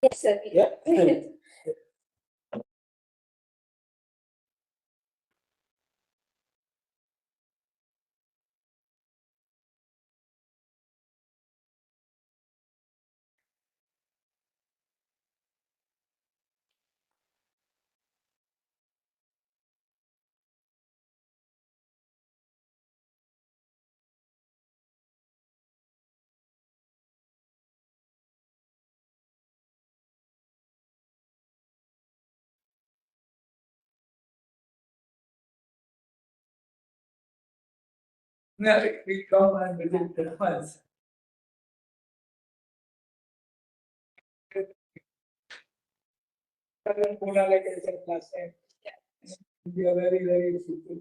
Yes, sir. Yeah. No, we come and visit the once. Pune, like I said last time. We are very, very simple.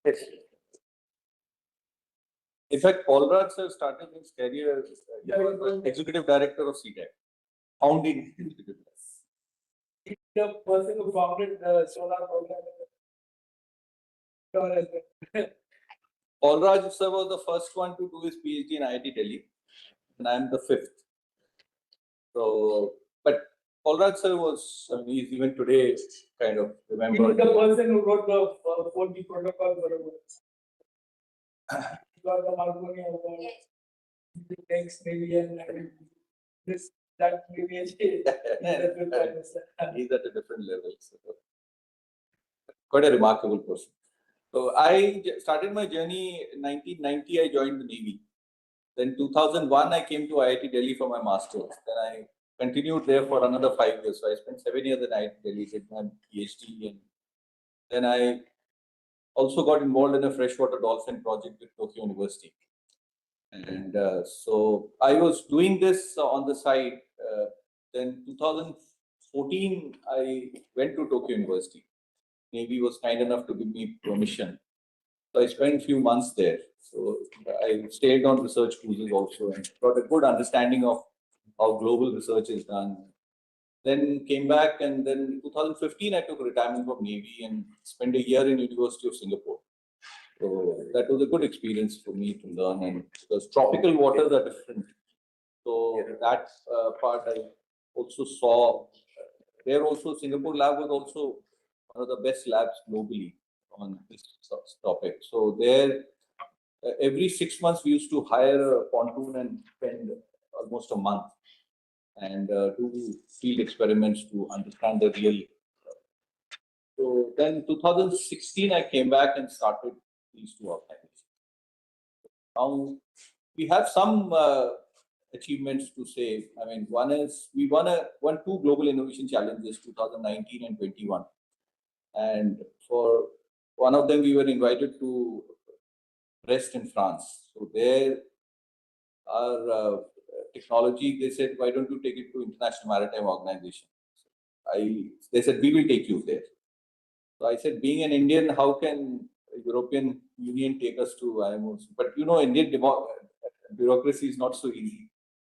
Yes. In fact, Paul Raj sir started his career as executive director of CTEC, founding executive director. The person who founded the solar program. Paul Raj sir was the first one to do his PhD in IIT Delhi, and I am the fifth. So, but Paul Raj sir was, I mean, he's even today kind of remembered. He's the person who wrote the 4G protocol. Got the Marconi award. The next maybe and this that maybe He's at a different level. So quite a remarkable person. So I started my journey in 1990. I joined the Navy. Then 2001, I came to IIT Delhi for my master's. Then I continued there for another 5 years. So I spent 7 years at IIT Delhi, did my PhD, and then I also got involved in a freshwater dolphin project with Tokyo University. And so I was doing this on the side. Then 2014, I went to Tokyo University. Navy was kind enough to give me permission. So I spent a few months there. So I stayed on research cruises also and got a good understanding of how global research is done. Then came back, and then in 2015 I took retirement from Navy and spent a year in University of Singapore. So that was a good experience for me to learn, and because tropical waters are different. So that part I also saw. There also Singapore lab was also one of the best labs globally on this topic. So there, every 6 months we used to hire a pontoon and spend almost a month and do field experiments to understand the real. So then 2016 I came back and started these two organizations. Now we have some achievements to say. I mean, one is we won two global innovation challenges, 2019 and 21. And for one of them, we were invited to Brest in France. So there, our technology, they said, why don't you take it to International Maritime Organization? They said, we will take you there. So I said, being an Indian, how can European Union take us to IMO? But you know, Indian bureaucracy is not so easy.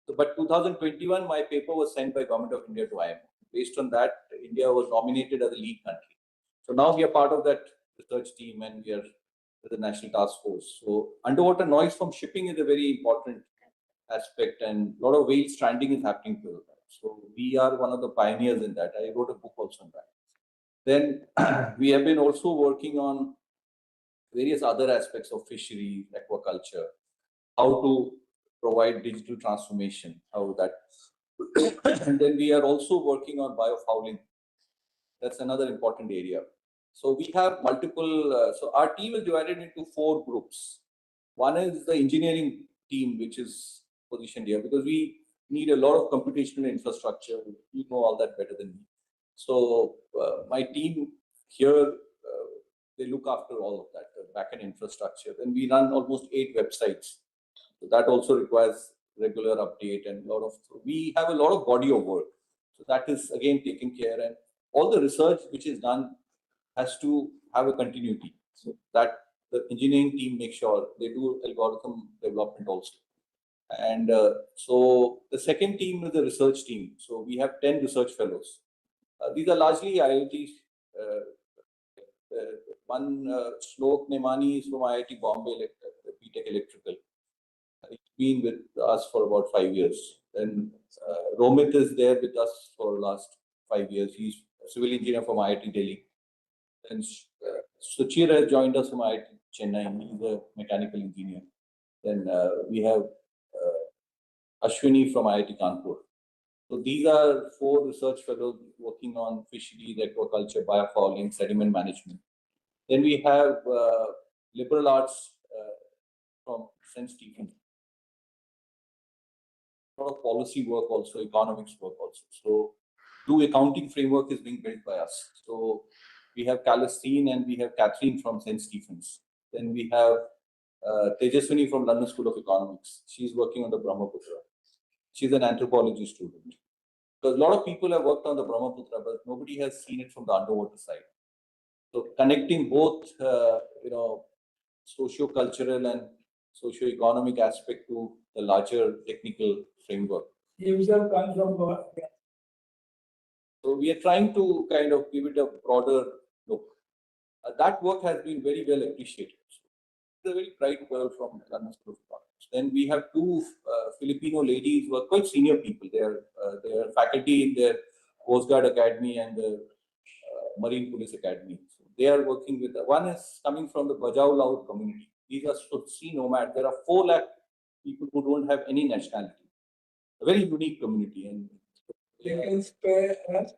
So, but 2021, my paper was sent by Government of India to IMO. Based on that, India was nominated as a lead country. So now we are part of that research team, and we are the national task force. So underwater noise from shipping is a very important aspect, and a lot of whale stranding is happening to that. So we are one of the pioneers in that. I wrote a book also on that. Then we have been also working on various other aspects of fishery, aquaculture, how to provide digital transformation, how that. And then we are also working on biofouling. That's another important area. So we have multiple, so our team is divided into 4 groups. One is the engineering team, which is positioned here, because we need a lot of computational infrastructure. You know all that better than me. So my team here, they look after all of that, the backend infrastructure. And we run almost 8 websites. So that also requires regular update, and we have a lot of body of work. So that is again taken care, and all the research which is done has to have a continuity. So that the engineering team makes sure they do algorithm development also. And so the second team is the research team. So we have 10 research fellows. These are largely IITs. One Shlok Nemani is from IIT Bombay, BTech Electrical. He's been with us for about 5 years. Then Romit is there with us for the last 5 years. He's a civil engineer from IIT Delhi. Then Suchir has joined us from IIT Chennai. He's a mechanical engineer. Then we have Ashwini from IIT Kanpur. So these are 4 research fellows working on fisheries, aquaculture, biofouling, sediment management. Then we have liberal arts from St. Stephen. A lot of policy work also, economics work also. So the accounting framework is being built by us. So we have Calistine and we have Catherine from St. Stephen's. Then we have Tejaswini from London School of Economics. She's working on the Brahmaputra. She's an anthropology student. Because a lot of people have worked on the Brahmaputra, but nobody has seen it from the underwater side. So connecting both, socio-cultural and socio-economic aspect to the larger technical framework. User comes from So we are trying to kind of give it a broader look. That work has been very well appreciated. It's a very bright girl from London School of Economics. Then we have 2 Filipino ladies who are quite senior people. They are faculty in their Coast Guard Academy and the Marine Police Academy. So they are working with, one is coming from the Bajau Laut community. These are sea nomads. There are 4 lakh people who don't have any nationality. A very unique community. And you can spare us.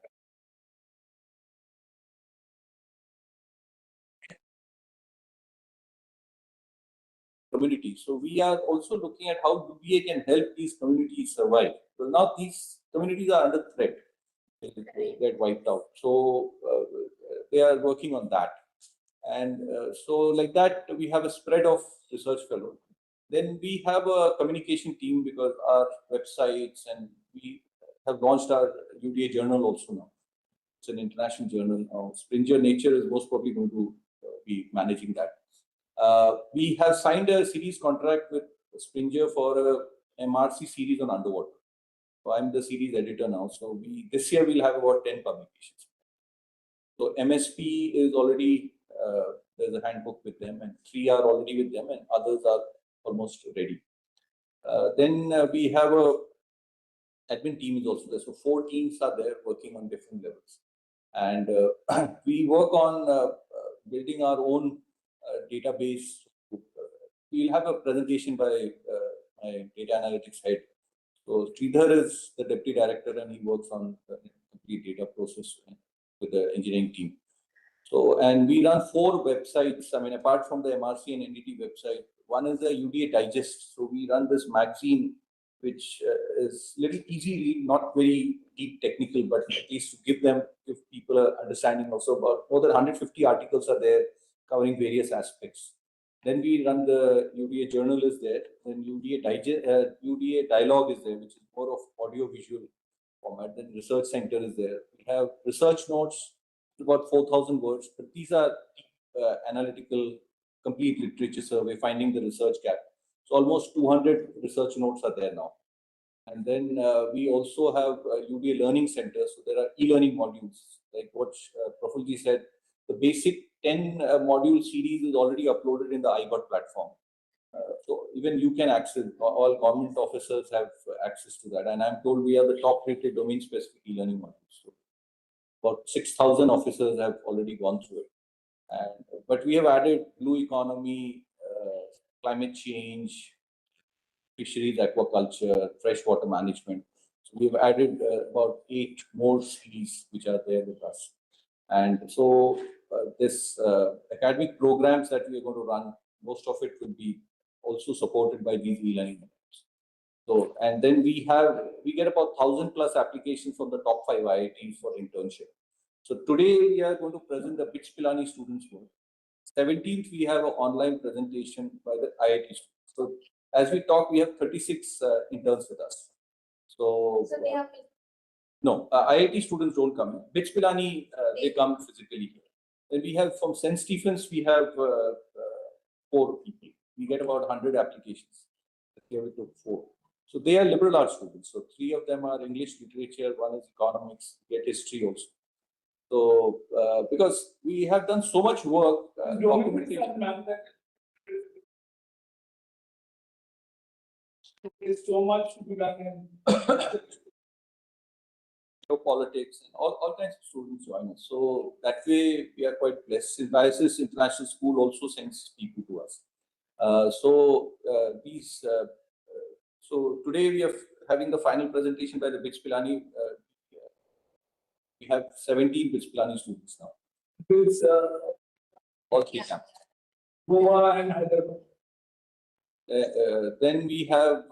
Community. So we are also looking at how UDA can help these communities survive. So now these communities are under threat. They get wiped out. So they are working on that. And so like that, we have a spread of research fellows. Then we have a communication team because our websites, and we have launched our UDA journal also now. It's an international journal now. Springer Nature is most probably going to be managing that. We have signed a series contract with Springer for a MRC series on underwater. So I'm the series editor now. So this year we'll have about 10 publications. So MSP is already, there's a handbook with them, and 3 are already with them, and others are almost ready. Then we have a admin team is also there. So 4 teams are there working on different levels. And we work on building our own database. We'll have a presentation by my data analytics head. So Sridhar is the deputy director, and he works on the complete data process with the engineering team. So, and we run 4 websites. I mean, apart from the MRC and NDT website, one is the UDA Digest. So we run this magazine, which is little easy, not very deep technical, but at least to give people an understanding also about more than 150 articles are there covering various aspects. Then we run the UDA journal is there. Then UDA Digest, UDA Dialogue is there, which is more of audio-visual format. Then Research Center is there. We have research notes, about 4,000 words, but these are analytical, complete literature survey, finding the research gap. So almost 200 research notes are there now. And then we also have UDA Learning Center. So there are e-learning modules, like what Prafulji said. The basic 10 module series is already uploaded in the iGot platform. So even you can access, all government officers have access to that. And I'm told we are the top rated domain specific e-learning modules. So about 6,000 officers have already gone through it. And, but we have added blue economy, climate change, fisheries, aquaculture, freshwater management. So we've added about 8 more series which are there with us. And so this academic programs that we are going to run, most of it will be also supported by these e-learning methods. So, and then we get about 1,000 plus applications from the top 5 IITs for internship. So today we are going to present the BITS Pilani students work. 17th, we have an online presentation by the IIT students. So as we talk, we have 36 interns with us. So they have no, IIT students don't come in. BITS Pilani, they come physically here. And we have from St. Stephen's, we have 4 people. We get about 100 applications. Here we took 4. So they are liberal arts students. So 3 of them are English literature, 1 is economics, get history also. So because we have done so much work documenting. There's so much to be done in Politics and all kinds of students join us. So that way we are quite blessed. ISS International School also sends people to us. So today we are having the final presentation by the BITS Pilani. We have 17 BITS Pilani students now. it's All 3 camps. Goa and Hyderabad. Then we have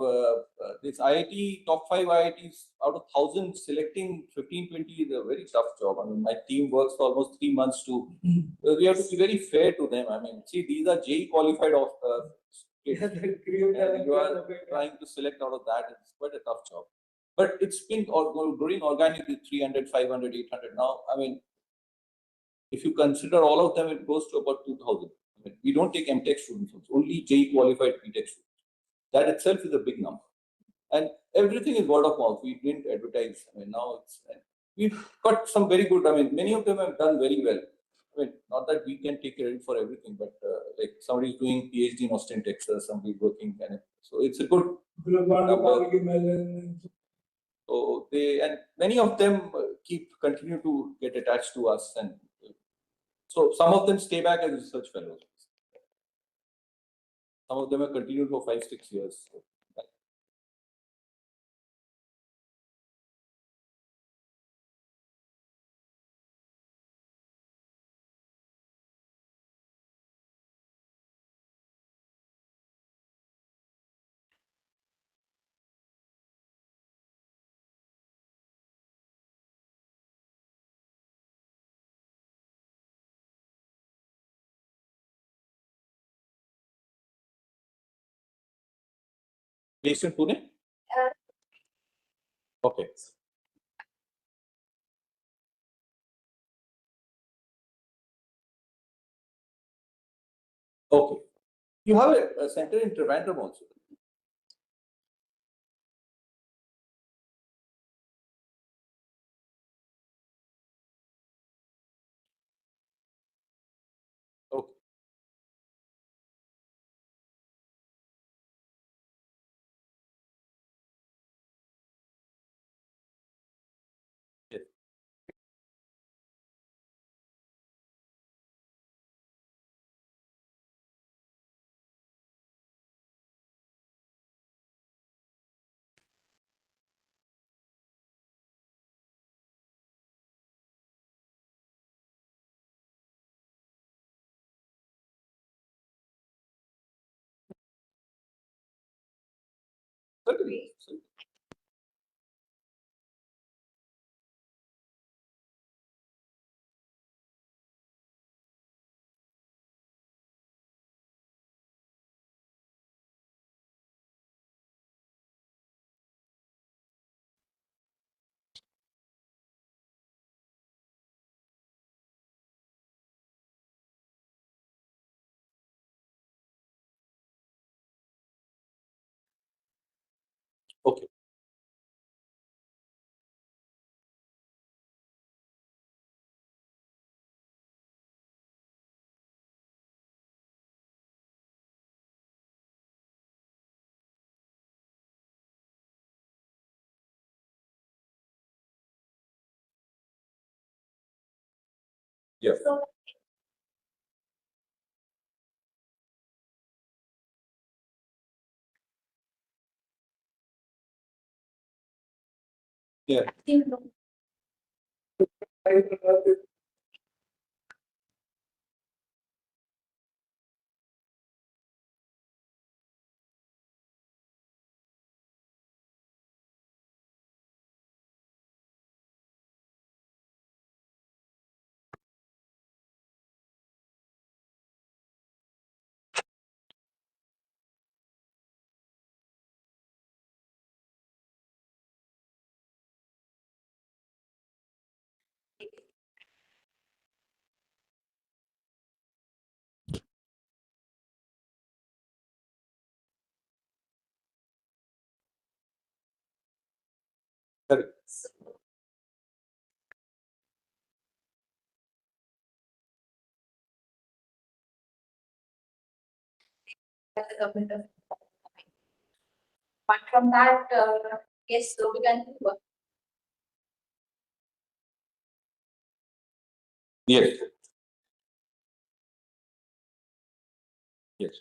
this IIT, top 5 IITs out of 1,000, selecting 15, 20 is a very tough job. I mean, my team works for almost 3 months to, we have to be very fair to them. I mean, see, these are JEE qualified of kids. And you are trying to select out of that. It's quite a tough job. But it's been growing organically, 300, 500, 800 now. I mean, if you consider all of them, it goes to about 2,000. I mean, we don't take MTech students, only JEE qualified BTech students. That itself is a big number. And everything is word of mouth. We didn't advertise. I mean, now we've got some very good, I mean, many of them have done very well. I mean, not that we can take credit for everything, but like somebody is doing PhD in Austin, Texas, somebody working. So it's a good number. So and many of them continue to get attached to us, and so some of them stay back as research fellows. Some of them have continued for 5, 6 years. Based in Pune? Okay. Okay. You have a center in Trivandrum also. Okay. Yes. Certainly. Okay. Yeah. Yeah. But from that, yes, so we can work. Yes. Yes.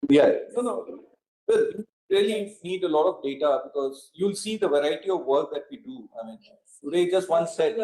Yeah. No. Well, you really need a lot of data because you'll see the variety of work that we do. I mean, today just one set.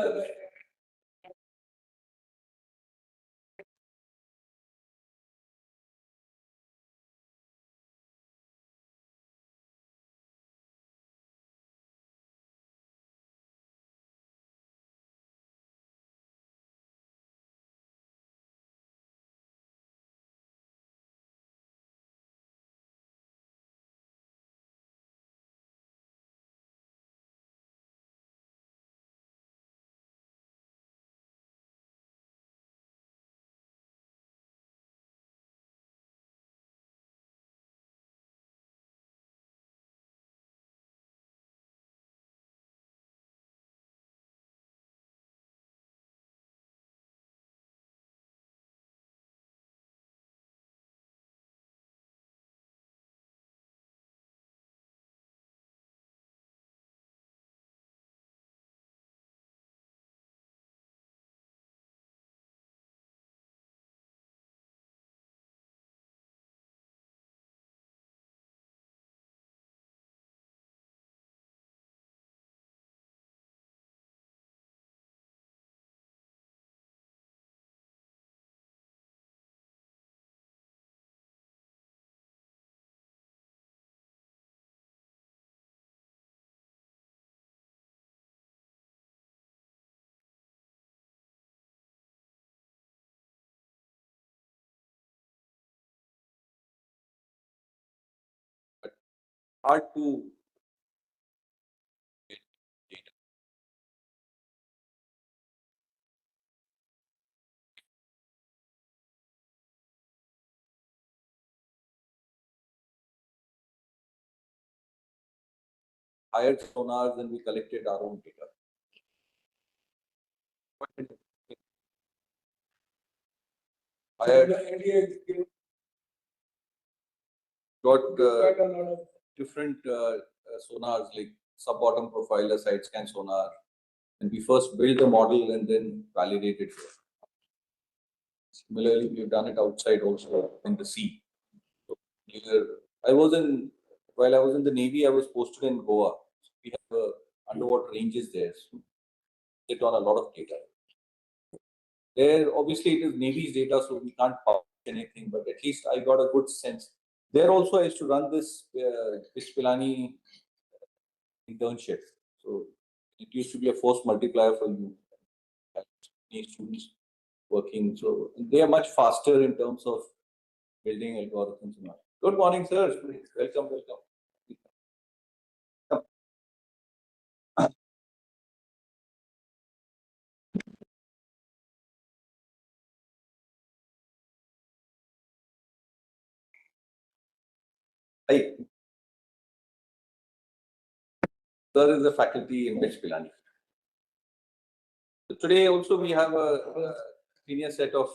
Hard to get data. Hired sonars and we collected our own data. Hired, got quite a lot of different sonars like sub-bottom profiler, side scan sonar. And we first build the model and then validate it. Similarly, we've done it outside also in the sea. So here, while I was in the Navy, I was posted in Goa. So we have underwater ranges there. So sit on a lot of data. There, obviously, it is Navy's data, so we can't publish anything, but at least I got a good sense. There also, I used to run this BITS Pilani internship. So it used to be a force multiplier for you. Many students working. So they are much faster in terms of building algorithms. Good morning, sir. Welcome. Hi. Sir is a faculty in BITS Pilani. So today also we have a senior set of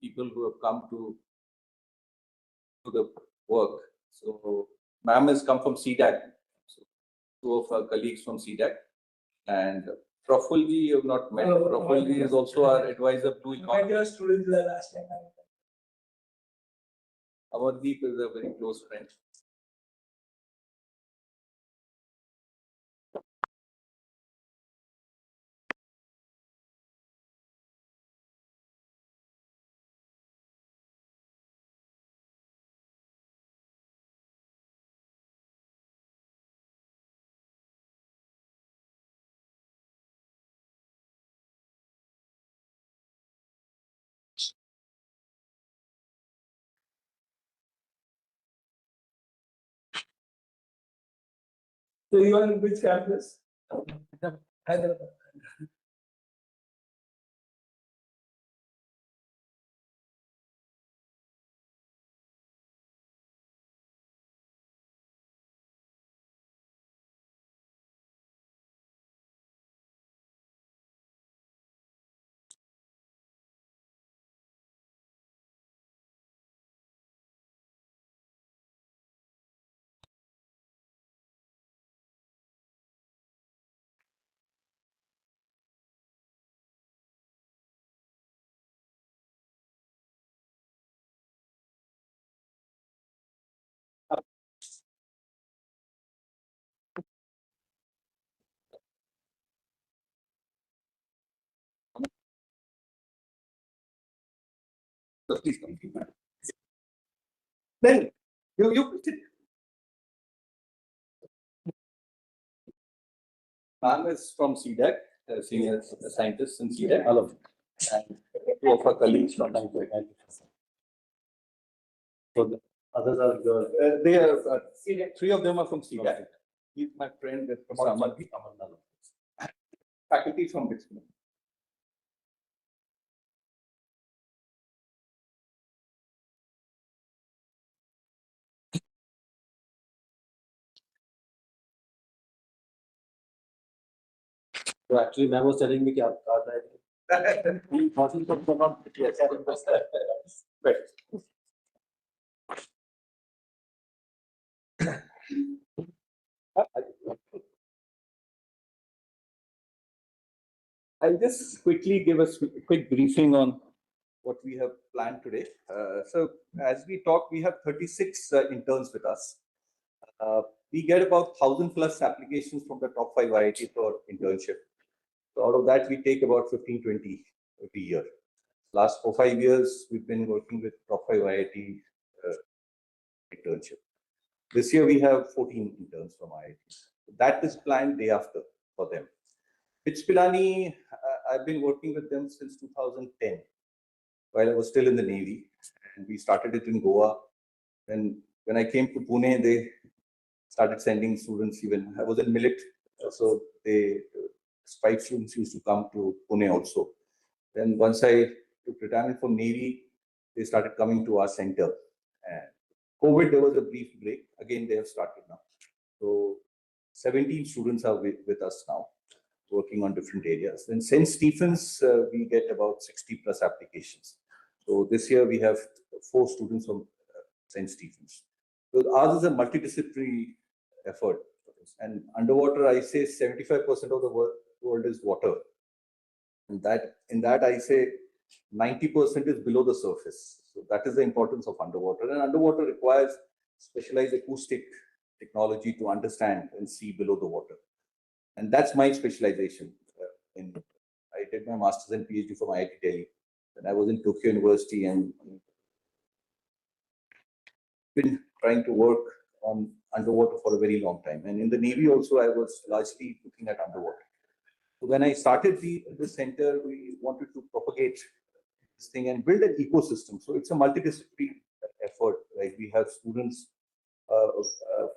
people who have come to do the work. So ma'am has come from CDAC. So two of our colleagues from CDAC. And Prafulji you have not met. Prafulji is also our advisor to my dear students the last time. Amardeep is a very close friend. So you are in which campus? Hyderabad. So please come. Then you Ma'am is from CDAC, senior scientist in CDAC. All of them. And two of our colleagues from CDAC. So the others are your, they are three of them are from CDAC. He's my friend from Summer. Faculty from BITS Pilani. So actually, ma'am was telling me that I'll just quickly give a quick briefing on what we have planned today. So as we talk, we have 36 interns with us. We get about 1,000+ applications from the top 5 IIT for internship. So out of that, we take about 15, 20 every year. Last 4-5 years, we've been working with top 5 IIT internship. This year, we have 14 interns from IIT. That is planned day after for them. BITS Pilani, I've been working with them since 2010, while I was still in the Navy. And we started it in Goa. And when I came to Pune, they started sending students even. I was in Millet, so they 5 students used to come to Pune also. Then once I took retirement from Navy, they started coming to our center. And COVID, there was a brief break. Again, they have started now. So 17 students are with us now, working on different areas. In St. Stephen's, we get about 60+ applications. So this year we have 4 students from St. Stephen's. So ours is a multidisciplinary effort. And underwater, I say 75% of the world is water. And in that I say 90% is below the surface. So that is the importance of underwater. And underwater requires specialized acoustic technology to understand and see below the water. And that's my specialization. I did my master's and PhD from IIT Delhi. Then I was in Tokyo University and been trying to work on underwater for a very long time. And in the Navy also, I was largely looking at underwater. So when I started the center, we wanted to propagate this thing and build an ecosystem. So it's a multidisciplinary effort. Right? We have students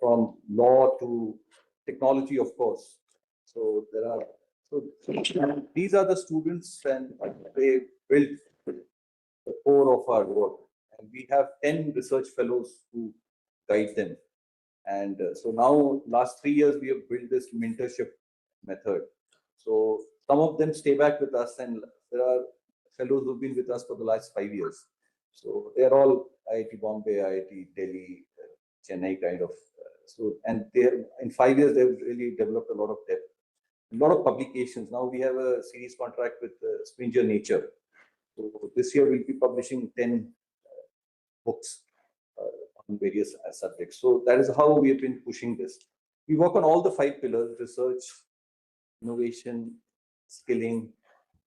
from law to technology, of course. So there are these are the students, and they build the core of our work. And we have 10 research fellows who guide them. And so now, last 3 years, we have built this mentorship method. So some of them stay back with us, and there are fellows who've been with us for the last 5 years. So they are all IIT Bombay, IIT Delhi, Chennai kind of. And in 5 years, they've really developed a lot of depth. A lot of publications. Now we have a series contract with Springer Nature. So this year we'll be publishing 10 books on various subjects. So that is how we have been pushing this. We work on all the 5 pillars: research, innovation, skilling,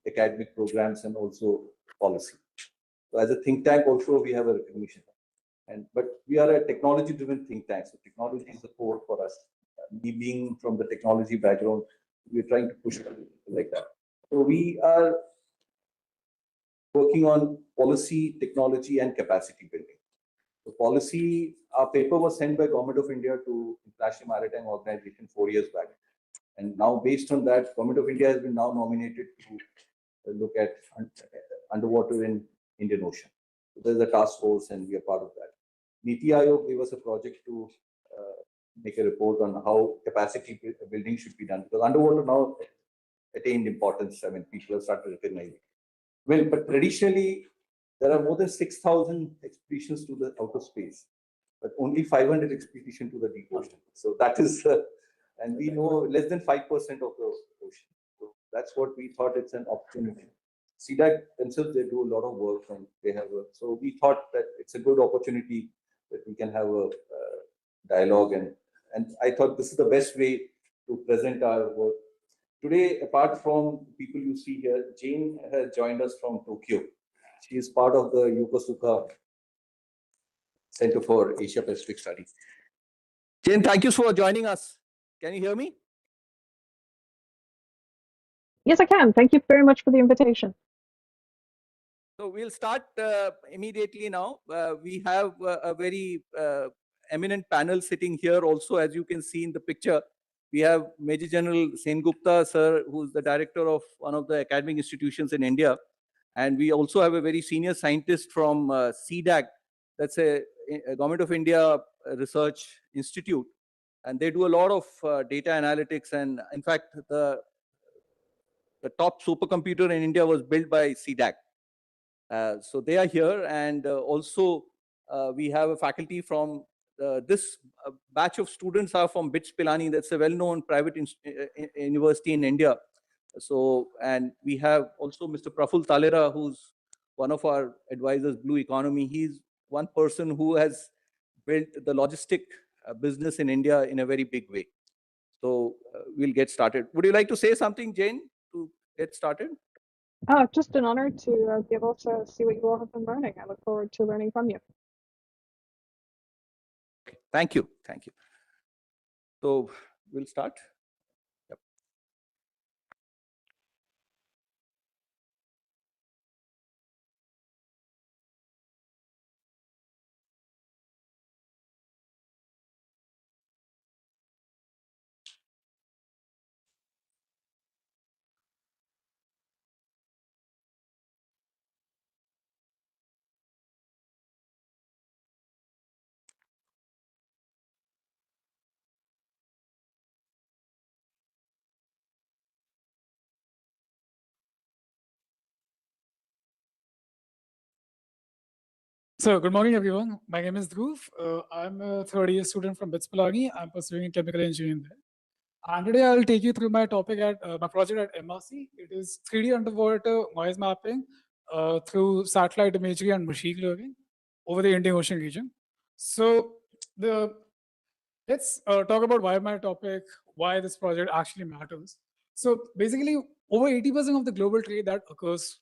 academic programs, and also policy. So as a think tank also, we have a recognition. But we are a technology-driven think tank. So technology is the core for us. Me being from the technology background, we're trying to push it like that. So we are working on policy, technology, and capacity building. The policy, our paper was sent by Government of India to International Maritime Organization 4 years back. And now based on that, Government of India has been now nominated to look at underwater in Indian Ocean. So there's a task force and we are part of that. Niti Aayog gave us a project to make a report on how capacity building should be done. Because underwater now attained importance. I mean, people have started recognizing. Well, but traditionally, there are more than 6,000 expeditions to the outer space, but only 500 expeditions to the deep ocean. So that is, and we know less than 5% of the ocean. So that's what we thought it's an opportunity. CDAC themselves, they do a lot of work and they have so we thought that it's a good opportunity that we can have a dialogue and I thought this is the best way to present our work. Today, apart from people you see here, Jane has joined us from Tokyo. She is part of the Yokosuka Center for Asia Pacific Studies. Jane, thank you for joining us. Can you hear me? Yes, I can. Thank you very much for the invitation. So we'll start immediately now. We have a very eminent panel sitting here also, as you can see in the picture. We have Major General Sengupta, sir, who's the director of one of the academic institutions in India. And we also have a very senior scientist from CDAC, that's a Government of India Research Institute. And they do a lot of data analytics. And in fact, the top supercomputer in India was built by CDAC. So they are here. And also we have a faculty from this batch of students are from BITS Pilani. That's a well-known private university in India. So, and we have also Mr. Praful Talera, who's one of our advisors, Blue Economy. He's one person who has built the logistic business in India in a very big way. So we'll get started. Would you like to say something, Jane, to get started? Just an honor to be able to see what you all have been learning. I look forward to learning from you. Okay. Thank you. Thank you. So we'll start. Yep. So, good morning, everyone. My name is Dhruv. I'm a third-year student from BITS Pilani. I'm pursuing chemical engineering there. And today I'll take you through my topic at my project at MRC. It is 3D underwater noise mapping through satellite imagery and machine learning over the Indian Ocean region. So, let's talk about why my topic, why this project actually matters. So, basically, over 80% of the global trade that occurs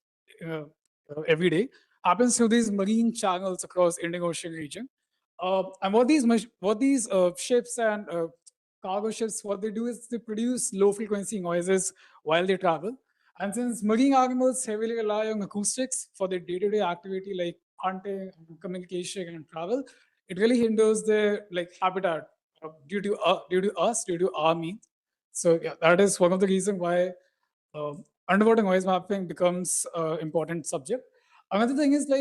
every day happens through these marine channels across Indian Ocean region. And what these ships and cargo ships, what they do is they produce low frequency noises while they travel. And since marine animals heavily rely on acoustics for their day-to-day activity like hunting, communication, and travel, it really hinders their habitat due to our means. So yeah, that is one of the reasons why underwater noise mapping becomes an important subject. Another thing is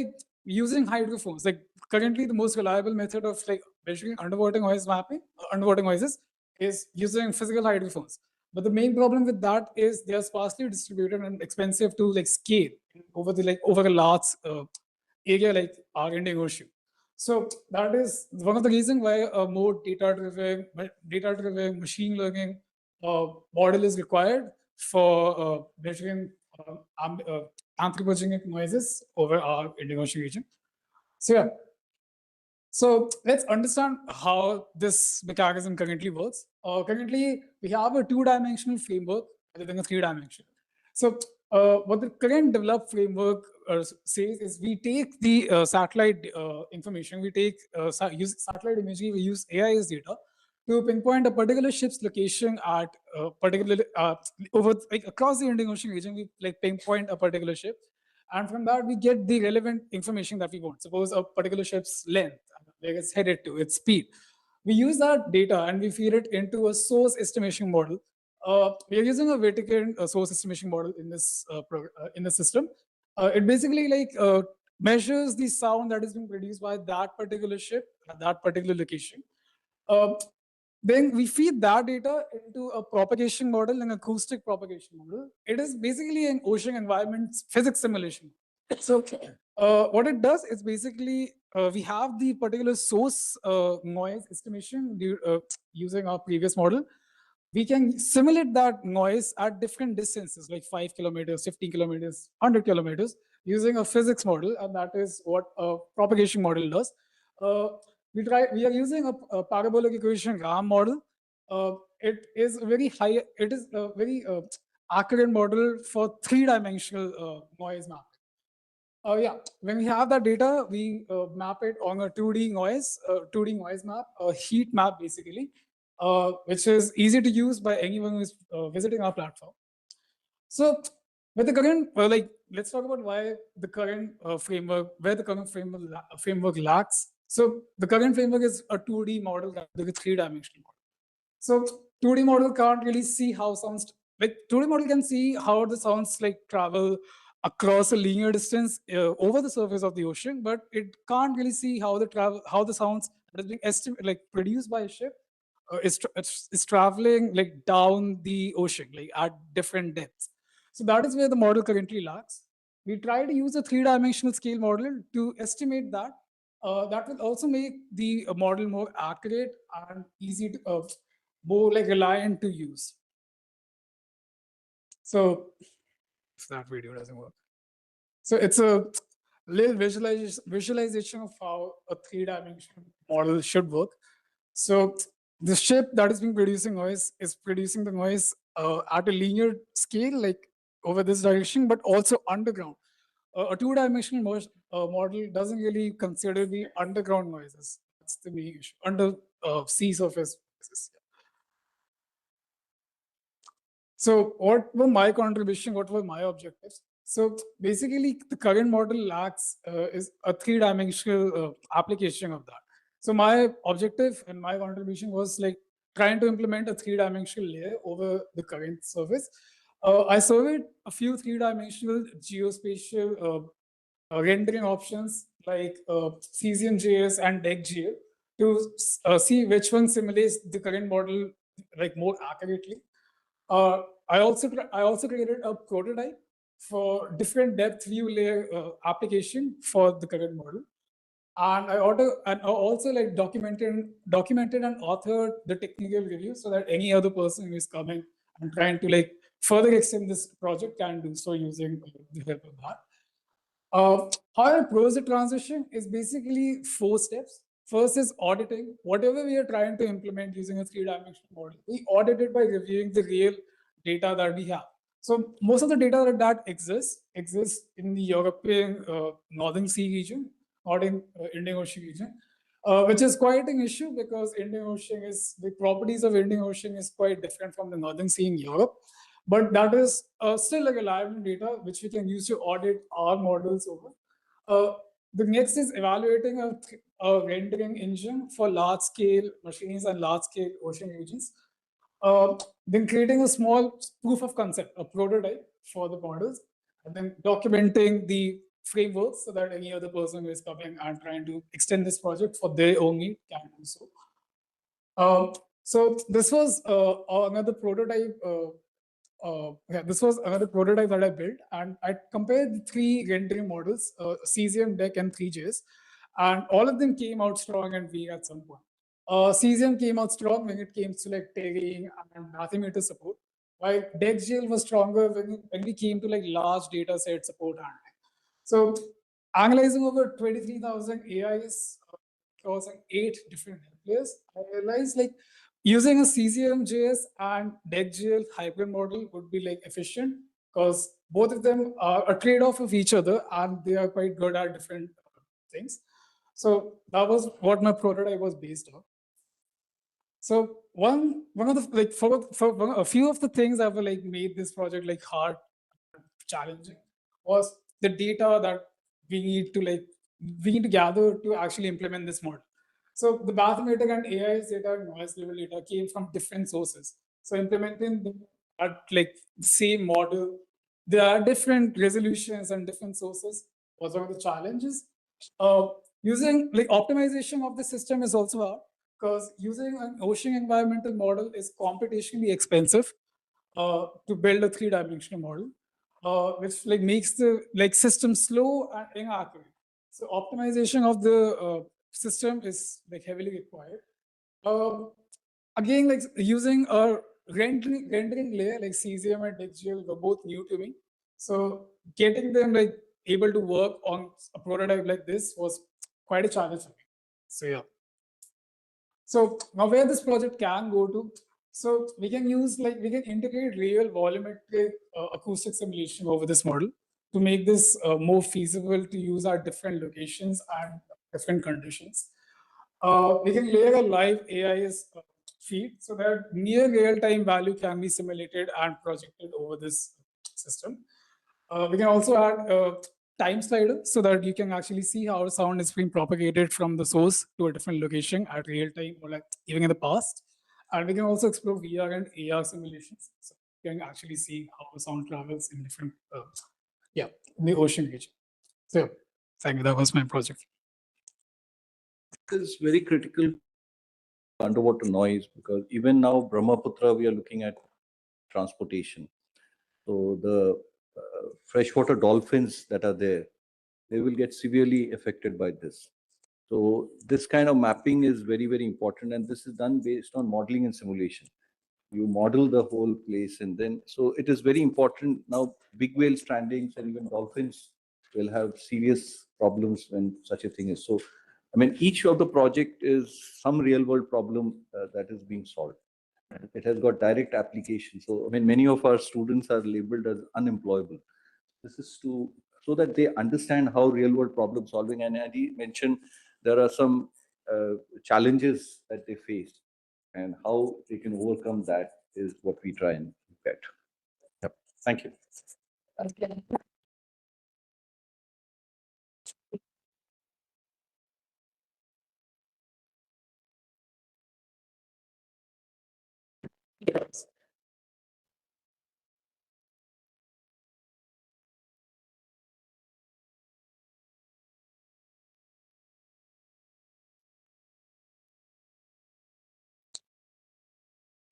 using hydrophones. Currently, the most reliable method of measuring underwater noise mapping, underwater noises, is using physical hydrophones. But the main problem with that is they are sparsely distributed and expensive to scale over a large area like our Indian Ocean. So that is one of the reasons why a more data-driven machine learning model is required for measuring anthropogenic noises over our Indian Ocean region. So yeah, so let's understand how this mechanism currently works. Currently, we have a two-dimensional framework rather than a three-dimensional. So what the current developed framework says is we take the satellite information, we take use satellite imagery, we use AIS data to pinpoint a particular ship's location at particular across the Indian Ocean region. We pinpoint a particular ship, and from that we get the relevant information that we want. Suppose a particular ship's length, where it's headed to, its speed. We use that data and we feed it into a source estimation model. We are using a Vatican source estimation model in this in the system. It basically measures the sound that is being produced by that particular ship at that particular location. Then we feed that data into a propagation model, an acoustic propagation model. It is basically an ocean environment physics simulation. So what it does is basically we have the particular source noise estimation using our previous model. We can simulate that noise at different distances, like 5 kilometers, 15 kilometers, 100 kilometers, using a physics model, and that is what a propagation model does. We are using a parabolic equation RAM model. It is a very accurate model for three-dimensional noise mapping. Yeah, when we have that data, we map it on a 2D noise map, a heat map basically, which is easy to use by anyone who is visiting our platform. So with the current, let's talk about why the current where the current framework lacks. So the current framework is a 2D model rather than a three-dimensional model. So 2D model can't really see how sounds, 2D model can see how the sounds travel across a linear distance over the surface of the ocean, but it can't really see how the sounds that is being produced by a ship is traveling down the ocean, at different depths. So that is where the model currently lacks. We try to use a three-dimensional scale model to estimate that. That will also make the model more accurate and easy to, more reliant to use. So if that video doesn't work. So it's a little visualization of how a three-dimensional model should work. So the ship that is being producing noise is producing the noise at a linear scale, over this direction, but also underground. A two-dimensional model doesn't really consider the underground noises. That's the main issue. Under sea surface noises. So what were my contribution? What were my objectives? So basically, the current model lacks is a three-dimensional application of that. So my objective and my contribution was trying to implement a three-dimensional layer over the current surface. I surveyed a few three-dimensional geospatial rendering options like Cesium.js and DeckGL to see which one simulates the current model more accurately. I also created a prototype for different depth view layer application for the current model. And I also documented and authored the technical review so that any other person who is coming and trying to further extend this project can do so using the help of that. How I approach the transition is basically 4 steps. First is auditing. Whatever we are trying to implement using a three-dimensional model, we audit it by reviewing the real data that we have. So most of the data that exists in the European Northern Sea region, not in Indian Ocean region, which is quite an issue because the properties of Indian Ocean is quite different from the Northern Sea in Europe. But that is still a reliable data which we can use to audit our models over. The next is evaluating a rendering engine for large-scale machines and large-scale ocean regions. Then creating a small proof of concept, a prototype for the models, and then documenting the framework so that any other person who is coming and trying to extend this project for their own need can do so. So this was another prototype. This was another prototype that I built, and I compared the 3 rendering models, Cesium, Deck, and 3JS, and all of them came out strong and weak at some point. Cesium came out strong when it came to tagging and bathymeter support, while DeckGL was stronger when we came to large data set support handling. So analyzing over 23,000 AIs across 8 different players, I realized using a Cesium.js and DeckGL hybrid model would be efficient because both of them are a trade-off of each other and they are quite good at different things. So that was what my prototype was based on. So one of the for a few of the things that were made this project hard, challenging, was the data that we need to gather to actually implement this model. So the mathematical and AI's data and noise level data came from different sources. So implementing them at like the same model, there are different resolutions and different sources was one of the challenges. Using like optimization of the system is also hard because using an ocean environmental model is computationally expensive to build a three-dimensional model, which like makes the like system slow and inaccurate. So optimization of the system is like heavily required. Again, like using a rendering layer like cesium and digital were both new to me. So getting them like able to work on a prototype like this was quite a challenge for me. So yeah. So now where this project can go to, so we can use like we can integrate real volumetric acoustic simulation over this model to make this more feasible to use at different locations and different conditions. We can layer a live AI's feed so that near real-time value can be simulated and projected over this system. We can also add a time slider so that you can actually see how sound is being propagated from the source to a different location at real time or like even in the past. And we can also explore VR and AR simulations. So you can actually see how the sound travels in different, in the ocean region. So thank you, that was my project. It is very critical underwater noise because even now Brahmaputra we are looking at transportation. So the freshwater dolphins that are there, they will get severely affected by this. So this kind of mapping is very, very important, and this is done based on modeling and simulation. You model the whole place, and then so it is very important. Now big whale strandings and even dolphins will have serious problems when such a thing is. So I mean, each of the project is some real world problem that is being solved. It has got direct application. So I mean, many of our students are labeled as unemployable. This is to so that they understand how real world problem solving. And Andy mentioned there are some challenges that they face, and how they can overcome that is what we try and look at. Yep. Thank you. Okay. Yes.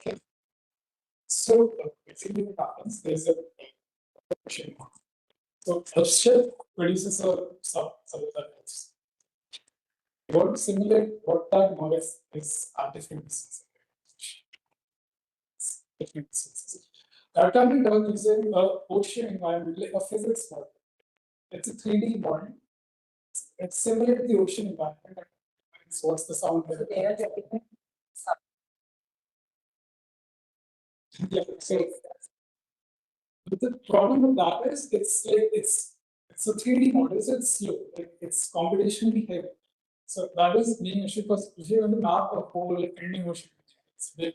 Okay. So basically what happens, there's a ship. So a ship produces a sound. You want to simulate what that noise is at different distances. Different distances. That can be done using an ocean environment, like a physics model. It's a 3D model. It simulates the ocean environment. It's what's the sound level. Yeah, so the problem with that is it's a 3D model, so it's slow. It's computationally heavy. So that is being issue because if you're going to map a whole Indian Ocean, it's big.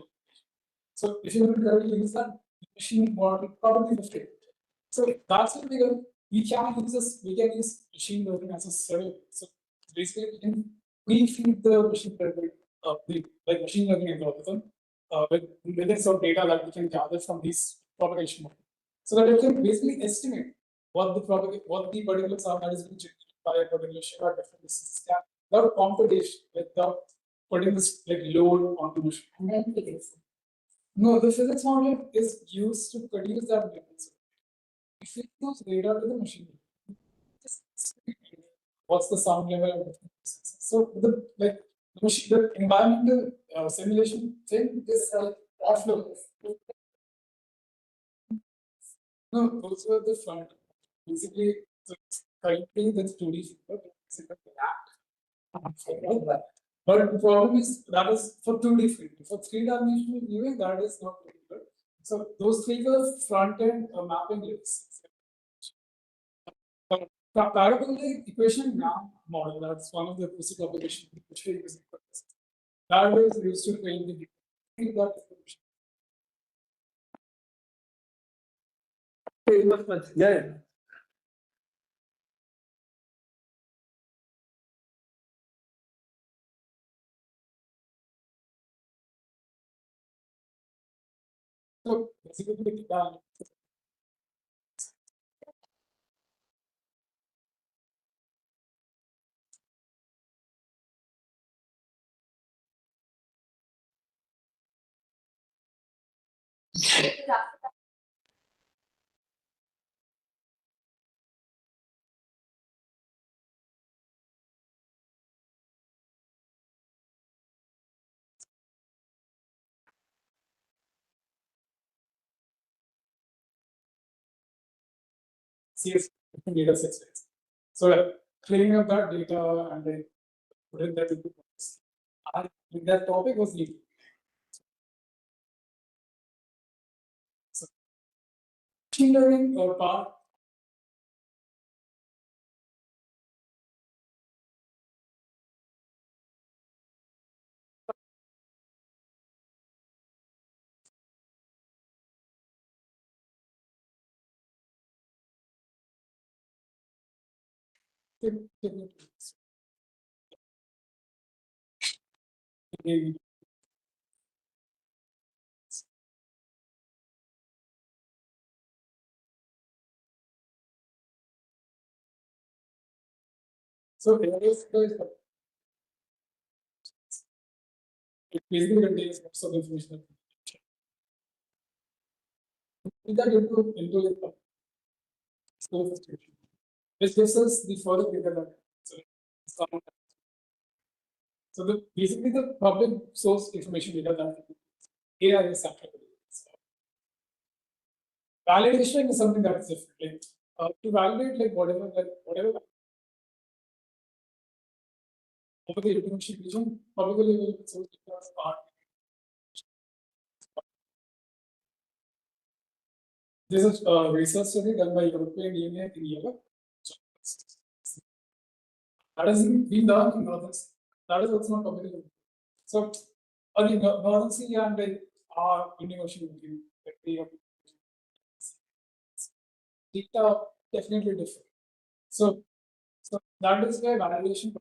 So if you're going to use that machine model, probably the fit. So that's what we can use this. We can use machine learning as a survey. So basically, we can pre-feed the machine learning, like machine learning algorithm, with some data that we can gather from these propagation models, so that we can basically estimate what the particular sound that is being generated by a particular ship at different distances. Yeah, without computation, without putting this like load on the machine. And then physics. No, the physics model is used to produce that data. If you use data to the machine, what's the sound level of different distances? So the machine, the environmental simulation thing is offload. No, those were the front. Basically, currently that's 2D but the problem is that is for 2D field. For 3-dimensional viewing, that is not very good. So those three were front-end mapping links. Parabolic equation model, that's one of the basic applications which we use. That was used to train the Yeah. So basically, CS different data sets. So like cleaning up that data and then putting that into place. And that topic was legal. So machine learning or part so here is the it basically contains most of the information. Put that into the scope of station, which gives us the further data that so so the basically the public source information data that AI is sampled. Validation is something that is different. Like, to validate like whatever over the information region, publicly available source data are. This is a research study done by European Union in Europe. That has been done in Northern Sea. That is also not publicly available. So again, Northern Sea and like our Indian Ocean region, like data definitely different. So that is where validation.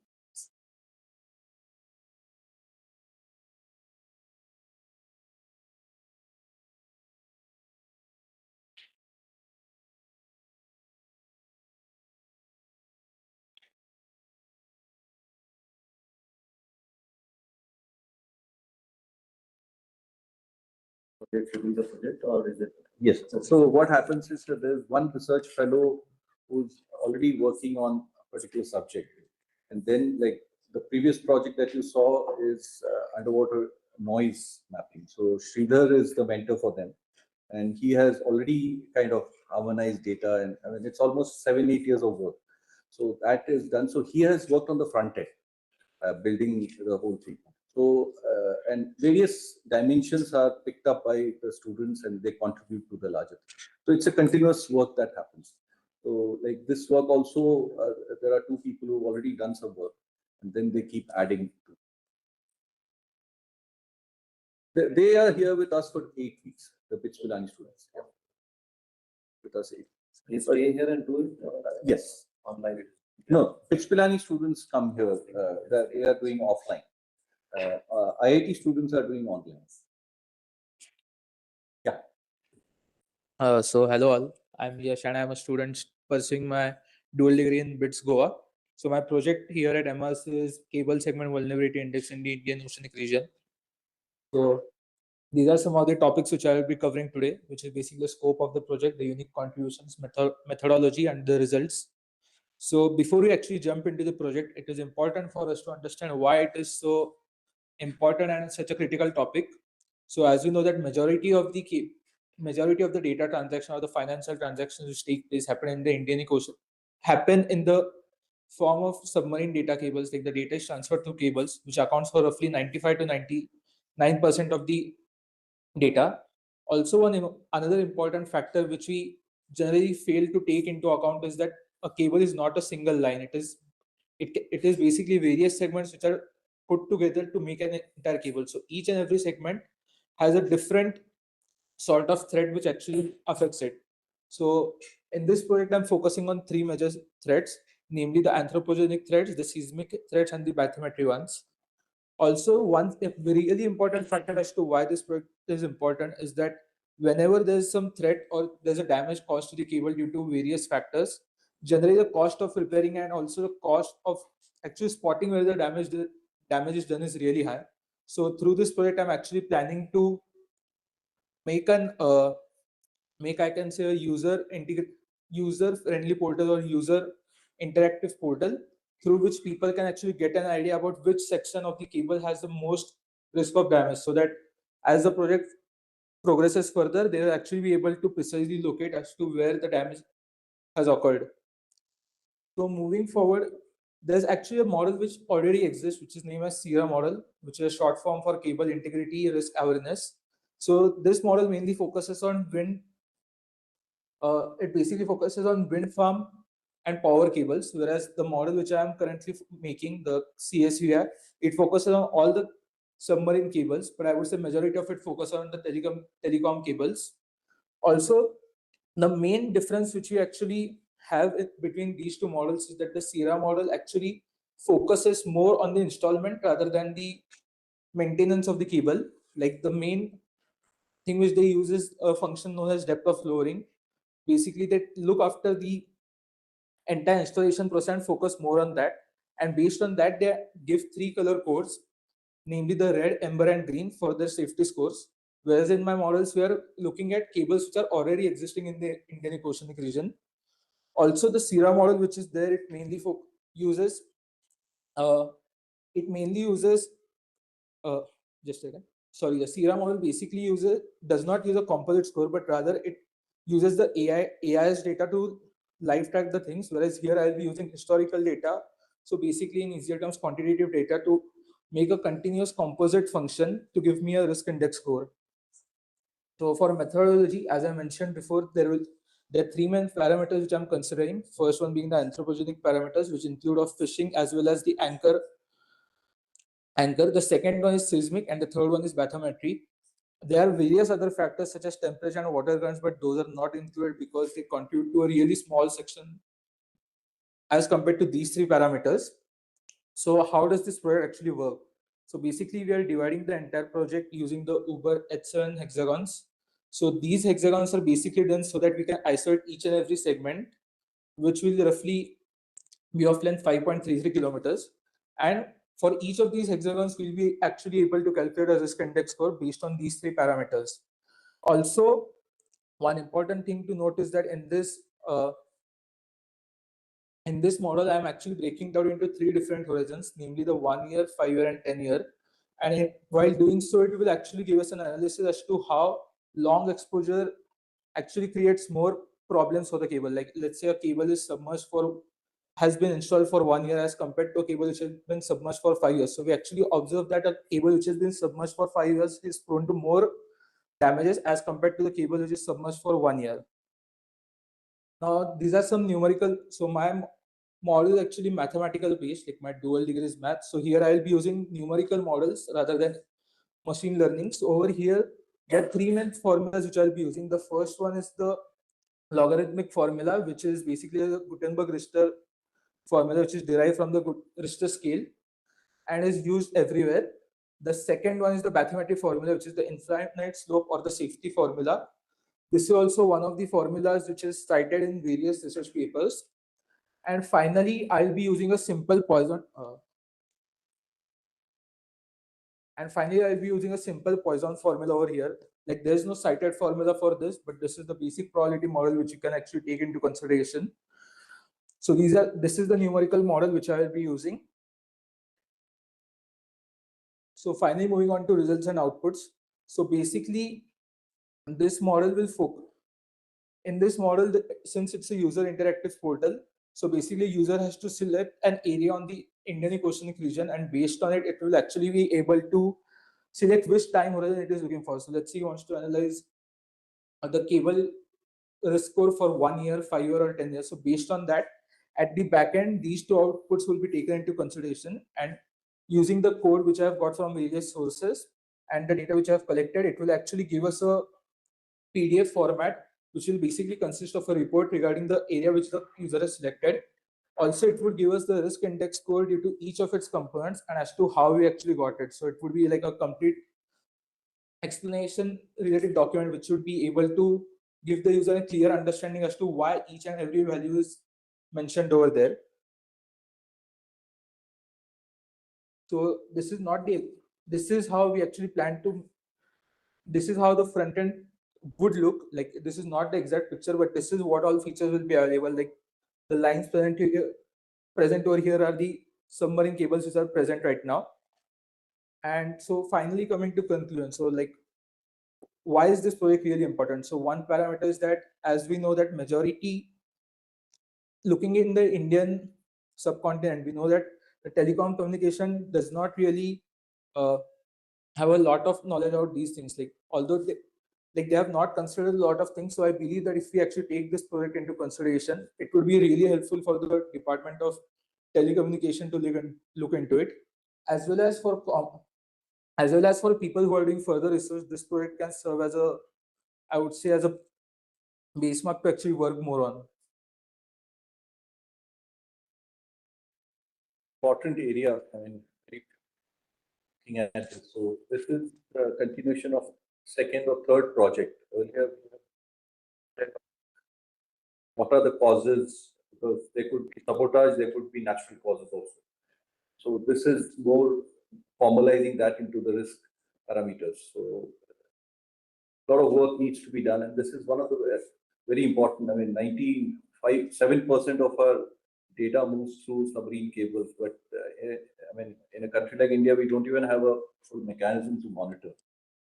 To do the project, or is it? Yes. So what happens is that there's one research fellow who's already working on a particular subject, and then like the previous project that you saw is underwater noise mapping. So Sridhar is the mentor for them, and he has already kind of harmonized data, and I mean it's almost 7-8 years of work. So that is done. So he has worked on the front end, building the whole thing. So, and various dimensions are picked up by the students and they contribute to the larger. So it's a continuous work that happens. So like this work also, there are 2 people who've already done some work and then they keep adding. They are here with us for 8 weeks, the BITS Pilani students. Yeah. With us 8 weeks. You stay here and do it? Yes. Online. No, BITS Pilani students come here, they are doing offline. IIT students are doing online. Yeah. So hello all, I'm Yash and I'm a student pursuing my dual degree in BITS Goa. So my project here at MS is Cable Segment Vulnerability Index in the Indian Oceanic region. So these are some of the topics which I will be covering today, which is basically the scope of the project, the unique contributions, methodology and the results. So before we actually jump into the project, it is important for us to understand why it is so important and such a critical topic. So as you know that majority of the data transaction or the financial transactions which take place happen in the Indian Ocean happen in the form of submarine data cables. Like the data is transferred through cables, which accounts for roughly 95 to 99% of the data. Also, another important factor which we generally fail to take into account is that a cable is not a single line. It is basically various segments which are put together to make an entire cable. So each and every segment has a different sort of thread which actually affects it. So in this project, I'm focusing on 3 major threads, namely the anthropogenic threads, the seismic threads, and the bathymetry ones. Also, one really important factor as to why this project is important is that whenever there's some threat or there's a damage caused to the cable due to various factors, generally the cost of repairing and also the cost of actually spotting where the damage is done is really high. So through this project, I'm actually planning to make I can say a user friendly portal or user interactive portal through which people can actually get an idea about which section of the cable has the most risk of damage, so that as the project progresses further, they will actually be able to precisely locate as to where the damage has occurred. So moving forward, there's actually a model which already exists, which is named as SIRA model, which is a short form for cable integrity risk awareness. So this model mainly focuses on wind. It basically focuses on wind farm and power cables, whereas the model which I am currently making, the CSVR, it focuses on all the submarine cables, but I would say majority of it focuses on the telecom cables. Also, the main difference which we actually have between these two models is that the SIRA model actually focuses more on the installment rather than the maintenance of the cable. Like the main thing which they use is a function known as depth of lowering. Basically, they look after the entire installation process and focus more on that. And based on that, they give 3 color codes, namely the red, amber, and green for their safety scores. Whereas in my models, we are looking at cables which are already existing in the Indian oceanic region. Also, the SIRA model, which is there, it mainly uses uh, just a second. Sorry, the SIRA model basically does not use a composite score, but rather it uses the AIS data to live track the things. Whereas here I'll be using historical data. So basically, in easier terms, quantitative data to make a continuous composite function to give me a risk index score. So for methodology, as I mentioned before, there are 3 main parameters which I'm considering. First one being the anthropogenic parameters, which include of fishing as well as the anchor. The second one is seismic, and the third one is bathymetry. There are various other factors such as temperature and water currents, but those are not included because they contribute to a really small section as compared to these 3 parameters. So how does this project actually work? So basically, we are dividing the entire project using the Uber H7 hexagons. So these hexagons are basically done so that we can isolate each and every segment, which will roughly be of length 5.33 kilometers. And for each of these hexagons, we'll be actually able to calculate a risk index score based on these 3 parameters. Also, one important thing to note is that in this model, I'm actually breaking down into 3 different horizons, namely the 1 year, 5 year, and 10 year. And while doing so, it will actually give us an analysis as to how long exposure actually creates more problems for the cable. Like let's say a cable is has been installed for 1 year as compared to a cable which has been submerged for 5 years. So we actually observe that a cable which has been submerged for 5 years is prone to more damages as compared to the cable which is submerged for 1 year. Now, these are some numerical. So my model is actually mathematical based, like my dual degree is math. So here I'll be using numerical models rather than machine learning. So over here, there are 3 main formulas which I'll be using. The first one is the logarithmic formula, which is basically a Gutenberg-Richter formula, which is derived from the Richter scale and is used everywhere. The second one is the bathymetry formula, which is the infinite slope or the safety formula. This is also one of the formulas which is cited in various research papers. And finally, I'll be using a simple Poisson. Formula over here. Like there's no cited formula for this, but this is the basic probability model which you can actually take into consideration. So this is the numerical model which I will be using. So finally, moving on to results and outputs. So basically, this model will focus. In this model, since it's a user interactive portal, so basically user has to select an area on the Indian oceanic region, and based on it, it will actually be able to select which time horizon it is looking for. So let's say he wants to analyze the cable risk score for 1 year, 5 year, or 10 years. So based on that, at the back end, these 2 outputs will be taken into consideration, and using the code which I have got from various sources and the data which I have collected, it will actually give us a PDF format, which will basically consist of a report regarding the area which the user has selected. Also, it would give us the risk index score due to each of its components and as to how we actually got it. So it would be like a complete explanation related document which should be able to give the user a clear understanding as to why each and every value is mentioned over there. So this is not the, this is how we actually plan to, this is how the front end would look like. This is not the exact picture, but this is what all features will be available. Like the lines present over here are the submarine cables which are present right now. And so finally coming to conclusion, so like, why is this project really important? So one parameter is that, as we know that majority, looking in the Indian subcontinent, we know that the telecom communication does not really have a lot of knowledge about these things. Like although they have not considered a lot of things. So I believe that if we actually take this project into consideration, it would be really helpful for the Department of Telecommunication to look into it, as well as for people who are doing further research. This project can serve as a, I would say, as a benchmark to actually work more on. Important area, I mean, looking at this. So this is the continuation of second or third project. Earlier, what are the causes? Because there could be sabotage, there could be natural causes also. So this is more formalizing that into the risk parameters. So a lot of work needs to be done, and this is one of the very important. I mean, 97% of our data moves through submarine cables, but I mean, in a country like India, we don't even have a full mechanism to monitor.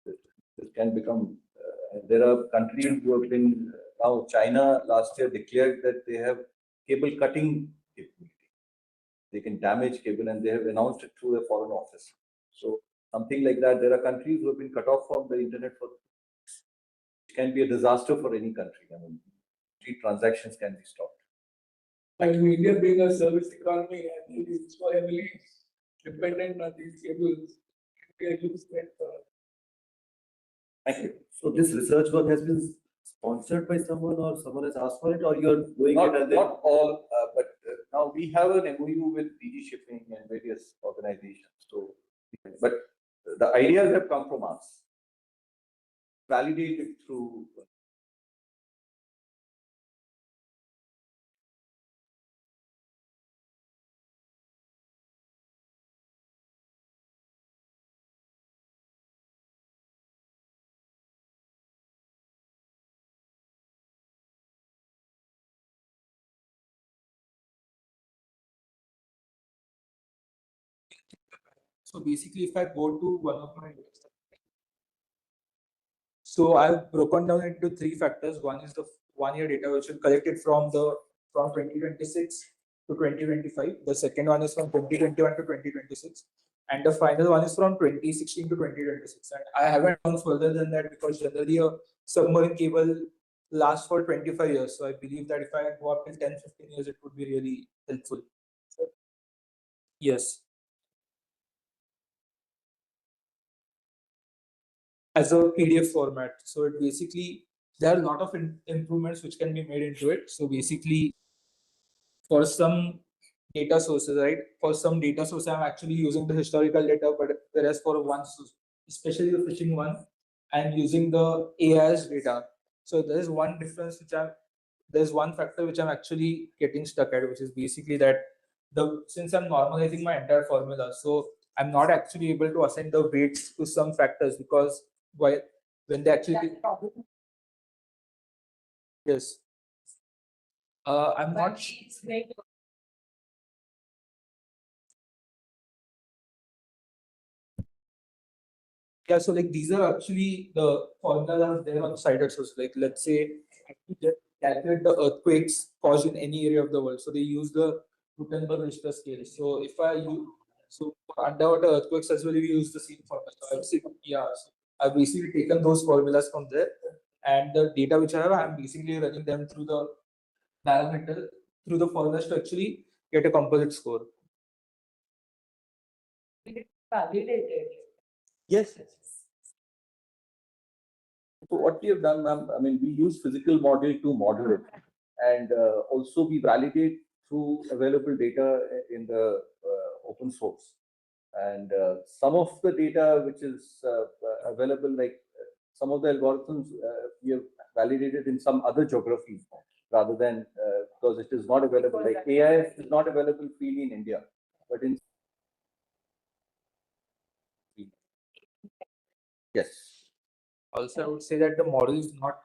This can become. There are countries who have been now. China last year declared that they have cable cutting capability. They can damage cable, and they have announced it through their foreign office. So something like that. There are countries who have been cut off from the internet for. It can be a disaster for any country. I mean, transactions can be stopped. And India being a service economy, and it's so heavily dependent on these cables, we are used to it. Thank you. So this research work has been sponsored by someone, or someone has asked for it, or you're doing it and then. Not all, but now we have an MOU with DG Shipping and various organizations. So, but the ideas have come from us, validated through. So basically, if I go to one of my, so I've broken down into three factors. One is the 1 year data which is collected from 2026 to 2025. The second one is from 2021 to 2026, and the final one is from 2016 to 2026. And I haven't gone further than that because generally a submarine cable lasts for 25 years. So I believe that if I go up till 10-15 years, it would be really helpful. Yes. As a PDF format. So it basically, there are a lot of improvements which can be made into it. So basically, for some data sources, right? For some data sources, I'm actually using the historical data, but whereas for one, especially the phishing one, I'm using the AIS data. So there's one difference there's one factor which I'm actually getting stuck at, which is basically that since I'm normalizing my entire formula, so I'm not actually able to assign the weights to some factors because when they actually yes, I'm not. Yeah, so like these are actually the formulas there on the side. So like let's say calculate the earthquakes caused in any area of the world. So they use the Gutenberg Richter scale. So if I use for underwater earthquakes as well, we use the same formula. So I've basically taken those formulas from there, and the data which I have, I'm basically running them through the parameter through the formulas to actually get a composite score. Validated. Yes. So what we have done, ma'am, I mean, we use physical model to model it, and also we validate through available data in the open source. And some of the data which is available, like some of the algorithms we have validated in some other geography rather than because it is not available. Like AI is not available freely in India, but in yes. Also, I would say that the model is not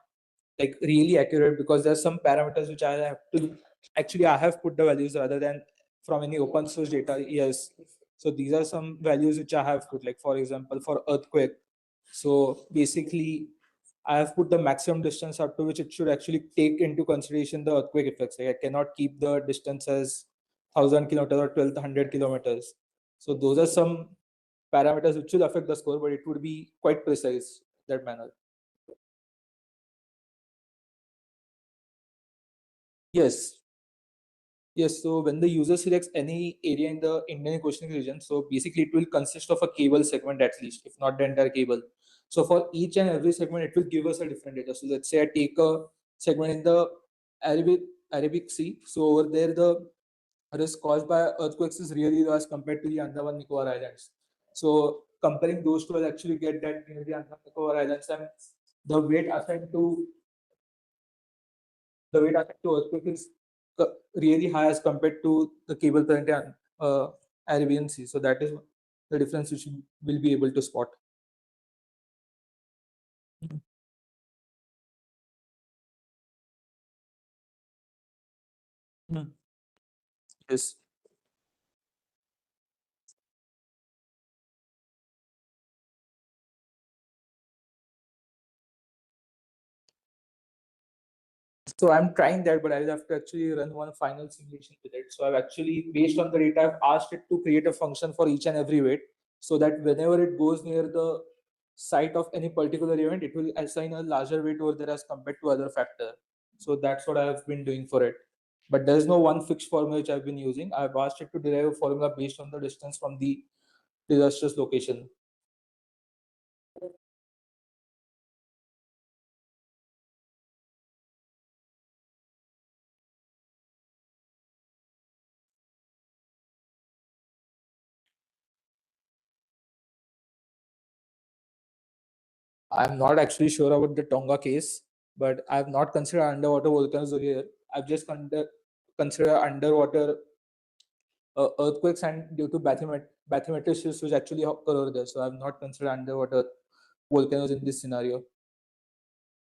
like really accurate because there's some parameters which I have to actually I have put the values rather than from any open source data. Yes. So these are some values which I have put, like for example, for earthquake. So basically, I have put the maximum distance up to which it should actually take into consideration the earthquake effects. Like I cannot keep the distance as 1,000 kilometers or 1,200 kilometers. So those are some parameters which will affect the score, but it would be quite precise that manner. Yes. Yes, so when the user selects any area in the Indian questioning region, so basically it will consist of a cable segment at least, if not the entire cable. So for each and every segment, it will give us a different data. So let's say I take a segment in the Arabic Sea. So over there, the risk caused by earthquakes is really low as compared to the Andaman Nicobar Islands. So comparing those two, I'll actually get that near the Andaman Nicobar Islands and the weight assigned to earthquake is really high as compared to the cable current and Arabian Sea. So that is the difference which you will be able to spot. Hmm. Yes. So I'm trying that, but I will have to actually run one final simulation with it. So I've actually, based on the data, I've asked it to create a function for each and every weight so that whenever it goes near the site of any particular event, it will assign a larger weight over there as compared to other factor. So that's what I've been doing for it. But there's no one fixed formula which I've been using. I've asked it to derive a formula based on the distance from the disastrous location. I'm not actually sure about the Tonga case, but I've not considered underwater volcanoes over here. I've just considered underwater earthquakes and due to bathymetric shifts which actually occur over there. So I've not considered underwater volcanoes in this scenario.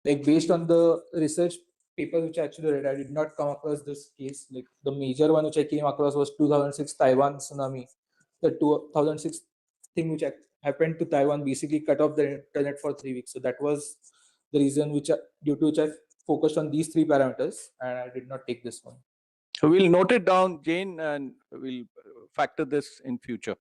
Like based on the research papers which I actually read, I did not come across this case. Like the major one which I came across was 2006 Taiwan tsunami. The 2006 thing which happened to Taiwan basically cut off the internet for 3 weeks. So that was the reason due to which I focused on these three parameters and I did not take this one. So we'll note it down, Jane, and we'll factor this in future.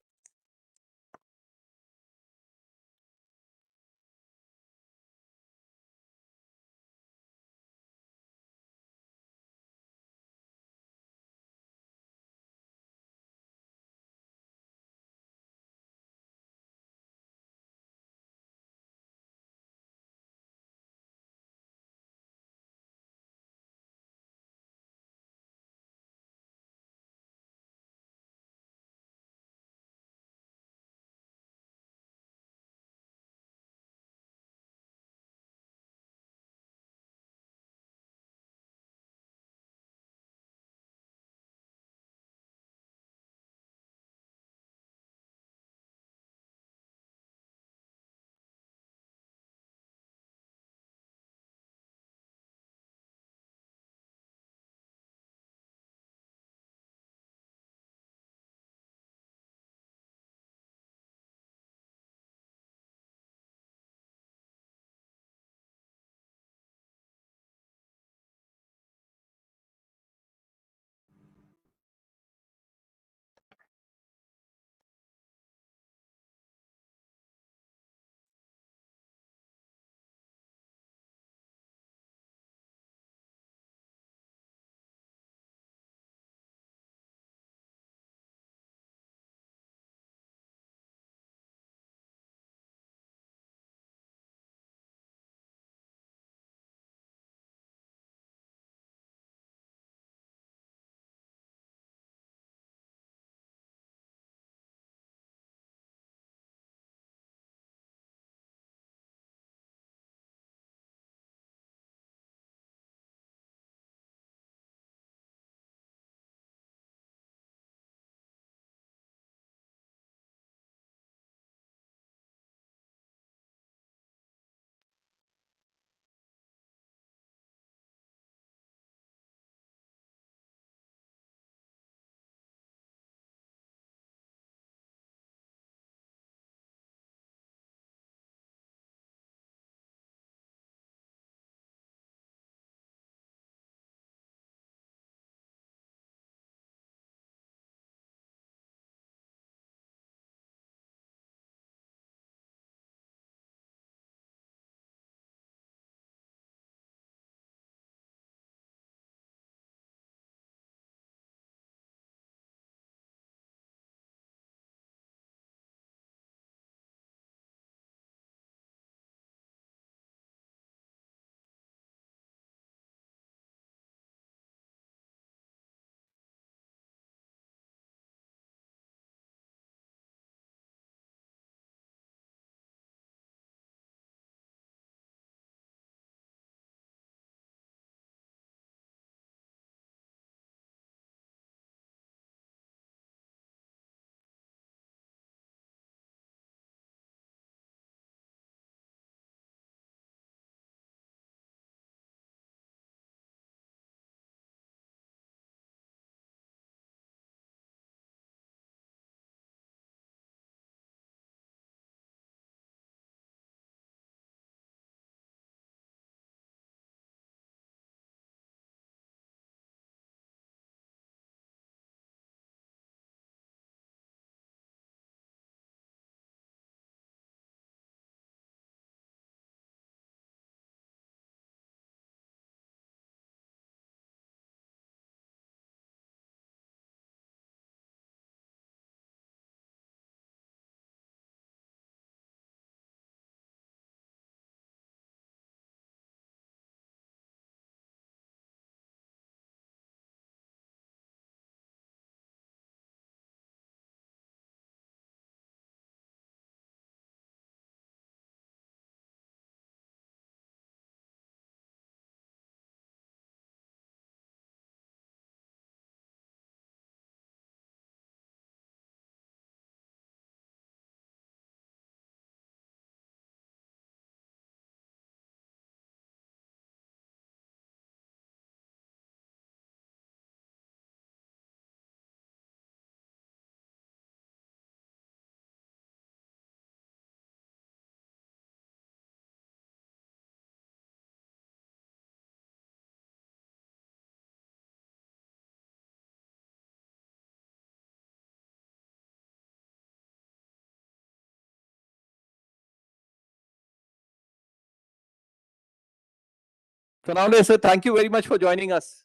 Fernando, sir, thank you very much for joining us.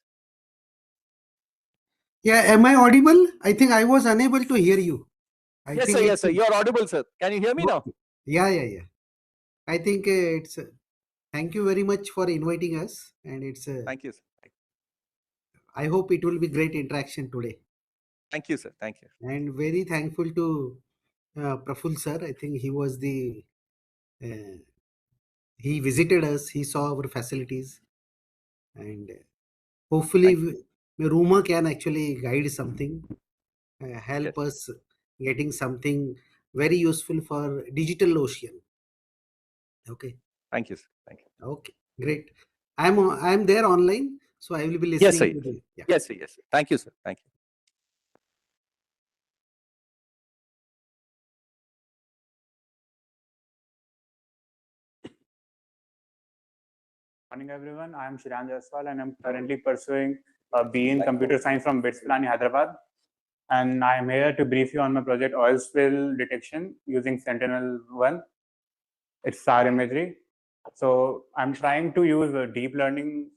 Yeah, am I audible? I think I was unable to hear you. I Yes, think sir. Yes, it's sir. You're audible, sir. Can you hear me now? yeah. I think it's thank you very much for inviting us, and it's Thank you, sir. I hope it will be great interaction today, Thank you, sir. Thank you. and very thankful to Praful sir. I think he was the he visited us, he saw our facilities, and hopefully Ruma can actually guide something, help us getting something very useful for digital ocean. Okay. Thank you, sir. Thank you. Okay, great. I'm there online, so I will be Yes, listening sir. to the yeah. Yes, sir. Yes, sir. Thank you, sir. Thank you. Morning, everyone. I am Shiran Jaiswal, and I'm currently pursuing a BE in Computer Science from BITS Pilani, Hyderabad. And I am here to brief you on my project oil spill detection using Sentinel-1. It's SAR imagery. So I'm trying to use deep learning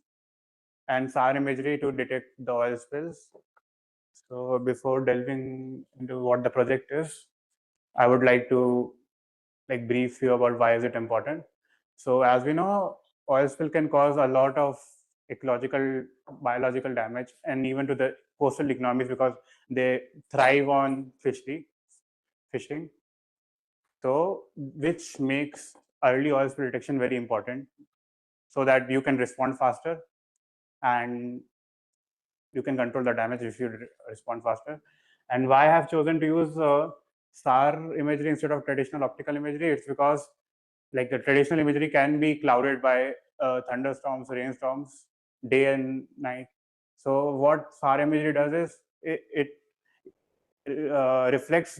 and SAR imagery to detect the oil spills. So before delving into what the project is, I would like to brief you about why is it important. So as we know, oil spill can cause a lot of ecological, biological damage, and even to the coastal economies because they thrive on fishing. So which makes early oil spill detection very important, so that you can respond faster and you can control the damage if you respond faster. And why I have chosen to use SAR imagery instead of traditional optical imagery? It's because like the traditional imagery can be clouded by thunderstorms, rainstorms, day and night. So what SAR imagery does is it reflects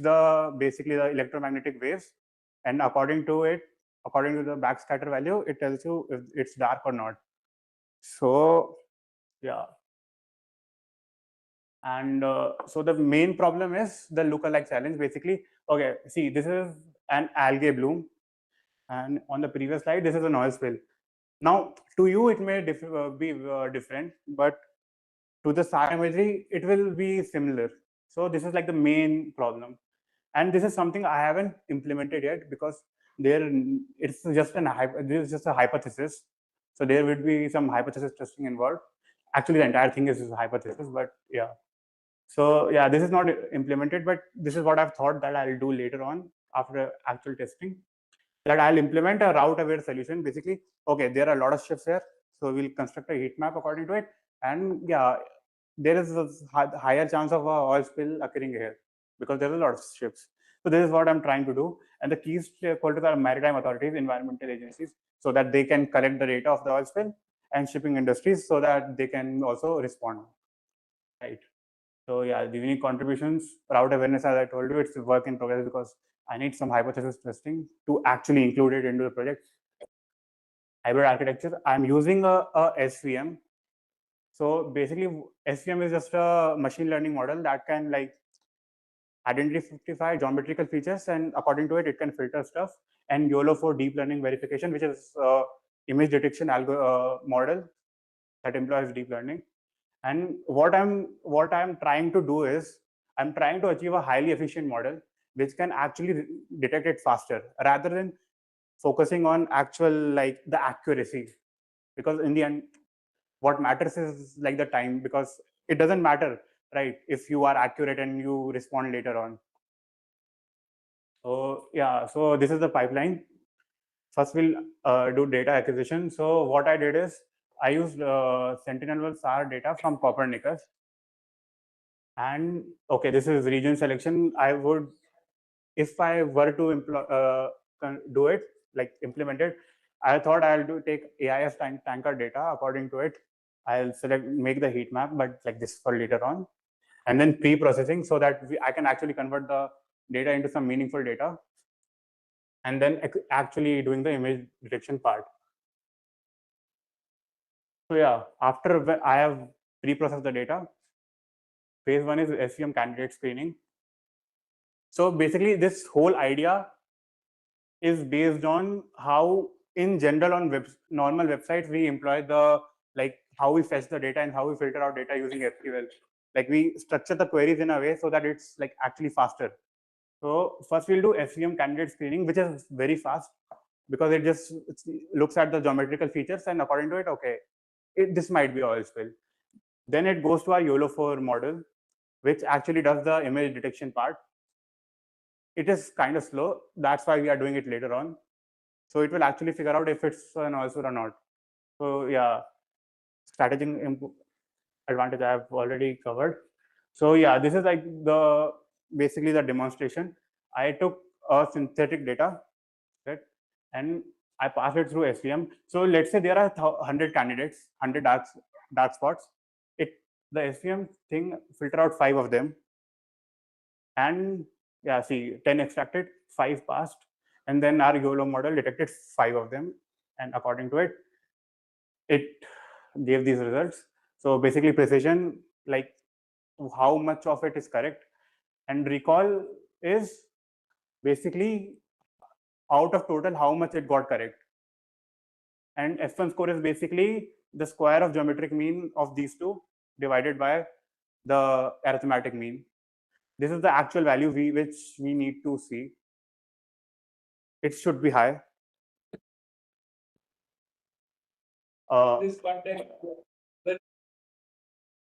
basically the electromagnetic waves, and according to the backscatter value, it tells you if it's dark or not. So yeah. And so the main problem is the lookalike challenge. Basically, okay, see, this is an algae bloom, and on the previous slide, this is an oil spill. Now, to you, it may be different, but to the SAR imagery, it will be similar. So this is like the main problem, and this is something I haven't implemented yet because it's just this is just a hypothesis. So there would be some hypothesis testing involved. Actually, the entire thing is a hypothesis, but yeah. So yeah, this is not implemented, but this is what I've thought that I'll do later on after actual testing. That I'll implement a route-aware solution. Basically, okay, there are a lot of ships here, so we'll construct a heat map according to it, and yeah, there is a higher chance of a oil spill occurring here because there's a lot of ships. So this is what I'm trying to do, and the key stakeholders are maritime authorities, environmental agencies, so that they can collect the data of the oil spill, and shipping industries, so that they can also respond. Right. So yeah, the unique contributions, route awareness, as I told you, it's a work in progress because I need some hypothesis testing to actually include it into the project. Hybrid architecture, I'm using a SVM. So basically, SVM is just a machine learning model that can identify geometrical features, and according to it, it can filter stuff. And YOLO for deep learning verification, which is image detection model that employs deep learning. And what I'm trying to do is I'm trying to achieve a highly efficient model which can actually detect it faster rather than focusing on actual the accuracy, because in the end what matters is the time, because it doesn't matter, right, if you are accurate and you respond later on. So yeah, so this is the pipeline. First we'll do data acquisition. So what I did is I used Sentinel SAR data from Copernicus. And okay, this is region selection. I would, if I were to do it, implement it, I thought I'll take AIS tanker data. According to it, I'll make the heat map, but this for later on. And then pre-processing, so that I can actually convert the data into some meaningful data. And then actually doing the image detection part. So yeah, after I have pre-processed the data, phase one is SVM candidate screening. So basically, this whole idea is based on how in general on normal websites, we employ the like how we fetch the data and how we filter out data using SQL. Like we structure the queries in a way so that it's like actually faster. So first we'll do SVM candidate screening, which is very fast because it just looks at the geometrical features and according to it, okay, this might be oil spill. Then it goes to our YOLO4 model, which actually does the image detection part. It is kind of slow. That's why we are doing it later on. So it will actually figure out if it's an oil spill or not. So yeah, strategic advantage I have already covered. So yeah, this is like the basically the demonstration. I took a synthetic data, right, and I passed it through SVM. So let's say there are 100 candidates, 100 dark spots. The SVM thing filter out 5 of them, and yeah, see 10 extracted, 5 passed, and then our YOLO model detected 5 of them, and according to it, it gave these results. So basically precision, like how much of it is correct, and recall is basically out of total how much it got correct. And F1 score is basically the square of geometric mean of these two divided by the arithmetic mean. This is the actual value which we need to see. It should be high. This content,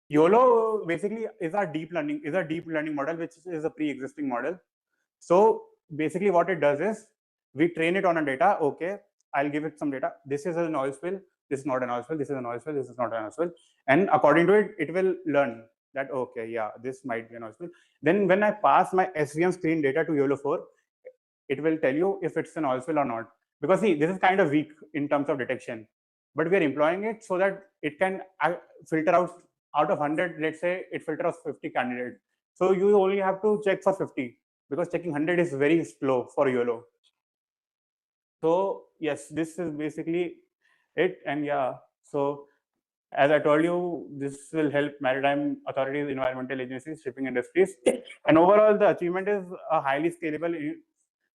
YOLO basically is a deep learning model, which is a pre-existing model. So basically what it does is we train it on a data. Okay, I'll give it some data. This is an oil spill. This is not an oil spill. This is an oil spill. This is not an oil spill. And according to it, it will learn that, okay, yeah, this might be an oil spill. Then when I pass my SVM screen data to YOLO4, it will tell you if it's an oil spill or not. Because see, this is kind of weak in terms of detection, but we are employing it so that it can filter out of 100, let's say it filters out 50 candidates. So you only have to check for 50 because checking 100 is very slow for YOLO. So yes, this is basically it. And yeah, so as I told you, this will help maritime authorities, environmental agencies, shipping industries. And overall, the achievement is a highly scalable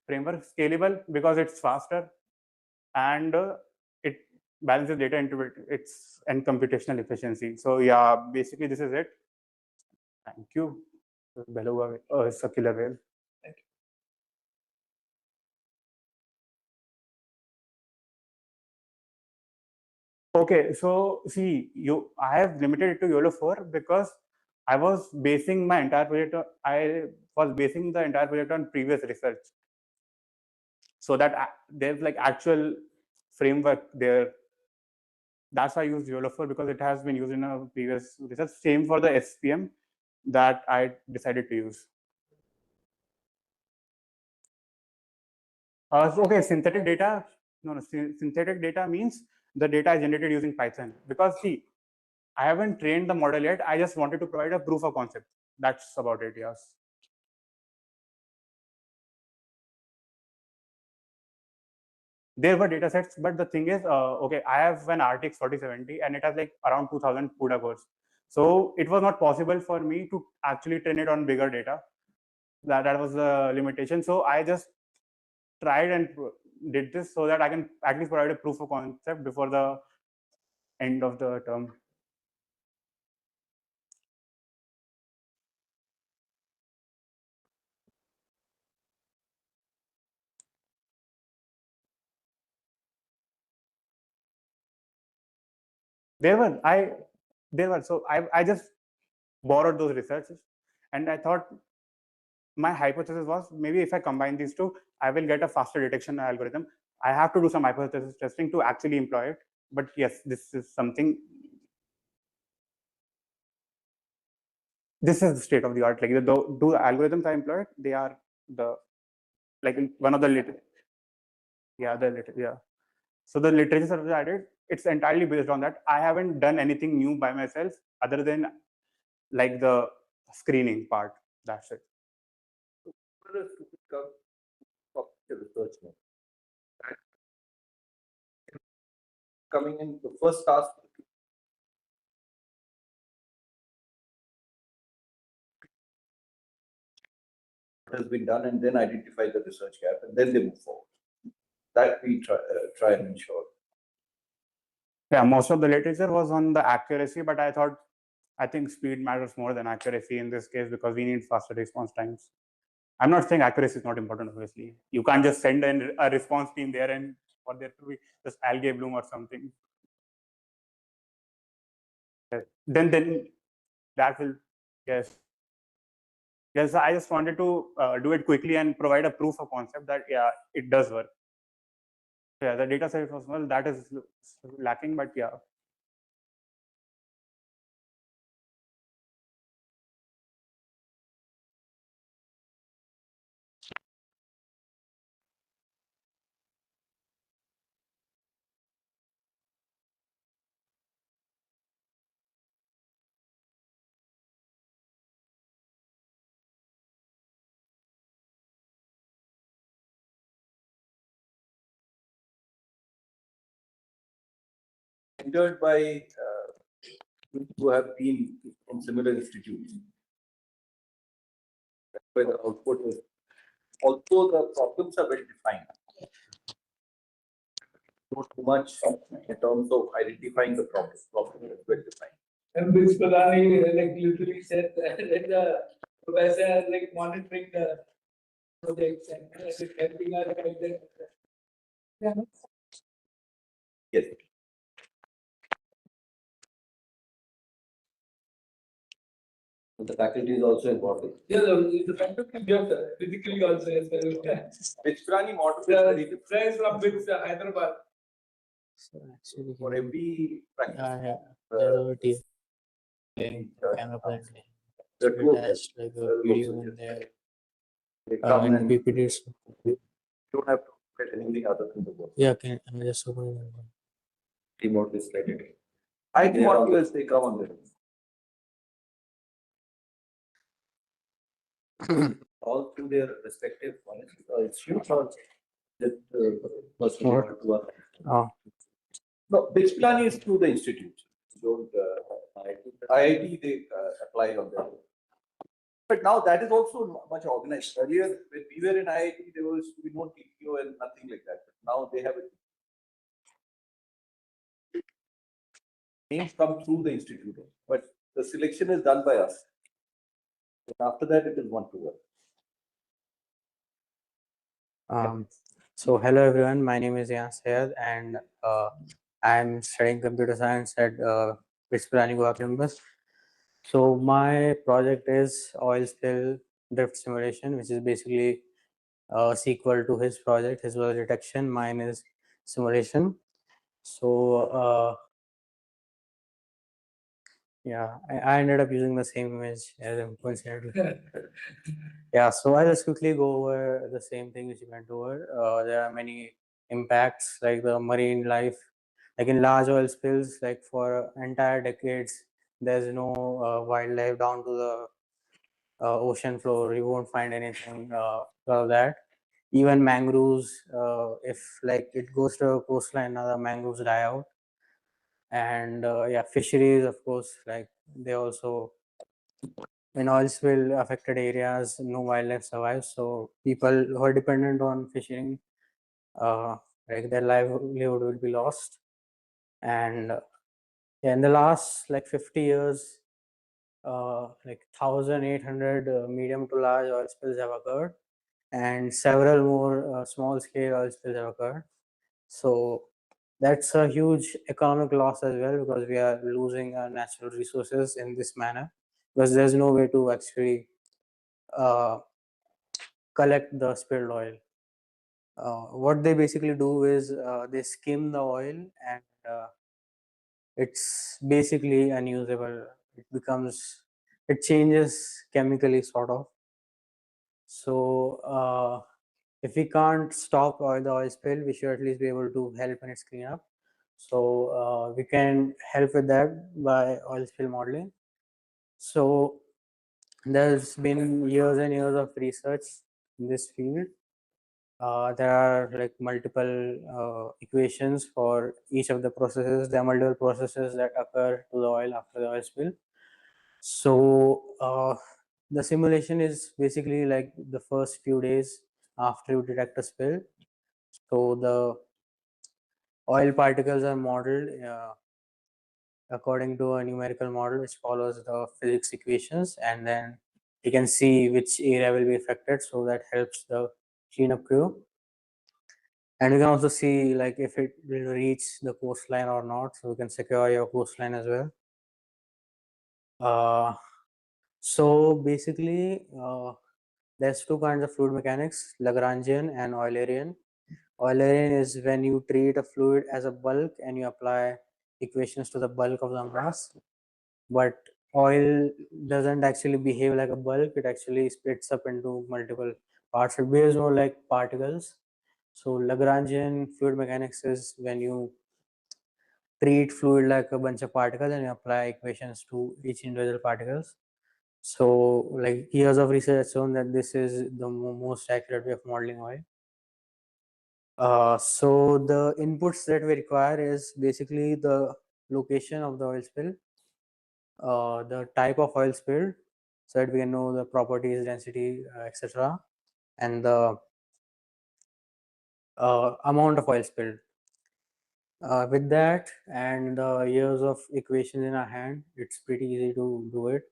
framework, scalable because it's faster and it balances data into its and computational efficiency. So yeah, basically this is it. Thank you. Beluga circular whale. Okay, so see, I have limited it to YOLO4 because I was basing my entire project. I was basing the entire project on previous research, so that there's like actual framework there. That's why I used YOLO4 because it has been used in a previous research. Same for the SPM that I decided to use. So okay, synthetic data. No, synthetic data means the data is generated using Python. Because see, I haven't trained the model yet. I just wanted to provide a proof of concept. That's about it. Yes. There were data sets, but the thing is, okay, I have an RTX 4070 and it has like around 2000 CUDA cores. So it was not possible for me to actually train it on bigger data. That was the limitation. So I just tried and did this so that I can at least provide a proof of concept before the end of the term. There were. So I just borrowed those researches, and I thought my hypothesis was maybe if I combine these two, I will get a faster detection algorithm. I have to do some hypothesis testing to actually employ it. But yes, this is something. This is the state of the art. Like the algorithms I employed, they are the like one of the literature. Yeah. So the literature that I did, it's entirely based on that. I haven't done anything new by myself other than like the screening part. That's it. Research now. Coming in, the first task has been done, and then identify the research gap, and then they move forward. that we try and ensure. Yeah, most of the literature was on the accuracy, but I think speed matters more than accuracy in this case because we need faster response times. I'm not saying accuracy is not important, obviously. You can't just send a response team there and for there to be just algae bloom or something. Then that will, yes. Yes, I just wanted to do it quickly and provide a proof of concept that, yeah, it does work. Yeah, the data set was, well, that is lacking, but yeah. Entered by who have been from similar institutes. That's why the output is, although the problems are well defined, not too much in terms of identifying the problem. Problem is well defined. And BITS Pilani like literally said that the professor like monitoring the projects and helping us like that. Yeah. Yes. The faculty is also involved. Yeah, the faculty just physically also as well. BITS Pilani model is The very different. friends from BITS Hyderabad. So actually, For every practice. there's a team camera presentation. Attached like a video in there. They come And and PPTs. you don't have to get anything other than the work. Yeah, can I just open it? Remote is like IT modules, they come on there. All through their respective institutes or just personally What? to us. Oh. No, BITS Pilani is through the institute. Don't IIT they apply on their own. But now that is also much organized. Earlier, when we were in IIT, there was we no TPO and nothing like that. But now they have it. Names come through the institute, but the selection is done by us. And after that, it is one to one. So hello everyone, my name is Yan Sayed and I'm studying computer science at BITS Pilani Goa campus. So my project is oil spill drift simulation, which is basically a sequel to his project. His was detection, mine is simulation. So yeah, I ended up using the same image as coincidentally. Yeah, so I'll just quickly go over the same thing which you went over. There are many impacts like the marine life, like in large oil spills, like for entire decades, there's no wildlife down to the ocean floor. You won't find anything of that. Even mangroves, if like it goes to a coastline, now the mangroves die out. And yeah, fisheries, of course, like they also, in oil spill affected areas, no wildlife survives. So people who are dependent on fishing, like their livelihood will be lost. And yeah, in the last like 50 years, like 1,800 medium to large oil spills have occurred, and several more small scale oil spills have occurred. So that's a huge economic loss as well, because we are losing our natural resources in this manner, because there's no way to actually collect the spilled oil. What they basically do is they skim the oil and it's basically unusable. It changes chemically sort of. So if we can't stop the oil spill, we should at least be able to help in its cleanup. So we can help with that by oil spill modeling. So there's been years and years of research in this field. There are like multiple equations for each of the processes. There are multiple processes that occur to the oil after the oil spill. So the simulation is basically like the first few days after you detect a spill. So the oil particles are modeled according to a numerical model which follows the physics equations, and then you can see which area will be affected, so that helps the cleanup crew. And you can also see like if it will reach the coastline or not, so you can secure your coastline as well. So basically, there's two kinds of fluid mechanics: Lagrangian and Eulerian. Eulerian is when you treat a fluid as a bulk and you apply equations to the bulk of the mass. But oil doesn't actually behave like a bulk; it actually splits up into multiple parts. It behaves more like particles. So Lagrangian fluid mechanics is when you treat fluid like a bunch of particles and you apply equations to each individual particles. So like years of research has shown that this is the most accurate way of modeling oil. So the inputs that we require is basically the location of the oil spill, the type of oil spilled, so that we can know the properties, density, etc., and the amount of oil spilled. With that and the years of equations in our hand, it's pretty easy to do it.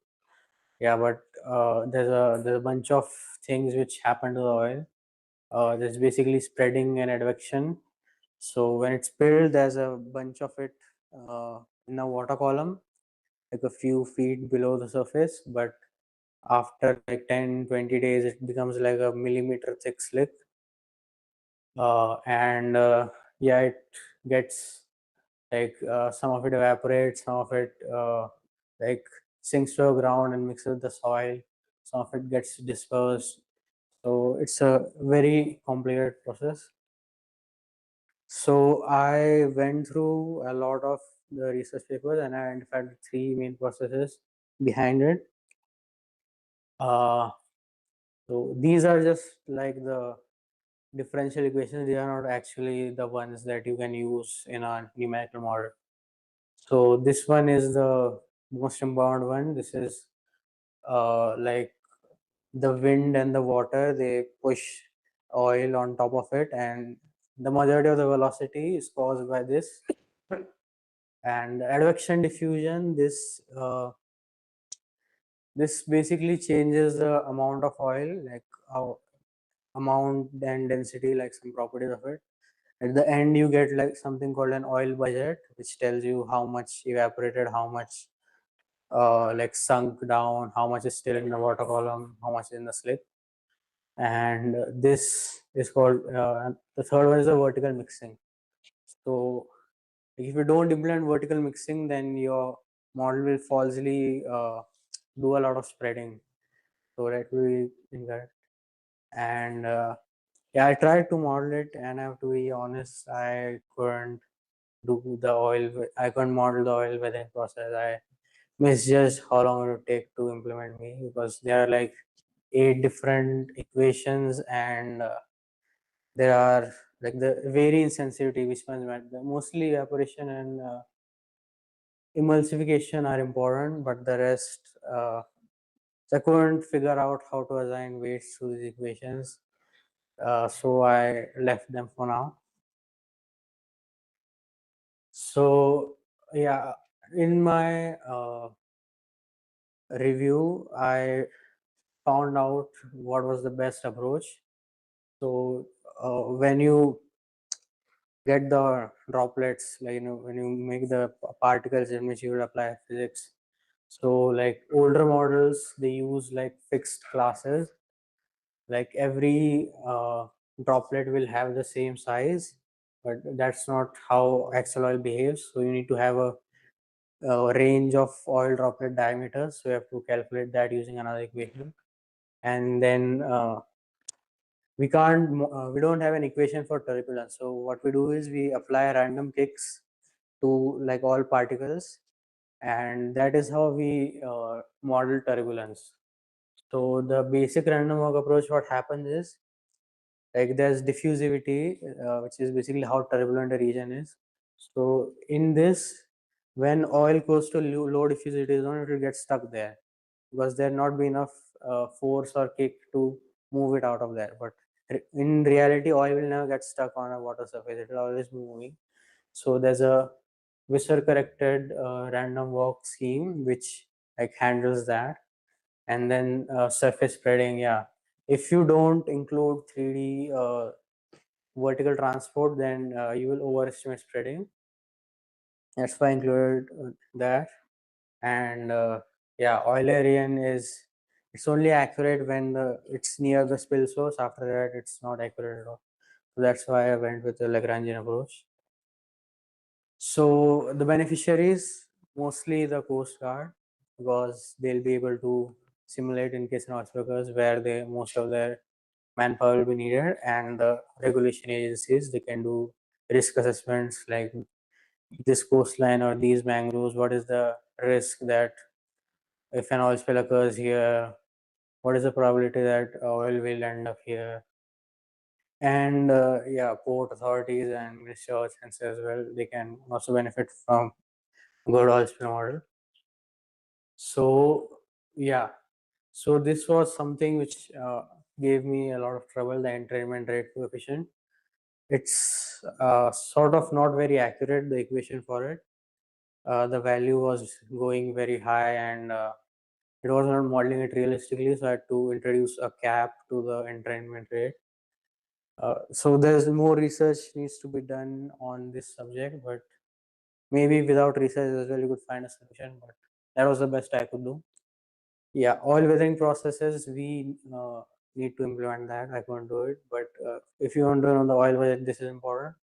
Yeah, but there's a bunch of things which happen to the oil. There's basically spreading and advection. So when it's spilled, there's a bunch of it in a water column, like a few feet below the surface. But after like 10-20 days, it becomes like a millimeter thick slick. Yeah, it gets like some of it evaporates, some of it like sinks to the ground and mixes with the soil, some of it gets dispersed. So it's a very complicated process. So I went through a lot of the research papers and I identified the three main processes behind it. So these are just like the differential equations. They are not actually the ones that you can use in a numerical model. So this one is the most important one. This is like the wind and the water, they push oil on top of it, and the majority of the velocity is caused by this. And advection diffusion, this basically changes the amount of oil, like amount and density, like some properties of it. At the end, you get like something called an oil budget, which tells you how much evaporated, how much like sunk down, how much is still in the water column, how much is in the slip. And this is called the third one is the vertical mixing. So if you don't implement vertical mixing, then your model will falsely do a lot of spreading. So that will be incorrect. And yeah, I tried to model it, and I have to be honest, I couldn't do the oil. I couldn't model the oil weathering process. I misjudged how long it would take to implement me, because there are like 8 different equations, and there are like the vary in sensitivity, which ones matter. Mostly evaporation and emulsification are important, but the rest, so I couldn't figure out how to assign weights to these equations. So I left them for now. So yeah, in my review, I found out what was the best approach. So when you get the droplets, like when you make the particles in which you will apply physics. So like older models, they use like fixed classes. Like every droplet will have the same size, but that's not how actual oil behaves. So you need to have a range of oil droplet diameters. So you have to calculate that using another equation. And then we don't have an equation for turbulence. So what we do is we apply random kicks to like all particles, and that is how we model turbulence. So the basic random walk approach, what happens is like there's diffusivity, which is basically how turbulent a region is. So in this, when oil goes to low diffusivity zone, it will get stuck there because there not be enough force or kick to move it out of there. But in reality, oil will never get stuck on a water surface. It will always be moving. So there's a visor corrected random walk scheme which like handles that. And then surface spreading, yeah. If you don't include 3D vertical transport, then you will overestimate spreading. That's why I included that. And yeah, Eulerian it's only accurate when it's near the spill source. After that, it's not accurate at all. So that's why I went with the Lagrangian approach. So the beneficiaries, mostly the Coast Guard, because they'll be able to simulate in case of earthquakes where most of their manpower will be needed, and the regulation agencies, they can do risk assessments like this coastline or these mangroves, what is the risk that if an oil spill occurs here, what is the probability that oil will end up here. And yeah, port authorities and Ministry of Defense as well, they can also benefit from good oil spill model. So yeah, so this was something which gave me a lot of trouble, the entrainment rate coefficient. It's sort of not very accurate, the equation for it. The value was going very high, and it was not modeling it realistically, so I had to introduce a cap to the entrainment rate. So there's more research needs to be done on this subject, but maybe without research as well you could find a solution, but that was the best I could do. Yeah, oil weathering processes, we need to implement that. I can't do it, but if you want to know the oil budget, this is important.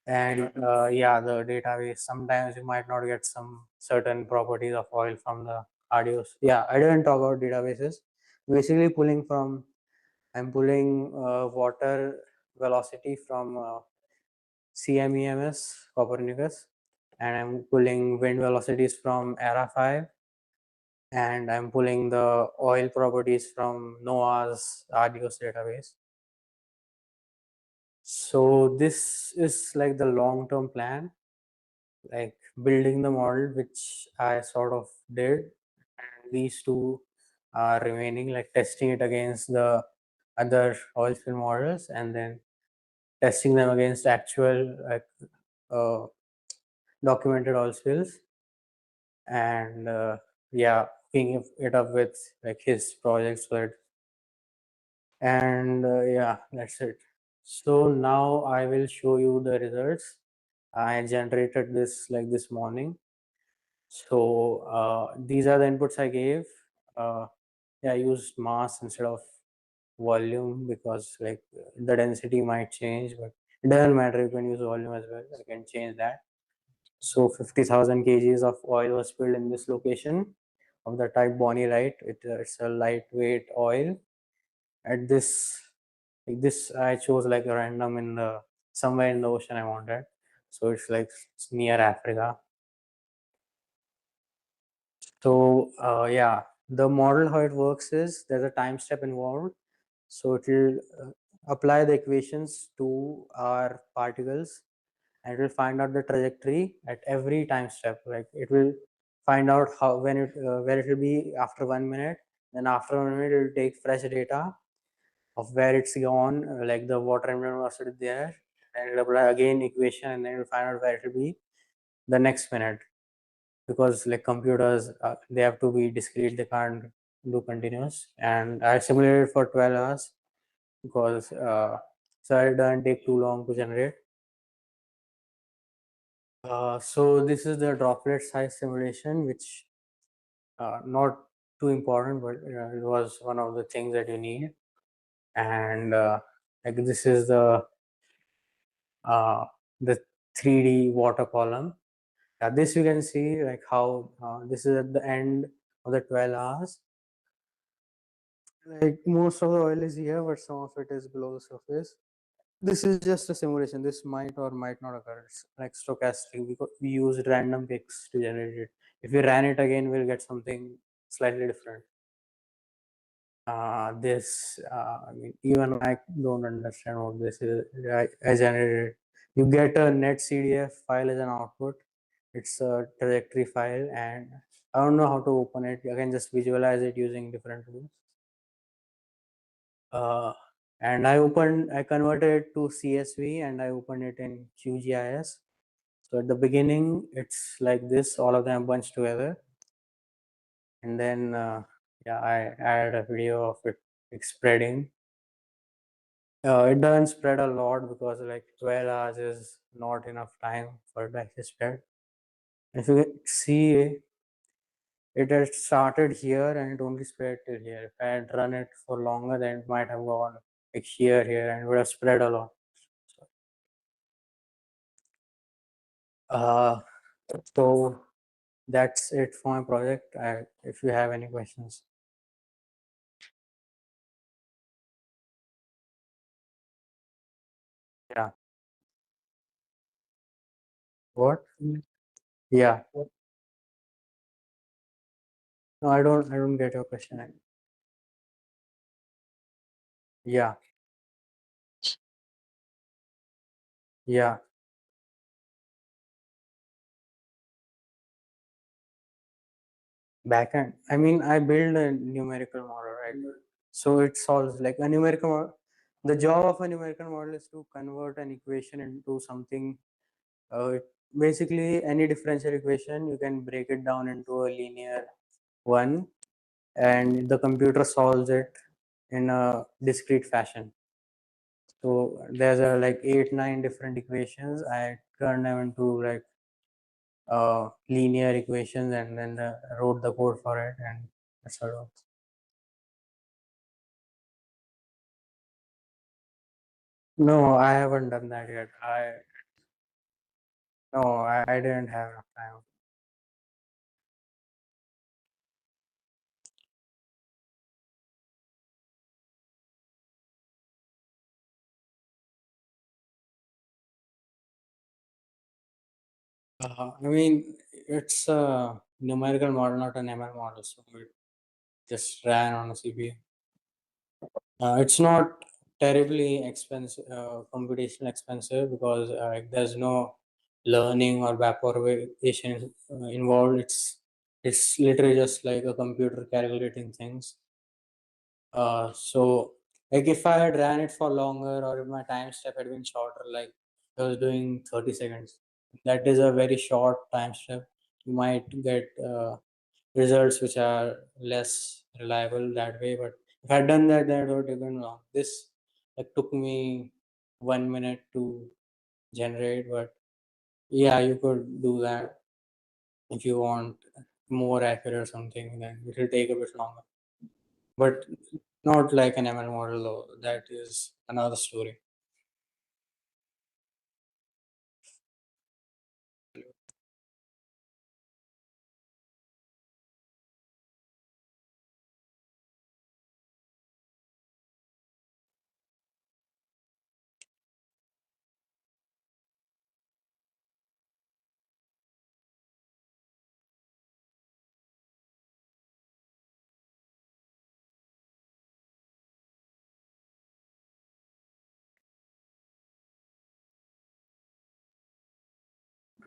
And yeah, the database, sometimes you might not get some certain properties of oil from the RDOs. Yeah, I didn't talk about databases. Basically I'm pulling water velocity from CMEMS Copernicus, and I'm pulling wind velocities from ERA5, and I'm pulling the oil properties from NOAA's RDOS database. So this is like the long-term plan, like building the model, which I sort of did. And these two are remaining, like testing it against the other oil spill models and then testing them against actual like documented oil spills. And yeah, picking it up with like his projects, but and yeah, that's it. So now I will show you the results. I generated this like this morning. So these are the inputs I gave. Yeah, I used mass instead of volume because like the density might change, but it doesn't matter. You can use volume as well. I can change that. So 50,000 kgs of oil was spilled in this location of the type Bonnie Light. It's a lightweight oil. At this, like this, I chose like a random in the somewhere in the ocean I wanted. So it's like it's near Africa. So yeah, the model how it works is there's a time step involved. So it will apply the equations to our particles, and it will find out the trajectory at every time step. Like it will find out how when it where it will be after 1 minute. Then after 1 minute, it will take fresh data of where it's gone, like the water environment was there, and it will apply again equation, and then it will find out where it will be the next minute. Because like computers, they have to be discrete, they can't do continuous. And I simulated for 12 hours because so it doesn't take too long to generate. So this is the droplet size simulation, which not too important, but it was one of the things that you need. And like this is the 3D water column. This you can see like how this is at the end of the 12 hours. Like most of the oil is here, but some of it is below the surface. This is just a simulation. This might or might not occur. It's like stochastic because we used random picks to generate it. If we ran it again, we'll get something slightly different. I mean, even I don't understand what this is. I generated. You get a net CDF file as an output. It's a trajectory file, and I don't know how to open it. I can just visualize it using different tools. And I converted it to CSV and I opened it in QGIS. So at the beginning, it's like this, all of them bunched together. And then, yeah, I added a video of it like spreading. It doesn't spread a lot because like 12 hours is not enough time for it to actually spread. If you see, it had started here and it only spread till here. If I had run it for longer, then it might have gone like here, and it would have spread a lot. So that's it for my project. If you have any questions. Yeah. What? Yeah. No, I don't get your question. Yeah. Yeah. Backend. I mean, I build a numerical model, right? So it solves like a numerical model. The job of a numerical model is to convert an equation into something. Basically, any differential equation, you can break it down into a linear one, and the computer solves it in a discrete fashion. So there's like 8-9 different equations. I turn them into like linear equations, and then wrote the code for it, and that's how it works. No, I haven't done that yet. I didn't have enough time. I mean, it's a numerical model, not an ML model, so it just ran on a CPU. It's not terribly expensive, computational expensive, because there's no learning or vaporization involved. It's literally just like a computer calculating things. So like if I had ran it for longer, or if my time step had been shorter, like I was doing 30 seconds, that is a very short time step. You might get results which are less reliable that way. But if I had done that, that would have taken long. This like took me 1 minute to generate, but yeah, you could do that if you want more accurate or something. Then it will take a bit longer, but not like an ML model, though. That is another story.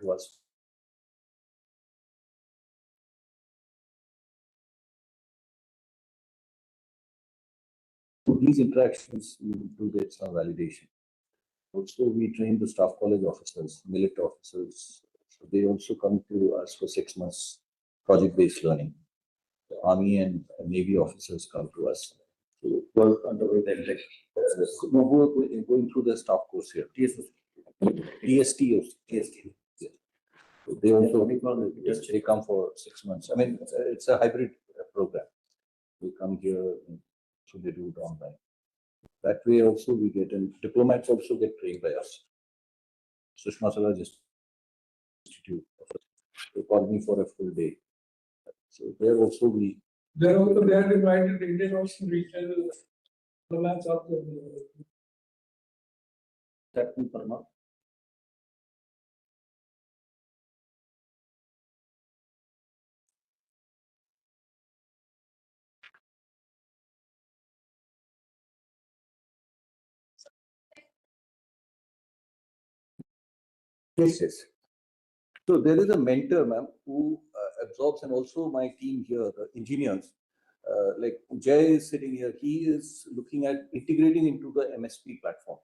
Was these interactions, we do get some validation. Also, we train the staff college officers, military officers. So they also come to us for 6 months project-based learning. The Army and Navy officers come to us. So work underway then, no, who are going through the staff course here. TST. Yeah. So they also they come for 6 months. I mean, it's a hybrid program. They come here, and so they do it online. That way also we get, and diplomats also get trained by us. Sushma Swaraj Institute. They call me for a full day. So there also we. They are invited Indian Ocean regional diplomats of the. That means Parma. Yes. So there is a mentor, ma'am, who absorbs, and also my team here, the engineers, like Jay is sitting here, he is looking at integrating into the MSP platform.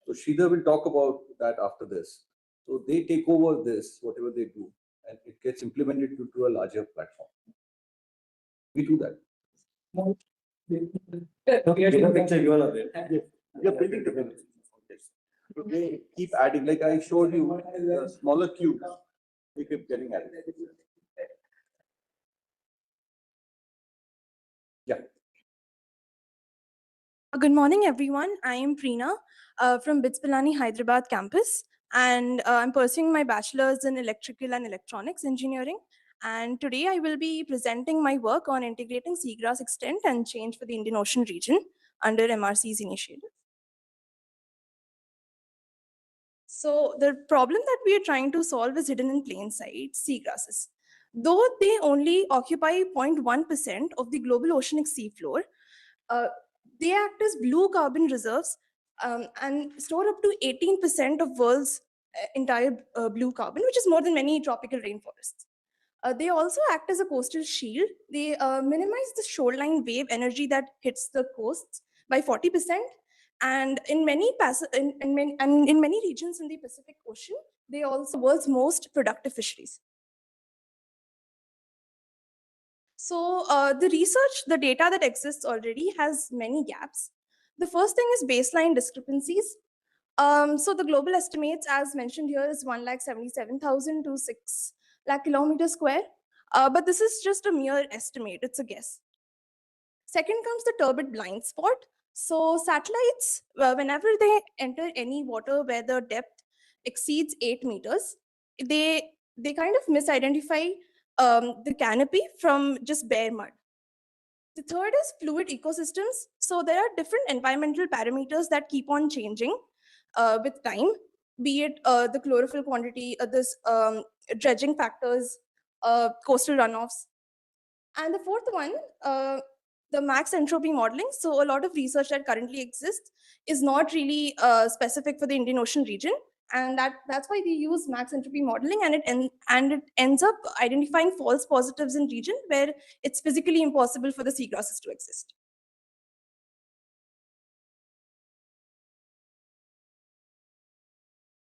So Sridhar will talk about that after this. So they take over this, whatever they do, and it gets implemented into a larger platform. We do that. You're building the so they keep adding, like I showed you, the smaller cubes, they keep getting added. Yeah. Good morning, everyone. I am Preena from BITS Pilani, Hyderabad campus, and I'm pursuing my bachelor's in electrical and electronics engineering. And today I will be presenting my work on integrating seagrass extent and change for the Indian Ocean region under MRC's initiative. So the problem that we are trying to solve is hidden in plain sight, seagrasses. Though they only occupy 0.1% of the global oceanic seafloor, they act as blue carbon reserves and store up to 18% of world's entire blue carbon, which is more than many tropical rainforests. They also act as a coastal shield. They minimize the shoreline wave energy that hits the coasts by 40%. And in many regions in the Pacific Ocean, they are also the world's most productive fisheries. So the research, the data that exists already has many gaps. The first thing is baseline discrepancies. So the global estimates, as mentioned here, is 1,77,000 to 6 lakh kilometers square. But this is just a mere estimate, it's a guess. Second comes the turbid blind spot. So satellites, whenever they enter any water where the depth exceeds 8 meters, they kind of misidentify the canopy from just bare mud. The third is fluid ecosystems. So there are different environmental parameters that keep on changing with time, be it the chlorophyll quantity, dredging factors, coastal runoffs. And the fourth one, the max entropy modeling. So a lot of research that currently exists is not really specific for the Indian Ocean region. And that's why they use max entropy modeling, and it ends up identifying false positives in region where it's physically impossible for the seagrasses to exist.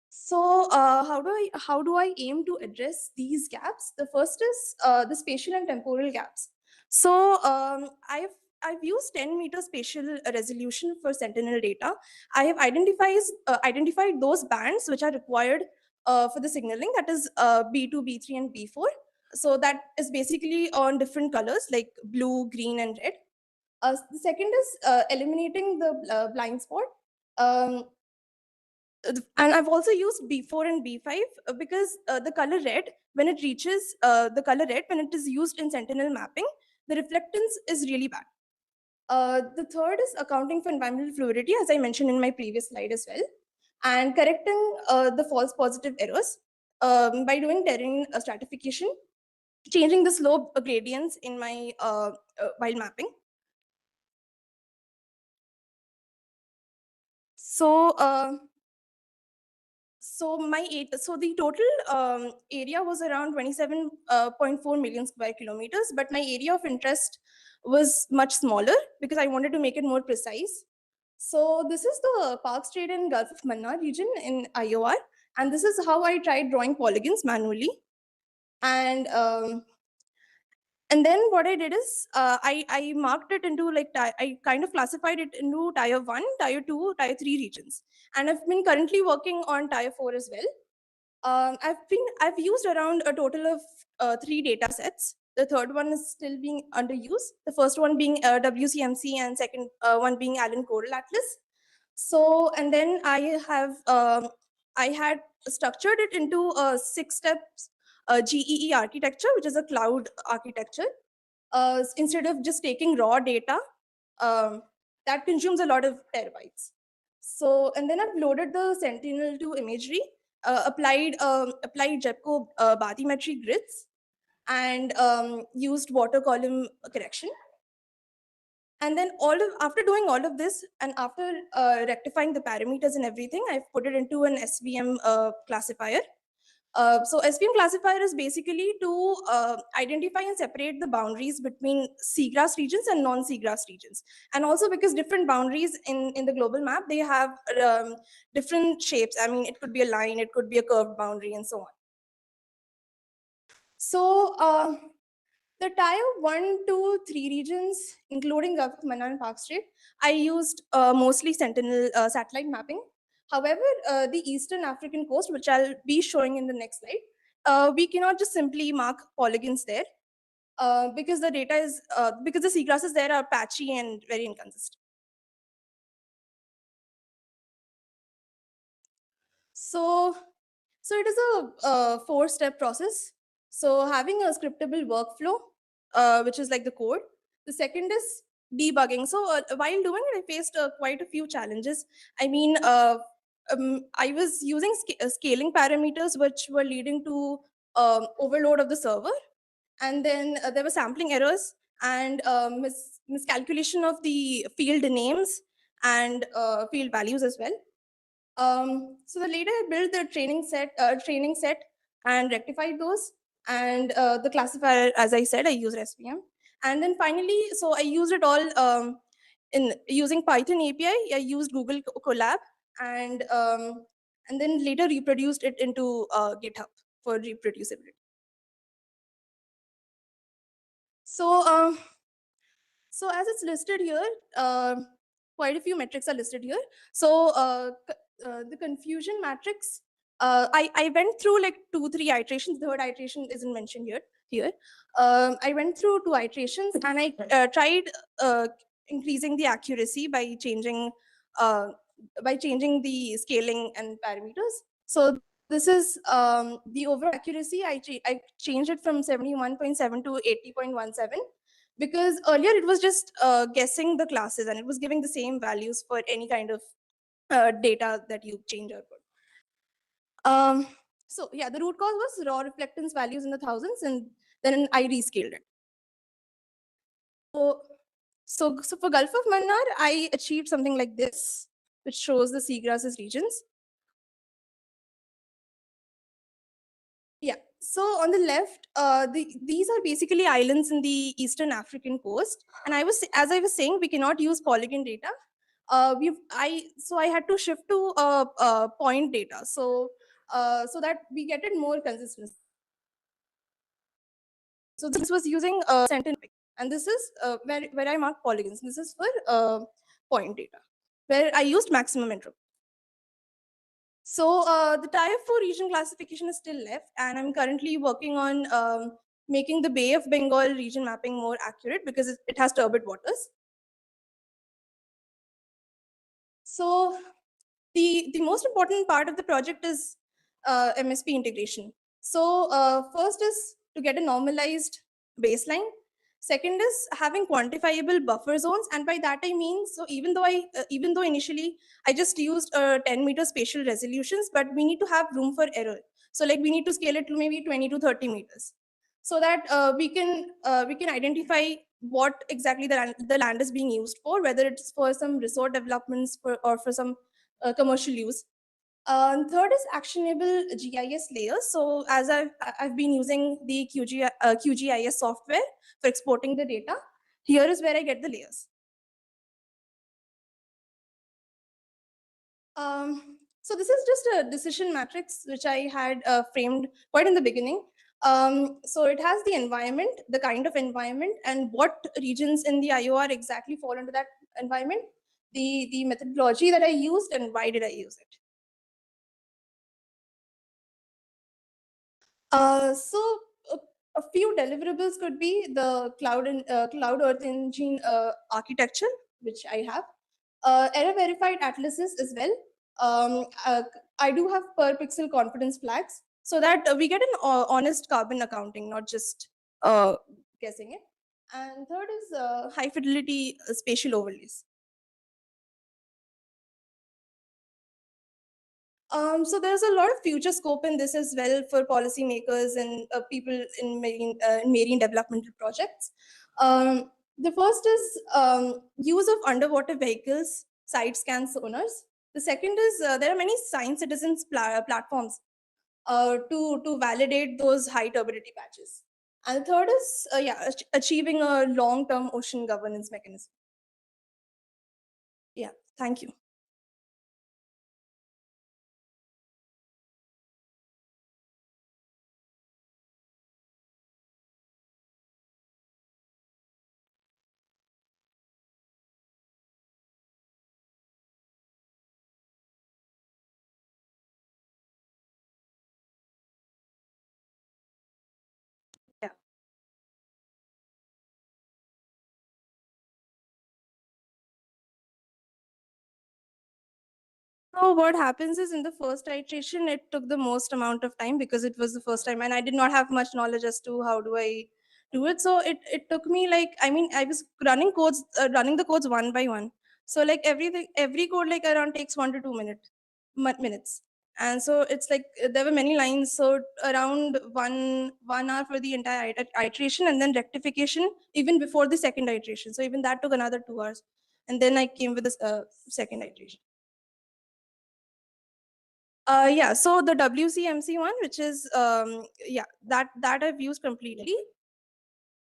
So how do I aim to address these gaps? The first is the spatial and temporal gaps. So I've used 10-meter spatial resolution for Sentinel data. I have identified those bands which are required for the signaling, that is B2, B3, and B4. So that is basically on different colors like blue, green, and red. The second is eliminating the blind spot. And I've also used B4 and B5 because the color red, when it reaches when it is used in Sentinel mapping, the reflectance is really bad. The third is accounting for environmental fluidity, as I mentioned in my previous slide as well, and correcting the false positive errors by doing terrain stratification, changing the slope gradients in my while mapping. So the total area was around 27.4 million square kilometers, but my area of interest was much smaller because I wanted to make it more precise. So this is the Park Strait and Gulf of Mannar region in IOR, and this is how I tried drawing polygons manually. And then what I did is I marked it into I kind of classified it into tier 1, tier 2, tier 3 regions. And I've been currently working on tier 4 as well. I've used around a total of 3 data sets. The third one is still being under use. The first one being WCMC, and second one being Allen Coral Atlas. So, and then I had structured it into 6 steps GEE architecture, which is a cloud architecture. Instead of just taking raw data, that consumes a lot of terabytes. So, and then I've loaded the Sentinel-2 imagery, applied JEPCO bathymetry grids, and used water column correction. And then after doing all of this, and after rectifying the parameters and everything, I've put it into an SVM classifier. So SPM classifier is basically to identify and separate the boundaries between seagrass regions and non-seagrass regions. And also because different boundaries in the global map, they have different shapes. I mean, it could be a line, it could be a curved boundary, and so on. So the tier 1, 2, 3 regions, including Gulf of Mannar and Park Strait, I used mostly Sentinel satellite mapping. However, the Eastern African coast, which I'll be showing in the next slide, we cannot just simply mark polygons there because the data is, because the seagrasses there are patchy and very inconsistent. So it is a 4-step process. So having a scriptable workflow, which is like the code. The second is debugging. So while doing it, I faced quite a few challenges. I mean, I was using scaling parameters, which were leading to overload of the server. And then there were sampling errors and miscalculation of the field names and field values as well. So the later I built the training set and rectified those. And the classifier, as I said, I used SVM. And then finally, so I used it all in using Python API. I used Google Colab and then later reproduced it into GitHub for reproducibility. So so as it's listed here, quite a few metrics are listed here. So the confusion matrix, I went through like 2-3 iterations. The third iteration isn't mentioned here. I went through 2 iterations and I tried increasing the accuracy by changing the scaling and parameters. So this is the over accuracy. I changed it from 71.7 to 80.17. Because earlier it was just guessing the classes and it was giving the same values for any kind of data that you change or put. So yeah, the root cause was raw reflectance values in the thousands, and then I rescaled it. So for Gulf of Mannar, I achieved something like this, which shows the seagrasses regions. Yeah, so on the left, these are basically islands in the Eastern African coast. And as I was saying, we cannot use polygon data. So I had to shift to point data, so that we get it more consistent. So this was using Sentinel, and this is where I mark polygons. This is for point data, where I used maximum entropy. So the tier 4 region classification is still left, and I'm currently working on making the Bay of Bengal region mapping more accurate because it has turbid waters. So the most important part of the project is MSP integration. So first is to get a normalized baseline. Second is having quantifiable buffer zones, and by that I mean, so even though initially I just used 10-meter spatial resolutions, but we need to have room for error. So like we need to scale it to maybe 20 to 30 meters, so that we can identify what exactly the land is being used for, whether it's for some resort developments or for some commercial use. Third is actionable GIS layers. So as I've been using the QGIS software for exporting the data, here is where I get the layers. So this is just a decision matrix which I had framed quite in the beginning. So it has the environment, the kind of environment, and what regions in the IOR exactly fall into that environment, the methodology that I used, and why did I use it. So a few deliverables could be the cloud Earth Engine architecture, which I have. Error verified atlases as well. I do have per pixel confidence flags so that we get an honest carbon accounting, not just guessing it. And third is high fidelity spatial overlays. So there's a lot of future scope in this as well for policymakers and people in marine developmental projects. The first is use of underwater vehicles, side scan sonars. The second is there are many science citizens platforms to validate those high turbidity patches. And the third is achieving a long-term ocean governance mechanism. Yeah, thank you. Yeah. So what happens is in the first iteration, it took the most amount of time because it was the first time and I did not have much knowledge as to how do I do it. So it took me like, I mean, I was running running the codes one by one. So like every code like around takes 1 to 2 minutes. And so it's like there were many lines. So around one hour for the entire iteration and then rectification even before the second iteration. So even that took another 2 hours. And then I came with the second iteration. Yeah, so the WCMC one, which is that I've used completely.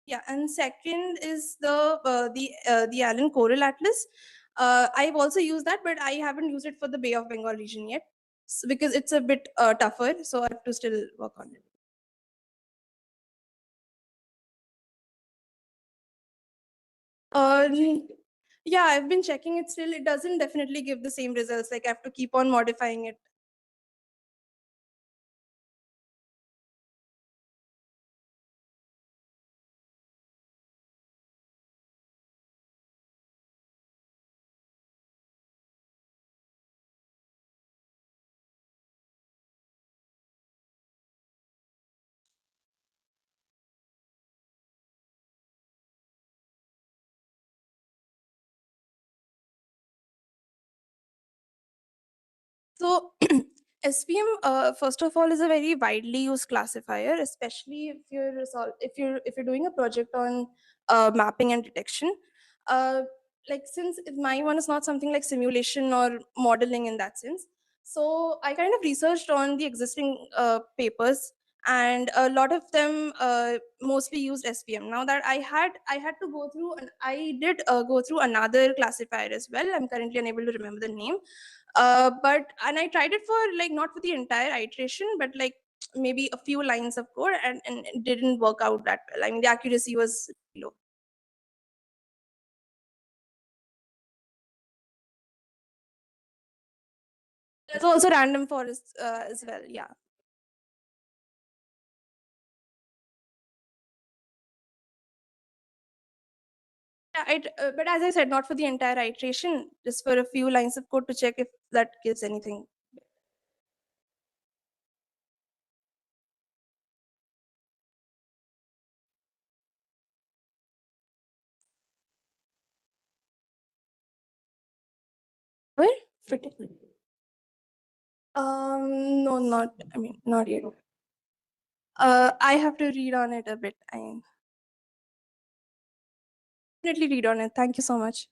Yeah, and second is the Allen Coral Atlas. I've also used that, but I haven't used it for the Bay of Bengal region yet, because it's a bit tougher. So I have to still work on it. Yeah, I've been checking it still. It doesn't definitely give the same results. Like I have to keep on modifying it. So SPM, first of all, is a very widely used classifier, especially if you're doing a project on mapping and detection. Like since my one is not something like simulation or modeling in that sense, so I kind of researched on the existing papers, and a lot of them mostly used SPM. Now that I had to go through, and I did go through another classifier as well. I'm currently unable to remember the name. And I tried it for like not for the entire iteration, but like maybe a few lines of code, and it didn't work out that well. I mean, the accuracy was low. There's also random forest as well. Yeah. Yeah, but as I said, not for the entire iteration, just for a few lines of code to check if that gives anything. Where? No, not yet. I have to read on it a bit. I definitely read on it. Thank you so much.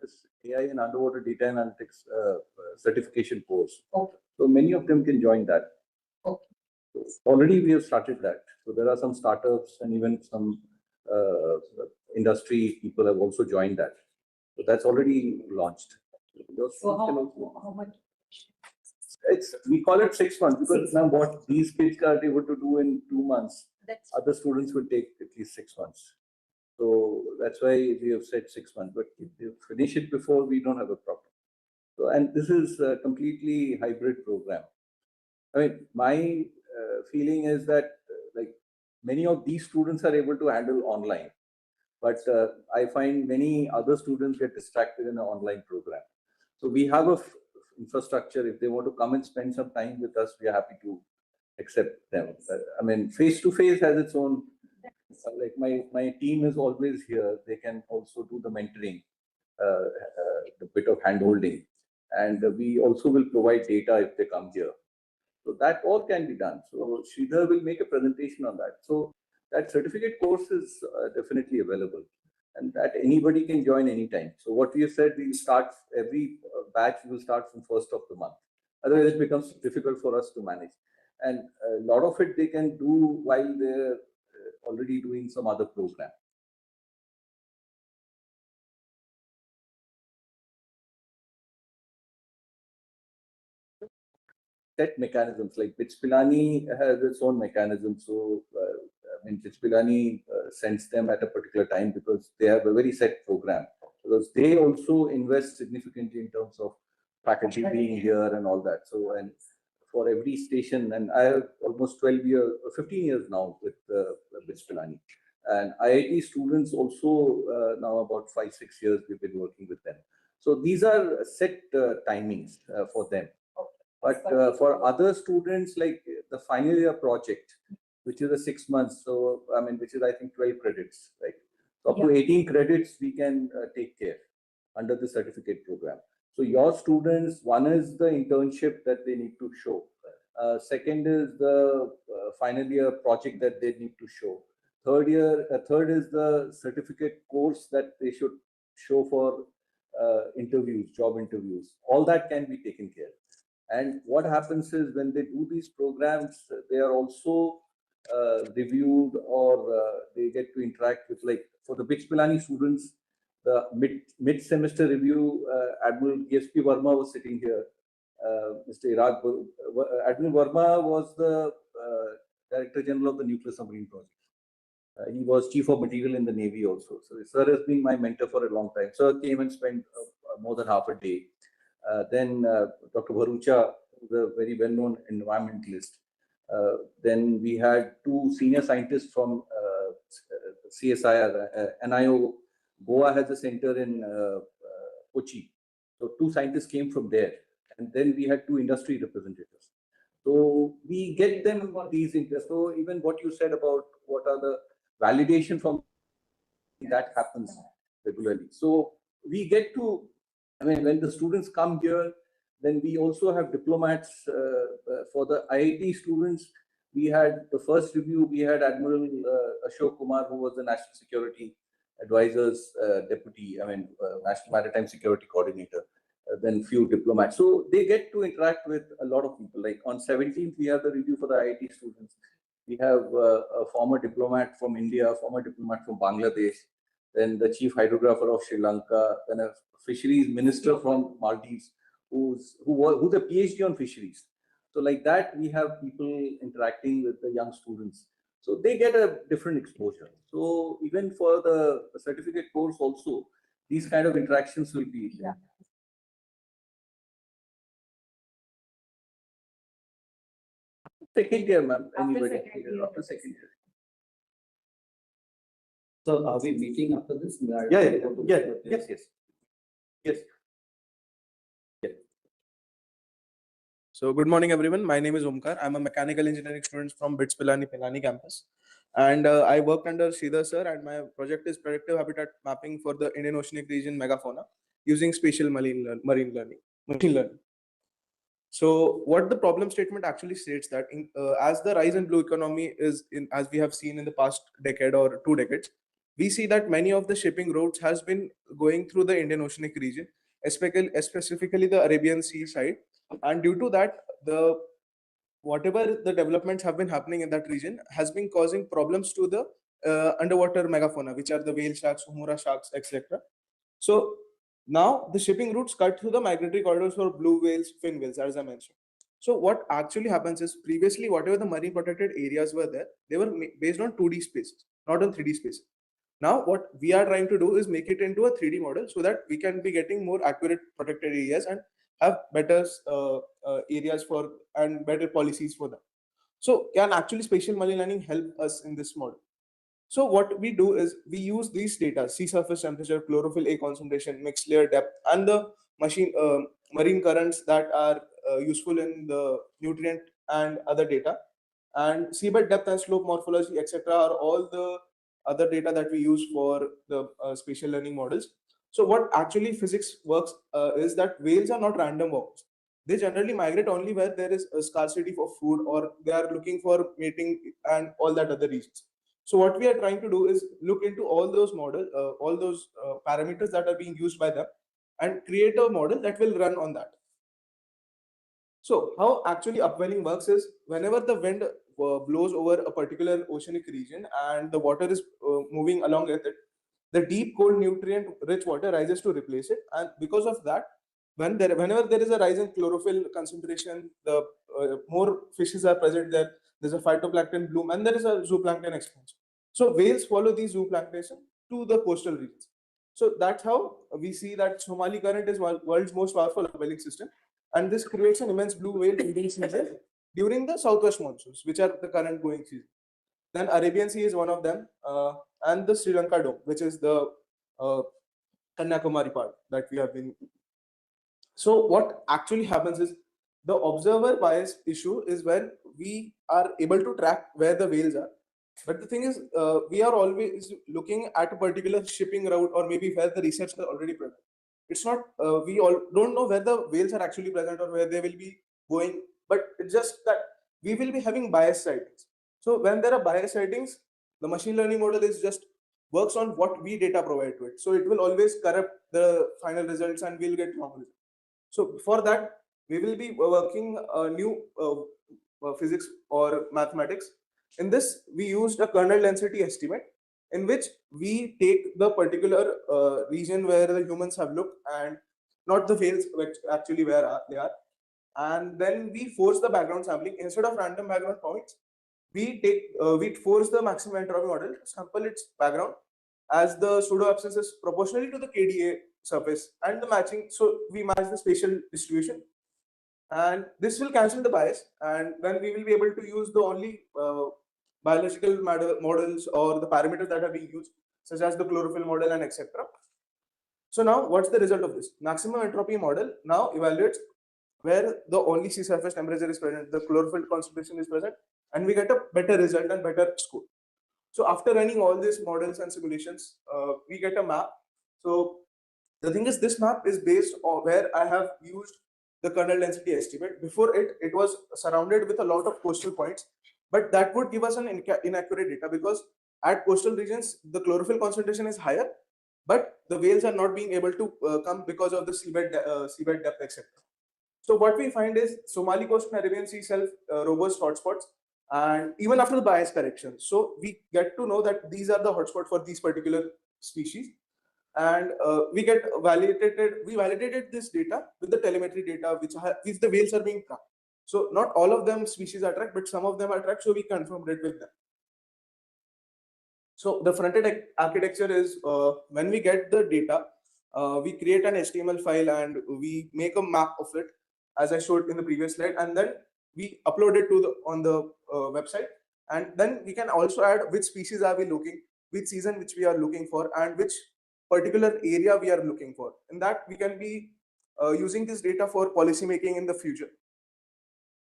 This AI and underwater data analytics certification course. Okay. So many of them can join that. Okay. So already we have started that. So there are some startups and even some industry people have also joined that. So that's already launched. So how much? We call it 6 months because now what these kids are able to do in 2 months, other students will take at least 6 months. So that's why we have said 6 months, but if you finish it before, we don't have a problem. So, and this is a completely hybrid program. I mean, my feeling is that like many of these students are able to handle online. But I find many other students get distracted in an online program. So we have a infrastructure. If they want to come and spend some time with us, we are happy to accept them. I mean, face-to-face has its own, like my team is always here. They can also do the mentoring, the bit of hand-holding. And we also will provide data if they come here. So that all can be done. So Sridhar will make a presentation on that. So that certificate course is definitely available, and that anybody can join anytime. So what we have said, we'll start every batch will start from 1st of the month. Otherwise, it becomes difficult for us to manage. And a lot of it they can do while they're already doing some other program. Set mechanisms like BITS Pilani has its own mechanism. So, I mean, BITS Pilani sends them at a particular time because they have a very set program. Because they also invest significantly in terms of faculty being here and all that. So, and for every station, and I have almost 12 years, 15 years now with BITS Pilani. And IIT students also now about 5-6 years we've been working with them. So these are set timings for them. But for other students, like the final year project, which is a 6 months, so I mean, which is I think 12 credits, right? So up to 18 credits we can take care under the certificate program. So your students, one is the internship that they need to show. Second is the final year project that they need to show. Third is the certificate course that they should show for interviews, job interviews. All that can be taken care. And what happens is when they do these programs, they are also reviewed, or they get to interact with, like for the BITS Pilani students, the mid-semester review, Admiral ESP Verma was sitting here. Mr. Iraq, Admiral Verma was the Director General of the Nuclear Submarine Project. He was Chief of Material in the Navy also. So sir has been my mentor for a long time. Sir came and spent more than half a day. Then Dr. Bharucha, the very well-known environmentalist. Then we had two senior scientists from CSIR, NIO. Goa has a center in Kochi. So two scientists came from there. And then we had two industry representatives. So we get them these interests. So even what you said about what are the validation from that happens regularly. So we get to, I mean, when the students come here, then we also have diplomats for the IIT students. We had the first review, we had Admiral Ashok Kumar, who was the National Security Advisor's deputy, National Maritime Security Coordinator, then few diplomats. So they get to interact with a lot of people. Like on 17th, we have the review for the IIT students. We have a former diplomat from India, a former diplomat from Bangladesh, then the chief hydrographer of Sri Lanka, then a fisheries minister from Maldives, who's a PhD on fisheries. So like that, we have people interacting with the young students. So they get a different exposure. So even for the certificate course also, these kind of interactions will be. Yeah. Second year, ma'am. Anybody? After second year. So are we meeting after this? Yes. So good morning, everyone. My name is Omkar. I'm a mechanical engineering student from BITS Pilani campus. And I worked under Sridhar sir, and my project is predictive habitat mapping for the Indian Oceanic region megafauna using spatial machine learning. So what the problem statement actually states that as the rise in blue economy is as we have seen in the past decade or 2 decades, we see that many of the shipping routes has been going through the Indian Oceanic region, specifically the Arabian Sea side. And due to that, whatever the developments have been happening in that region has been causing problems to the underwater megafauna, which are the whale sharks, Humura sharks, etc. So now the shipping routes cut through the migratory corridors for blue whales, fin whales, as I mentioned. So what actually happens is previously whatever the marine protected areas were there, they were based on 2D spaces, not on 3D spaces. Now what we are trying to do is make it into a 3D model so that we can be getting more accurate protected areas and have better areas for and better policies for them. So can actually spatial machine learning help us in this model? So what we do is we use these data: sea surface temperature, chlorophyll A concentration, mixed layer depth, and the marine currents that are useful in the nutrient and other data, and seabed depth and slope morphology, etc., are all the other data that we use for the spatial learning models. So what actually physics works is that whales are not random walkers. They generally migrate only where there is a scarcity for food, or they are looking for mating and all that other reasons. So what we are trying to do is look into all those parameters that are being used by them, and create a model that will run on that. So how actually upwelling works is, whenever the wind blows over a particular oceanic region and the water is moving along with it, the deep, cold, nutrient-rich water rises to replace it. And because of that, whenever there is a rise in chlorophyll concentration, the more fishes are present there. There's a phytoplankton bloom, and there is a zooplankton expansion. So whales follow these zooplankton to the coastal regions. So that's how we see that Somali current is world's most powerful upwelling system, and this creates an immense blue whale breeding season during the southwest monsoons, which are the current going season. Then Arabian Sea is one of them, and the Sri Lanka Dome, which is the Kanyakumari part that we have been. So what actually happens is, the observer bias issue is when we are able to track where the whales are. But the thing is, we are always looking at a particular shipping route, or maybe where the research are already present. It's not, we all don't know where the whales are actually present or where they will be going, but it's just that we will be having bias sightings. So when there are bias sightings, the machine learning model is just works on what we data provide to it. So it will always corrupt the final results and we'll get wrong results. So for that, we will be working new physics or mathematics. In this, we used a kernel density estimate, in which we take the particular region where the humans have looked, and not the whales, which actually where they are. And then we force the background sampling. Instead of random background points, we force the maximum entropy model to sample its background as the pseudo abscess is proportionally to the KDA surface, and the matching. So we match the spatial distribution, and this will cancel the bias, and then we will be able to use the only biological models or the parameters that are being used, such as the chlorophyll model and etc. So now what's the result of this? Maximum entropy model now evaluates where the only sea surface temperature is present, the chlorophyll concentration is present, and we get a better result and better score. So after running all these models and simulations, we get a map. So the thing is, this map is based on where I have used the kernel density estimate. Before it was surrounded with a lot of coastal points, but that would give us an inaccurate data, because at coastal regions, the chlorophyll concentration is higher, but the whales are not being able to come because of the seabed depth, etc. So what we find is, Somali coast and Arabian Sea self robust hotspots, and even after the bias correction. So we get to know that these are the hotspots for these particular species, and we validated this data with the telemetry data which the whales are being tracked. So not all of them species are tracked, but some of them are tracked, so we confirmed it with them. So the front-end architecture is, when we get the data, we create an HTML file and we make a map of it, as I showed in the previous slide, and then we upload it to on the website. And then we can also add which species are we looking, which season which we are looking for, and which particular area we are looking for. In that, we can be using this data for policy making in the future.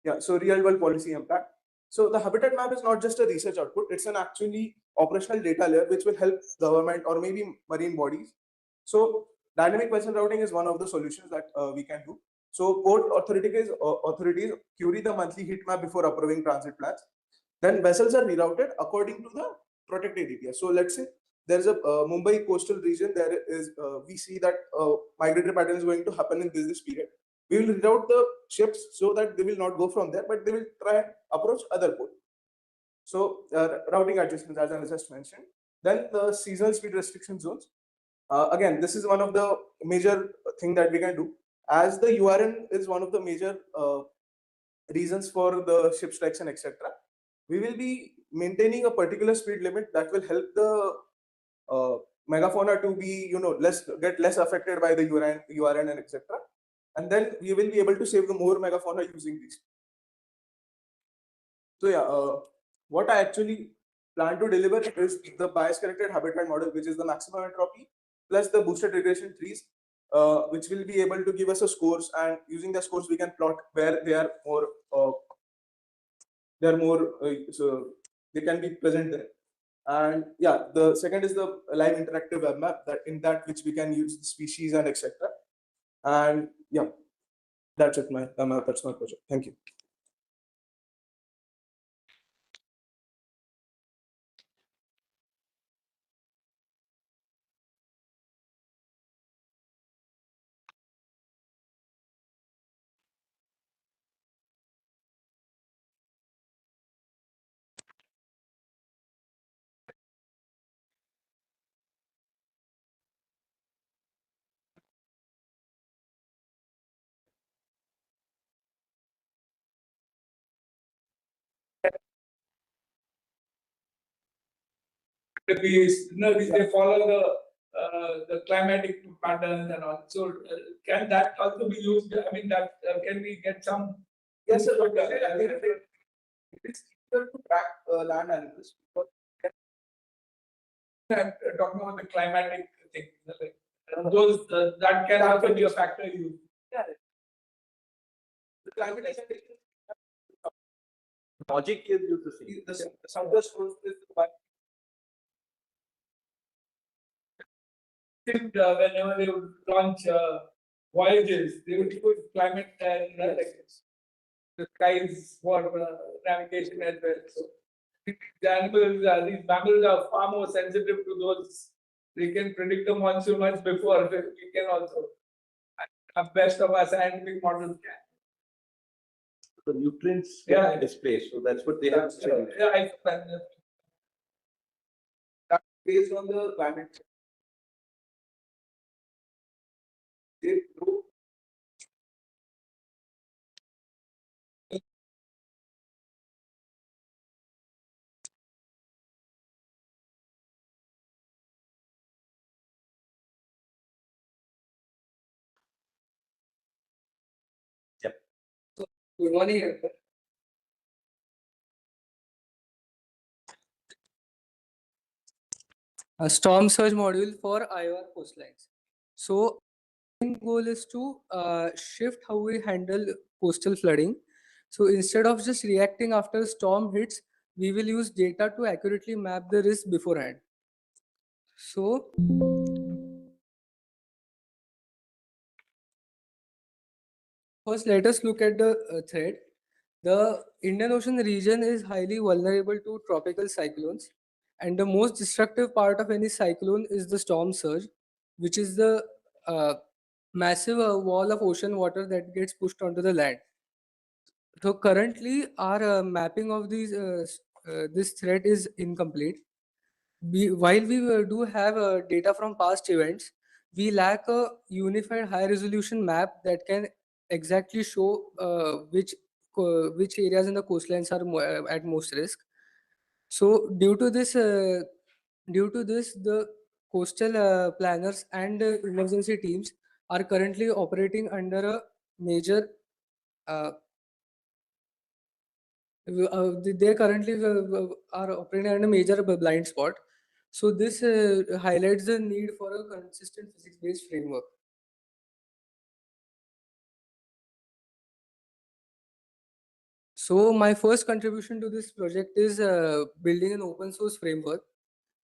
Yeah, so real world policy impact. So the habitat map is not just a research output, it's an actually operational data layer which will help government or maybe marine bodies. So dynamic vessel routing is one of the solutions that we can do. So port authorities query the monthly heat map before approving transit plans. Then vessels are rerouted according to the protected area. So let's say there is a Mumbai coastal region. There is we see that migratory pattern is going to happen in this period. We will reroute the ships so that they will not go from there, but they will try and approach other port. So routing adjustments, as I just mentioned. Then the seasonal speed restriction zones. Again, this is one of the major thing that we can do, as the URN is one of the major reasons for the ship strikes and etc. We will be maintaining a particular speed limit that will help the megafauna to be, get less affected by the URN and etc. And then we will be able to save the more megafauna using these. So yeah, what I actually plan to deliver is the bias corrected habitat model, which is the maximum entropy plus the boosted regression trees, which will be able to give us a scores, and using the scores we can plot where they are more so they can be present there. And yeah, the second is the live interactive web map, that in that which we can use the species and etc. And yeah, that's it. That's my project. Thank you. They follow the climatic patterns and all. So can that also be used? I mean, that can we get some? Yes, sir. It's easier to track land animals. I'm talking about the climatic thing. Like, those that can also be a factor used. Yeah. The climate logic is used the same. The southwest coast is Whenever they would launch voyages, they would use climate and the skies for navigation as well. So the animals, these mammals are far more sensitive to those. They can predict the monsoon much before we can also. At best of our scientific models can. The nutrients get displaced, so that's what they have. Yeah, I that's based on the climate. They grow. Yep. So, good morning. A storm surge module for IOR coastlines. So, main goal is to shift how we handle coastal flooding. So instead of just reacting after a storm hits, we will use data to accurately map the risk beforehand. So first, let us look at the threat. The Indian Ocean region is highly vulnerable to tropical cyclones, and the most destructive part of any cyclone is the storm surge, which is the massive wall of ocean water that gets pushed onto the land. So currently, our mapping of this threat is incomplete. While we do have data from past events, we lack a unified high-resolution map that can exactly show which areas in the coastlines are at most risk. So due to this, the coastal planners and emergency teams are currently operating under a major they currently are operating under a major blind spot. So this highlights the need for a consistent physics-based framework. So my first contribution to this project is building an open source framework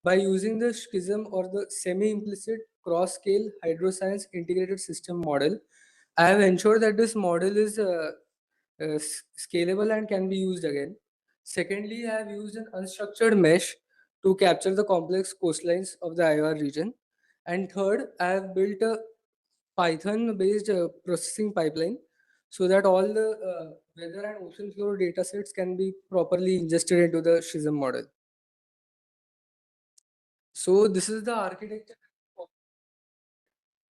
by using the schism or the semi-implicit cross-scale hydroscience integrated system model. I have ensured that this model is scalable and can be used again. Secondly, I have used an unstructured mesh to capture the complex coastlines of the IOR region. And third, I have built a Python-based processing pipeline so that all the weather and ocean floor datasets can be properly ingested into the schism model. So this is the architecture.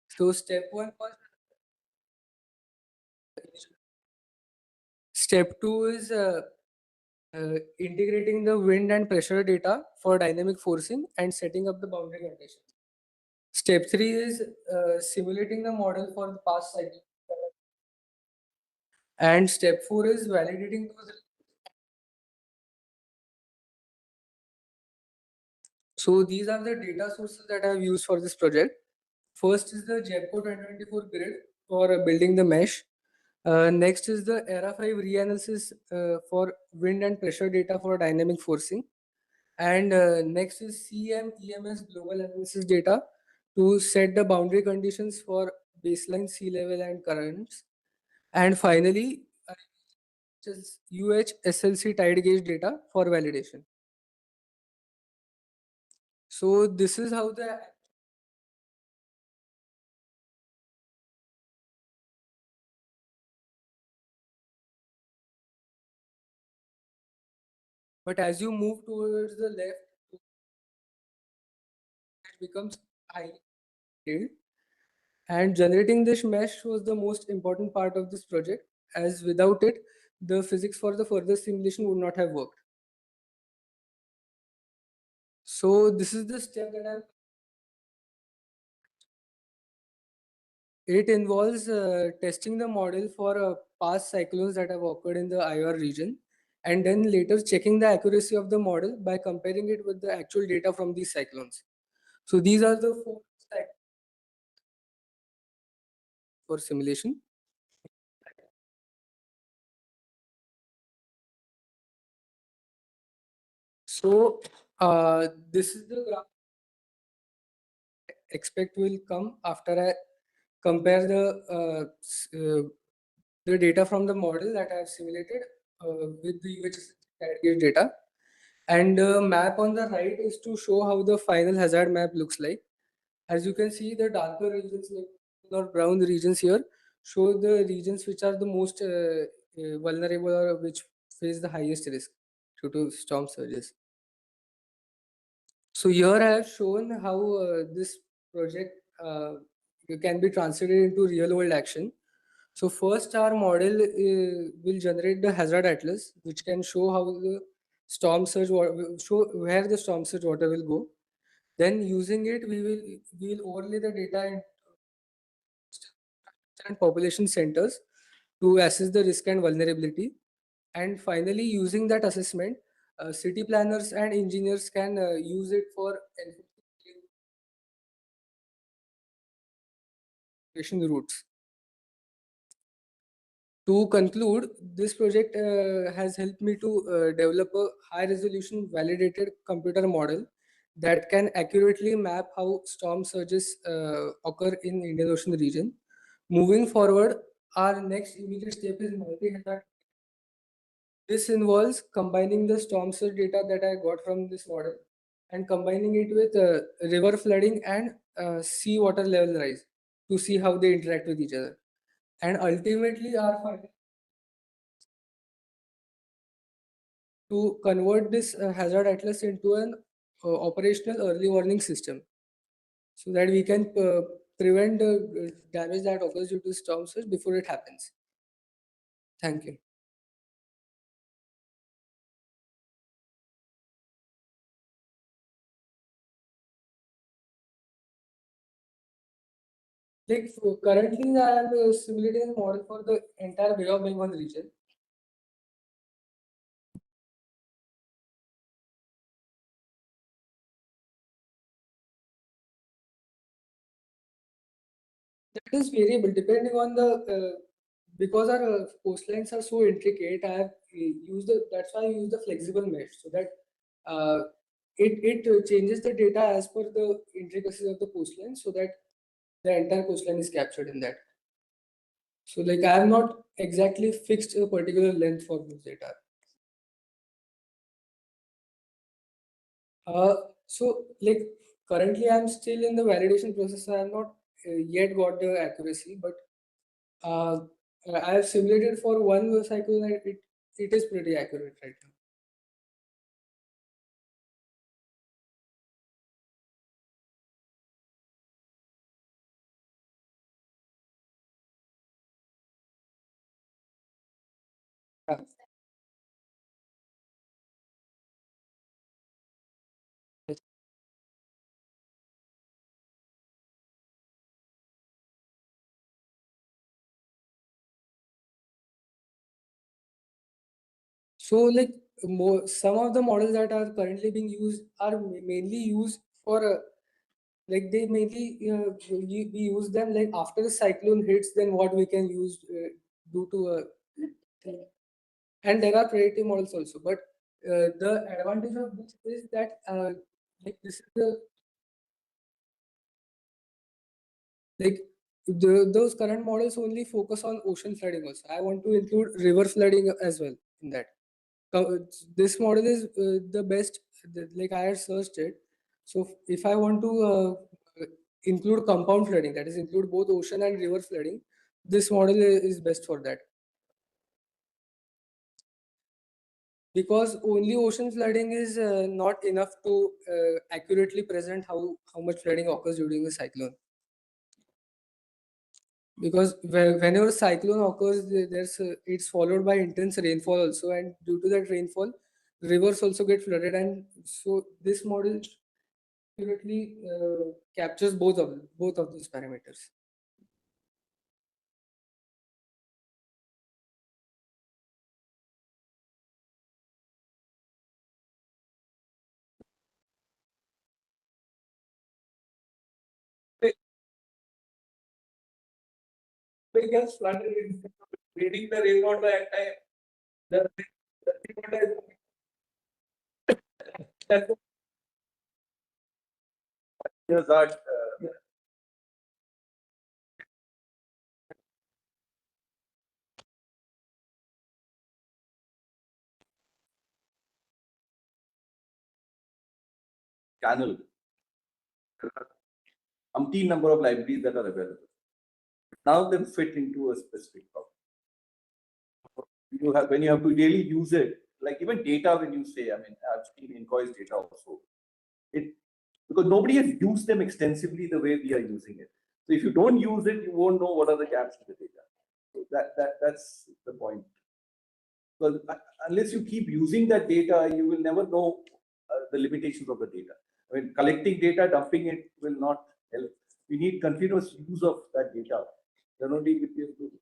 So step one was step two is integrating the wind and pressure data for dynamic forcing and setting up the boundary conditions. Step three is simulating the model for the past cycle. And step four is validating those So these are the data sources that I've used for this project. First is the JEPCO 2024 grid for building the mesh. Next is the ERA 5 reanalysis for wind and pressure data for dynamic forcing. And next is CM EMS global analysis data to set the boundary conditions for baseline sea level and currents. And finally, UH SLC tide gauge data for validation. So this is how the but as you move towards the left, it becomes highly detailed. And generating this mesh was the most important part of this project, as without it, the physics for the further simulation would not have worked. So this is the step that it involves testing the model for past cyclones that have occurred in the IR region, and then later checking the accuracy of the model by comparing it with the actual data from these cyclones. So these are the 4 steps for simulation. So this is the graph I expect will come after I compare the data from the model that I have simulated with the UHS data. And the map on the right is to show how the final hazard map looks like. As you can see, the darker regions like or brown regions here show the regions which are the most vulnerable or which face the highest risk due to storm surges. So here I have shown how this project can be translated into real world action. So first our model will generate the hazard atlas, which can show how the storm surge show where the storm surge water will go. Then using it, we will overlay the data in and population centers to assess the risk and vulnerability. And finally, using that assessment, city planners and engineers can use it for evacuation routes. To conclude, this project has helped me to develop a high resolution validated computer model that can accurately map how storm surges occur in Indian Ocean region. Moving forward, our next immediate step is multi-hazard. This involves combining the storm surge data that I got from this model and combining it with river flooding and sea water level rise to see how they interact with each other. And ultimately, our finding to convert this hazard atlas into an operational early warning system so that we can prevent the damage that occurs due to storm surge before it happens. Thank you. Like currently, I am simulating a model for the entire Bay of Bengal region. That is variable depending on the because our coastlines are so intricate. I have used that's why I use the flexible mesh so that it changes the data as per the intricacies of the coastline so that the entire coastline is captured in that. So like I have not exactly fixed a particular length for this data. So like currently I'm still in the validation process. I have not yet got the accuracy, but I have simulated for one cycle and it is pretty accurate right now. So like some of the models that are currently being used are mainly used for like they mainly we use them like after the cyclone hits, then what we can use due to and there are predictive models also. But the advantage of this is that like this is the like those current models only focus on ocean flooding also. I want to include river flooding as well in that. This model is the best, like I had searched it. So if I want to include compound flooding, that is include both ocean and river flooding, this model is best for that. Because only ocean flooding is not enough to accurately present how much flooding occurs during a cyclone. Because whenever cyclone occurs, it's followed by intense rainfall also, and due to that rainfall, rivers also get flooded, and so this model accurately captures both of these parameters. Biggest flooded in reading the rainwater at time. The rainwater is Here's that. Channel. Umpteen number of libraries that are available. Now they fit into a specific problem. You have when you have to really use it, like even data when you say, I mean, I've seen invoice data also. Because nobody has used them extensively the way we are using it. So if you don't use it, you won't know what are the gaps in the data. So that's the point. Because unless you keep using that data, you will never know the limitations of the data. I mean, collecting data, dumping it will not help. We need continuous use of that data. Then only we can do it.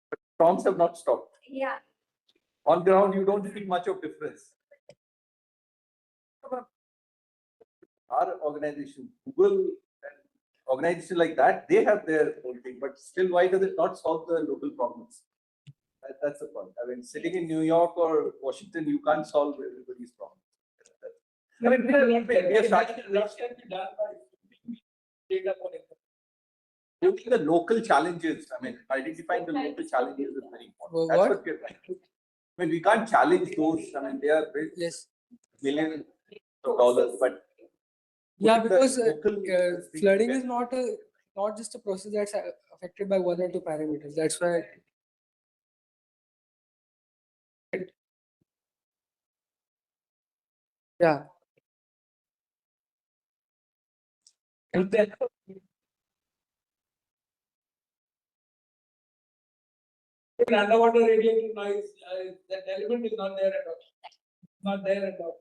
But storms have not stopped. Yeah. On ground, you don't see much of difference. Our organization, Google, and organizations like that, they have their own thing, but still, why does it not solve the local problems? That's the point. I mean, sitting in New York or Washington, you can't solve everybody's problems. I mean, we are starting to rush can be done by data collection. Looking the local challenges, I mean, identifying the local challenges is very important. That's what we're trying to do. I mean, we can't challenge those. I mean, they are big, millions of dollars, but yeah, because flooding is not just a process that's affected by one or two parameters. That's why. Yeah. And then underwater radiating noise, that element is not there at all. Not there at all.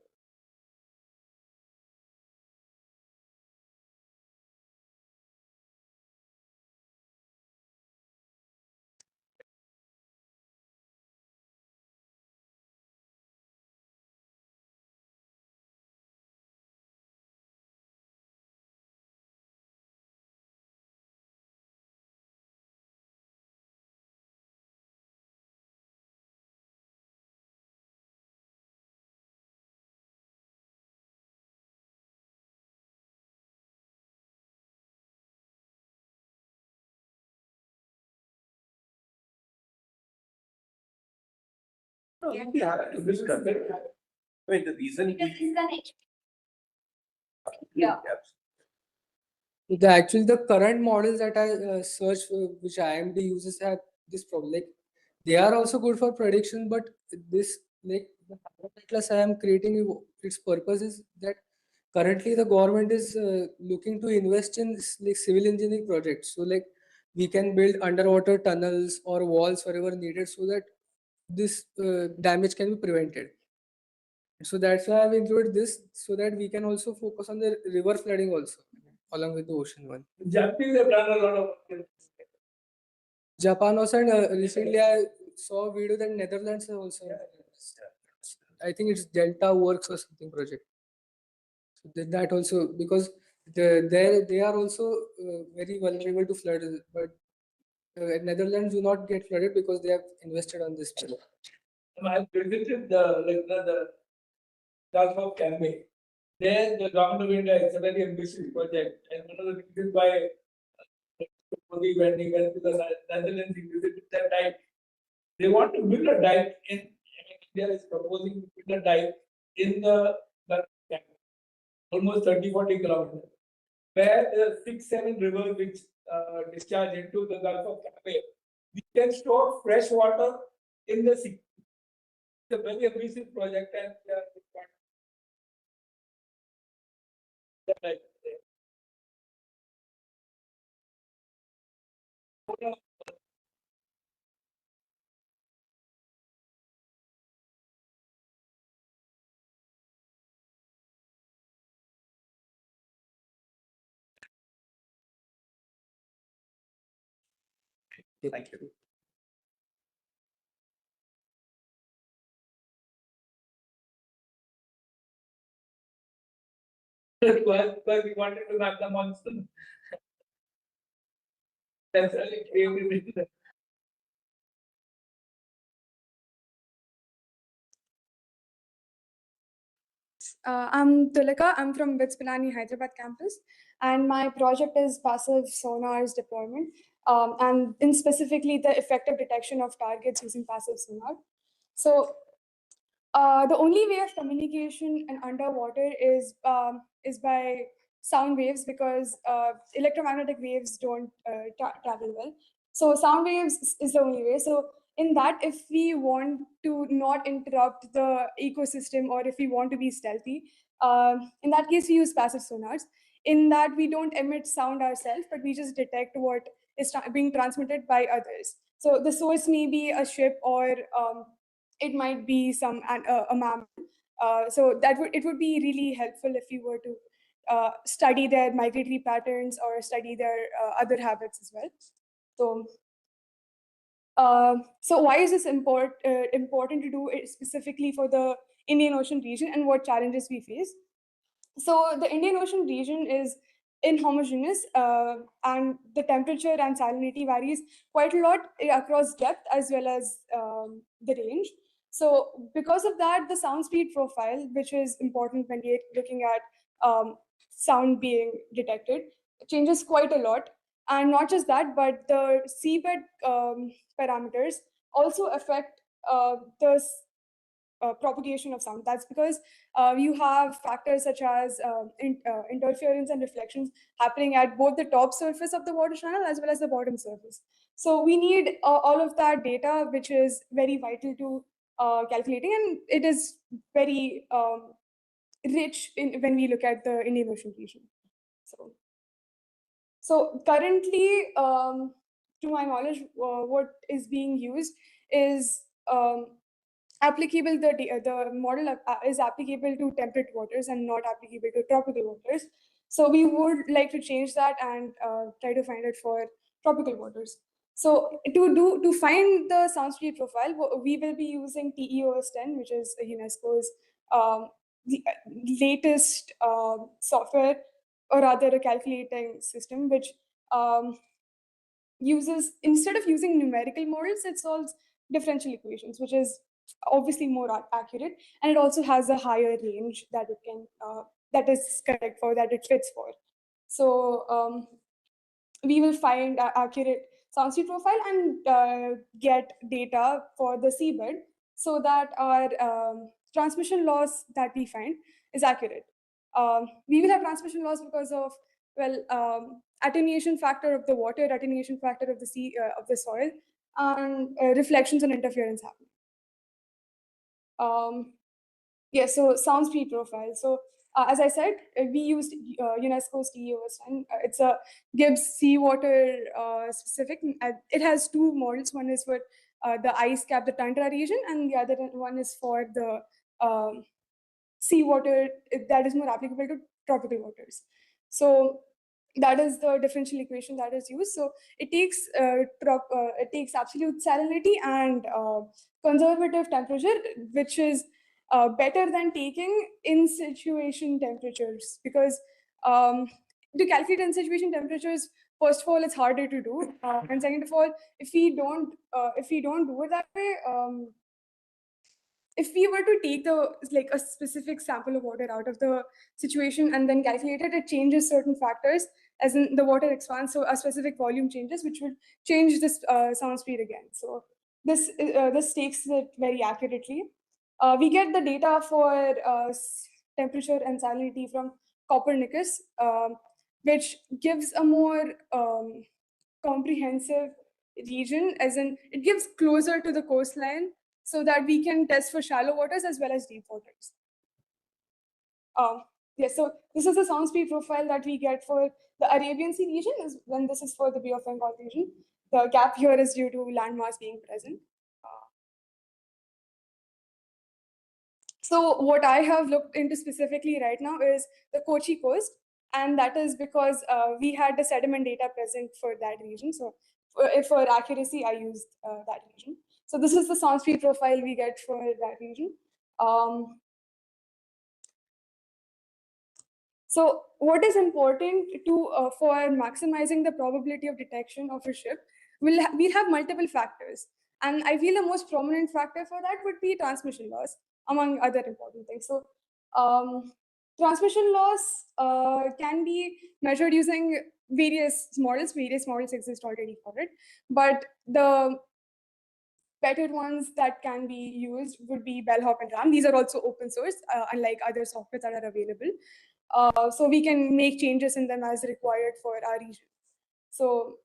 I mean, the reason Yeah. Actually, the current models that I search, which IMD uses, have this problem. Like, they are also good for prediction, but this, like, the class I am creating, its purpose is that currently the government is looking to invest in like civil engineering projects. So, like, we can build underwater tunnels or walls wherever needed, so that this damage can be prevented. So that's why I've included this, so that we can also focus on the river flooding also. along with the ocean one. Japanese have done a lot of work. Japan also, and recently I saw a video that Netherlands have also. I think it's Delta Works or something project. So that also, because they are also very vulnerable to flood, but Netherlands do not get flooded because they have invested on this project. I visited the Gulf of Cambay. There, the government of India is a very ambitious project, and one of the reasons why when he went to the Netherlands, he visited that dike. They want to build a dike in India is proposing to build a dike in the Gulf of Cambay, almost 30-40 kilometers, where the 6-7 rivers which discharge into the Gulf of Cambay, we can store fresh water in the sea. It's a very ambitious project, and Thank you. because we wanted to map the monsoon. That's really crazy. I'm Tulika. I'm from BITS Pilani, Hyderabad campus, and my project is passive sonars deployment, and in specifically the effective detection of targets using passive sonar. So the only way of communication and underwater is by sound waves, because electromagnetic waves don't travel well. So sound waves is the only way. So in that, if we want to not interrupt the ecosystem, or if we want to be stealthy, in that case we use passive sonars. In that, we don't emit sound ourselves, but we just detect what is being transmitted by others. So the source may be a ship, or it might be a mammal. So it would be really helpful if you were to study their migratory patterns or study their other habits as well. So why is this important to do it specifically for the Indian Ocean region, and what challenges we face? So the Indian Ocean region is inhomogeneous, and the temperature and salinity varies quite a lot across depth as well as the range. So because of that, the sound speed profile, which is important when we're looking at sound being detected, changes quite a lot. And not just that, but the seabed parameters also affect the propagation of sound. That's because you have factors such as interference and reflections happening at both the top surface of the water channel as well as the bottom surface. So we need all of that data, which is very vital to calculating, and it is very rich when we look at the Indian Ocean region. So currently, to my knowledge, what is being used is applicable. The model is applicable to temperate waters and not applicable to tropical waters. So we would like to change that and try to find it for tropical waters. So to find the sound speed profile, we will be using TEOS 10, which is UNESCO's latest software, or rather a calculating system, which uses, instead of using numerical models, it solves differential equations, which is obviously more accurate, and it also has a higher range that it can that is correct for, that it fits for. So we will find accurate sound speed profile and get data for the seabed, so that our transmission loss that we find is accurate. We will have transmission loss because of, well, attenuation factor of the water, attenuation factor of the sea, of the soil, and reflections and interference happening. Yeah, so sound speed profile. So as I said, we used UNESCO's TEOS, and it's a Gibbs seawater specific. It has two models. One is for the ice cap, the tundra region, and the other one is for the seawater that is more applicable to tropical waters. So that is the differential equation that is used. So it takes absolute salinity and conservative temperature, which is better than taking in situation temperatures, because to calculate in situation temperatures, first of all, it's harder to do, and second of all, if we don't do it that way, if we were to take a specific sample of water out of the situation and then calculate it, it changes certain factors, as in the water expands, so a specific volume changes, which would change this sound speed again. So this takes it very accurately. We get the data for temperature and salinity from Copernicus, which gives a more comprehensive region, as in it gives closer to the coastline, so that we can test for shallow waters as well as deep waters. Yes, so this is the sound speed profile that we get for the Arabian Sea region, when this is for the Bay of Bengal region. The gap here is due to landmass being present. So what I have looked into specifically right now is the Kochi coast, and that is because we had the sediment data present for that region. So for accuracy, I used that region. So this is the sound speed profile we get for that region. So what is important for maximizing the probability of detection of a ship? We'll have multiple factors, and I feel the most prominent factor for that would be transmission loss, among other important things. So transmission loss can be measured using various models. Various models exist already for it, but the better ones that can be used would be Bellhop and RAM. These are also open source, unlike other softwares that are available. So we can make changes in them as required for our region. So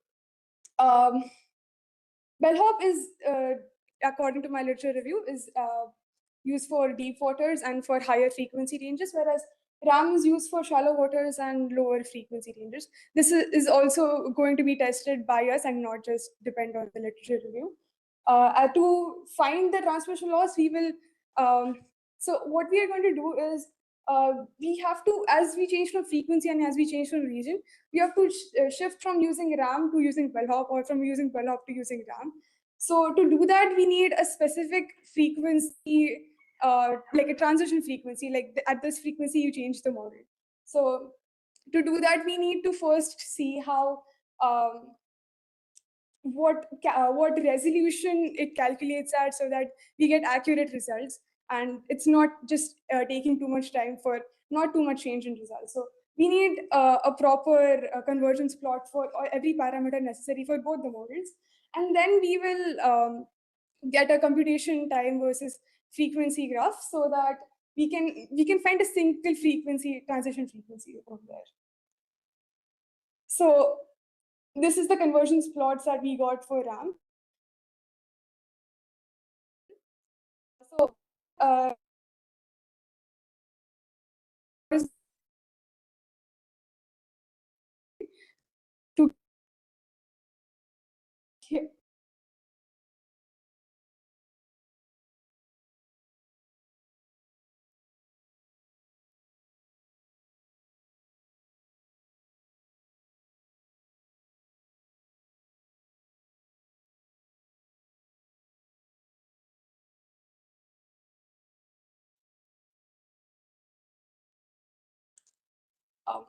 Bellhop is, according to my literature review, is used for deep waters and for higher frequency ranges, whereas RAM is used for shallow waters and lower frequency ranges. This is also going to be tested by us and not just depend on the literature review. To find the transmission loss, we will, so what we are going to do is, we have to, as we change from frequency and as we change from region, we have to shift from using RAM to using Bellhop, or from using Bellhop to using RAM. So to do that, we need a specific frequency, like a transition frequency, like at this frequency you change the model. So to do that, we need to first see how what resolution it calculates at, so that we get accurate results, and it's not just taking too much time for not too much change in results. So we need a proper convergence plot for every parameter necessary for both the models, and then we will get a computation time versus frequency graph, so that we can find a single frequency, transition frequency over there. So this is the convergence plots that we got for RAM. So to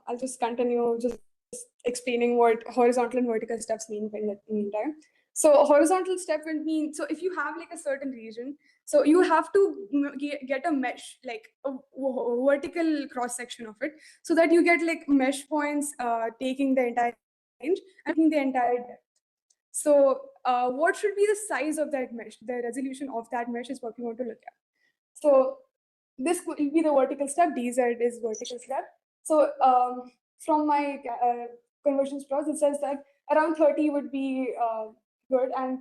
I'll just continue just explaining what horizontal and vertical steps mean in the meantime. So horizontal step will mean, so if you have like a certain region, so you have to get a mesh, like a vertical cross section of it, so that you get like mesh points taking the entire range and taking the entire depth. So what should be the size of that mesh? The resolution of that mesh is what we want to look at. So this will be the vertical step. DZ is vertical step. So from my conversions process, it says that around 30 would be good, and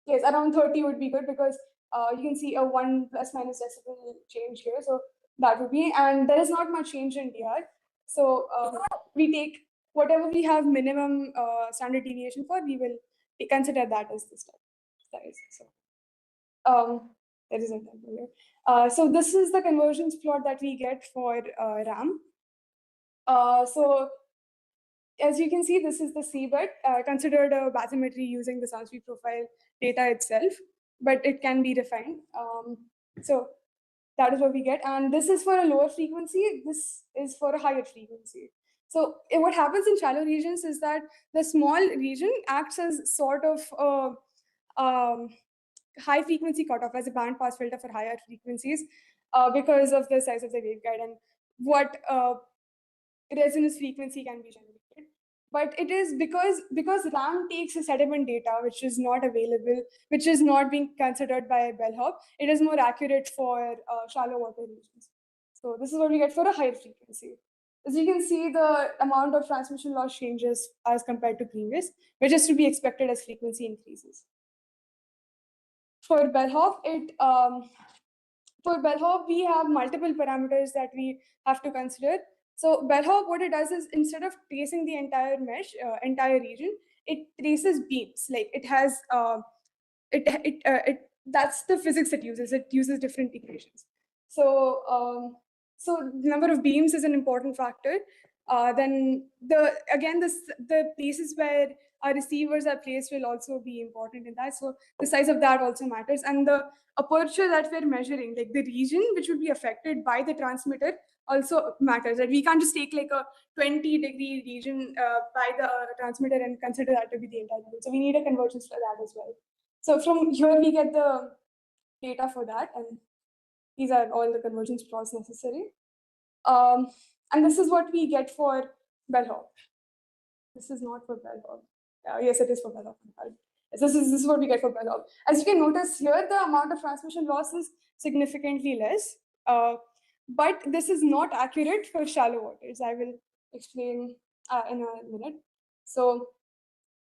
yes, around 30 would be good, because you can see a 1 plus minus decibel change here. So that would be, and there is not much change in DR. So we take whatever we have minimum standard deviation for, we will consider that as the step size. So there is a temple here. So this is the conversions plot that we get for RAM. So as you can see, this is the seabed, considered a bathymetry using the sunspeed profile data itself, but it can be refined. So that is what we get. And this is for a lower frequency. This is for a higher frequency. So what happens in shallow regions is that the small region acts as sort of a high frequency cutoff, as a band pass filter for higher frequencies, because of the size of the waveguide and what resonance frequency can be generated. But it is because RAM takes a sediment data which is not available, which is not being considered by bellhop. It is more accurate for shallow water regions. So this is what we get for a higher frequency. As you can see, the amount of transmission loss changes as compared to previous, which is to be expected as frequency increases. For bellhop, we have multiple parameters that we have to consider. So bellhop, what it does is, instead of tracing the entire mesh, entire region, it traces beams. Like it has, that's the physics it uses. It uses different equations. So, so the number of beams is an important factor. Then the places where our receivers are placed will also be important in that. So the size of that also matters, and the aperture that we're measuring, like the region which would be affected by the transmitter, also matters. That we can't just take like a 20-degree region by the transmitter and consider that to be the entire region. So we need a convergence for that as well. So from here we get the data for that, and these are all the convergence plots necessary. And this is what we get for bellhop. This is not for bellhop. Yes, it is for bellhop. This is what we get for bellhop. As you can notice here, the amount of transmission loss is significantly less. But this is not accurate for shallow waters. I will explain in a minute. So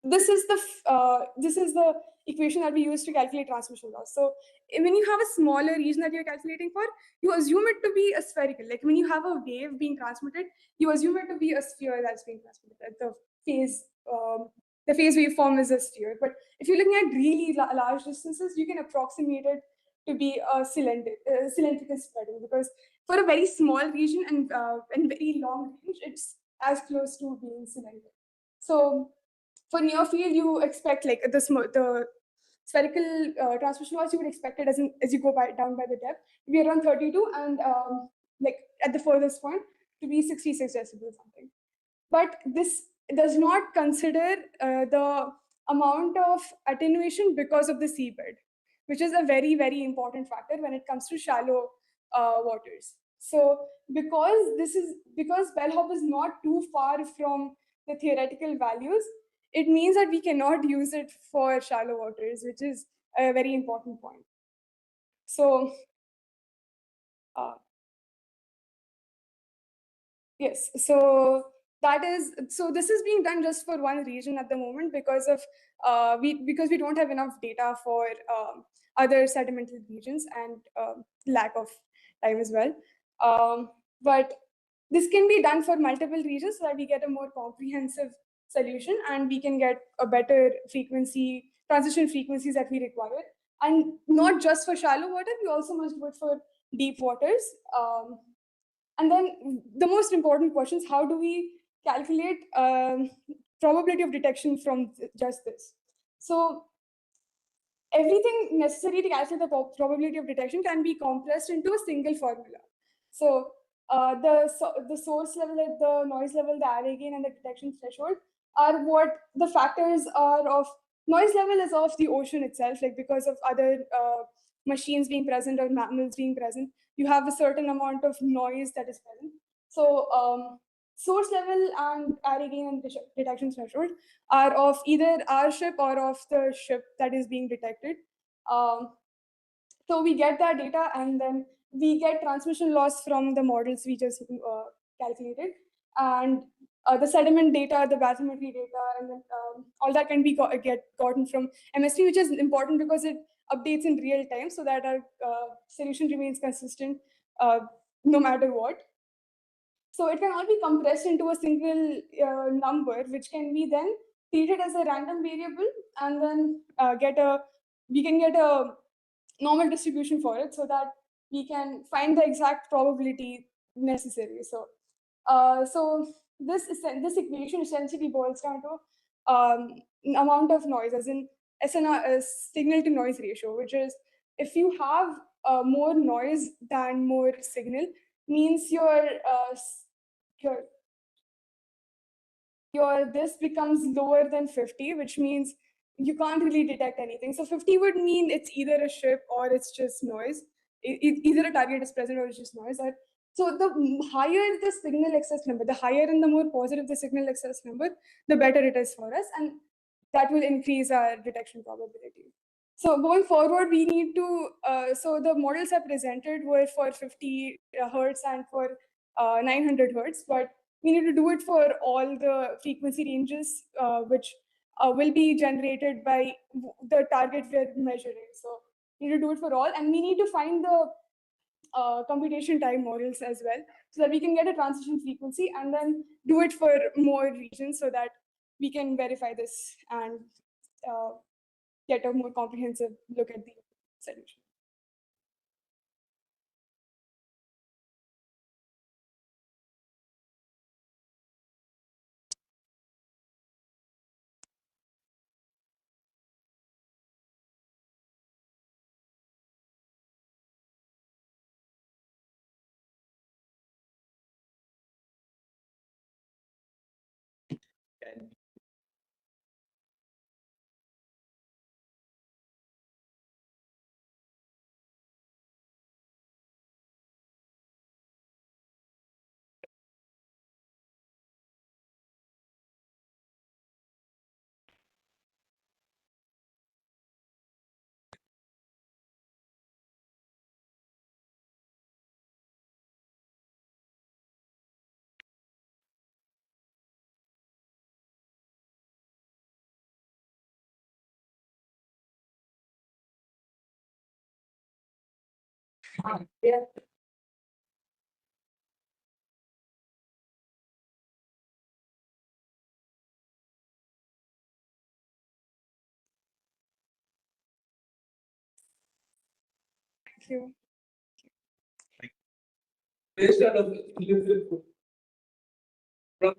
this is the equation that we use to calculate transmission loss. So when you have a smaller region that you're calculating for, you assume it to be a spherical. Like when you have a wave being transmitted, you assume it to be a sphere that's being transmitted. The phase waveform is a sphere. But if you're looking at really large distances, you can approximate it to be a cylindrical spreading, because for a very small region and very long range, it's as close to being cylindrical. So for near field, you expect like the spherical transmission loss, you would expect it as you go down by the depth to be around 32, and like at the furthest point to be 66 decibels something. But this does not consider the amount of attenuation because of the seabed, which is a very, very important factor when it comes to shallow waters. So because bellhop is not too far from the theoretical values, it means that we cannot use it for shallow waters, which is a very important point. So yes, so this is being done just for one region at the moment because of because we don't have enough data for other sedimental regions and lack of time as well. But this can be done for multiple regions so that we get a more comprehensive solution, and we can get a better transition frequencies that we require. And not just for shallow water, we also must do it for deep waters. And then the most important question is, how do we calculate probability of detection from just this? So everything necessary to calculate the probability of detection can be compressed into a single formula. So the source level, the noise level, the array gain, and the detection threshold are what the factors are of. Noise level is of the ocean itself, like because of other machines being present or mammals being present, you have a certain amount of noise that is present. So source level and array gain and detection threshold are of either our ship or of the ship that is being detected. So we get that data, and then we get transmission loss from the models we just calculated, and the sediment data, the bathymetry data, and then all that can be gotten from MST, which is important because it updates in real time so that our solution remains consistent no matter what. So it can all be compressed into a single number, which can be then treated as a random variable, and then we can get a normal distribution for it so that we can find the exact probability necessary. So this equation essentially boils down to amount of noise, as in SNR, signal to noise ratio, which is if you have more noise than more signal, means your this becomes lower than 50, which means you can't really detect anything. So 50 would mean it's either a ship or it's just noise. Either a target is present or it's just noise. So the higher the signal excess number, the higher and the more positive the signal excess number, the better it is for us, and that will increase our detection probability. So going forward, we need to, so the models I presented were for 50 hertz and for 900 hertz, but we need to do it for all the frequency ranges, which will be generated by the target we're measuring. So we need to do it for all, and we need to find the computation time models as well, so that we can get a transition frequency and then do it for more regions so that we can verify this and get a more comprehensive look at the solution. Yeah. Thank you. Based out of Liverpool. From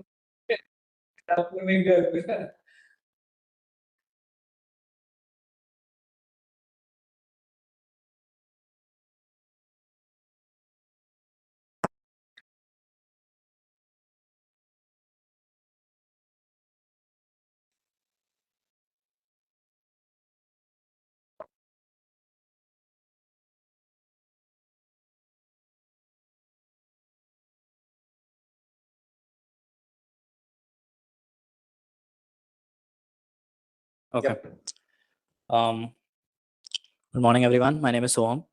Pune. Okay. Good morning, everyone. My name is Soham.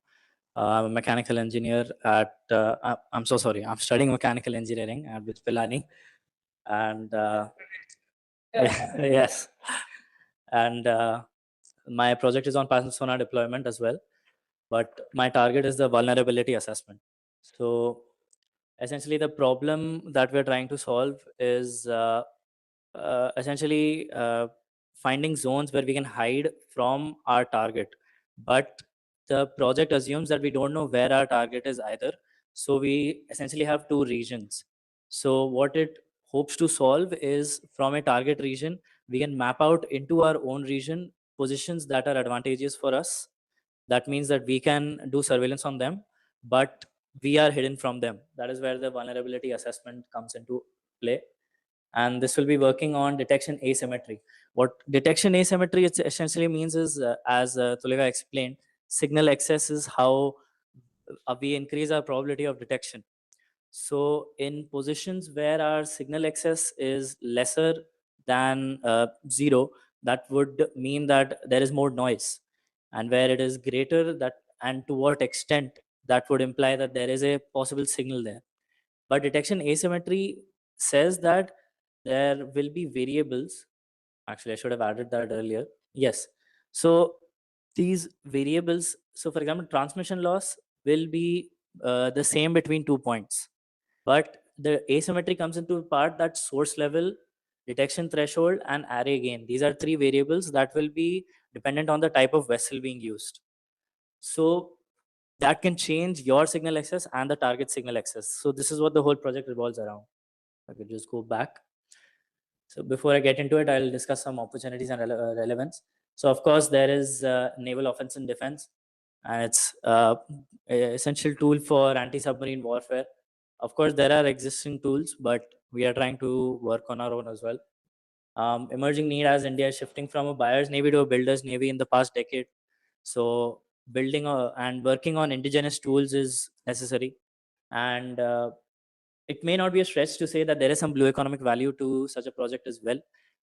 I'm a mechanical engineer at, I'm so sorry, I'm studying mechanical engineering at BITS Pilani. And yes. And my project is on passive sonar deployment as well. But my target is the vulnerability assessment. So essentially, the problem that we're trying to solve is essentially finding zones where we can hide from our target. But the project assumes that we don't know where our target is either. So we essentially have two regions. So what it hopes to solve is from a target region, we can map out into our own region positions that are advantageous for us. That means that we can do surveillance on them, but we are hidden from them. That is where the vulnerability assessment comes into play. And this will be working on detection asymmetry. What detection asymmetry essentially means is, as Tulika explained, signal excess is how we increase our probability of detection. So in positions where our signal excess is lesser than 0, that would mean that there is more noise. And where it is greater, that and to what extent, that would imply that there is a possible signal there. But detection asymmetry says that there will be variables. Actually, I should have added that earlier. Yes. So these variables, so for example, transmission loss will be the same between 2 points. But the asymmetry comes into part that source level, detection threshold, and array gain. These are 3 variables that will be dependent on the type of vessel being used. So that can change your signal access and the target signal access. So this is what the whole project revolves around. I could just go back. So before I get into it, I'll discuss some opportunities and relevance. So of course, there is naval offense and defense, and it's an essential tool for anti-submarine warfare. Of course, there are existing tools, but we are trying to work on our own as well. Emerging need as India is shifting from a buyer's navy to a builder's navy in the past decade. So building and working on indigenous tools is necessary. And it may not be a stretch to say that there is some blue economic value to such a project as well,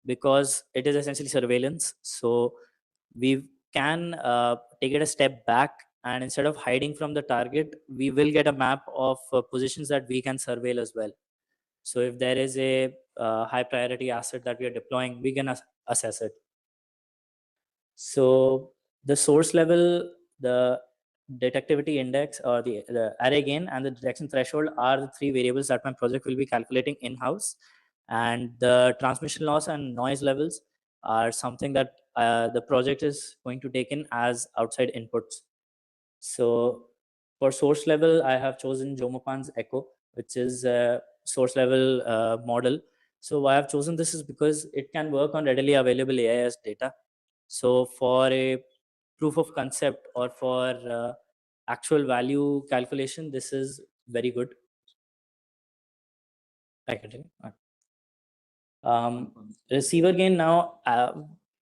because it is essentially surveillance. So we can take it a step back, and instead of hiding from the target, we will get a map of positions that we can surveil as well. So if there is a high priority asset that we are deploying, we can assess it. So the source level, the detectivity index, or the array gain, and the detection threshold are the three variables that my project will be calculating in-house. And the transmission loss and noise levels are something that the project is going to take in as outside inputs. So for source level, I have chosen Jomopan's Echo, which is a source level model. So why I've chosen this is because it can work on readily available AIS data. So for a proof of concept or for actual value calculation, this is very good. I continue. Receiver gain now,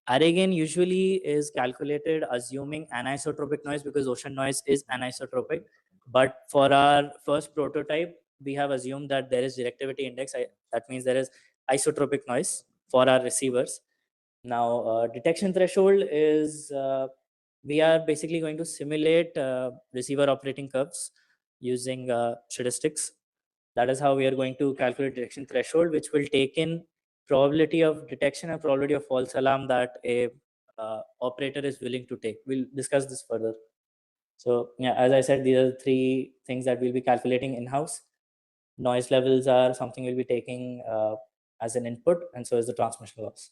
array gain usually is calculated assuming anisotropic noise, because ocean noise is anisotropic. But for our first prototype, we have assumed that there is directivity index. That means there is isotropic noise for our receivers. Now, detection threshold is we are basically going to simulate receiver operating curves using statistics. That is how we are going to calculate detection threshold, which will take in probability of detection and probability of false alarm that a operator is willing to take. We'll discuss this further. So yeah, as I said, these are the three things that we'll be calculating in-house. Noise levels are something we'll be taking as an input, and so is the transmission loss.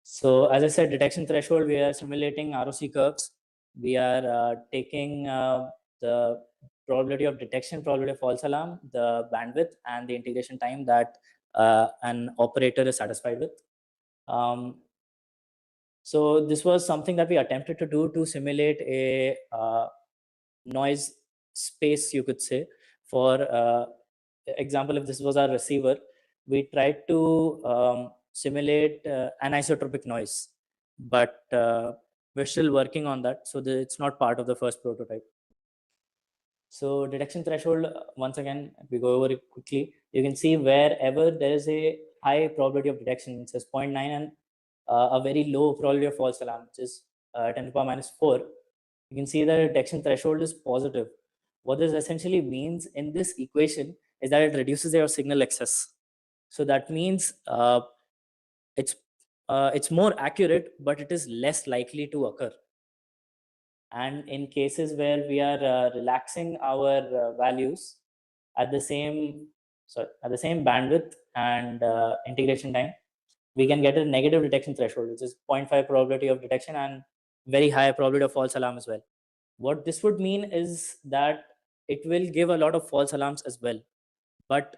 So as I said, detection threshold, we are simulating ROC curves. We are taking the probability of detection, probability of false alarm, the bandwidth, and the integration time that an operator is satisfied with. So this was something that we attempted to do to simulate a noise space, you could say. For example, if this was our receiver, we tried to simulate anisotropic noise, but we're still working on that, so it's not part of the first prototype. So detection threshold, once again, we go over it quickly. You can see wherever there is a high probability of detection, it says 0.9, and a very low probability of false alarm, which is 10 to the power minus 4. You can see the detection threshold is positive. What this essentially means in this equation is that it reduces your signal excess. So that means it's more accurate, but it is less likely to occur. And in cases where we are relaxing our values at the same bandwidth and integration time, we can get a negative detection threshold, which is 0.5 probability of detection and very high probability of false alarm as well. What this would mean is that it will give a lot of false alarms as well. But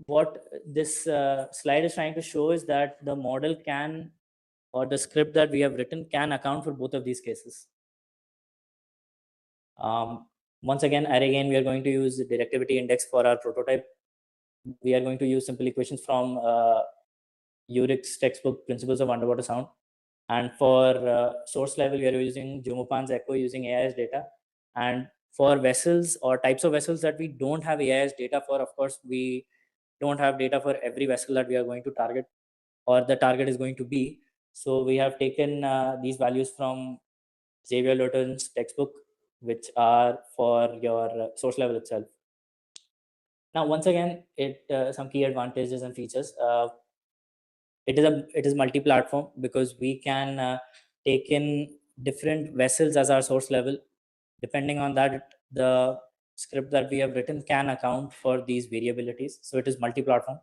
what this slide is trying to show is that the model can, or the script that we have written can account for both of these cases. Once again, we are going to use the directivity index for our prototype. We are going to use simple equations from Urich's textbook, Principles of Underwater Sound. And for source level, we are using Jomopan's Echo using AIS data. And for vessels or types of vessels that we don't have AIS data for, of course, we don't have data for every vessel that we are going to target or the target is going to be. So we have taken these values from Xavier Lurton's textbook, which are for your source level itself. Now, once again, some key advantages and features. It is multi-platform because we can take in different vessels as our source level. Depending on that, the script that we have written can account for these variabilities. So it is multi-platform.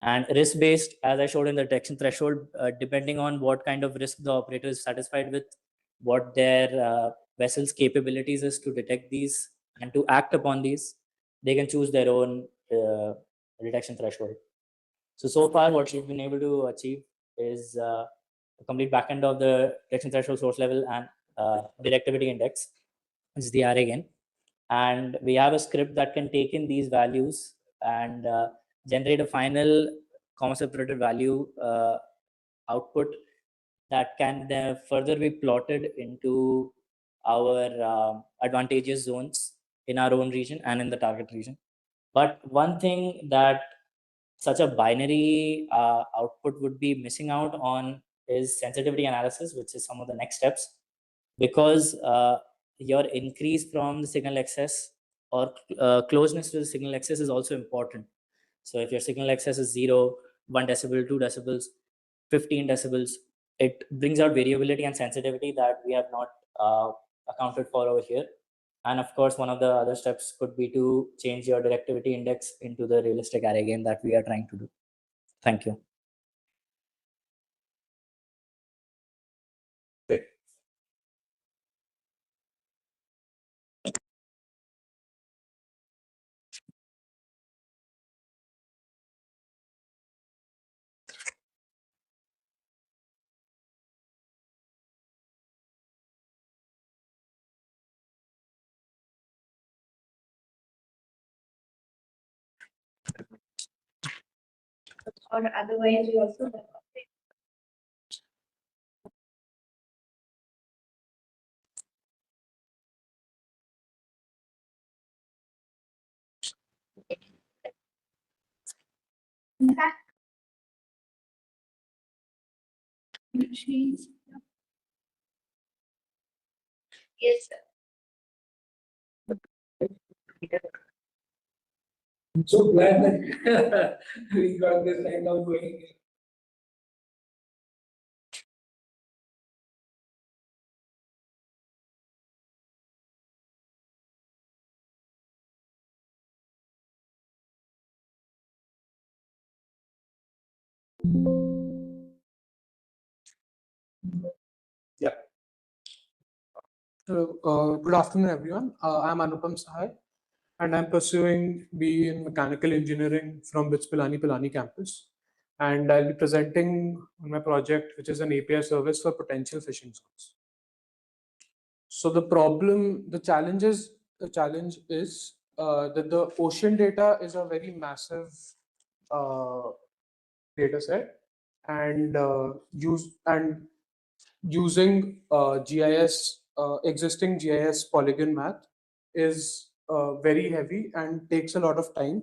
And risk-based, as I showed in the detection threshold, depending on what kind of risk the operator is satisfied with, what their vessel's capabilities is to detect these and to act upon these, they can choose their own detection threshold. So far, what we've been able to achieve is a complete backend of the detection threshold source level and directivity index, which is the array again. And we have a script that can take in these values and generate a final comma separated value output that can then further be plotted into our advantageous zones in our own region and in the target region. But one thing that such a binary output would be missing out on is sensitivity analysis, which is some of the next steps, because your increase from the signal excess or closeness to the signal excess is also important. So if your signal excess is 0, 1 decibel, 2 decibels, 15 decibels, it brings out variability and sensitivity that we have not accounted for over here. And of course, one of the other steps could be to change your directivity index into the realistic array game that we are trying to do. Thank you. Or otherwise, we also have Yes, sir. I'm so glad that we got this right now going. Yeah. So, good afternoon, everyone. I'm Anupam Sahai, and I'm pursuing BE in Mechanical Engineering from BITS Pilani campus. And I'll be presenting on my project, which is an API service for potential fishing zones. So the challenge is that the ocean data is a very massive data set, and using GIS, existing GIS polygon math is very heavy and takes a lot of time.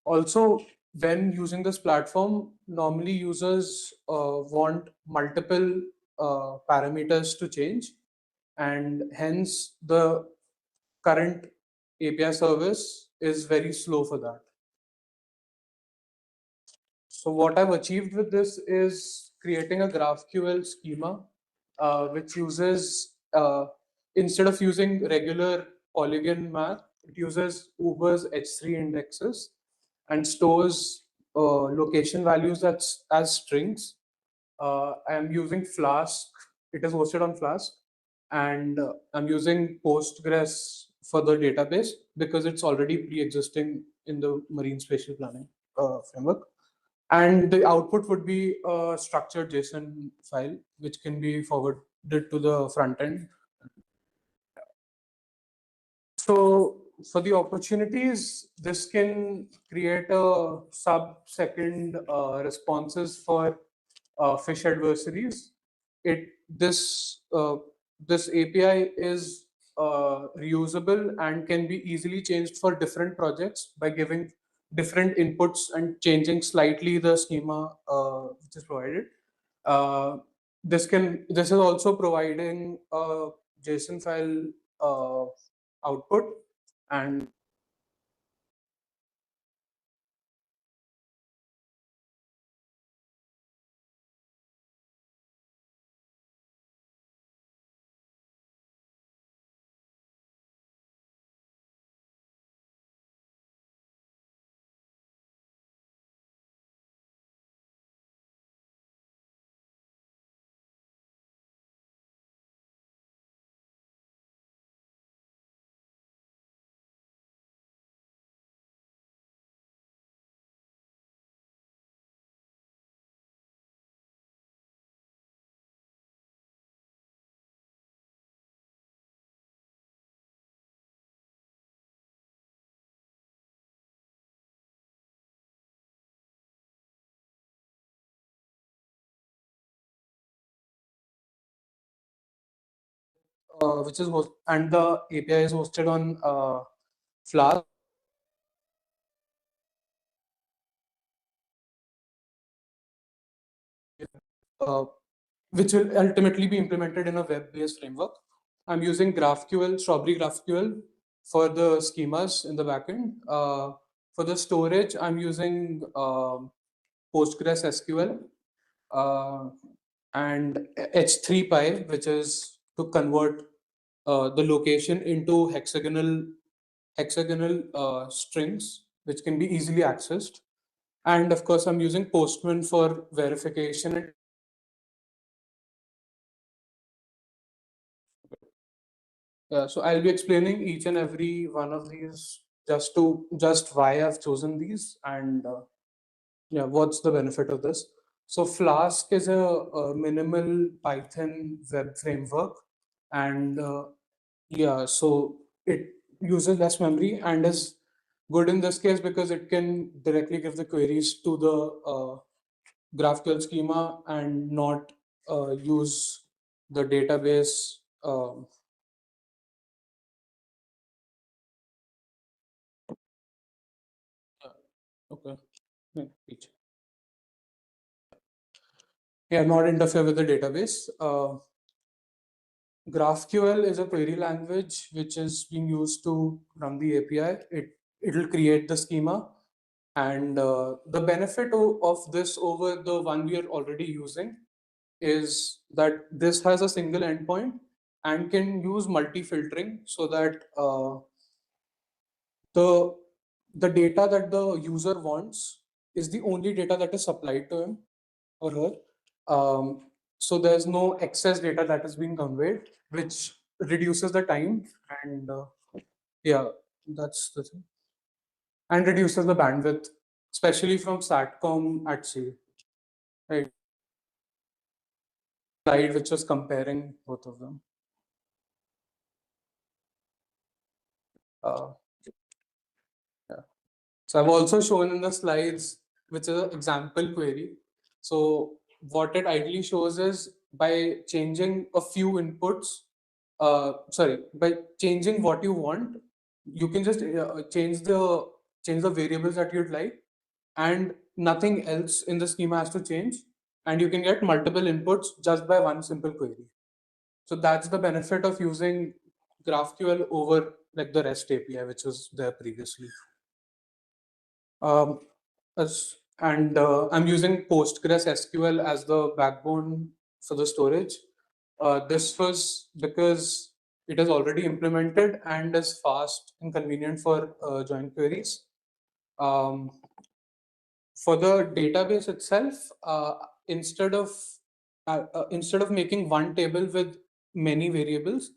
Also, when using this platform, normally users want multiple parameters to change, and hence the current API service is very slow for that. So what I've achieved with this is creating a GraphQL schema, which uses, instead of using regular polygon math, it uses Uber's H3 indexes and stores location values as strings. I'm using Flask. It is hosted on Flask, and I'm using Postgres for the database because it's already pre-existing in the marine spatial planning framework. And the output would be a structured JSON file, which can be forwarded to the front end. So for the opportunities, this can create a sub-second responses for fish adversaries. This API is reusable and can be easily changed for different projects by giving different inputs and changing slightly the schema which is provided. This is also providing a JSON file output, and which is and the API is hosted on Flask. Which will ultimately be implemented in a web-based framework. I'm using GraphQL, Strawberry GraphQL for the schemas in the backend. For the storage, I'm using Postgres SQL and H3Py, which is to convert the location into hexagonal strings, which can be easily accessed. And of course, I'm using Postman for verification and so I'll be explaining each and every one of these just why I've chosen these and yeah, what's the benefit of this. So Flask is a minimal Python web framework, and yeah, so it uses less memory and is good in this case because it can directly give the queries to the GraphQL schema and not use the database. Okay. Yeah, not interfere with the database. GraphQL is a query language which is being used to run the API. It'll create the schema, and the benefit of this over the one we are already using is that this has a single endpoint and can use multi-filtering so that the data that the user wants is the only data that is supplied to him or her. So there's no excess data that is being conveyed, which reduces the time and yeah, that's the thing. And reduces the bandwidth, especially from SATCOM at sea. Right. Slide which was comparing both of them. Yeah. So I've also shown in the slides, which is an example query. So what it ideally shows is by changing a few inputs, by changing what you want, you can just change the variables that you'd like, and nothing else in the schema has to change, and you can get multiple inputs just by one simple query. So that's the benefit of using GraphQL over like the REST API, which was there previously. I'm using Postgres SQL as the backbone for the storage. This was because it is already implemented and is fast and convenient for join queries. For the database itself, instead of making one table with many variables,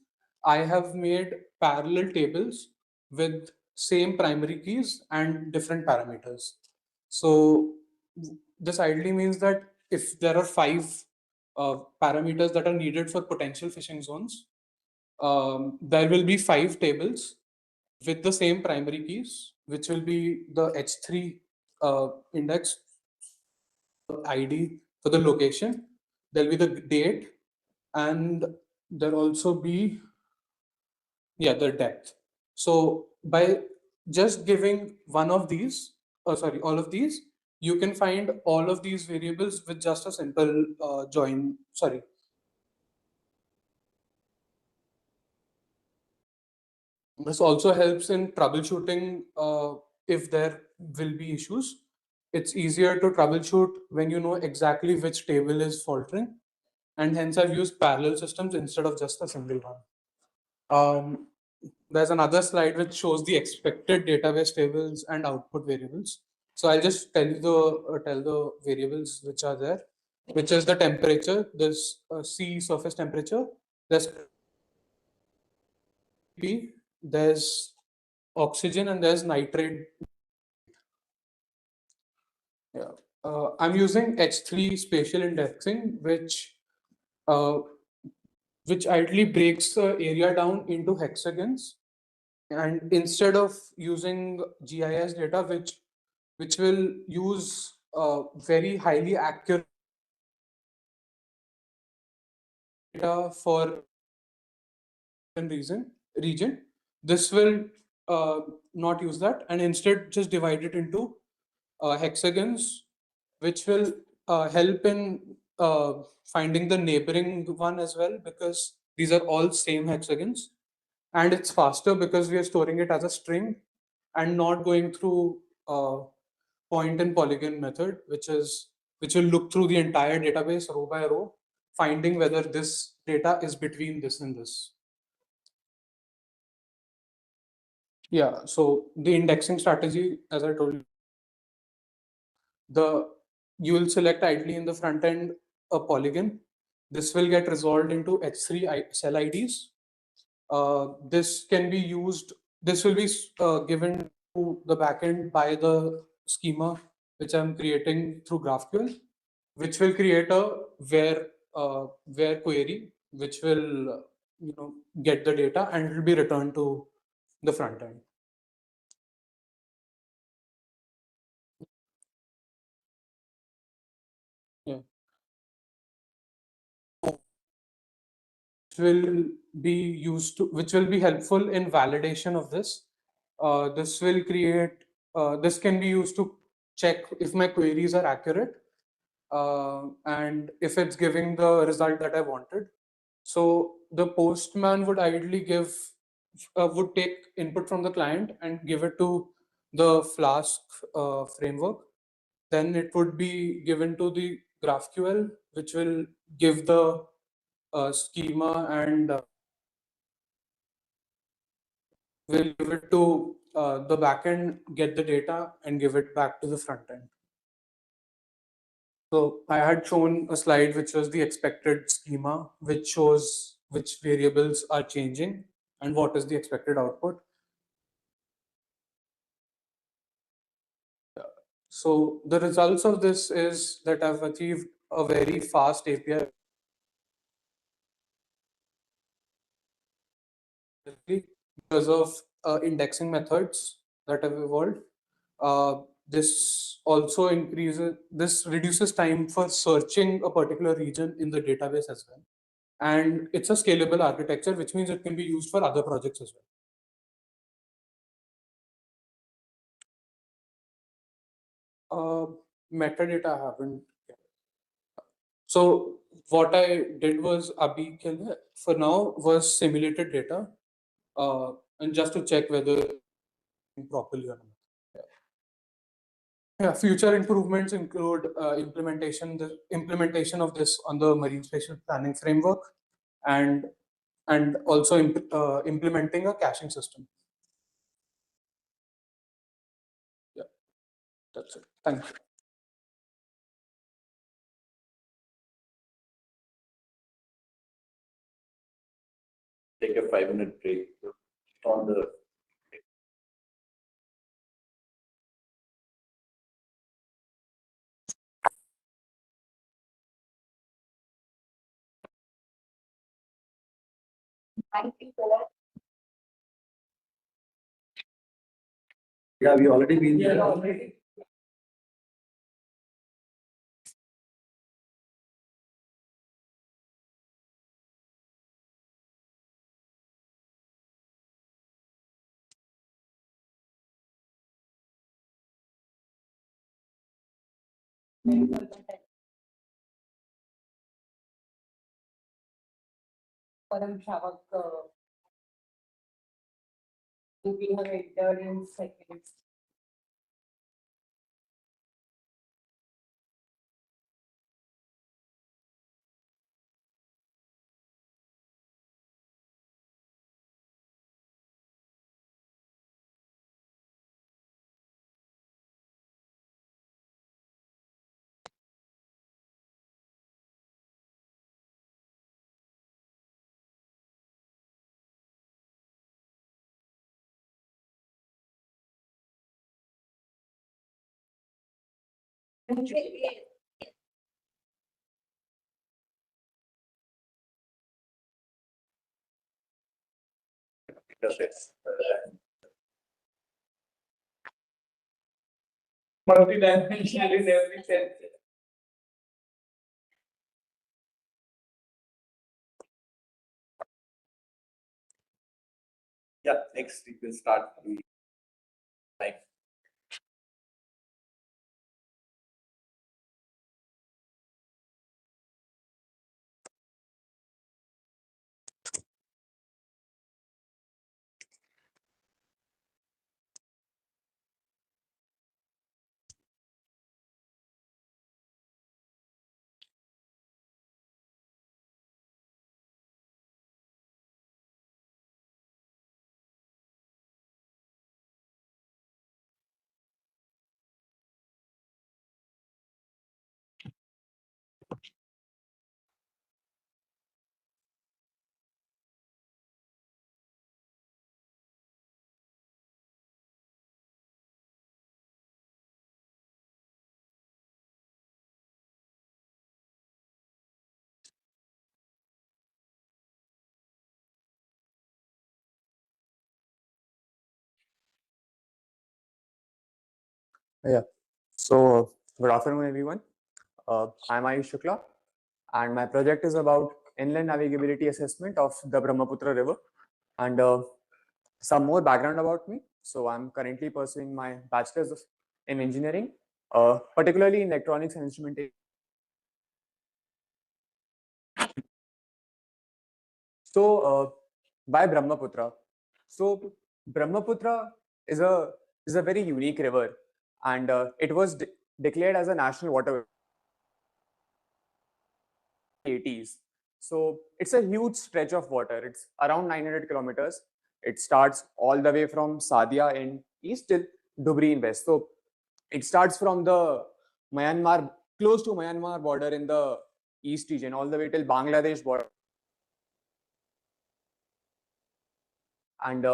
I have made parallel tables with same primary keys and different parameters. So this ideally means that if there are 5 parameters that are needed for potential phishing zones, there will be 5 tables with the same primary keys, which will be the H3 index ID for the location. There'll be the date, and there'll also be the depth. So by just giving one of these, all of these, you can find all of these variables with just a simple join. This also helps in troubleshooting if there will be issues. It's easier to troubleshoot when you know exactly which table is faltering, and hence I've used parallel systems instead of just a single one. There's another slide which shows the expected database tables and output variables. So I'll just tell you tell the variables which are there, which is the temperature. There's sea surface temperature. There's P, there's oxygen, and there's nitrate. Yeah. I'm using H3 spatial indexing, which ideally breaks the area down into hexagons. And instead of using GIS data, which will use very highly accurate data for region. This will not use that and instead just divide it into hexagons, which will help in finding the neighboring one as well, because these are all same hexagons. And it's faster because we are storing it as a string and not going through point and polygon method, which will look through the entire database row by row, finding whether this data is between this and this. Yeah, so the indexing strategy, as I told you, you will select idly in the front end a polygon. This will get resolved into H3 cell IDs. This can be used, this will be given to the backend by the schema which I'm creating through GraphQL, which will create a where query, which will get the data and it will be returned to the front end. Yeah. Which will be helpful in validation of this. This will create, this can be used to check if my queries are accurate and if it's giving the result that I wanted. So the postman would ideally would take input from the client and give it to the Flask framework. Then it would be given to the GraphQL, which will give the schema and will give it to the backend, get the data and give it back to the front end. So I had shown a slide which was the expected schema, which shows which variables are changing and what is the expected output. So the results of this is that I've achieved a very fast API because of indexing methods that have evolved. This also reduces time for searching a particular region in the database as well. And it's a scalable architecture, which means it can be used for other projects as well. Metadata I haven't. So what I did was for now was simulated data, and just to check whether properly or not. Yeah, future improvements include implementation of this on the marine spatial planning framework, and also implementing a caching system. Yeah, that's it. Thank you. Take a 5-minute break on the. Yeah, we already been there. Param Shavak, we have entered in seconds. Multi-dimensional in every sense. Yeah, next we will start the time. Yeah. So, good afternoon, everyone. I'm Ayush Shukla, and my project is about inland navigability assessment of the Brahmaputra River. And some more background about me. So, I'm currently pursuing my bachelor's in engineering, particularly in electronics and instrumentation. So, by Brahmaputra. So, Brahmaputra is a very unique river, and it was declared as a national waterway. 80s. So it's a huge stretch of water. It's around 900 kilometers. It starts all the way from Sadia in east till Dhubri in west. So it starts from the Myanmar, close to Myanmar border in the east region, all the way till Bangladesh border. And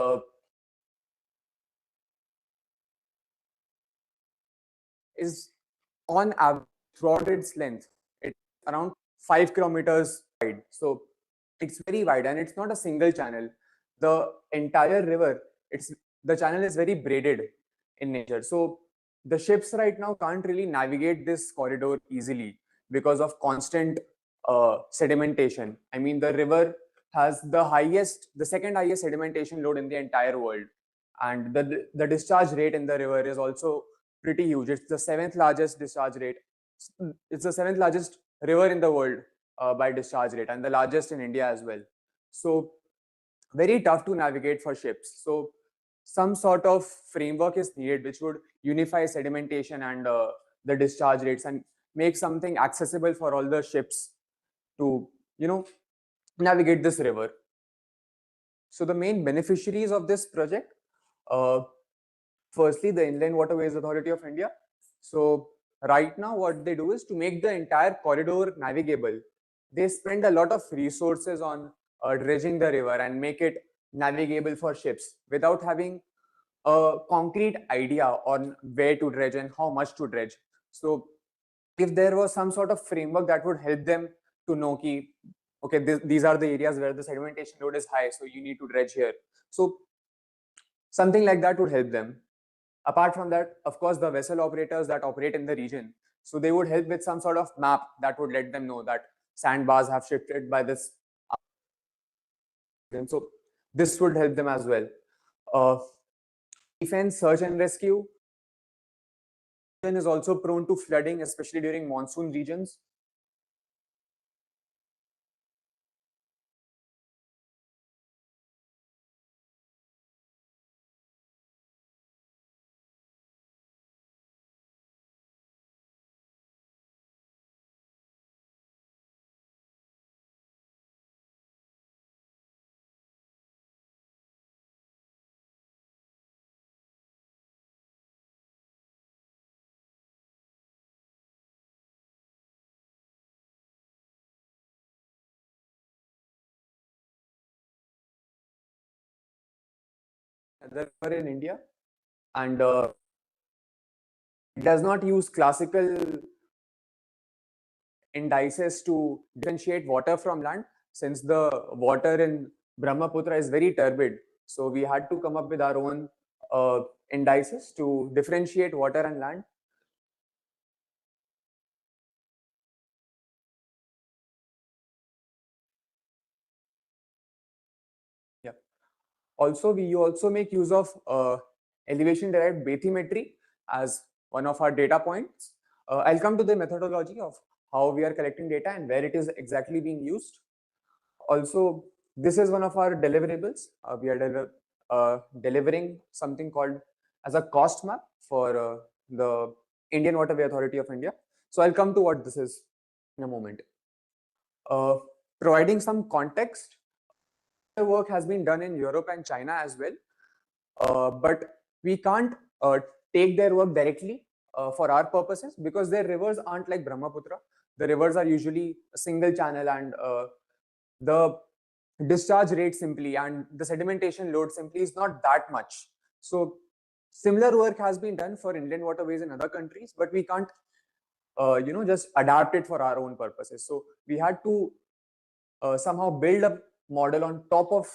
is on average throughout its length, it's around 5 kilometers wide. So it's very wide, and it's not a single channel. The entire river, the channel is very braided in nature. So the ships right now can't really navigate this corridor easily because of constant sedimentation. I mean, the river has the second highest sedimentation load in the entire world, and the discharge rate in the river is also pretty huge. It's the seventh largest discharge rate. It's the seventh largest river in the world by discharge rate, and the largest in India as well. So very tough to navigate for ships. So some sort of framework is needed which would unify sedimentation and the discharge rates and make something accessible for all the ships to, navigate this river. So the main beneficiaries of this project, firstly, the Inland Waterways Authority of India. So right now what they do is to make the entire corridor navigable. They spend a lot of resources on dredging the river and make it navigable for ships without having a concrete idea on where to dredge and how much to dredge. So if there was some sort of framework that would help them to know ki, okay, these are the areas where the sedimentation load is high, so you need to dredge here. So something like that would help them. Apart from that, of course, the vessel operators that operate in the region, so they would help with some sort of map that would let them know that sandbars have shifted by this. And so this would help them as well. Defense, search and rescue is also prone to flooding, especially during monsoon regions. In India, and it does not use classical indices to differentiate water from land, since the water in Brahmaputra is very turbid. So we had to come up with our own indices to differentiate water and land. Yeah. Also, we also make use of elevation derived bathymetry as one of our data points. I'll come to the methodology of how we are collecting data and where it is exactly being used. Also, this is one of our deliverables. We are delivering something called as a cost map for the Indian Waterway Authority of India. So I'll come to what this is in a moment. Providing some context, the work has been done in Europe and China as well, but we can't take their work directly for our purposes because their rivers aren't like Brahmaputra. The rivers are usually a single channel, and the discharge rate simply and the sedimentation load simply is not that much. So similar work has been done for inland waterways in other countries, but we can't just adapt it for our own purposes. So we had to somehow build a model on top of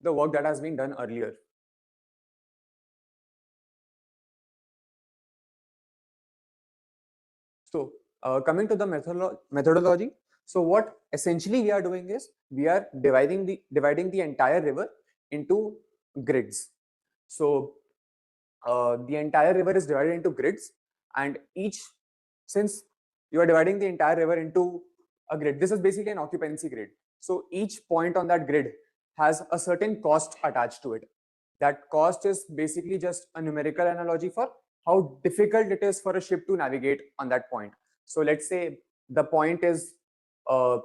the work that has been done earlier. So coming to the methodology, so what essentially we are doing is we are dividing the entire river into grids. So the entire river is divided into grids, and since you are dividing the entire river into a grid, this is basically an occupancy grid. So each point on that grid has a certain cost attached to it. That cost is basically just a numerical analogy for how difficult it is for a ship to navigate on that point. So let's say the point is a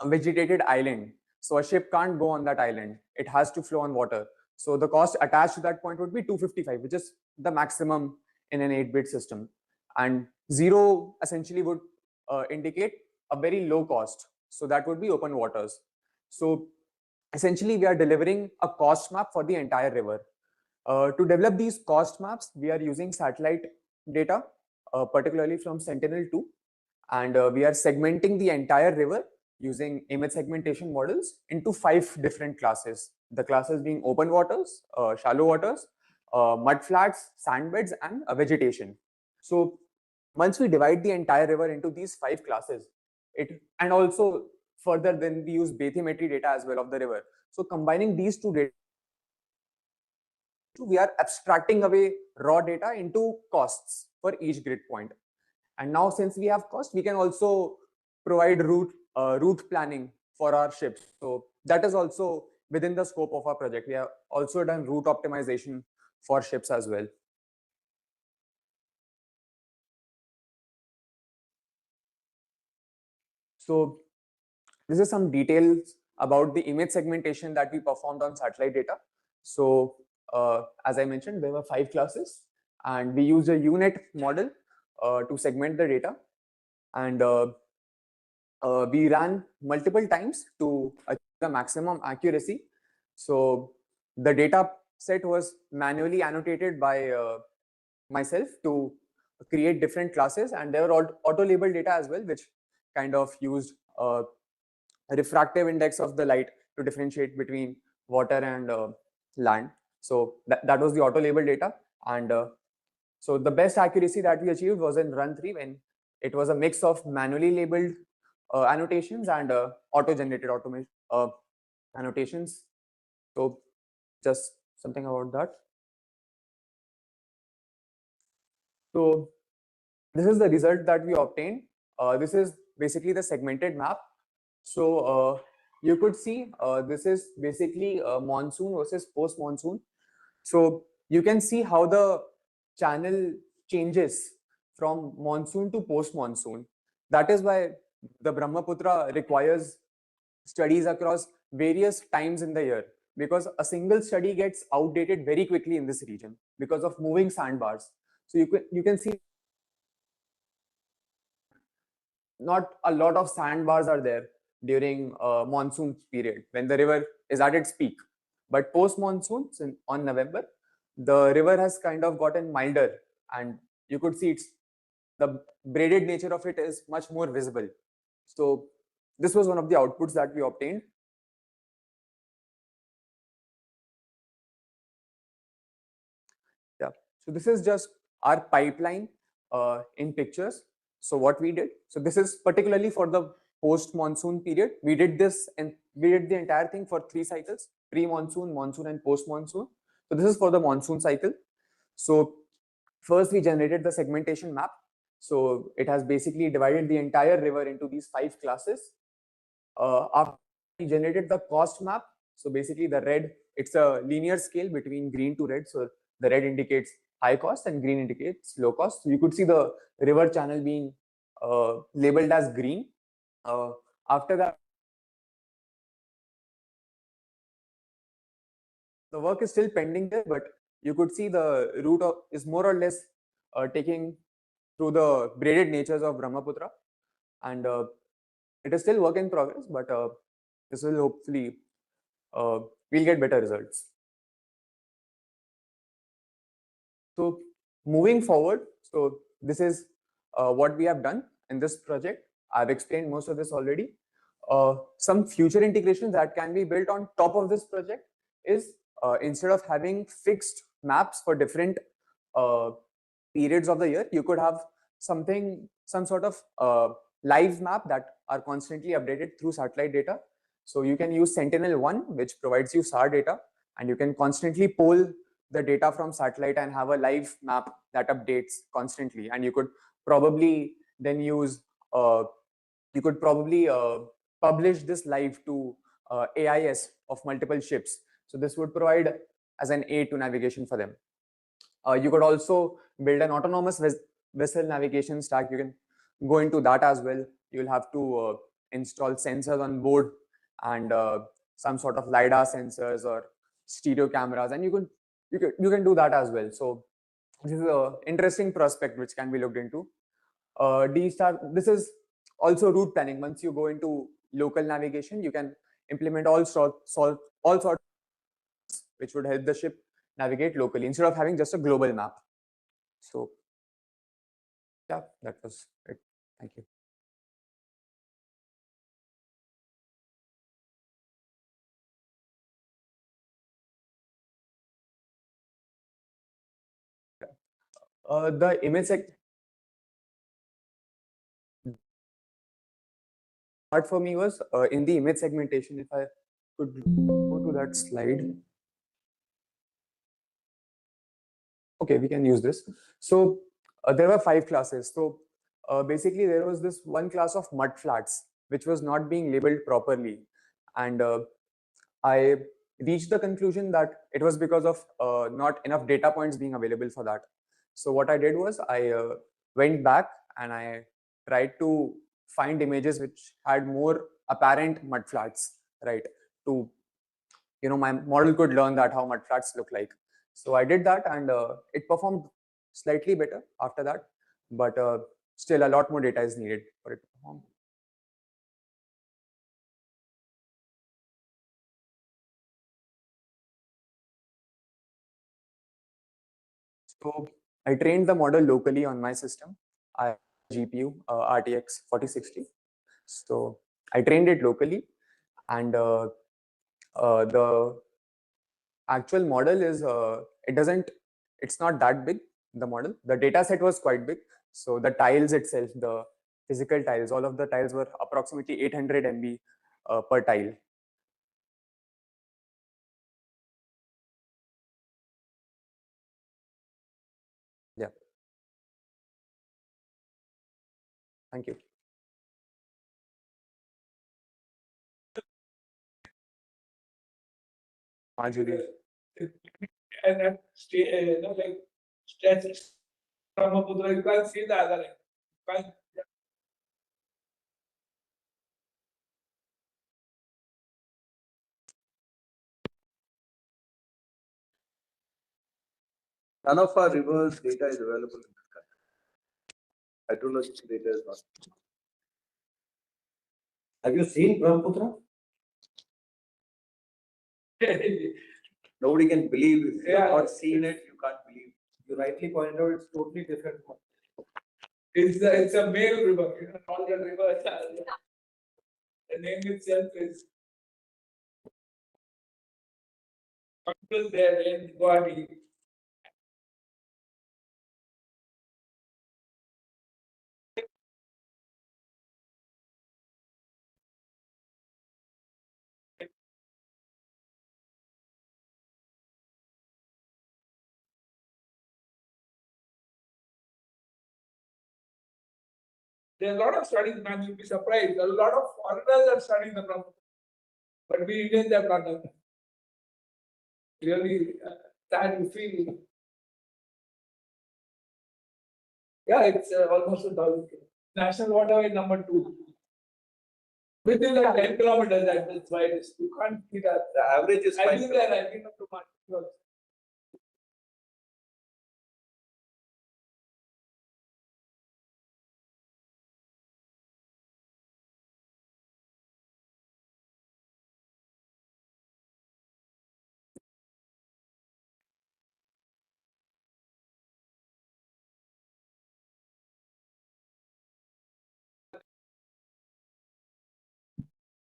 vegetated island. So a ship can't go on that island. It has to flow on water. So the cost attached to that point would be 255, which is the maximum in an 8-bit system. And 0 essentially would indicate a very low cost. So that would be open waters. So essentially we are delivering a cost map for the entire river. To develop these cost maps, we are using satellite data, particularly from Sentinel-2, and we are segmenting the entire river using image segmentation models into 5 different classes. The classes being open waters, shallow waters, mud flats, sand beds, and vegetation. So once we divide the entire river into these 5 classes, and also further then we use bathymetry data as well of the river. So combining these 2 data, we are abstracting away raw data into costs for each grid point. And now since we have cost, we can also provide route planning for our ships. So that is also within the scope of our project. We have also done route optimization for ships as well. So this is some details about the image segmentation that we performed on satellite data. So as I mentioned, there were 5 classes, and we used a UNet model to segment the data, and we ran multiple times to achieve the maximum accuracy. So the data set was manually annotated by myself to create different classes, and there were auto-labeled data as well, which kind of used a refractive index of the light to differentiate between water and land. So that was the auto-labeled data, and so the best accuracy that we achieved was in run 3, when it was a mix of manually labeled annotations and auto-generated annotations. So just something about that. So this is the result that we obtained. This is basically the segmented map. So you could see this is basically monsoon versus post-monsoon. So you can see how the channel changes from monsoon to post-monsoon. That is why the Brahmaputra requires studies across various times in the year, because a single study gets outdated very quickly in this region because of moving sandbars. So you can see not a lot of sandbars are there during monsoon period when the river is at its peak. But post monsoon on November, the river has kind of gotten milder, and you could see the braided nature of it is much more visible. So this was one of the outputs that we obtained. Yeah, so this is just our pipeline in pictures. So what we did, so this is particularly for the post monsoon period. We did this, and we did the entire thing for 3 cycles, pre-monsoon, monsoon, and post-monsoon. So this is for the monsoon cycle. So first we generated the segmentation map. So it has basically divided the entire river into these 5 classes. After we generated the cost map, so basically the red, it's a linear scale between green to red. So the red indicates high cost and green indicates low cost. So you could see the river channel being labeled as green. After that, the work is still pending there, but you could see the route is more or less taking through the braided natures of Brahmaputra, and it is still work in progress, but this will hopefully we'll get better results. So moving forward, so this is what we have done in this project. I've explained most of this already. Some future integrations that can be built on top of this project is instead of having fixed maps for different periods of the year, you could have some sort of live map that are constantly updated through satellite data. So you can use Sentinel-1, which provides you SAR data, and you can constantly poll the data from satellite and have a live map that updates constantly. And you could probably then use, publish this live to AIS of multiple ships. So this would provide as an aid to navigation for them. You could also build an autonomous vessel navigation stack. You can go into that as well. You'll have to install sensors on board and some sort of LiDAR sensors or stereo cameras, and you can do that as well. So this is an interesting prospect which can be looked into. This is also route planning. Once you go into local navigation, you can implement all sorts which would help the ship navigate locally instead of having just a global map. So yeah, that was it. Thank you. The image part for me was in the image segmentation. If I could go to that slide. Okay, we can use this. So there were 5 classes. So basically there was this one class of mud flats which was not being labeled properly, and I reached the conclusion that it was because of not enough data points being available for that. So what I did was I went back and I tried to find images which had more apparent mud flats, right? To, my model could learn that how mud flats look like. So I did that, and it performed slightly better after that, but still a lot more data is needed for it to perform. So I trained the model locally on my system. I have a GPU RTX 4060. So I trained it locally, and the actual model is it's not that big. The model, the data set was quite big. So the tiles itself, the physical tiles, all of the tiles were approximately 800 MB per tile. Yeah. Thank you. And then like stretch Brahmaputra, you can't see the other end. You can't. None of our rivers data is available in this country. Hydrological data is not. Have you seen Brahmaputra? Nobody can believe if you have not seen it, you can't believe. You rightly pointed out it's totally different. It's a male river, all the rivers are. The name itself is until their end body. There are a lot of studies, man, you'll be surprised. A lot of foreigners are studying the problem. But we Indians have not done that. Really sad to feel. Yeah, it's almost 1,000 kilometers. National waterway number 2. Within like 10 kilometers at this widest. You can't see that. The average is I've 5 been there, I've been up to Martin.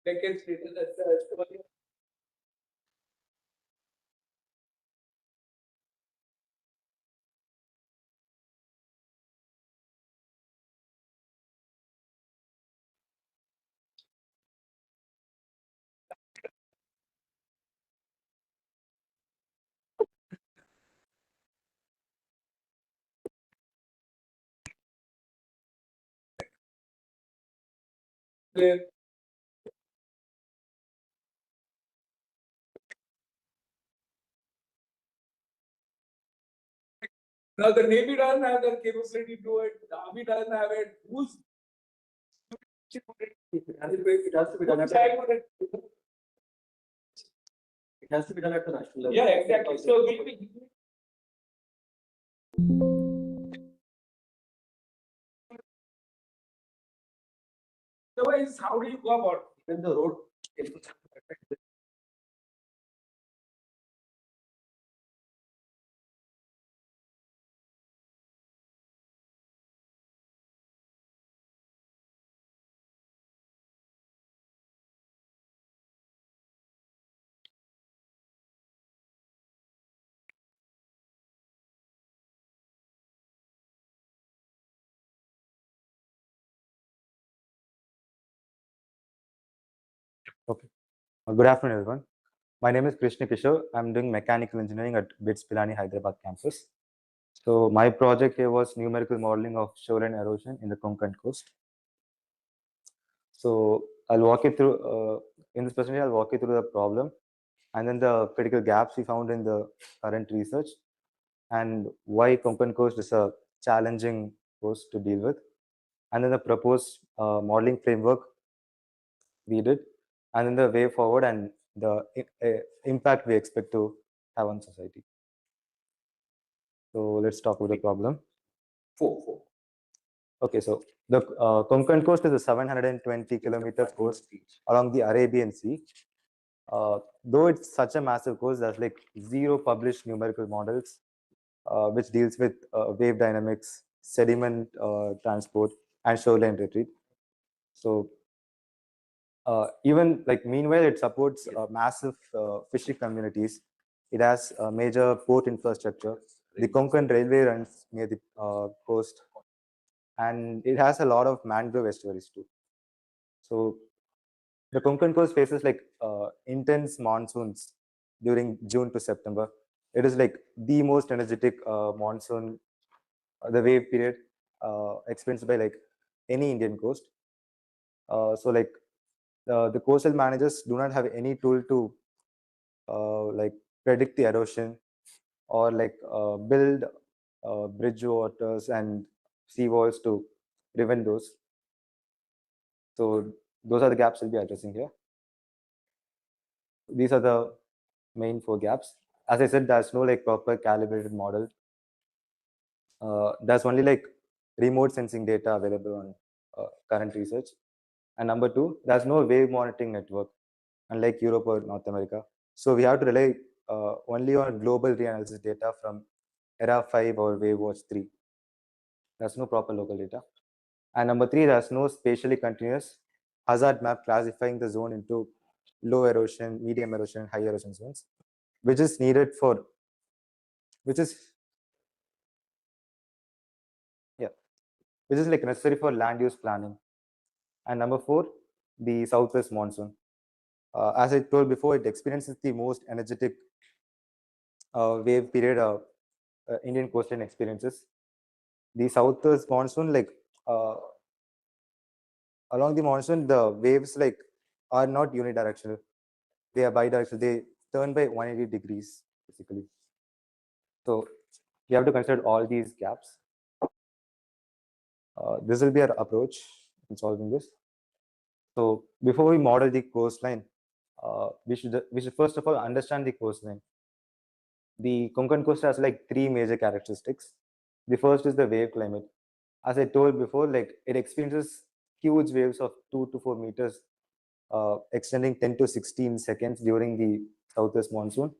Decades later, that's the story. There. Now the Navy doesn't have that capability to do it. The Army doesn't have it. Who's It has to be done at it has to be done at the national level. Yeah, exactly. So otherwise, how do you go about it? When the road Okay. Good afternoon, everyone. My name is Krishna Kishore. I'm doing mechanical engineering at BITS Pilani, Hyderabad campus. So my project here was numerical modeling of shoreline erosion in the Konkan coast. So I'll walk you through, in this presentation, I'll walk you through the problem and then the critical gaps we found in the current research and why Konkan coast is a challenging coast to deal with. And then the proposed modeling framework we did, and then the way forward and the impact we expect to have on society. So let's talk about the problem. Four. Okay, so the Konkan coast is a 720-kilometer coast along the Arabian Sea. Though it's such a massive coast, there's like 0 published numerical models which deals with wave dynamics, sediment transport, and shoreline retreat. So even like meanwhile, it supports massive fishing communities. It has a major port infrastructure. The Konkan Railway runs near the coast, and it has a lot of mangrove estuaries too. So the Konkan coast faces like intense monsoons during June to September. It is like the most energetic monsoon, the wave period experienced by like any Indian coast. So like the coastal managers do not have any tool to like predict the erosion or like build bridge waters and sea walls to prevent those. So those are the gaps we'll be addressing here. These are the main 4 gaps. As I said, there's no like proper calibrated model. There's only like remote sensing data available on current research. And number 2, there's no wave monitoring network, unlike Europe or North America. So we have to rely only on global reanalysis data from ERA 5 or WaveWatch 3. There's no proper local data. And number 3, there's no spatially continuous hazard map classifying the zone into low erosion, medium erosion, high erosion zones, which is needed for, which is like necessary for land use planning. And number 4, the southwest monsoon. As I told before, it experiences the most energetic wave period Indian coastline experiences. The southwest monsoon, like along the monsoon, the waves like are not unidirectional. They are bidirectional. They turn by 180 degrees basically. So you have to consider all these gaps. This will be our approach in solving this. So before we model the coastline, we should first of all understand the coastline. The Konkan coast has like three major characteristics. The first is the wave climate. As I told before, like it experiences huge waves of 2 to 4 meters, extending 10 to 16 seconds during the southwest monsoon.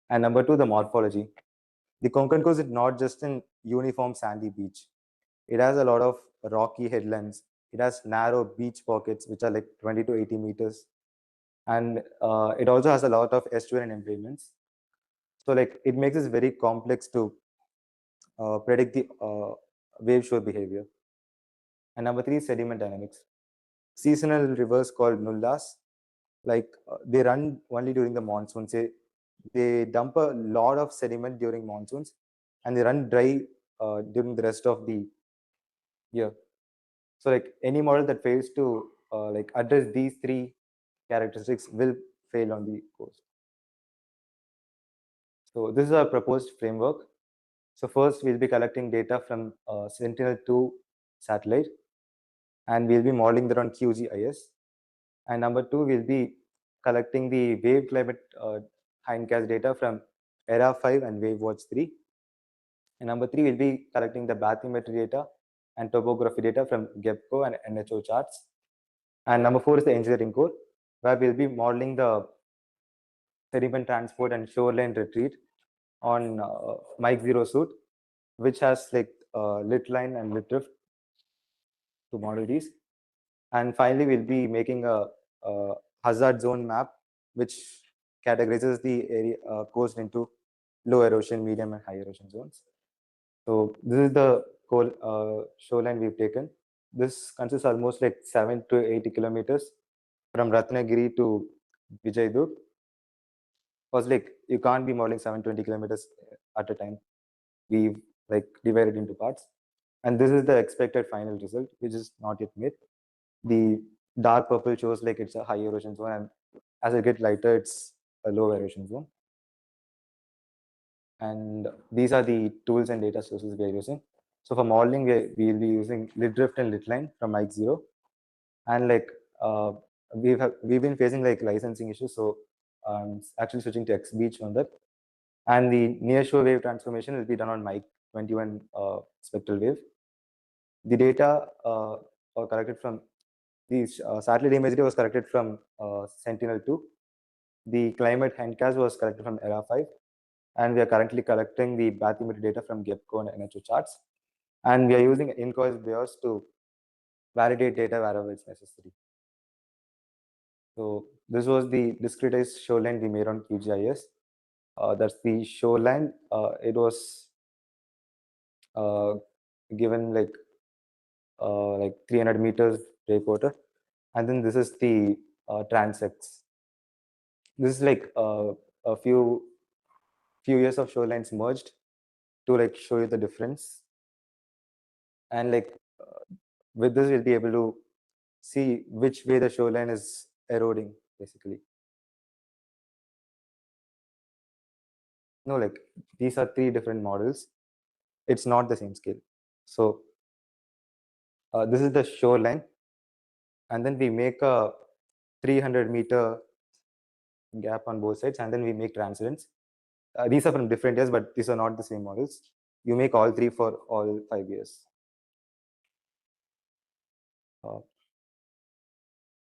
And number two, the morphology. The Konkan coast is not just an uniform sandy beach. It has a lot of rocky headlands. It has narrow beach pockets, which are like 20 to 80 meters. And it also has a lot of estuarine embayment. So like it makes it very complex to predict the wave shore behavior. And number three, sediment dynamics. Seasonal rivers called nullas, like they run only during the monsoon. Say they dump a lot of sediment during monsoons, and they run dry during the rest of the year. So like any model that fails to like address these three characteristics will fail on the coast. So this is our proposed framework. So first we'll be collecting data from Sentinel-2 satellite, and we'll be modeling that on QGIS. And number two, we'll be collecting the wave climate hindcast data from ERA5 and WaveWatch 3. And number three, we'll be collecting the bathymetry data and topography data from GEPCO and NHO charts. And number four is the engineering core, where we'll be modeling the sediment transport and shoreline retreat on Mike Zero suit, which has like lit line and lit drift to model these. And finally, we'll be making a hazard zone map, which categorizes the area coast into low erosion, medium, and high erosion zones. So this is the shoreline we've taken. This consists almost like 7 to 80 kilometers from Ratnagiri to Vijaydurg. Because like you can't be modeling 720 kilometers at a time. We've like divided into parts. And this is the expected final result, which is not yet made. The dark purple shows like it's a high erosion zone, and as it gets lighter, it's a low erosion zone. And these are the tools and data sources we are using. So for modeling, we'll be using lit drift and lit line from Mike Zero. And like we've been facing like licensing issues, so actually switching to XBeach on that. And the nearshore wave transformation will be done on Mike 21 spectral wave. The data are collected from these satellite imagery was collected from Sentinel-2. The climate handcast was collected from ERA5. And we are currently collecting the bathymetry data from GEPCO and NHO charts. And we are using in-course BIOS to validate data wherever it's necessary. So this was the discretized shoreline we made on QGIS. That's the shoreline. It was given like 300 meters breakwater. And then this is the transects. This is like a few years of shorelines merged to like show you the difference. And like with this, we'll be able to see which way the shoreline is eroding, basically. No, like these are three different models. It's not the same scale. So this is the shoreline. And then we make a 300-meter gap on both sides, and then we make transients. These are from different years, but these are not the same models. You make all three for all 5 years.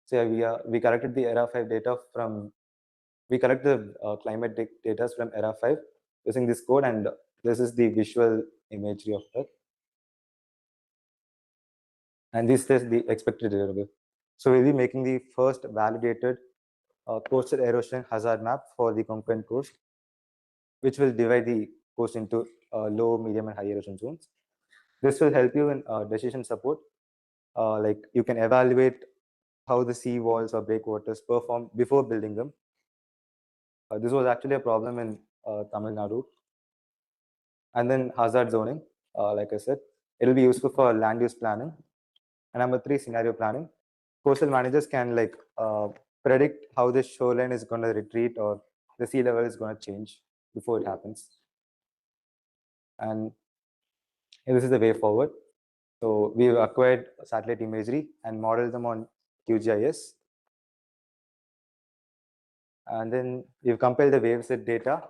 So yeah, we collected the ERA5 data from, we collect the climate data from ERA5 using this code, and this is the visual imagery of that. And this is the expected deliverable. So we'll be making the first validated coastal erosion hazard map for the Konkan coast, which will divide the coast into low, medium, and high erosion zones. This will help you in decision support. Like you can evaluate how the sea walls or breakwaters perform before building them. This was actually a problem in Tamil Nadu. And then hazard zoning, like I said, it will be useful for land use planning. And number three, scenario planning. coastal managers can like predict how the shoreline is going to retreat or the sea level is going to change before it happens. And this is the way forward. So we've acquired satellite imagery and modeled them on QGIS. And then we've compiled the waveset data.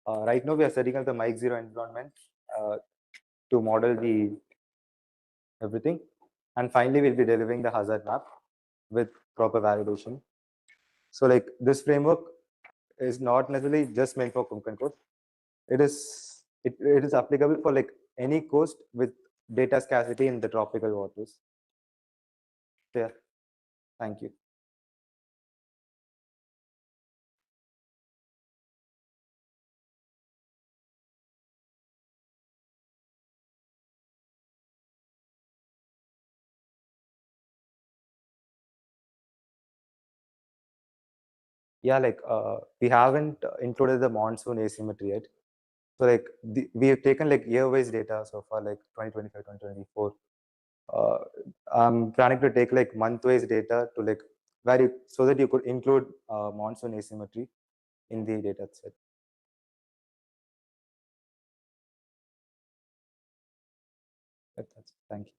Right now we are setting up the Mike 0 environment to model the everything. And finally, we'll be delivering the hazard map with proper validation. So like this framework is not necessarily just meant for Konkan coast. It is applicable for like any coast with data scarcity in the tropical waters. Yeah, thank you. Yeah, like we haven't included the monsoon asymmetry yet. So like we have taken like year-wise data so far, like 2025, 2024. I'm planning to take like month-wise data to like so that you could include monsoon asymmetry in the data set. Thank you.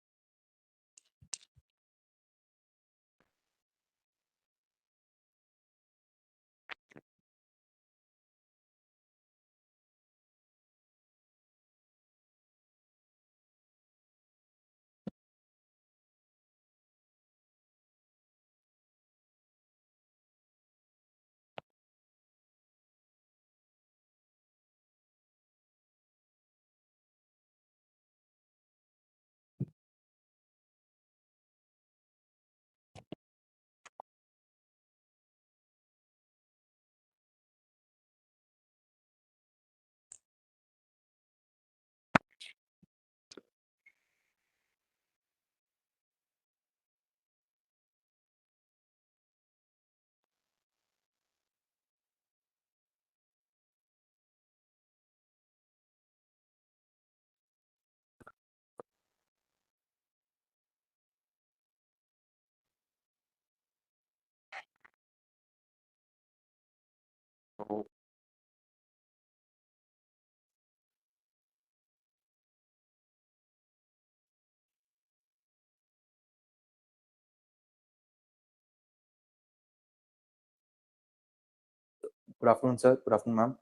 Good afternoon, sir. Good afternoon, ma'am.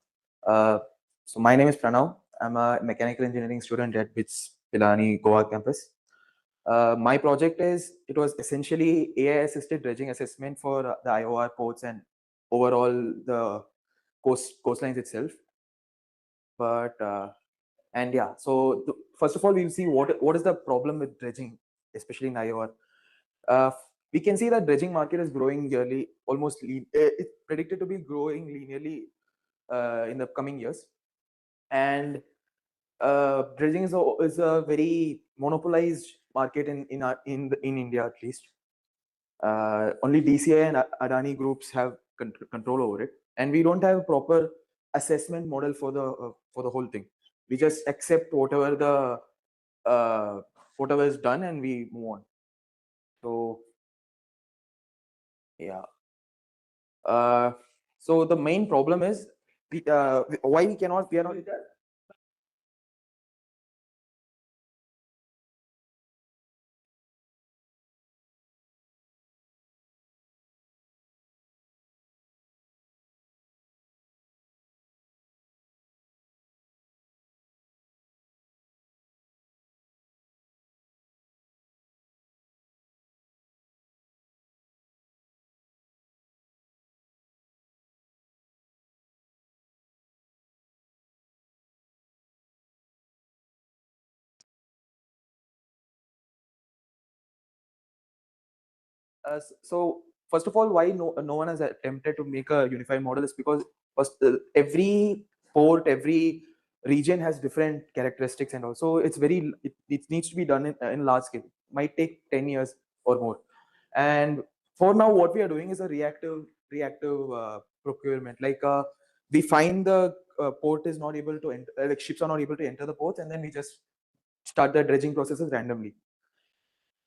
So my name is Pranav. I'm a mechanical engineering student at BITS Pilani, Goa campus. My project it was essentially AI-assisted dredging assessment for the IOR ports and overall the coastlines itself. But and yeah, so first of all, we'll see what is the problem with dredging, especially in IOR. We can see that dredging market is growing yearly, it's predicted to be growing linearly in the coming years. And dredging is a very monopolized market in India, at least. Only DCI and Adani groups have control over it, and we don't have a proper assessment model for the whole thing. We just accept whatever is done and we move on. So yeah. So the main problem is why we are not. So first of all, why no one has attempted to make a unified model is because every port, every region has different characteristics, and also it needs to be done in large scale. Might take 10 years or more. And for now, what we are doing is a reactive procurement. Like we find the port is not able to enter, ships are not able to enter the ports, and then we just start the dredging processes randomly.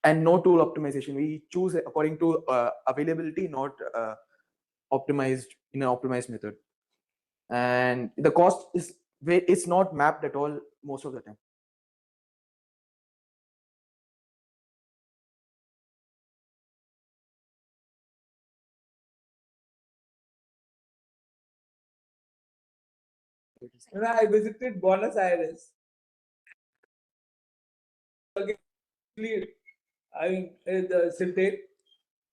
and no tool optimization. We choose according to availability, not optimized in an optimized method. And the cost is it's not mapped at all most of the time. When I visited Buenos Aires, I mean, the siltate.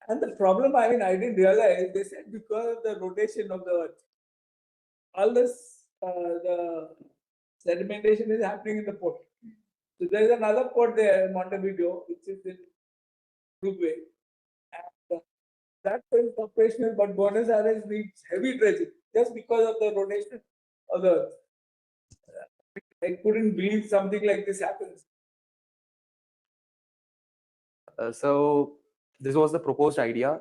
And the problem, I mean, I didn't realize, they said because of the rotation of the earth, all this, the sedimentation is happening in the port. So there is another port there, Montevideo, which is in Uruguay. And that is operational, but Buenos Aires needs heavy dredging just because of the rotation of the earth. I couldn't believe something like this happens. So this was the proposed idea.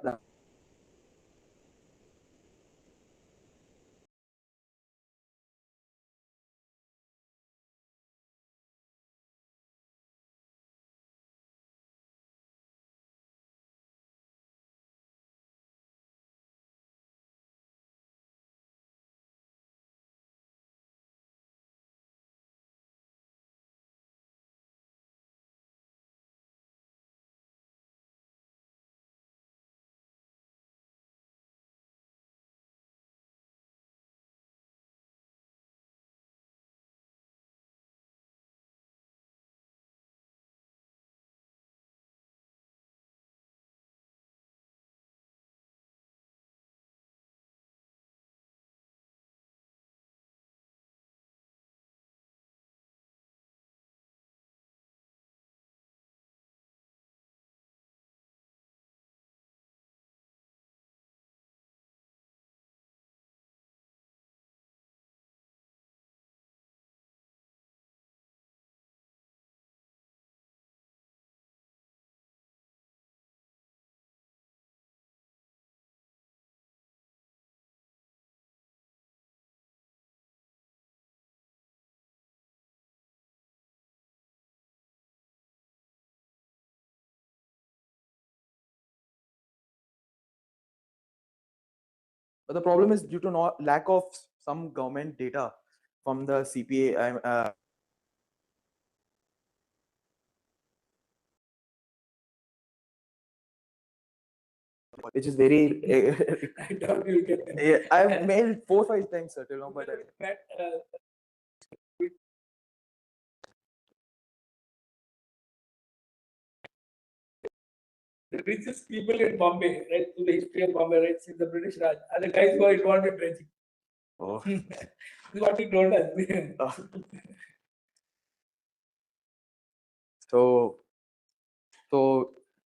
But the problem is due to lack of some government data from the CPA. Which is very. I doubt you'll get them. Yeah, I've mailed 4 or 5 times, sir, till now, but the richest people in Bombay, right, to the history of Bombay, right, since the British Raj, are the guys who are involved in dredging. Oh. This is what he told us. So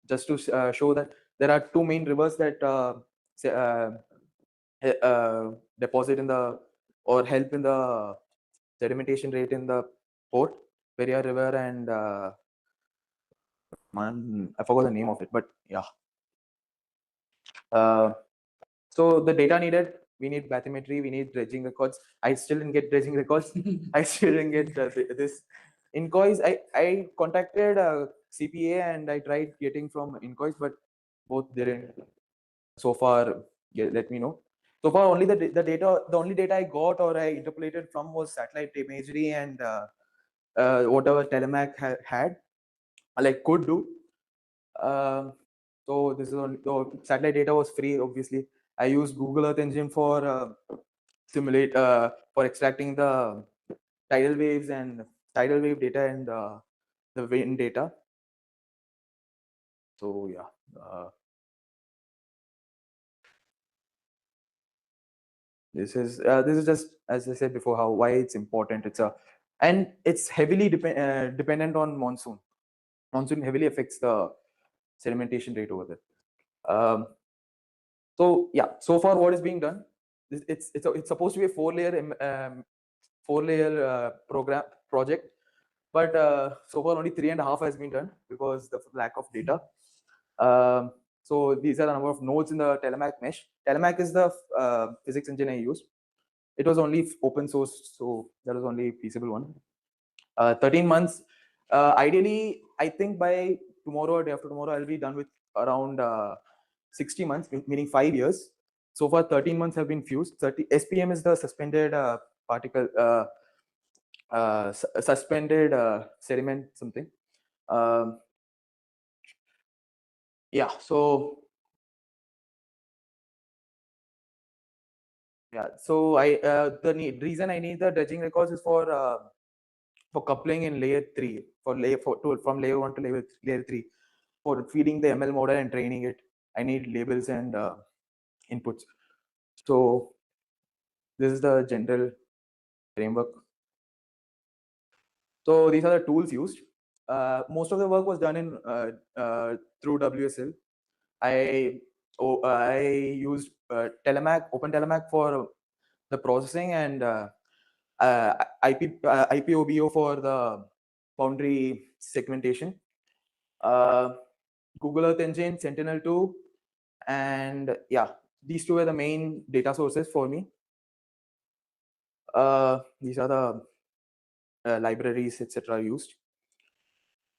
just to show that there are 2 main rivers that deposit in the or help in the sedimentation rate in the port, Periyar River and I forgot the name of it, but yeah. So the data needed, we need bathymetry, we need dredging records. I still didn't get dredging records. I still didn't get this. Incoys, I contacted CPA and I tried getting from Incoys, but both didn't so far let me know. So far, only the only data I got or I interpolated from was satellite imagery and whatever Telemac had, like could do. So this is on satellite data was free. Obviously, I used Google Earth Engine for simulate for extracting the tidal waves and tidal wave data and the wind data. So yeah. This is just, as I said before, why it's important. It's heavily dependent on monsoon. Monsoon heavily affects the sedimentation rate over there. So yeah, so far what is being done? It's supposed to be a 4-layer project, but so far only 3.5 has been done because of the lack of data. So these are the number of nodes in the Telemac mesh. Telemac is the physics engine I used. It was only open source, so that was only feasible one. 13 months. Ideally, I think by tomorrow or day after tomorrow, I'll be done with around 60 months, meaning 5 years. So far, 13 months have been fused. SPM is the suspended particle, suspended sediment something. Yeah, so yeah, so the reason I need the dredging records is for coupling in layer 3, from layer 1 to layer 3, for feeding the ML model and training it. I need labels and inputs. So this is the general framework. So these are the tools used. Most of the work was done in through WSL. I used OpenTeleMac for the processing, and IPOBO for the boundary segmentation. Google Earth Engine, Sentinel-2, and yeah, these two are the main data sources for me. These are the libraries, etc. used.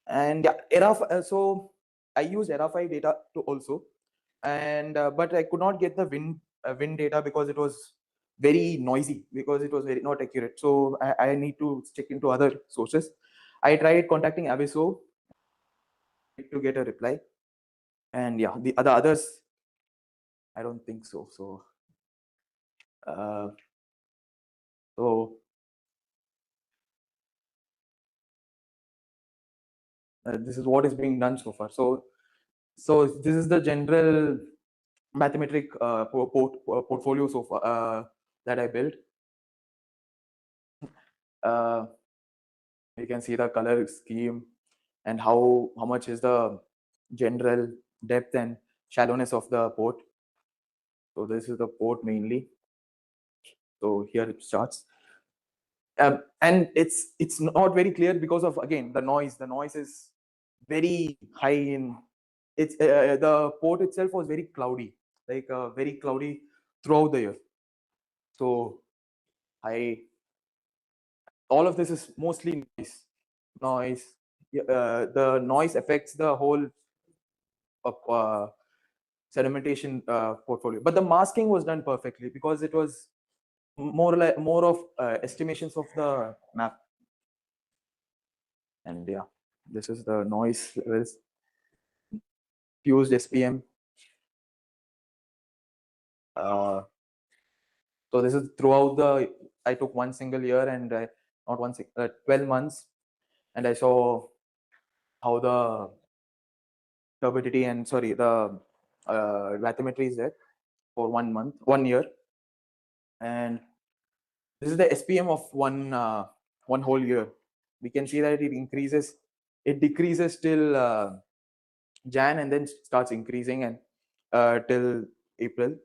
And yeah, so I used ERA5 data to also, and but I could not get the wind data because it was very noisy, because it was very not accurate. So I need to check into other sources. I tried contacting Abysso to get a reply, and yeah, the others, I don't think so. So this is what is being done so far. So this is the general mathematic portfolio so far that I built. You can see the color scheme and how much is the general depth and shallowness of the port. So this is the port mainly. So here it starts. And it's not very clear because of, again, the noise. The noise is very high in it's the port itself was very cloudy, like very cloudy throughout the year. So all of this is mostly noise. The noise affects the whole sedimentation portfolio, but the masking was done perfectly because it was more of estimations of the map. And yeah, this is the noise levels, fused SPM. So this is throughout I took one single year and not 12 months, and I saw how the turbidity and the bathymetry is there for 1 year, and this is the SPM of one whole year. We can see that it decreases till Jan, and then starts increasing and till April.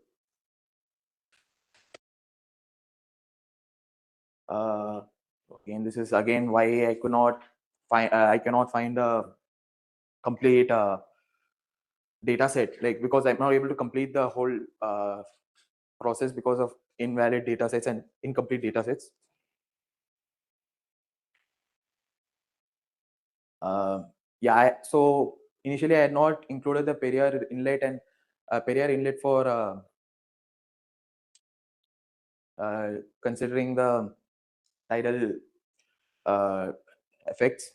Again, this is again why I cannot find a complete data set, like, because I'm not able to complete the whole process because of invalid data sets and incomplete data sets. So initially I had not included the Perrier inlet and Perrier inlet for considering the tidal effects,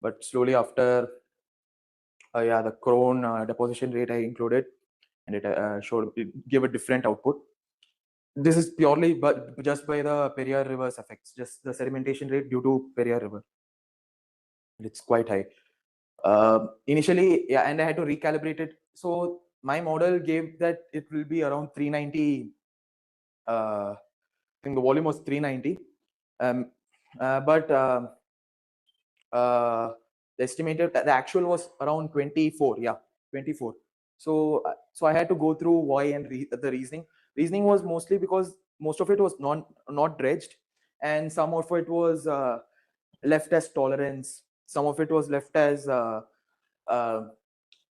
but slowly after the Cron deposition rate I included, and it gave a different output. This is purely just by the Perrier River's effects, just the sedimentation rate due to Perrier River. It's quite high. Initially, and I had to recalibrate it. So my model gave that it will be around 390. I think the volume was 390, but the estimated, the actual was around 24. Yeah, 24. So I had to go through why and the reasoning. Reasoning was mostly because most of it was not dredged, and some of it was left as tolerance. Some of it was left as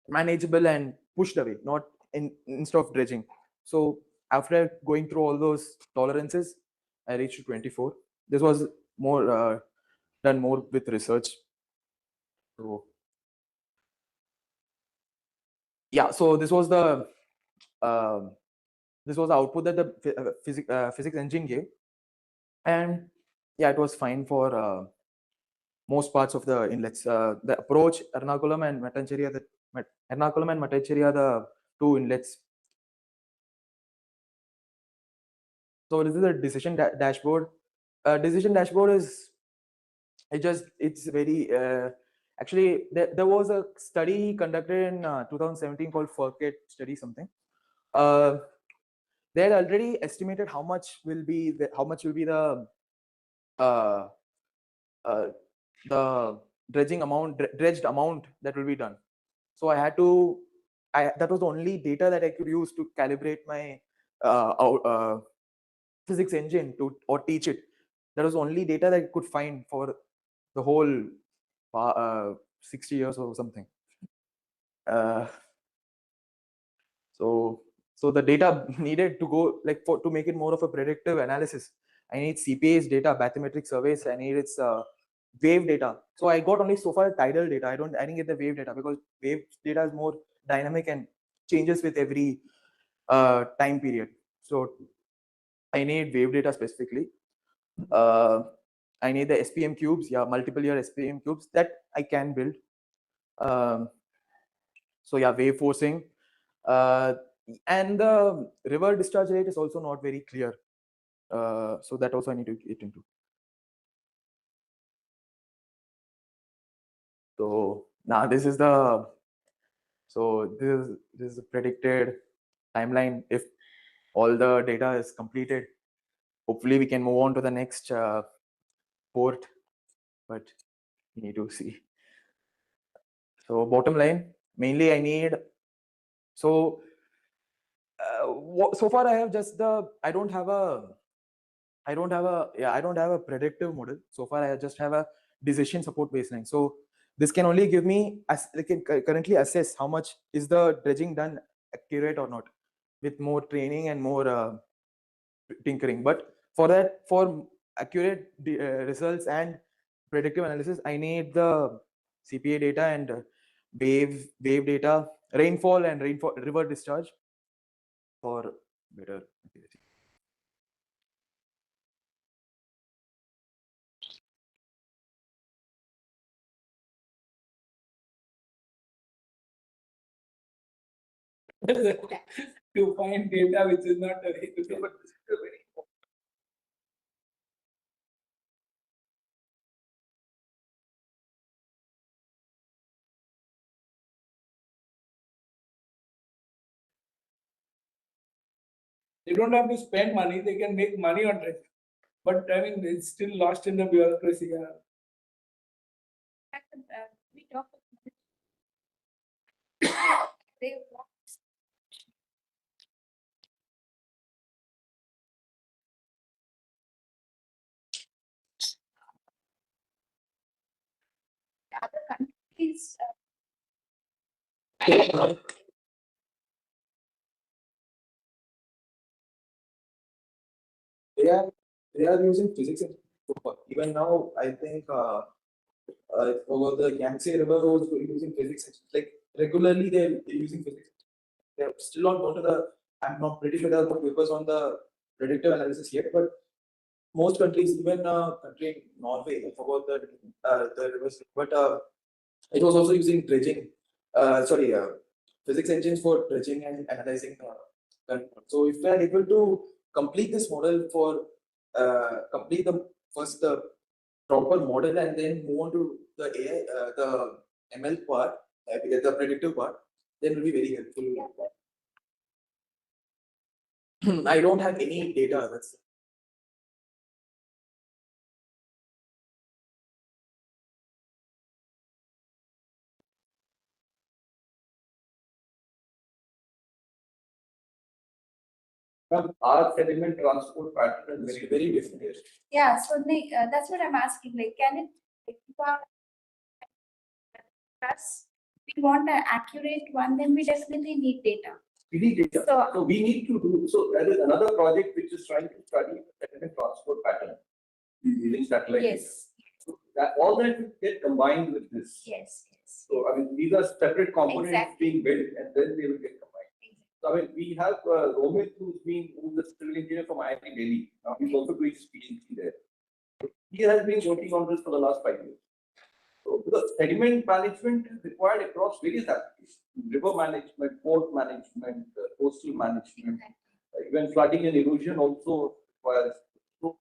manageable and pushed away, not instead of dredging. So after going through all those tolerances, I reached 24. This was more done more with research. So yeah, so this was the output that the physics engine gave, and yeah, it was fine for most parts of the inlets. The approach, Ernakulam and Mattancherry are the two inlets. So this is a decision dashboard. Decision dashboard is it's very actually there was a study conducted in 2017 called Furkett study something. They had already estimated how much will be the dredged amount that will be done. So that was the only data that I could use to calibrate my physics engine or teach it. That was the only data that I could find for the whole 60 years or something. So the data needed to go to make it more of a predictive analysis. I need CPA's data, bathymetric surveys. I need its wave data. So I got only so far tidal data. I didn't get the wave data because wave data is more dynamic and changes with every time period. So I need wave data specifically. I need the SPM cubes, multiple year SPM cubes that I can build. So yeah, wave forcing. And the river discharge rate is also not very clear. So that also I need to get into. So now this is the predicted timeline. If all the data is completed, hopefully we can move on to the next port, but we need to see. So bottom line, mainly I need, so far I have just I don't have a predictive model. So far I just have a decision support baseline. So this can only give me, I can currently assess how much is the dredging done accurate or not, with more training and more tinkering. But for that, for accurate results and predictive analysis, I need the CPA data and wave data, rainfall and river discharge for better accuracy. To find data which is not available, but this is a very important. They don't have to spend money, they can make money on it. But I mean, it's still lost in the bureaucracy. We talk they other countries. They are using physics so far. Even now, I think over the Yangtze River roads, we're using physics. Like regularly, they're using physics. They're still not gone to the. I'm not pretty sure there are no papers on the predictive analysis yet, but most countries, even country in Norway, I forgot the rivers, but it was also using dredging. Physics engines for dredging and analyzing the. So if we are able to complete this model for complete the proper model and then move on to the AI, the ML part, the predictive part, then it will be very helpful. I don't have any data. That's our sediment transport pattern is very different. Yeah, so Nick, that's what I'm asking. Like, can it? Like, we want an accurate one, then we definitely need data. We need data. So we need to do. So there is another project which is trying to study sediment transport pattern using satellite. Yes. So that all that will get combined with this. Yes. So, I mean, these are separate components Exactly. being built and then they will get combined. So, I mean, we have Romit who's a civil engineer from IIT Delhi. Now, he's also doing his PhD there. He has been working on this for the last 5 years. So, because sediment management is required across various applications, river management, port management, coastal management, even flooding and erosion also requires. So,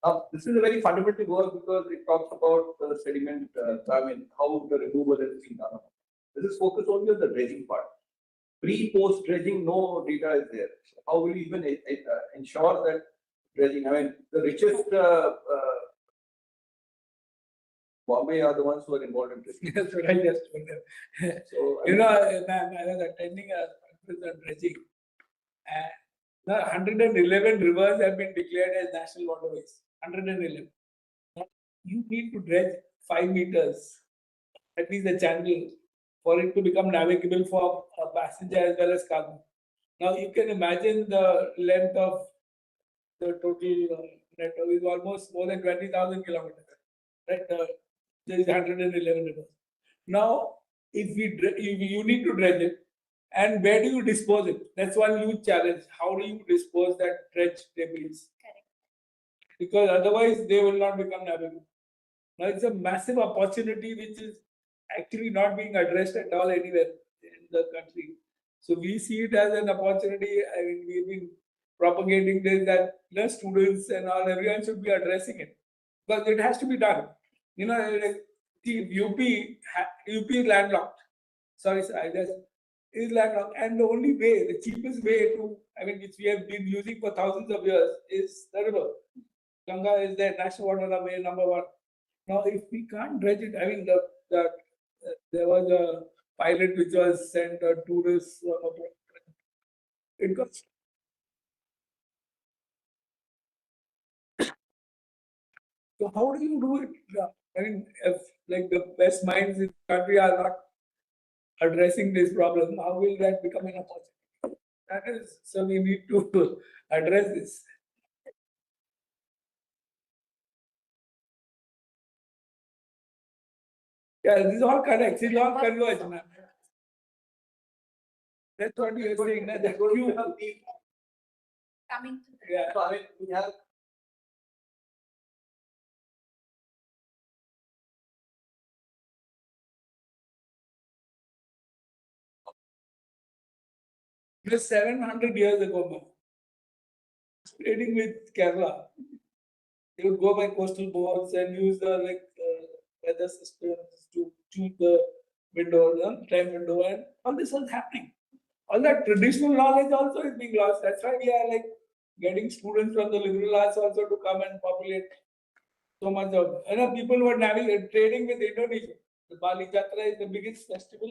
now, this is a very fundamental work because it talks about sediment, I mean, how the removal is being done. This is focused only on the dredging part. Pre-post dredging, no data is there. So how will you even ensure that dredging? I mean, the richest Bombay are the ones who are involved in dredging. That's what I just told them. So, you know, I was attending a conference on dredging, and now 111 rivers have been declared as national waterways. 111. You need to dredge 5 meters, at least the channel, for it to become navigable for a passenger as well as cargo. Now you can imagine the length of the total network is almost more than 20,000 kilometers. Right? There is 111 rivers. Now, if you need to dredge it, and where do you dispose it? That's one huge challenge. How do you dispose that dredged debris? Because otherwise they will not become navigable. Now it's a massive opportunity which is actually not being addressed at all anywhere in the country. So we see it as an opportunity. I mean, we've been propagating this that the students and all, everyone should be addressing it because it has to be done. You know, like, UP is landlocked. Sorry, sir, I just is landlocked, and the only way, the cheapest way to, I mean, which we have been using for thousands of years, is the river. Ganga is the national waterway number 1. Now, if we can't dredge it, I mean, there was a pilot which was sent a tourist. It got. So how do you do it? I mean, if like the best minds in the country are not addressing this problem, how will that become an opportunity? That is, so we need to address this. Yeah, this is all connects. This is all converged, ma'am. That's what you are saying. That you Coming to the Yeah, so I mean, we have just 700 years ago, ma'am, trading with Kerala, they would go by coastal boats and use the weather systems to choose the window, the time window, and all this was happening. All that traditional knowledge also is being lost. That's why we are like getting students from the liberal arts also to come and populate so much of. You know, people were trading with Indonesia. The Bali Jatra is the biggest festival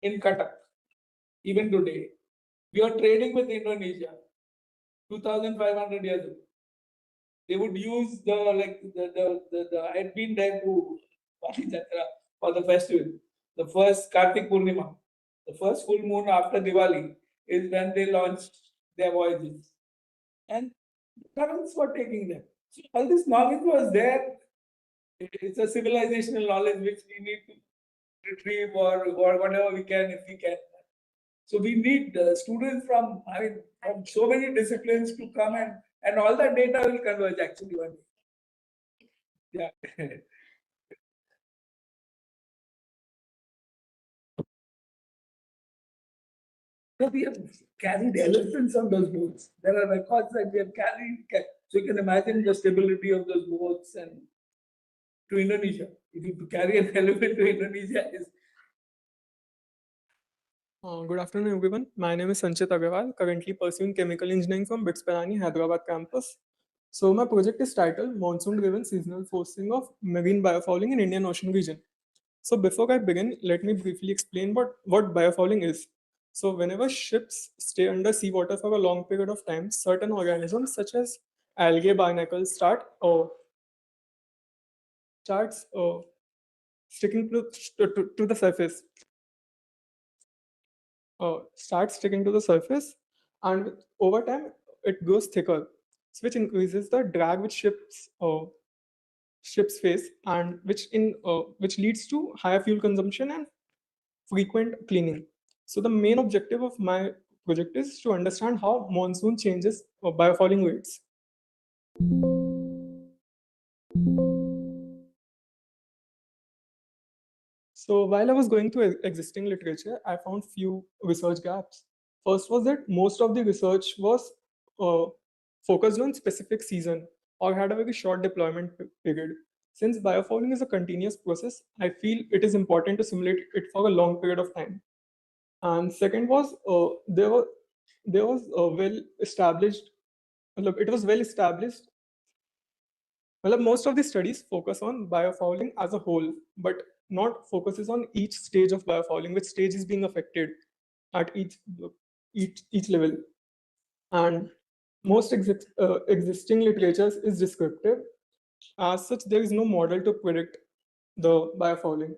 in Cuttack. Even today, we are trading with Indonesia 2,500 years ago. They would use I had been there to Bali Jatra for the festival. The first Kartik Purnima, the first full moon after Diwali, is when they launched their voyages. And currents were taking them. So all this knowledge was there. It's a civilizational knowledge which we need to retrieve or whatever we can if we can. So we need students from so many disciplines to come and all that data will converge actually one day. Yeah. So we have carried elephants on those boats. There are records that we have carried. So you can imagine the stability of those boats and to Indonesia. If you carry an elephant to Indonesia, is Good afternoon, everyone. My name is Sanchit Agarwal, currently pursuing chemical engineering from BITS Pilani, Hyderabad campus. So my project is titled Monsoon-Driven Seasonal Forcing of Marine Biofouling in Indian Ocean Region. So before I begin, let me briefly explain what biofouling is. So whenever ships stay under seawater for a long period of time, certain organisms such as algae, barnacles starts sticking to the surface. Starts sticking to the surface, and over time it goes thicker, which increases the drag which ships face, and which leads to higher fuel consumption and frequent cleaning. So the main objective of my project is to understand how monsoon changes biofouling rates. So while I was going through existing literature, I found few research gaps. First was that most of the research was focused on specific season or had a very short deployment period. Since biofouling is a continuous process, I feel it is important to simulate it for a long period of time. And second was there was a well established. It was well established. Well, most of the studies focus on biofouling as a whole, but not focuses on each stage of biofouling, which stage is being affected at each level. And most existing literature is descriptive. As such, there is no model to predict the biofouling.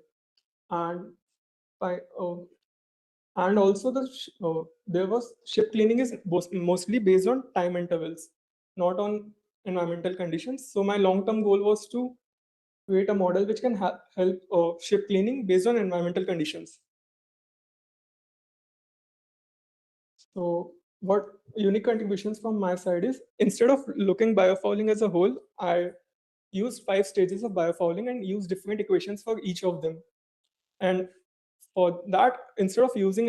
And and also there was ship cleaning is mostly based on time intervals, not on environmental conditions. So my long-term goal was to create a model which can help ship cleaning based on environmental conditions. So what unique contributions from my side is, instead of looking biofouling as a whole, I used 5 stages of biofouling and used different equations for each of them. And for that, instead of using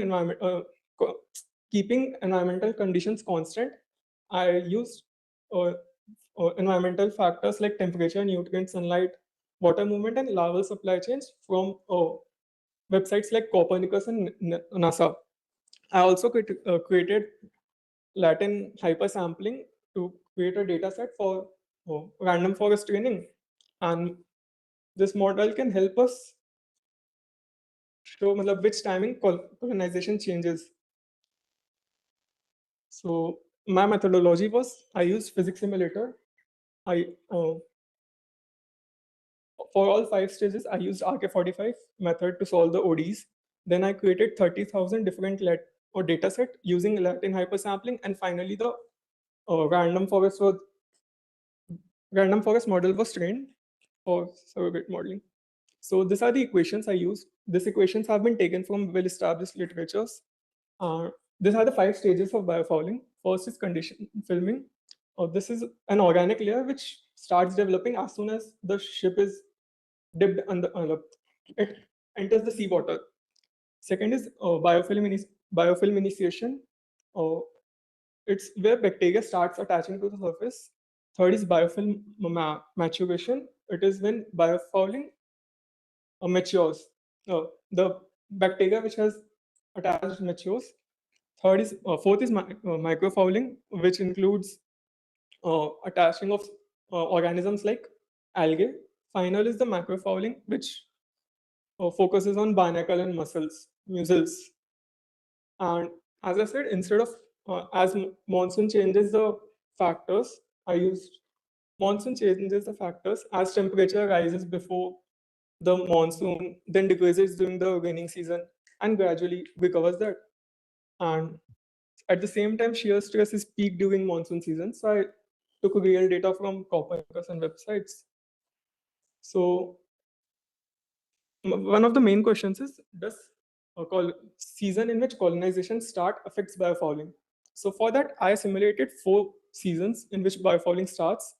keeping environmental conditions constant, I used environmental factors like temperature, nutrient, sunlight, water movement, and larval supply chains from websites like Copernicus and NASA. I also created Latin hypersampling to create a data set for random forest training. And this model can help us show which timing colonization changes. So my methodology was, I used physics simulator. For all 5 stages, I used RK45 method to solve the ODs. Then I created 30,000 different data set using Latin hypersampling, and finally the random forest model was trained for surrogate modeling. So these are the equations I used. These equations have been taken from well-established literatures. These are the 5 stages of biofouling. First is condition filming. This is an organic layer which starts developing as soon as the ship is dipped under it enters the seawater. Second is biofilm initiation. It's where bacteria starts attaching to the surface. Third is biofilm maturation. It is when biofouling matures. The bacteria which has attached matures. Fourth is microfouling, which includes attaching of organisms like algae. Final is the macrofouling, which focuses on barnacle and mussels. And as I said, instead of as monsoon changes the factors, monsoon changes the factors as temperature rises before the monsoon, then decreases during the raining season, and gradually recovers that. And at the same time, shear stress is peak during monsoon season. So I took real data from Copernicus and websites. So one of the main questions is, does season in which colonization start affects biofouling? So for that, I simulated 4 seasons in which biofouling starts: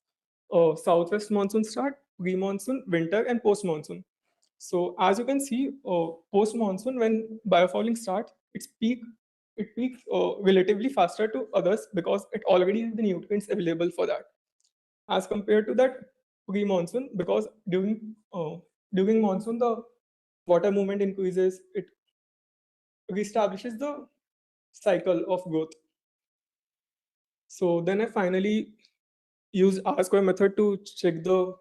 southwest monsoon start, pre-monsoon, winter, and post-monsoon. So as you can see, post-monsoon, when biofouling starts, it peaks relatively faster to others because it already has the nutrients available for that, as compared to that pre-monsoon, because during monsoon the water movement increases, it reestablishes the cycle of growth. So then I finally used R-square method to check the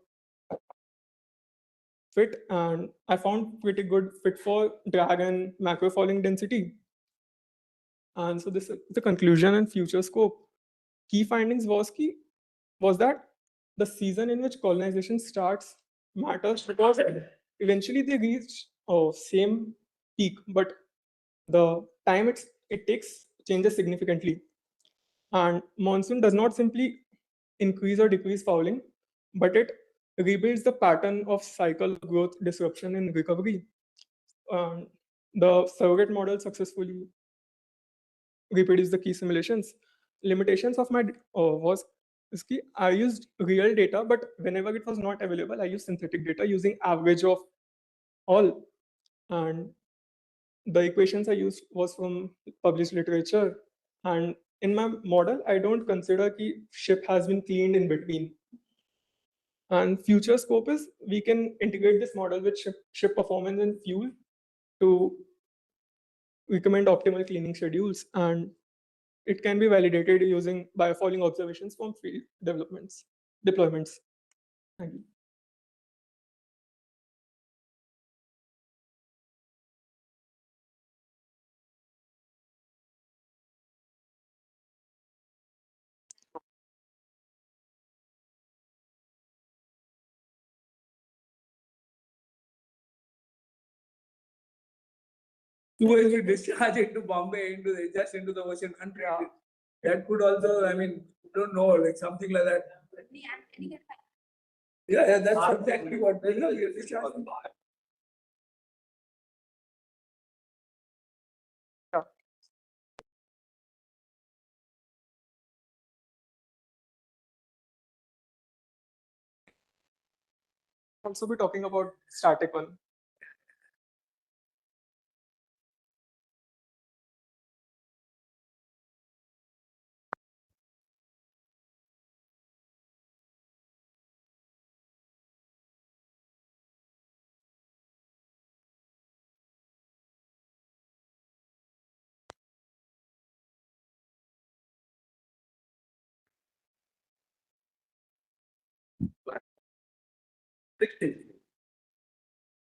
fit, and I found pretty good fit for drag and macrofouling density. And so this is the conclusion and future scope. Key findings was that the season in which colonization starts matters, because eventually they reach same peak, but the time it takes changes significantly. And monsoon does not simply increase or decrease fouling, but it rebuilds the pattern of cycle growth, disruption, and recovery. The surrogate model successfully reproduced the key simulations. Limitations of my was is कि I used real data, but whenever it was not available, I used synthetic data using average of all. And the equations I used was from published literature. And in my model, I don't consider that ship has been cleaned in between. And future scope is we can integrate this model with ship performance and fuel to recommend optimal cleaning schedules. And it can be validated using biofouling observations from field deployments. Thank you. When you discharge into Bombay, just into the ocean untreated. That could also, I mean, don't know, like something like that. Yeah, that's exactly what you discharge. Also be talking about static one.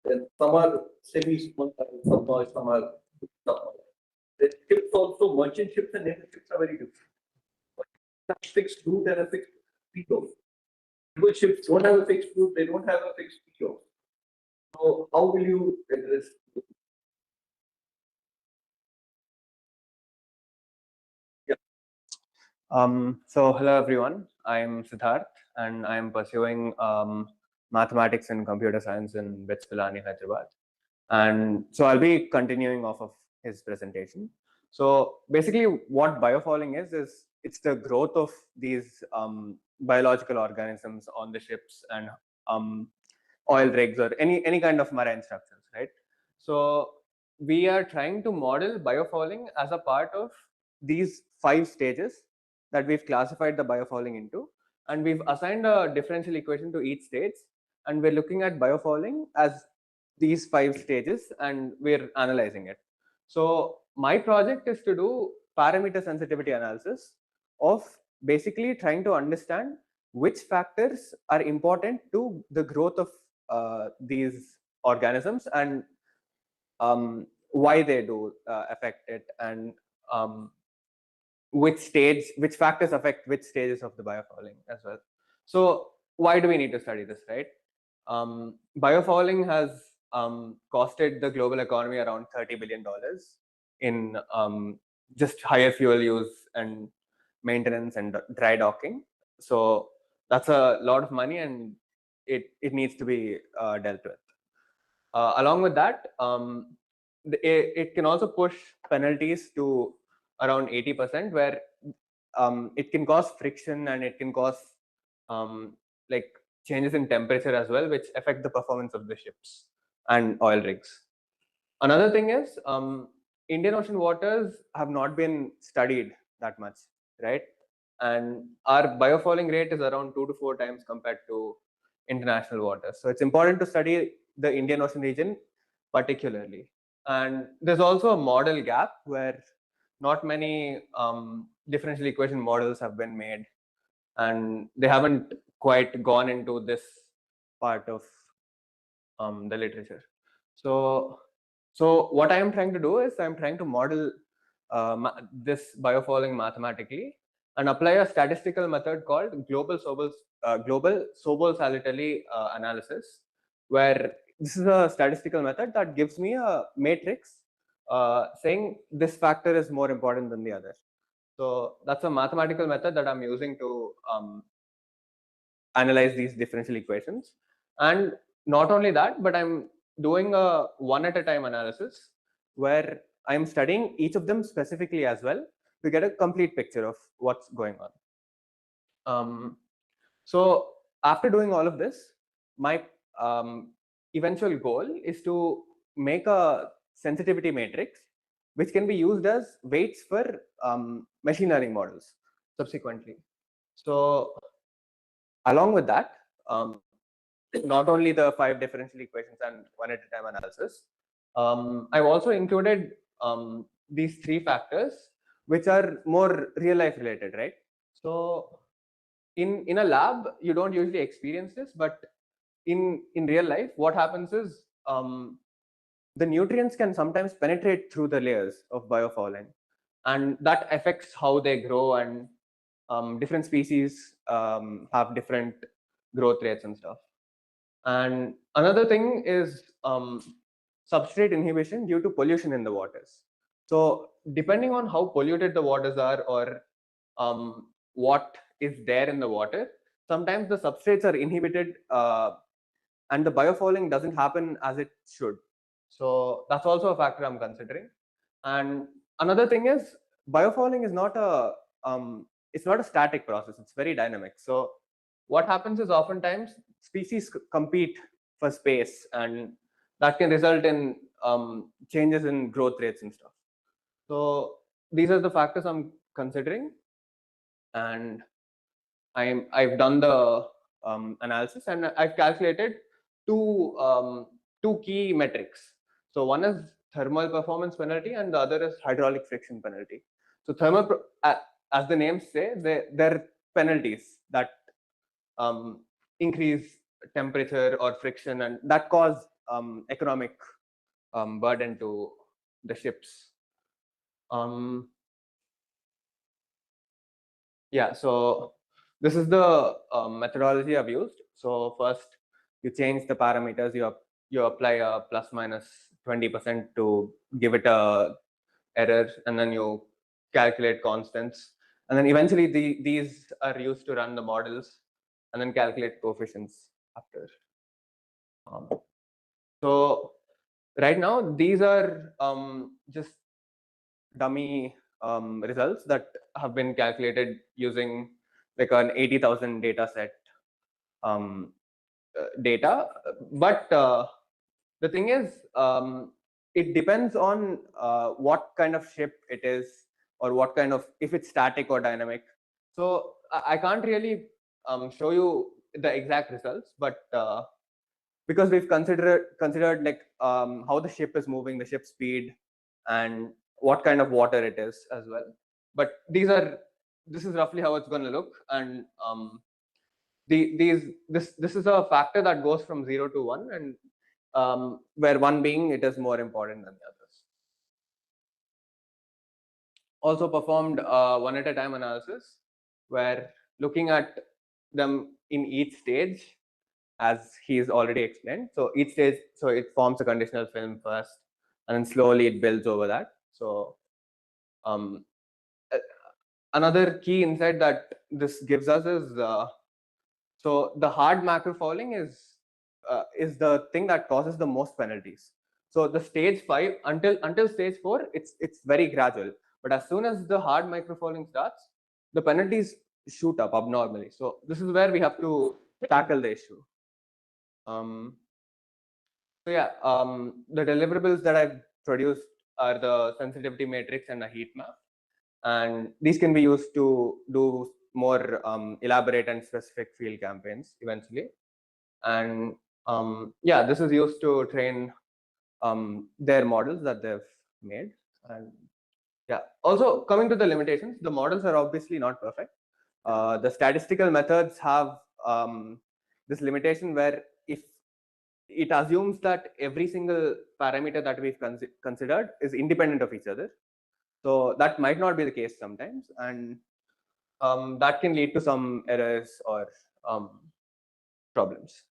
And some are semi-small, some are submerged. The ships also, merchant ships and naval ships are very different. A fixed route and a fixed PO. Naval ships don't have a fixed route, they don't have a fixed PO. So how will you address? So hello everyone, I'm Siddharth and I'm pursuing mathematics and computer science in BITS Pilani, Hyderabad. And so I'll be continuing off of his presentation. So basically what biofouling is it's the growth of these biological organisms on the ships and oil rigs or any kind of marine structures, right? So we are trying to model biofouling as a part of these 5 stages that we've classified the biofouling into, and we've assigned a differential equation to each stage, and we're looking at biofouling as these 5 stages and we're analyzing it. So my project is to do parameter sensitivity analysis of basically trying to understand which factors are important to the growth of these organisms and why they do affect it, and which factors affect which stages of the biofouling as well. So why do we need to study this, right? Biofouling has costed the global economy around $30 billion in just higher fuel use and maintenance and dry docking. So that's a lot of money, and it needs to be dealt with. Along with that, it can also push penalties to around 80%, where it can cause friction and it can cause like changes in temperature as well, which affect the performance of the ships and oil rigs. Another thing is Indian Ocean waters have not been studied that much, right? And our biofouling rate is around 2 to 4 times compared to international waters. So it's important to study the Indian Ocean region particularly. And there's also a model gap where not many differential equation models have been made, and they haven't quite gone into this part of the literature. So what I am trying to do is I'm trying to model this biofouling mathematically and apply a statistical method called global Sobol-Salitali analysis, where this is a statistical method that gives me a matrix saying this factor is more important than the other. So that's a mathematical method that I'm using to analyze these differential equations. And not only that, but I'm doing a one at a time analysis where I'm studying each of them specifically as well to get a complete picture of what's going on. So after doing all of this, my eventual goal is to make a sensitivity matrix which can be used as weights for machine learning models subsequently. So along with that, not only the 5 differential equations and one at a time analysis, I've also included these 3 factors which are more real life related, right? So in a lab, you don't usually experience this, but in real life, what happens is the nutrients can sometimes penetrate through the layers of biofouling, and that affects how they grow, and different species have different growth rates and stuff. And another thing is substrate inhibition due to pollution in the waters. So depending on how polluted the waters are, or what is there in the water, sometimes the substrates are inhibited and the biofouling doesn't happen as it should. So that's also a factor I'm considering. And another thing is biofouling is not a it's not a static process, it's very dynamic. So what happens is oftentimes species compete for space, and that can result in changes in growth rates and stuff. So these are the factors I'm considering, and I've done the analysis, and I've calculated two key metrics. So one is thermal performance penalty, and the other is hydraulic friction penalty. So as the names say, they're penalties that increase temperature or friction, and that cause economic burden to the ships. Yeah, so this is the methodology I've used. So first, you change the parameters. You apply a plus minus 20% to give it a error, and then you calculate constants, and then eventually these are used to run the models, and then calculate coefficients after. So right now these are just dummy results that have been calculated using like an 80,000 data set data. But the thing is, it depends on what kind of ship it is, or what kind of, if it's static or dynamic. So I can't really show you the exact results, but because we've considered like how the ship is moving, the ship speed, and what kind of water it is as well. But this is roughly how it's going to look, and this is a factor that goes from 0 to 1, and where 1 being it is more important than the others. Also performed one at a time analysis, where looking at them in each stage, as he's already explained. So each stage, so it forms a conditional film first, and then slowly it builds over that. So another key insight that this gives us is, so the hard macrofouling is the thing that causes the most penalties. So the stage 5 until stage 4, it's very gradual. But as soon as the hard microfouling starts, the penalties shoot up abnormally. So this is where we have to tackle the issue. So yeah, the deliverables that I've produced are the sensitivity matrix and a heat map, and these can be used to do more elaborate and specific field campaigns eventually. And yeah, this is used to train their models that they've made. And yeah, also coming to the limitations, the models are obviously not perfect. The statistical methods have this limitation where if it assumes that every single parameter that we've considered is independent of each other. So that might not be the case sometimes, and that can lead to some errors or problems.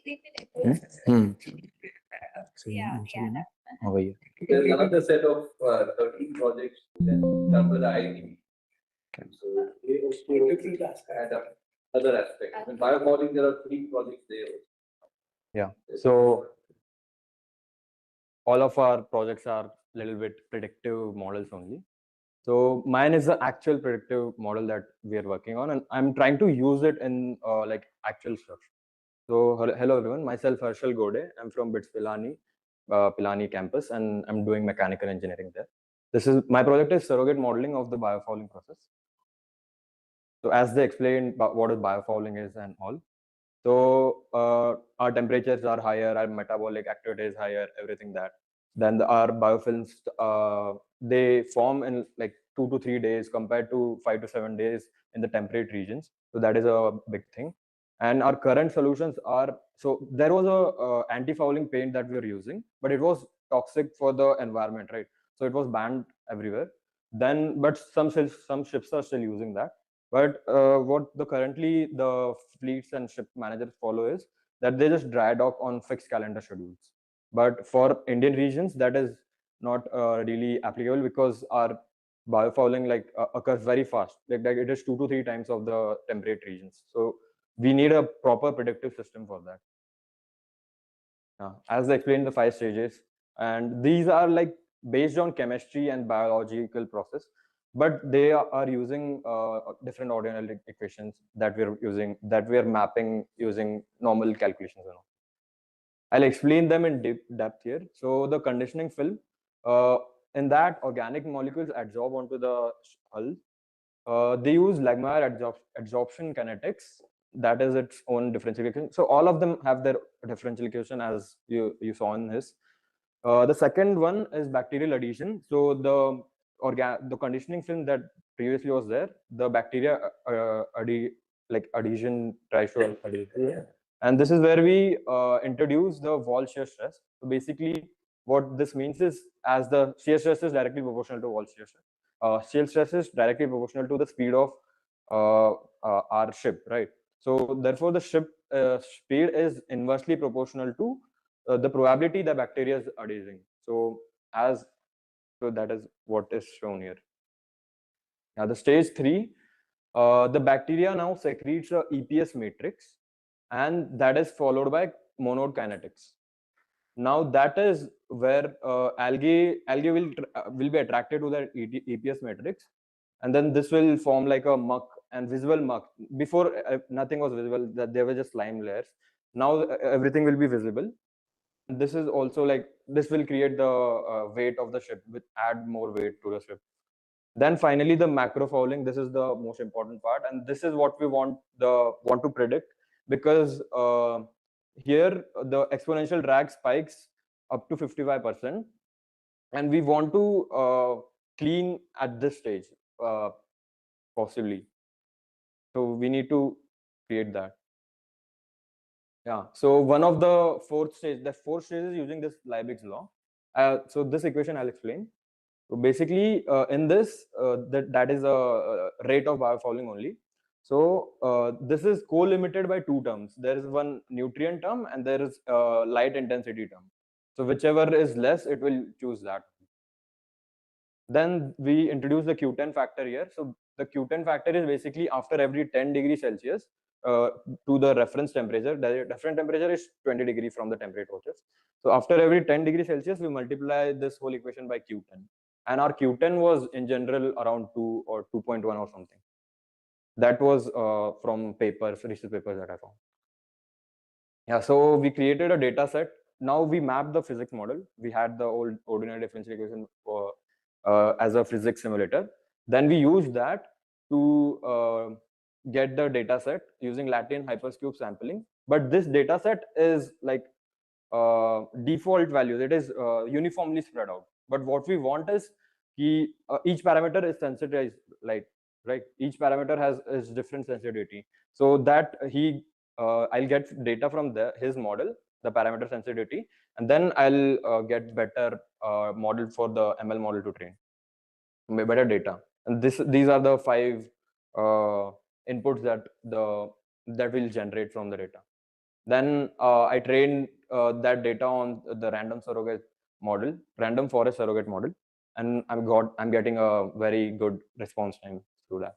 they will approach. Yeah, yeah. Over here. There's another set of 13 projects then done by the IIT. So they also different aspect, other aspects. In biomodeling, there are 3 projects there. Yeah. So all of our projects are little bit predictive models only. So mine is the actual predictive model that we are working on, and I'm trying to use it in like actual stuff. So hello everyone, myself Harshal Gode. I'm from BITS Pilani, Pilani campus, and I'm doing mechanical engineering there. This is my project is surrogate modeling of the biofouling process. So as they explained what is biofouling is and all. So our temperatures are higher, our metabolic activity is higher, everything that. Then our biofilms, they form in like 2 to 3 days compared to 5 to 7 days in the temperate regions. So that is a big thing. And our current solutions are, so there was a anti-fouling paint that we were using, but it was toxic for the environment, right? So it was banned everywhere. Then, but some ships are still using that. But what currently the fleets and ship managers follow is that they just dry dock on fixed calendar schedules. But for Indian regions, that is not really applicable because our biofouling occurs very fast. Like it is 2 to 3 times of the temperate regions. So we need a proper predictive system for that. As I explained, the 5 stages, and these are like based on chemistry and biological process, but they are using different ordinal equations that we are mapping using normal calculations and all. I'll explain them in depth here. So the conditioning film, in that organic molecules adsorb onto the hull. They use Langmuir adsorption kinetics. That is its own differential equation. So all of them have their differential equation as you saw in this. The second one is bacterial adhesion. So the conditioning film that previously was there, the bacteria adhesion tries to adhere. Yeah. And this is where we introduce the wall shear stress. So basically, what this means is, as the shear stress is directly proportional to wall shear stress, shear stress is directly proportional to the speed of our ship, right? So therefore, the ship speed is inversely proportional to the probability the bacteria is adhering. So that is what is shown here. Now the stage 3, the bacteria now secretes a EPS matrix, and that is followed by monode kinetics. Now that is where algae will be attracted to that EPS matrix, and then this will form like a muck and visible muck. Before nothing was visible; that there were just slime layers. Now everything will be visible. This is also like this will create the weight of the ship, add more weight to the ship. Then finally the macro fouling. This is the most important part, and this is what we want to predict, because here the exponential drag spikes up to 55%, and we want to clean at this stage possibly. So we need to create that. Yeah. So one of the fourth stage is using this Liebig's law. So this equation I'll explain. So basically, in this, that is a rate of biofouling only. So this is co-limited by 2 terms. There is one nutrient term and there is a light intensity term. So whichever is less, it will choose that. Then we introduce the Q10 factor here. So the Q10 factor is basically after every 10 degrees Celsius to the reference temperature. The reference temperature is 20 degrees from the temperate waters. So after every 10 degrees Celsius, we multiply this whole equation by Q10. And our Q10 was in general around 2 or 2.1 or something. That was from research papers that I found. Yeah, so we created a data set. Now we mapped the physics model. We had the old ordinary differential equation as a physics simulator. Then we used that to get the data set using Latin hyperscube sampling. But this data set is like default values. It is uniformly spread out. But what we want is each parameter is sensitized, right? Each parameter has its different sensitivity. So that I'll get data from his model, the parameter sensitivity, and then I'll get better model for the ML model to train, better data. And these are the 5 inputs that will generate from the data. Then I trained that data on the random forest surrogate model, and I'm getting a very good response time through that.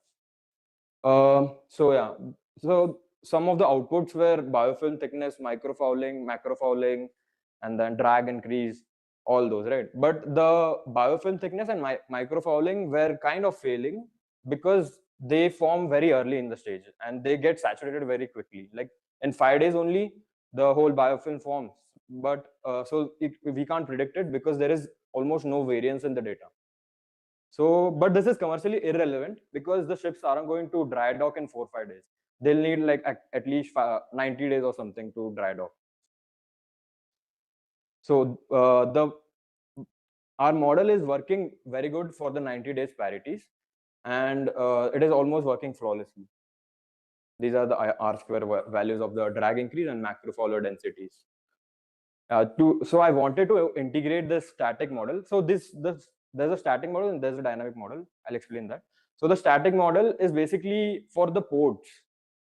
So yeah, so some of the outputs were biofilm thickness, microfouling, macrofouling, and then drag increase, all those, right? But the biofilm thickness and microfouling were kind of failing because they form very early in the stage and they get saturated very quickly. Like in 5 days only, the whole biofilm forms. But we can't predict it because there is almost no variance in the data. So, but this is commercially irrelevant because the ships aren't going to dry dock in 4 or 5 days. They'll need like at least 90 days or something to dry dock. So our model is working very good for the 90 days parities, and it is almost working flawlessly. These are the R-square values of the drag increase and macrofouler densities. So I wanted to integrate this static model. So there's a static model and there's a dynamic model. I'll explain that. So the static model is basically for the ports.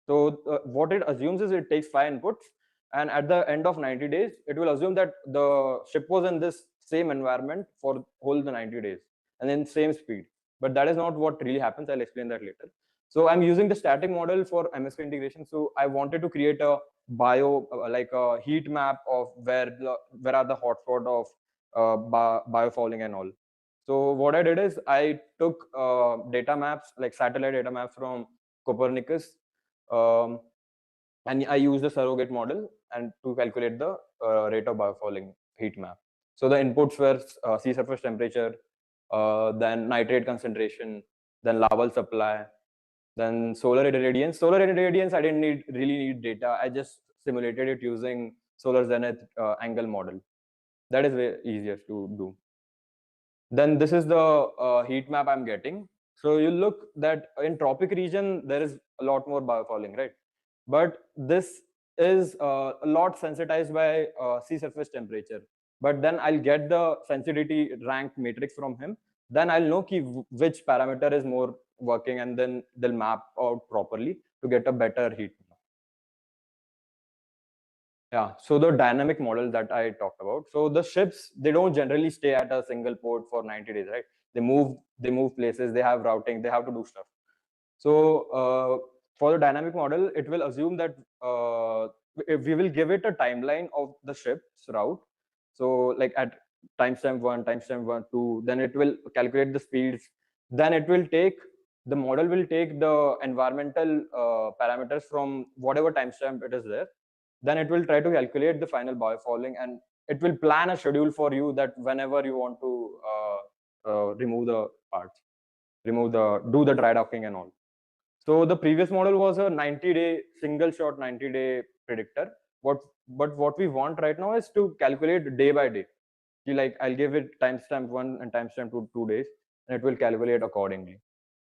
So what it assumes is it takes 5 inputs, and at the end of 90 days, it will assume that the ship was in this same environment for whole the 90 days and then same speed. But that is not what really happens. I'll explain that later. So I'm using the static model for MSK integration. So I wanted to create a like a heat map of where are the hotspot of biofouling and all. So what I did is I took data maps, like satellite data maps from Copernicus, and I used the surrogate model and to calculate the rate of biofouling heat map. So the inputs were sea surface temperature, then nitrate concentration, then larval supply, then solar irradiance. Solar irradiance, I didn't really need data. I just simulated it using solar zenith angle model. That is way easier to do. Then this is the heat map I'm getting. So you look that in tropic region, there is a lot more biofouling, right? But this is a lot sensitized by sea surface temperature. But then I'll get the sensitivity rank matrix from him. Then I'll know which parameter is more working, and then they'll map out properly to get a better heat map. Yeah, so the dynamic model that I talked about. So the ships, they don't generally stay at a single port for 90 days, right? They move places, they have routing, they have to do stuff. So for the dynamic model, it will assume that if we will give it a timeline of the ship's route. So like at timestamp 1, timestamp 1, 2, then it will calculate the speeds. Then the model will take the environmental parameters from whatever timestamp it is there. Then it will try to calculate the final biofouling, and it will plan a schedule for you that whenever you want to remove the parts, do the dry docking and all. So the previous model was a 90-day single shot 90-day predictor. But what we want right now is to calculate day by day. Like I'll give it timestamp 1 and timestamp 2 days, and it will calculate accordingly.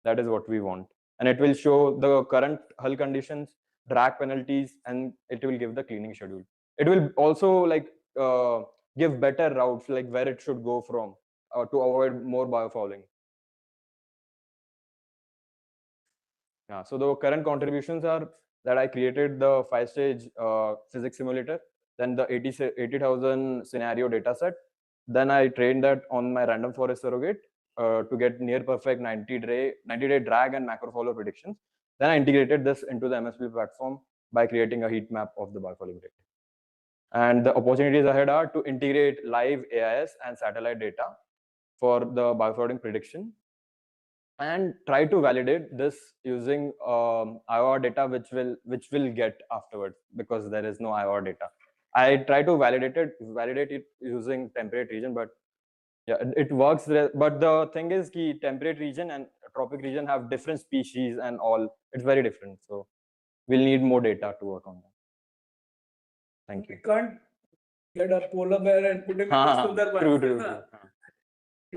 That is what we want, and it will show the current hull conditions, drag penalties, and it will give the cleaning schedule. It will also like give better routes, like where it should go from to avoid more biofouling. Yeah, so the current contributions are that I created the 5-stage physics simulator, then the 80,000 scenario data set. Then I trained that on my random forest surrogate to get near perfect 90-day drag and macrofouler predictions. Then I integrated this into the MSP platform by creating a heat map of the biofouling data. And the opportunities ahead are to integrate live AIS and satellite data for the biofouling prediction, and try to validate this using IOR data, which will get afterwards, because there is no IOR data. I try to validate it using temperate region, but yeah, it works there. But the thing is, temperate region and tropic region have different species and all. It's very different. So we'll need more data to work on that. Thank you. You can't get a polar bear and put him in the Sundarban. True.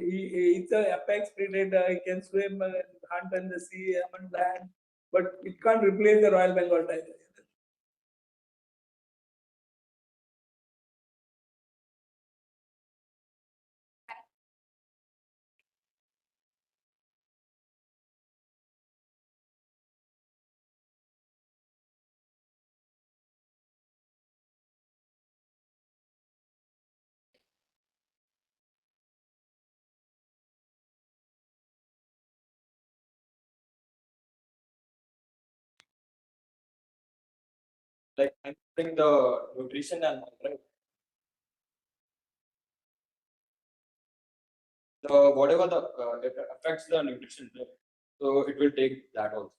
It's an apex predator. He can swim and hunt in the sea, on land, but it can't replace the Royal Bengal tiger. like bring the nutrition and right? The whatever the it affects the nutrition, right? So it will take that also.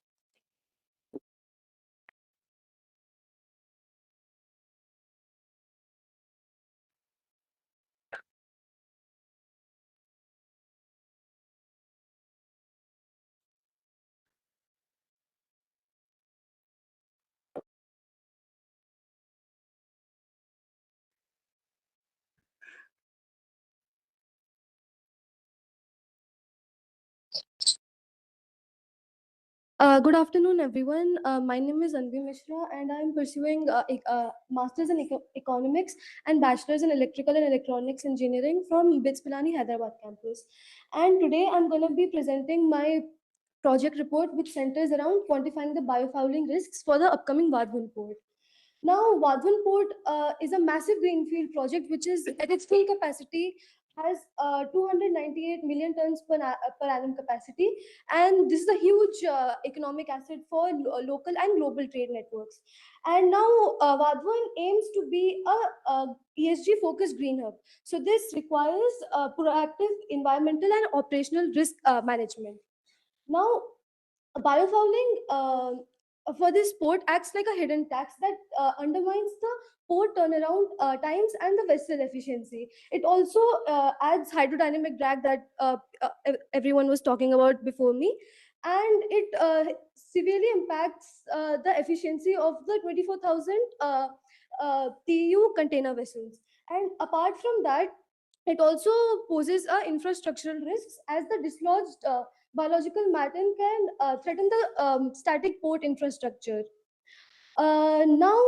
Good afternoon, everyone. My name is Anvi Mishra, and I'm pursuing Masters in Economics and Bachelor's in Electrical and Electronics Engineering from BITS Pilani, Hyderabad campus. And today I'm going to be presenting my project report, which centers around quantifying the biofouling risks for the upcoming Vadhvan port. Now, Vadhvan port is a massive greenfield project, which is at its full capacity has 298 million tons per annum capacity, and this is a huge economic asset for local and global trade networks. And now Vadhvan aims to be a ESG focused green hub. So this requires proactive environmental and operational risk management. Now, biofouling for this port acts like a hidden tax that undermines the port turnaround times and the vessel efficiency. It also adds hydrodynamic drag that everyone was talking about before me, and it severely impacts the efficiency of the 24,000 TEU container vessels. And apart from that, it also poses infrastructural risks as the dislodged biological matter can threaten the static port infrastructure. Now,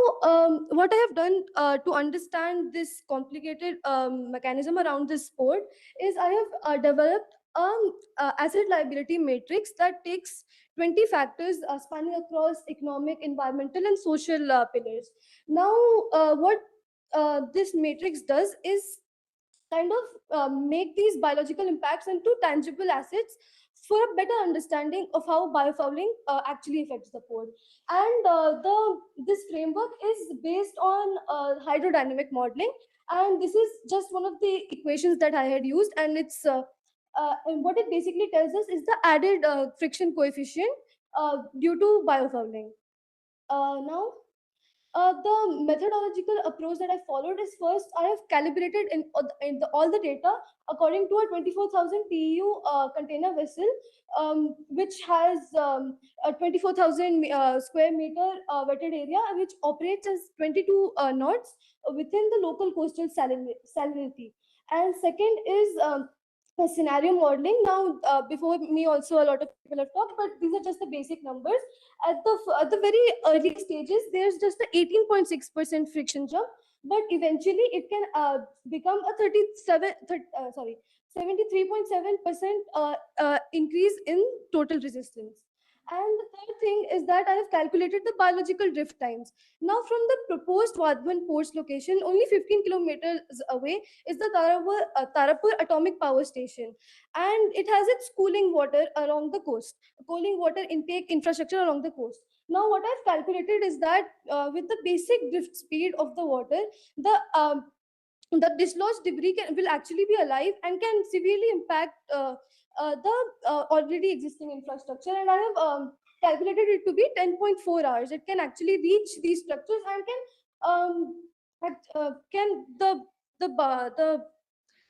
what I have done to understand this complicated mechanism around this port is I have developed asset liability matrix that takes 20 factors spanning across economic, environmental, and social pillars. Now, what this matrix does is kind of make these biological impacts into tangible assets for a better understanding of how biofouling actually affects the port. And this framework is based on hydrodynamic modeling, and this is just one of the equations that I had used, and and what it basically tells us is the added friction coefficient due to biofouling. Now, the methodological approach that I followed is first I have calibrated all the data according to a 24,000 TEU container vessel, which has a 24,000 square meter wetted area, which operates as 22 knots within the local coastal salinity. And second is scenario modeling. Now, before me also a lot of people have talked, but these are just the basic numbers. At the very early stages, there's just the 18.6% friction jump, but eventually it can become a 73.7% increase in total resistance. And the third thing is that I have calculated the biological drift times. Now, from the proposed Vadhvan port's location, only 15 kilometers away is the Tarapur Atomic Power Station, and it has its cooling water along the coast, cooling water intake infrastructure along the coast. Now, what I've calculated is that with the basic drift speed of the water, the dislodged debris will actually be alive and can severely impact the already existing infrastructure. And I have calculated it to be 10.4 hours. It can actually reach these structures and the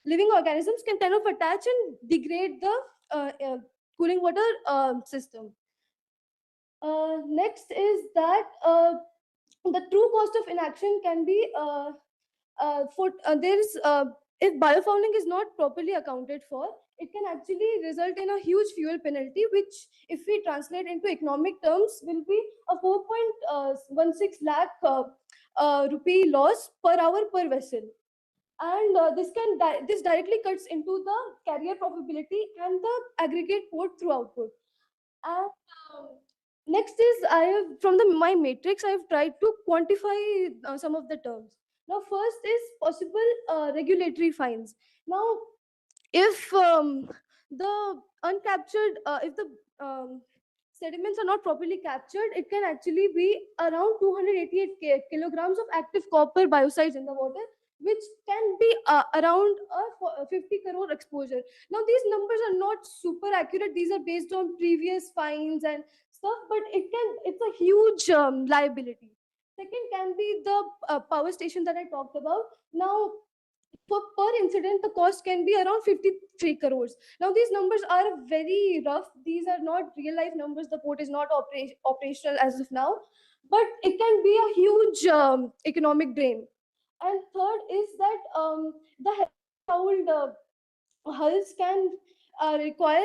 living organisms can kind of attach and degrade the cooling water system. Next is that the true cost of inaction can be if biofouling is not properly accounted for, it can actually result in a huge fuel penalty, which if we translate into economic terms will be a 4.16 lakh rupee loss per hour per vessel. And this directly cuts into the carrier profitability and the aggregate port through output. And next is I have from my matrix I have tried to quantify some of the terms. Now, first is possible regulatory fines. Now, if the uncaptured, if the sediments are not properly captured, it can actually be around 288 kilograms of active copper biocides in the water, which can be around a 50 crore exposure. Now, these numbers are not super accurate. These are based on previous fines and stuff, but it's a huge liability. Second can be the power station that I talked about. Now, per incident, the cost can be around 53 crores. Now, these numbers are very rough. These are not real life numbers. The port is not operational as of now, but it can be a huge economic drain. And third is that the fouled hulls can require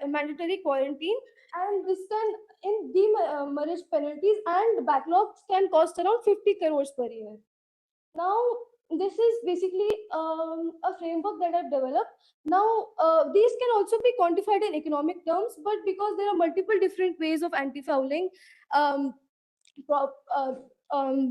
mandatory quarantine, and this can in demerge penalties, and backlogs can cost around 50 crores per year. Now, this is basically a framework that I've developed. Now, these can also be quantified in economic terms, but because there are multiple different ways of anti-fouling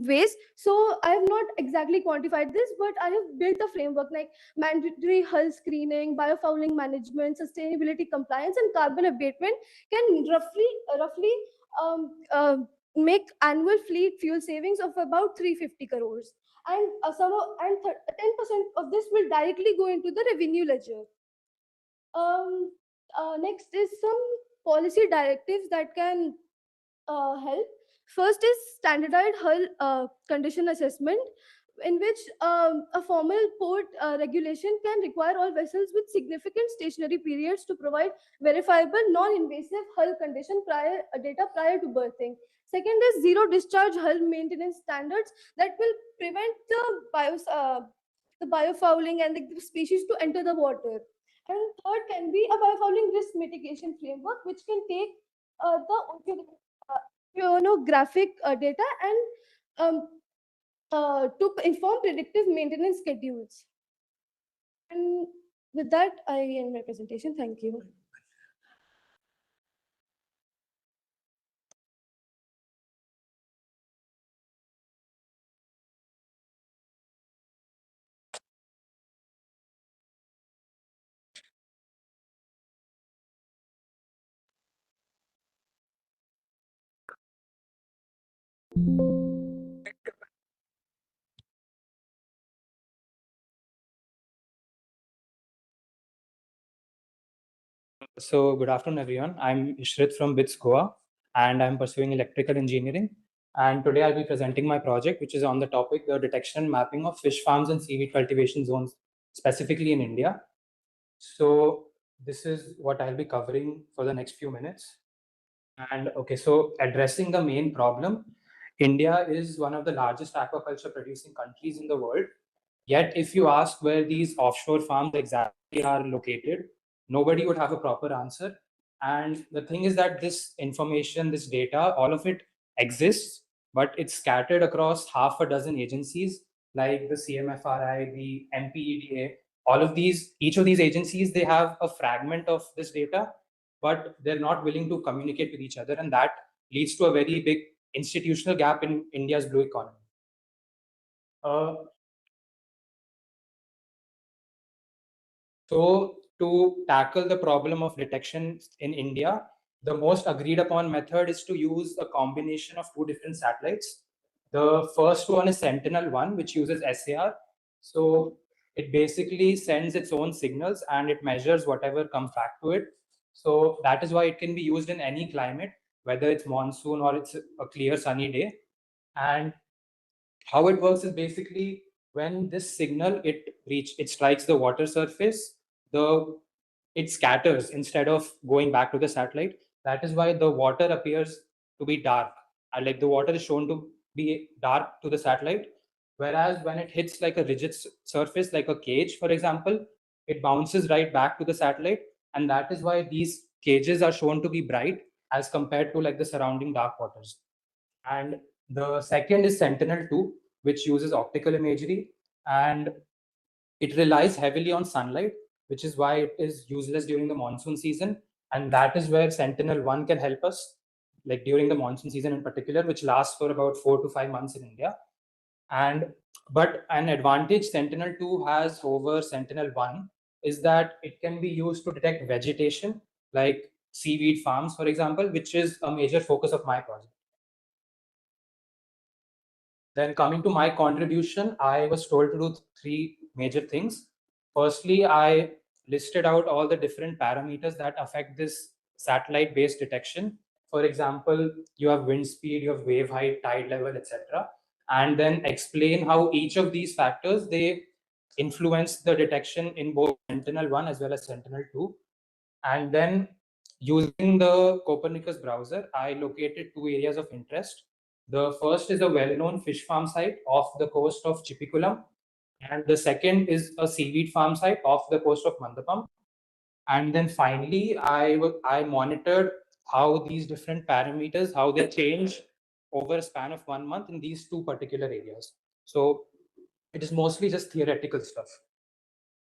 ways, so I have not exactly quantified this, but I have built a framework like mandatory hull screening, biofouling management, sustainability compliance, and carbon abatement can roughly make annual fleet fuel savings of about 350 crores. And 10% of this will directly go into the revenue ledger. Next is some policy directives that can help. First is standardized hull condition assessment, in which a formal port regulation can require all vessels with significant stationary periods to provide verifiable, non-invasive hull condition data prior to berthing. Second is zero discharge hull maintenance standards that will prevent the biofouling and the species to enter the water. And third can be a biofouling risk mitigation framework, which can take the oceanographic data and to inform predictive maintenance schedules. And with that, I end my presentation. Thank you. So good afternoon, everyone. I'm Ishrit from BITS Goa, and I'm pursuing electrical engineering. And today I'll be presenting my project, which is on the topic, the detection and mapping of fish farms and seaweed cultivation zones, specifically in India. So this is what I'll be covering for the next few minutes. And okay, so addressing the main problem, India is one of the largest aquaculture producing countries in the world. Yet, if you ask where these offshore farms exactly are located, nobody would have a proper answer. And the thing is that this information, this data, all of it exists, but it's scattered across half a dozen agencies like the CMFRI, the MPEDA, all of these, each of these agencies, they have a fragment of this data, but they're not willing to communicate with each other. And that leads to a very big institutional gap in India's blue economy. So to tackle the problem of detection in India, the most agreed upon method is to use a combination of two different satellites. The first one is Sentinel-1, which uses SAR. So it basically sends its own signals and it measures whatever comes back to it. So that is why it can be used in any climate, whether it's monsoon or it's a clear sunny day. And how it works is basically when this signal it strikes the water surface, it scatters instead of going back to the satellite. That is why the water appears to be dark. Like the water is shown to be dark to the satellite, whereas when it hits like a rigid surface, like a cage, for example, it bounces right back to the satellite, and that is why these cages are shown to be bright as compared to like the surrounding dark waters. And the second is Sentinel-2, which uses optical imagery, and it relies heavily on sunlight, which is why it is useless during the monsoon season. And that is where Sentinel-1 can help us, like during the monsoon season in particular, which lasts for about 4 to 5 months in India. But an advantage Sentinel-2 has over Sentinel-1 is that it can be used to detect vegetation. Like seaweed farms, for example, which is a major focus of my project. Then coming to my contribution, I was told to do three major things. Firstly, I listed out all the different parameters that affect this satellite-based detection. For example, you have wind speed, you have wave height, tide level, etc. And then explain how each of these factors, they influence the detection in both Sentinel-1 as well as Sentinel-2. And then using the Copernicus browser, I located two areas of interest. The first is a well-known fish farm site off the coast of Chipikulam, and the second is a seaweed farm site off the coast of Mandapam. And then finally, I monitored how these different parameters, how they change over a span of 1 month in these two particular areas. So it is mostly just theoretical stuff.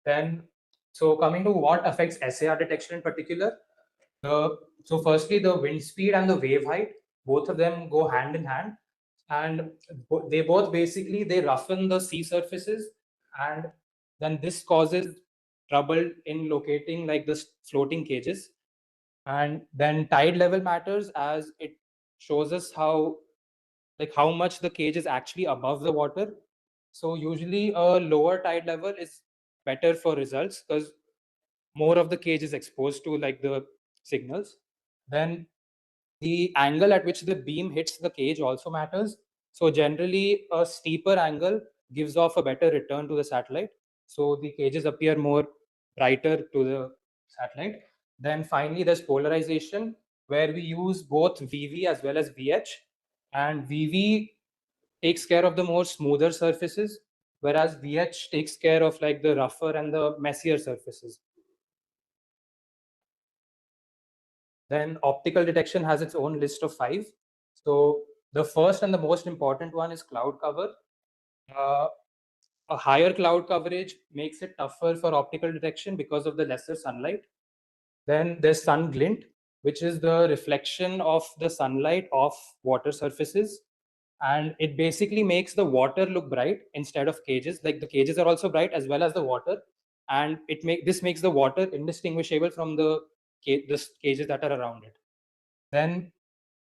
Then, so coming to what affects SAR detection in particular, so firstly, the wind speed and the wave height, both of them go hand in hand, and they both basically, they roughen the sea surfaces, and then this causes trouble in locating like the floating cages. And then tide level matters, as it shows us how much the cage is actually above the water. So usually a lower tide level is better for results because more of the cage is exposed to like the signals. Then the angle at which the beam hits the cage also matters. So generally a steeper angle gives off a better return to the satellite. So the cages appear more brighter to the satellite. Then finally there's polarization, where we use both VV as well as VH. And VV takes care of the more smoother surfaces, whereas VH takes care of like the rougher and the messier surfaces. Then optical detection has its own list of 5. So the first and the most important one is cloud cover. A higher cloud coverage makes it tougher for optical detection because of the lesser sunlight. Then there's sun glint, which is the reflection of the sunlight off water surfaces. And it basically makes the water look bright instead of cages. Like the cages are also bright as well as the water. And this makes the water indistinguishable from the cages that are around it. Then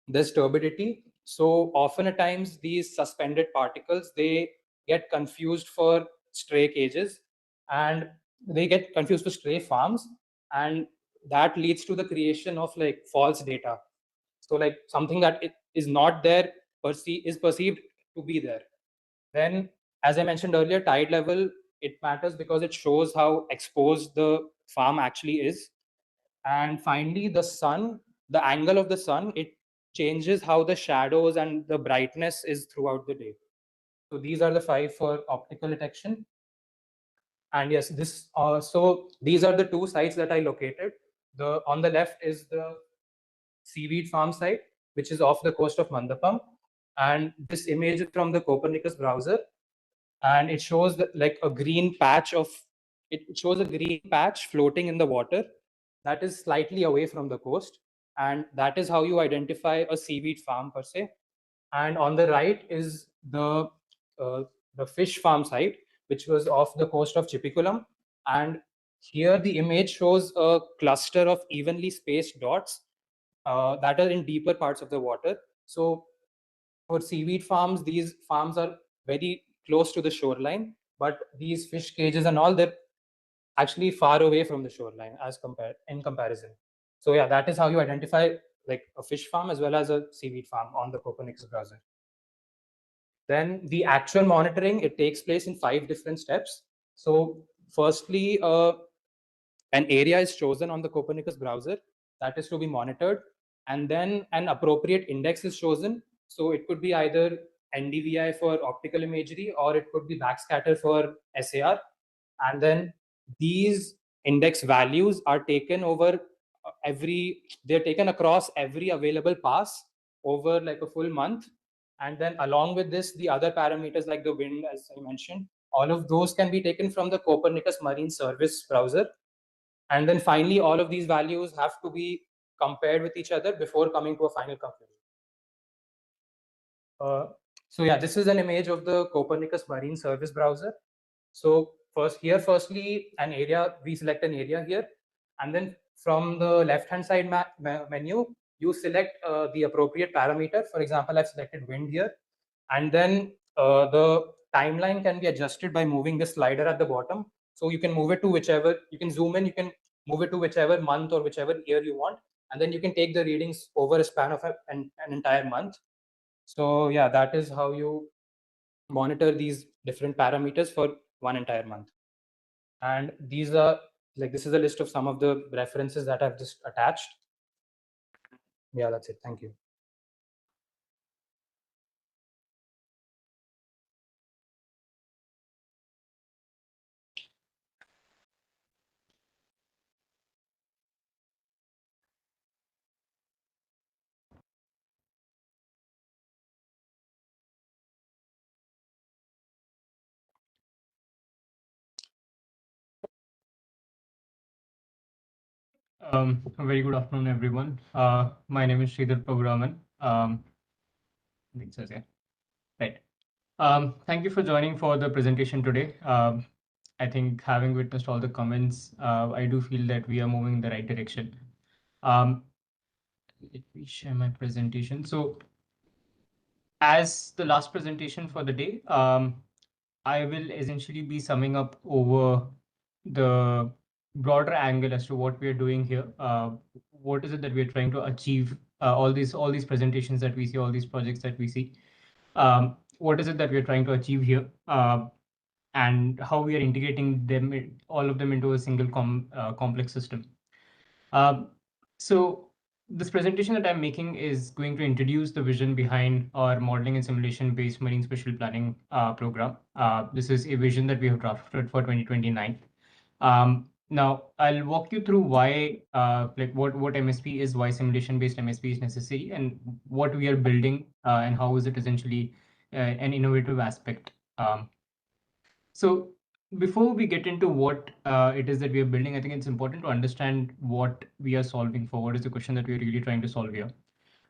there's turbidity. So often at times these suspended particles, they get confused for stray cages, and they get confused for stray farms, and that leads to the creation of like false data. So like something that it is not there is perceived to be there. Then, as I mentioned earlier, tide level, it matters because it shows how exposed the farm actually is. And finally, the sun, the angle of the sun, it changes how the shadows and the brightness is throughout the day. So these are the 5 for optical detection. And yes, so these are the 2 sites that I located. On the left is the seaweed farm site, which is off the coast of Mandapam. And this image is from the Copernicus browser. And it shows like a green patch floating in the water that is slightly away from the coast. And that is how you identify a seaweed farm per se. And on the right is the fish farm site, which was off the coast of Chipikulam. And here the image shows a cluster of evenly spaced dots that are in deeper parts of the water. So for seaweed farms, these farms are very close to the shoreline, but these fish cages and all, they're actually far away from the shoreline in comparison. So yeah, that is how you identify like a fish farm as well as a seaweed farm on the Copernicus browser. Then the actual monitoring, it takes place in 5 different steps. So firstly, an area is chosen on the Copernicus browser that is to be monitored, and then an appropriate index is chosen. So it could be either NDVI for optical imagery, or it could be backscatter for SAR. And then these index values are taken over they're taken across every available pass over like a full month. And then along with this, the other parameters like the wind, as I mentioned, all of those can be taken from the Copernicus Marine Service browser. And then finally, all of these values have to be compared with each other before coming to a final conclusion. So yeah, this is an image of the Copernicus Marine Service browser. So firstly, an area, we select an area here. And then from the left-hand side menu, you select the appropriate parameter. For example, I've selected wind here, and then the timeline can be adjusted by moving the slider at the bottom. So you can move it to whichever, you can zoom in, you can move it to whichever month or whichever year you want, and then you can take the readings over a span of an entire month. So yeah, that is how you monitor these different parameters for one entire month. And these are this is a list of some of the references that I've just attached. Yeah, that's it. Thank you. A very good afternoon, everyone. My name is Sridhar Paguraman. I think it says here. Right. Thank you for joining for the presentation today. I think having witnessed all the comments, I do feel that we are moving in the right direction. Let me share my presentation. So, as the last presentation for the day, I will essentially be summing up over the broader angle as to what we are doing here. What is it that we are trying to achieve? All these presentations that we see, all these projects that we see. What is it that we are trying to achieve here? And how we are integrating them, all of them, into a single complex system. So this presentation that I'm making is going to introduce the vision behind our modeling and simulation based marine spatial planning program. This is a vision that we have drafted for 2029. Now I'll walk you through why, what MSP is, why simulation based MSP is necessary, and what we are building, and how is it essentially an innovative aspect. So before we get into what it is that we are building, I think it's important to understand what we are solving for. What is the question that we are really trying to solve here?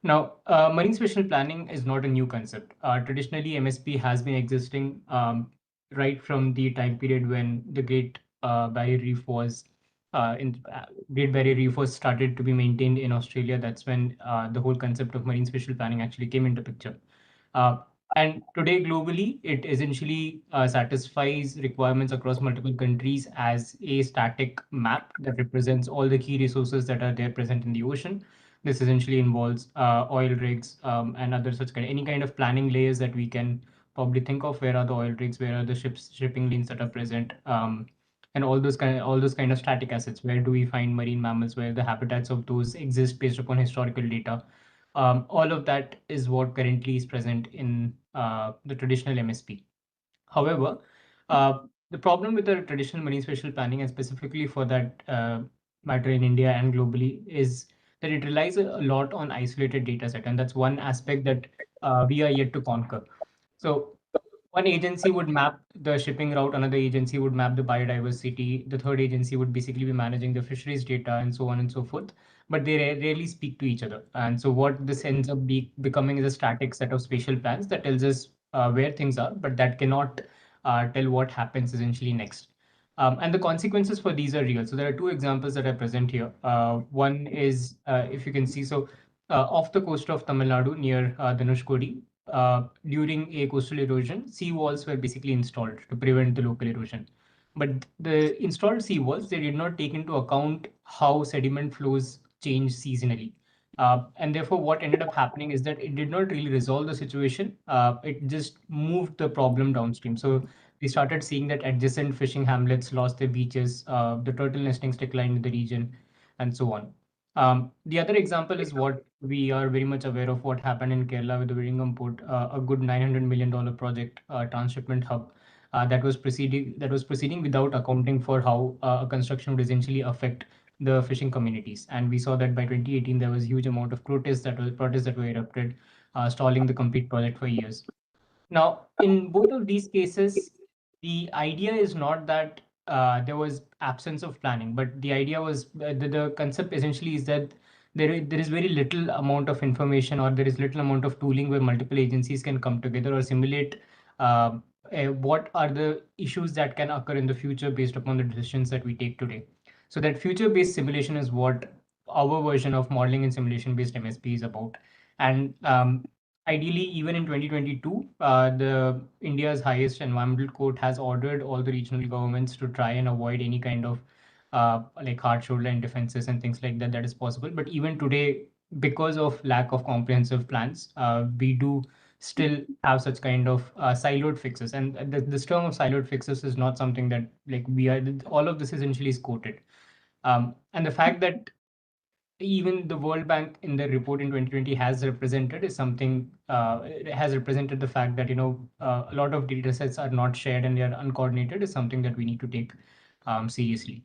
Now, marine spatial planning is not a new concept. Traditionally, MSP has been existing right from the time period when the Great Barrier Reef was Great Barrier Reef was started to be maintained in Australia. That's when the whole concept of marine spatial planning actually came into picture. And today, globally, it essentially satisfies requirements across multiple countries as a static map that represents all the key resources that are there present in the ocean. This essentially involves oil rigs and other such any kind of planning layers that we can probably think of. Where are the oil rigs? Where are the shipping lanes that are present? And all those kind of static assets. Where do we find marine mammals? Where the habitats of those exist based upon historical data? All of that is what currently is present in the traditional MSP. However, the problem with the traditional marine spatial planning, and specifically for that matter in India and globally, is that it relies a lot on isolated data set, and that's one aspect that we are yet to conquer. So one agency would map the shipping route, another agency would map the biodiversity, the third agency would basically be managing the fisheries data, and so on and so forth. But they rarely speak to each other. And so what this ends up becoming is a static set of spatial plans that tells us where things are, but that cannot tell what happens essentially next. And the consequences for these are real. So there are two examples that I present here. One is, if you can see, so off the coast of Tamil Nadu near Dhanushkodi, during a coastal erosion, sea walls were basically installed to prevent the local erosion. But the installed sea walls, they did not take into account how sediment flows change seasonally. And therefore, what ended up happening is that it did not really resolve the situation. It just moved the problem downstream. So we started seeing that adjacent fishing hamlets lost their beaches, the turtle nestings declined in the region, and so on. The other example is what we are very much aware of what happened in Kerala with the Viringam port, a good $900 million project, transshipment hub, that was proceeding without accounting for how a construction would essentially affect the fishing communities. And we saw that by 2018 there was a huge amount of protests that were erupted, stalling the complete project for years. Now, in both of these cases, the idea is not that there was absence of planning, but the idea was the concept essentially is that there is very little amount of information, or there is little amount of tooling where multiple agencies can come together or simulate what are the issues that can occur in the future based upon the decisions that we take today. So that future-based simulation is what our version of modeling and simulation-based MSP is about. And ideally, even in 2022, the India's highest environmental court has ordered all the regional governments to try and avoid any kind of like hard shoreline defenses and things like that that is possible. But even today, because of lack of comprehensive plans, we do still have such kind of siloed fixes. And this term of siloed fixes is not something that like we are, all of this essentially is quoted. And the fact that even the World Bank in their report in 2020 has represented is something, it has represented the fact that, a lot of data sets are not shared and they are uncoordinated is something that we need to take seriously.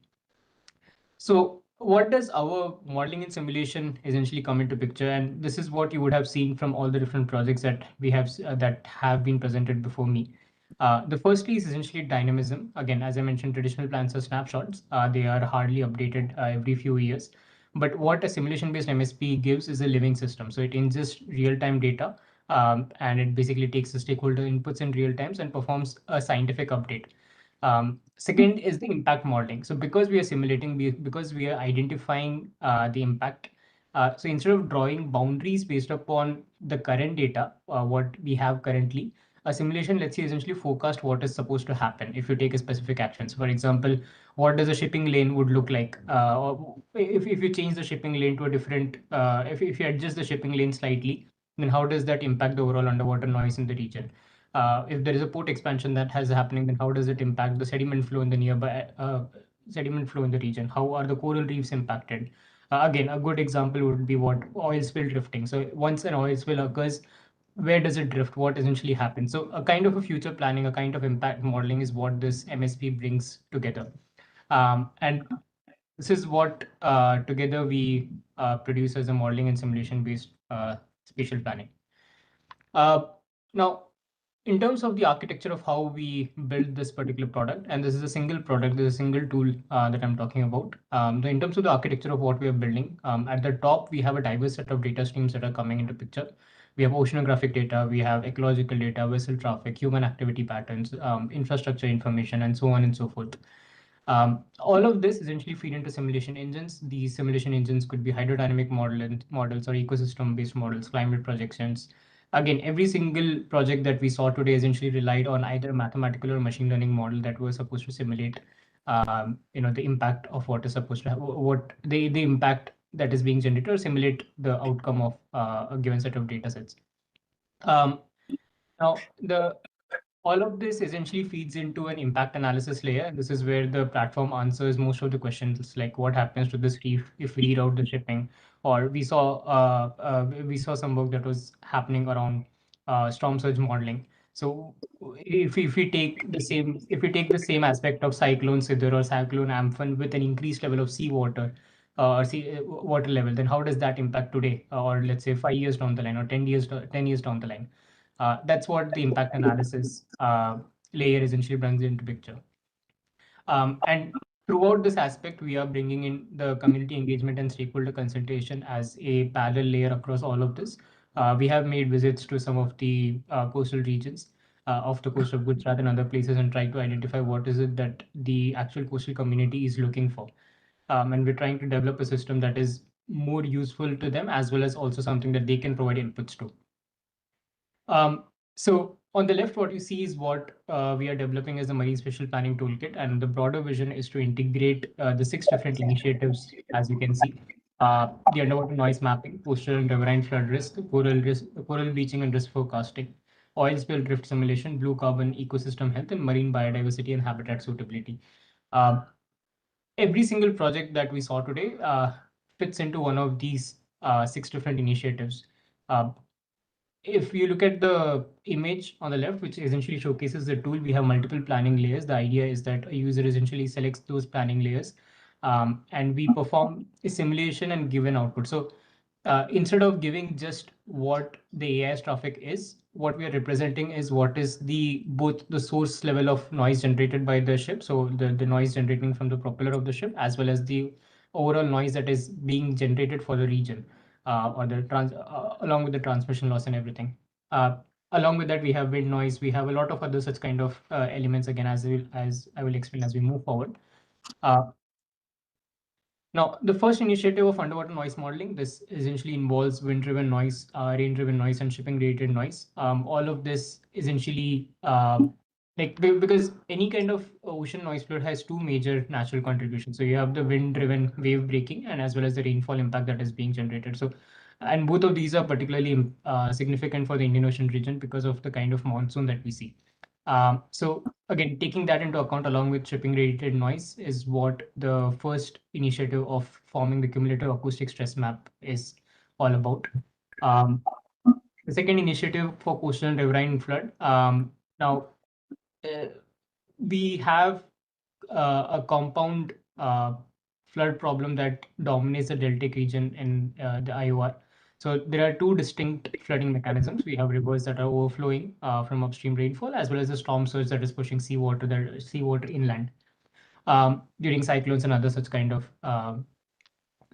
So what does our modeling and simulation essentially come into picture? And this is what you would have seen from all the different projects that we have that have been presented before me. The firstly is essentially dynamism. Again, as I mentioned, traditional plans are snapshots. They are hardly updated every few years. But what a simulation-based MSP gives is a living system. So it ingests real-time data, and it basically takes the stakeholder inputs in real times and performs a scientific update. Second is the impact modeling. So because we are simulating, because we are identifying the impact, so instead of drawing boundaries based upon the current data, what we have currently, a simulation lets you essentially forecast what is supposed to happen if you take a specific action. So for example, what does a shipping lane would look like? Or if you change the shipping lane to a different, if you adjust the shipping lane slightly, then how does that impact the overall underwater noise in the region? If there is a port expansion that has happening, then how does it impact the sediment flow in the nearby sediment flow in the region? How are the coral reefs impacted? Again, a good example would be what oil spill drifting. So once an oil spill occurs, where does it drift? What essentially happens? So a kind of a future planning, a kind of impact modeling is what this MSP brings together. And this is what together we produce as a modeling and simulation based spatial planning. Now, in terms of the architecture of how we build this particular product, and this is a single product, this is a single tool that I'm talking about. In terms of the architecture of what we are building, at the top, we have a diverse set of data streams that are coming into picture. We have oceanographic data, we have ecological data, vessel traffic, human activity patterns, infrastructure information, and so on and so forth. All of this essentially feed into simulation engines. These simulation engines could be hydrodynamic models or ecosystem-based models, climate projections. Again, every single project that we saw today essentially relied on either a mathematical or machine learning model that was supposed to simulate, the impact of what is supposed to have, what the impact that is being generated, or simulate the outcome of a given set of data sets. Now, all of this essentially feeds into an impact analysis layer. And this is where the platform answers most of the questions, like what happens to this reef if we reroute the shipping, or we saw some work that was happening around storm surge modeling. So if we take the same aspect of cyclone Sidr or cyclone Amphan with an increased level of seawater or sea water level, then how does that impact today, or let's say 5 years down the line, or 10 years down the line? That's what the impact analysis layer essentially brings into picture. And throughout this aspect, we are bringing in the community engagement and stakeholder consultation as a parallel layer across all of this. We have made visits to some of the coastal regions off the coast of Gujarat and other places and try to identify what is it that the actual coastal community is looking for. And we're trying to develop a system that is more useful to them, as well as also something that they can provide inputs to. So on the left, what you see is what we are developing as the Marine Spatial Planning Toolkit, and the broader vision is to integrate the 6 different initiatives, as you can see. The underwater noise mapping, coastal and riverine flood risk, coral bleaching and risk forecasting, oil spill drift simulation, blue carbon ecosystem health, and marine biodiversity and habitat suitability. Every single project that we saw today fits into one of these 6 different initiatives. If you look at the image on the left, which essentially showcases the tool, we have multiple planning layers. The idea is that a user essentially selects those planning layers, and we perform a simulation and give an output. So instead of giving just what the AIS traffic is, what we are representing is what is both the source level of noise generated by the ship, so the noise generating from the propeller of the ship, as well as the overall noise that is being generated for the region. Or along with the transmission loss and everything. Along with that, we have wind noise. We have a lot of other such kind of elements, again, as I will explain as we move forward. Now, the first initiative of underwater noise modeling, this essentially involves wind-driven noise, rain-driven noise, and shipping-related noise. All of this essentially, because any kind of ocean noise fluid has two major natural contributions. So you have the wind-driven wave breaking and as well as the rainfall impact that is being generated. So, and both of these are particularly significant for the Indian Ocean region because of the kind of monsoon that we see. So again, taking that into account along with shipping related noise is what the first initiative of forming the cumulative acoustic stress map is all about. The second initiative for coastal and riverine flood. Now, we have a compound flood problem that dominates the deltaic region in the IOR. So there are two distinct flooding mechanisms. We have rivers that are overflowing from upstream rainfall, as well as the storm surge that is pushing seawater inland during cyclones and other such kind of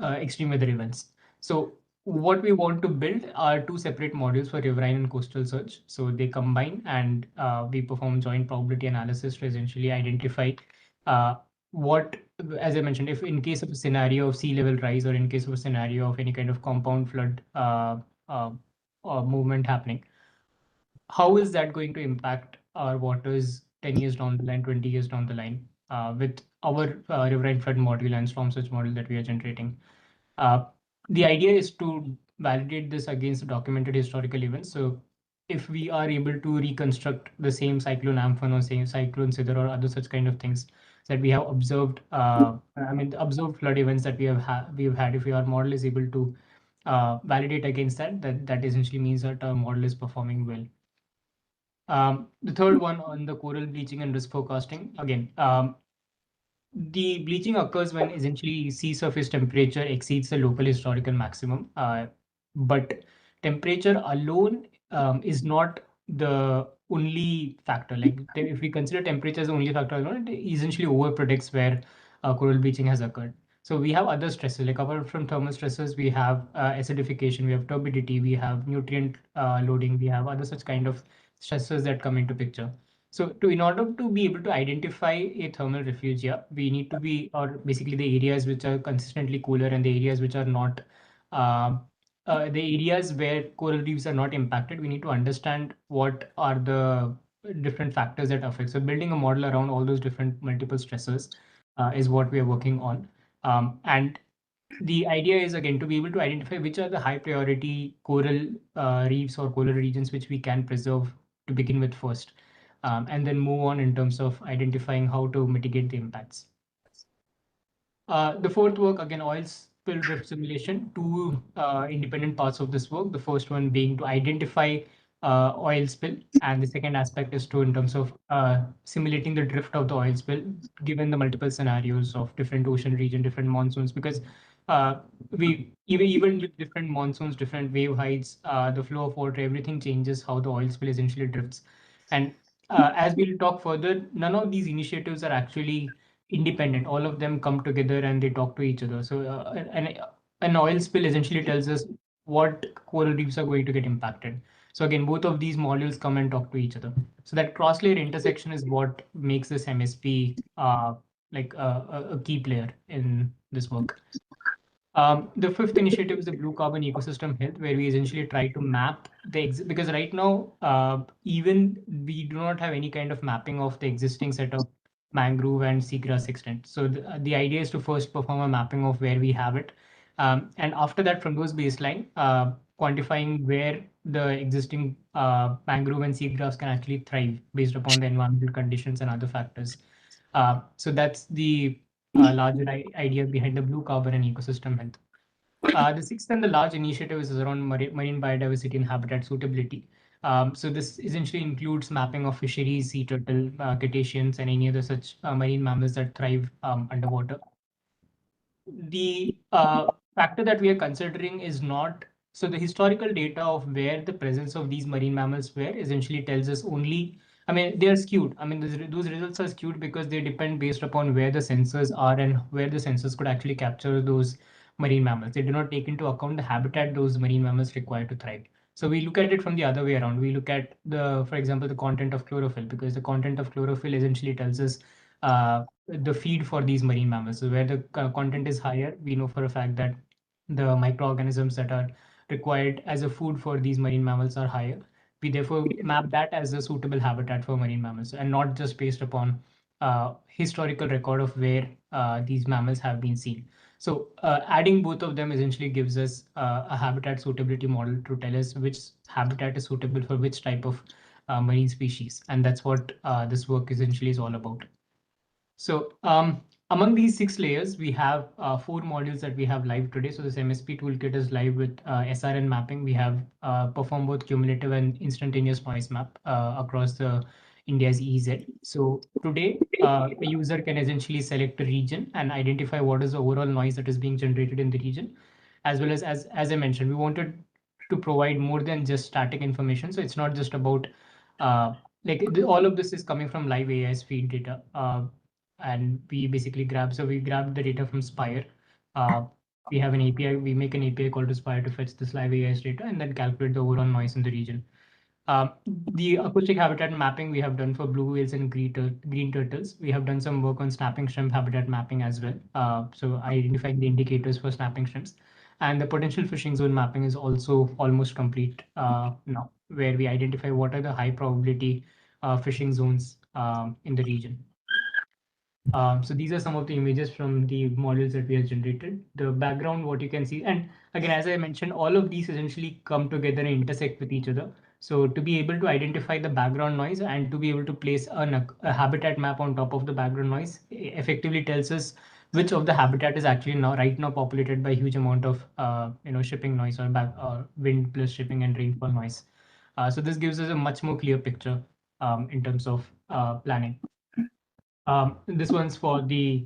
extreme weather events. So what we want to build are two separate modules for riverine and coastal surge. So they combine and we perform joint probability analysis to essentially identify what, as I mentioned, if in case of a scenario of sea level rise or in case of a scenario of any kind of compound flood movement happening, how is that going to impact our waters 10 years down the line, 20 years down the line with our riverine flood module and storm surge module that we are generating? The idea is to validate this against the documented historical events. So if we are able to reconstruct the same cyclone Amphan or same cyclone Sidr or other such kind of things that we have observed, the observed flood events that we have had, if our model is able to validate against that essentially means that our model is performing well. The third one on the coral bleaching and risk forecasting, again, the bleaching occurs when essentially sea surface temperature exceeds the local historical maximum. But temperature alone is not the only factor. Like if we consider temperature as the only factor alone, it essentially over predicts where coral bleaching has occurred. So we have other stresses, like apart from thermal stresses, we have acidification, we have turbidity, we have nutrient loading, we have other such kind of stresses that come into picture. So in order to be able to identify a thermal refugia, we need to be, or basically the areas which are consistently cooler and the areas which are not, the areas where coral reefs are not impacted, we need to understand what are the different factors that affect. So building a model around all those different multiple stresses is what we are working on. And the idea is again to be able to identify which are the high priority coral reefs or coral regions which we can preserve to begin with first. And then move on in terms of identifying how to mitigate the impacts. The fourth work, again, oil spill drift simulation, two independent parts of this work. The first one being to identify oil spill, and the second aspect is to in terms of simulating the drift of the oil spill, given the multiple scenarios of different ocean region, different monsoons, because we even with different monsoons, different wave heights, the flow of water, everything changes how the oil spill essentially drifts. And as we'll talk further, none of these initiatives are actually independent. All of them come together and they talk to each other. So an oil spill essentially tells us what coral reefs are going to get impacted. So again, both of these modules come and talk to each other. So that cross-layer intersection is what makes this MSP like a key player in this work. The fifth initiative is the blue carbon ecosystem health, where we essentially try to map because right now, even we do not have any kind of mapping of the existing set of mangrove and seagrass extent. So the idea is to first perform a mapping of where we have it. And after that, from those baseline, quantifying where the existing mangrove and seagrass can actually thrive based upon the environmental conditions and other factors. So that's the larger idea behind the blue carbon and ecosystem health. The sixth and the large initiative is around marine biodiversity and habitat suitability. So this essentially includes mapping of fisheries, sea turtle, cetaceans, and any other such marine mammals that thrive underwater. The factor that we are considering is not, so the historical data of where the presence of these marine mammals were essentially tells us only, they are skewed. Those results are skewed because they depend based upon where the sensors are and where the sensors could actually capture those marine mammals. They do not take into account the habitat those marine mammals require to thrive. So we look at it from the other way around. We look at for example, the content of chlorophyll, because the content of chlorophyll essentially tells us the feed for these marine mammals. So where the content is higher, we know for a fact that the microorganisms that are required as a food for these marine mammals are higher. We therefore map that as a suitable habitat for marine mammals, and not just based upon historical record of where these mammals have been seen. So adding both of them essentially gives us a habitat suitability model to tell us which habitat is suitable for which type of marine species. And that's what this work essentially is all about. So among these 6 layers, we have 4 modules that we have live today. So this MSP toolkit is live with SRN mapping. We have performed both cumulative and instantaneous noise map across the India's EZ. So today, a user can essentially select a region and identify what is the overall noise that is being generated in the region. As well as I mentioned, we wanted to provide more than just static information. So it's not just about all of this is coming from live AIS feed data. And we basically grabbed the data from Spire. We have an API, we make an API call to Spire to fetch this live AIS data and then calculate the overall noise in the region. The acoustic habitat mapping we have done for blue whales and green turtles. We have done some work on snapping shrimp habitat mapping as well. So identifying the indicators for snapping shrimps. And the potential fishing zone mapping is also almost complete now, where we identify what are the high probability fishing zones in the region. So these are some of the images from the models that we have generated. The background, what you can see, and again, as I mentioned, all of these essentially come together and intersect with each other. So to be able to identify the background noise and to be able to place a habitat map on top of the background noise effectively tells us which of the habitat is actually right now populated by huge amount of shipping noise or wind plus shipping and rainfall noise. So this gives us a much more clear picture in terms of planning. This one's for the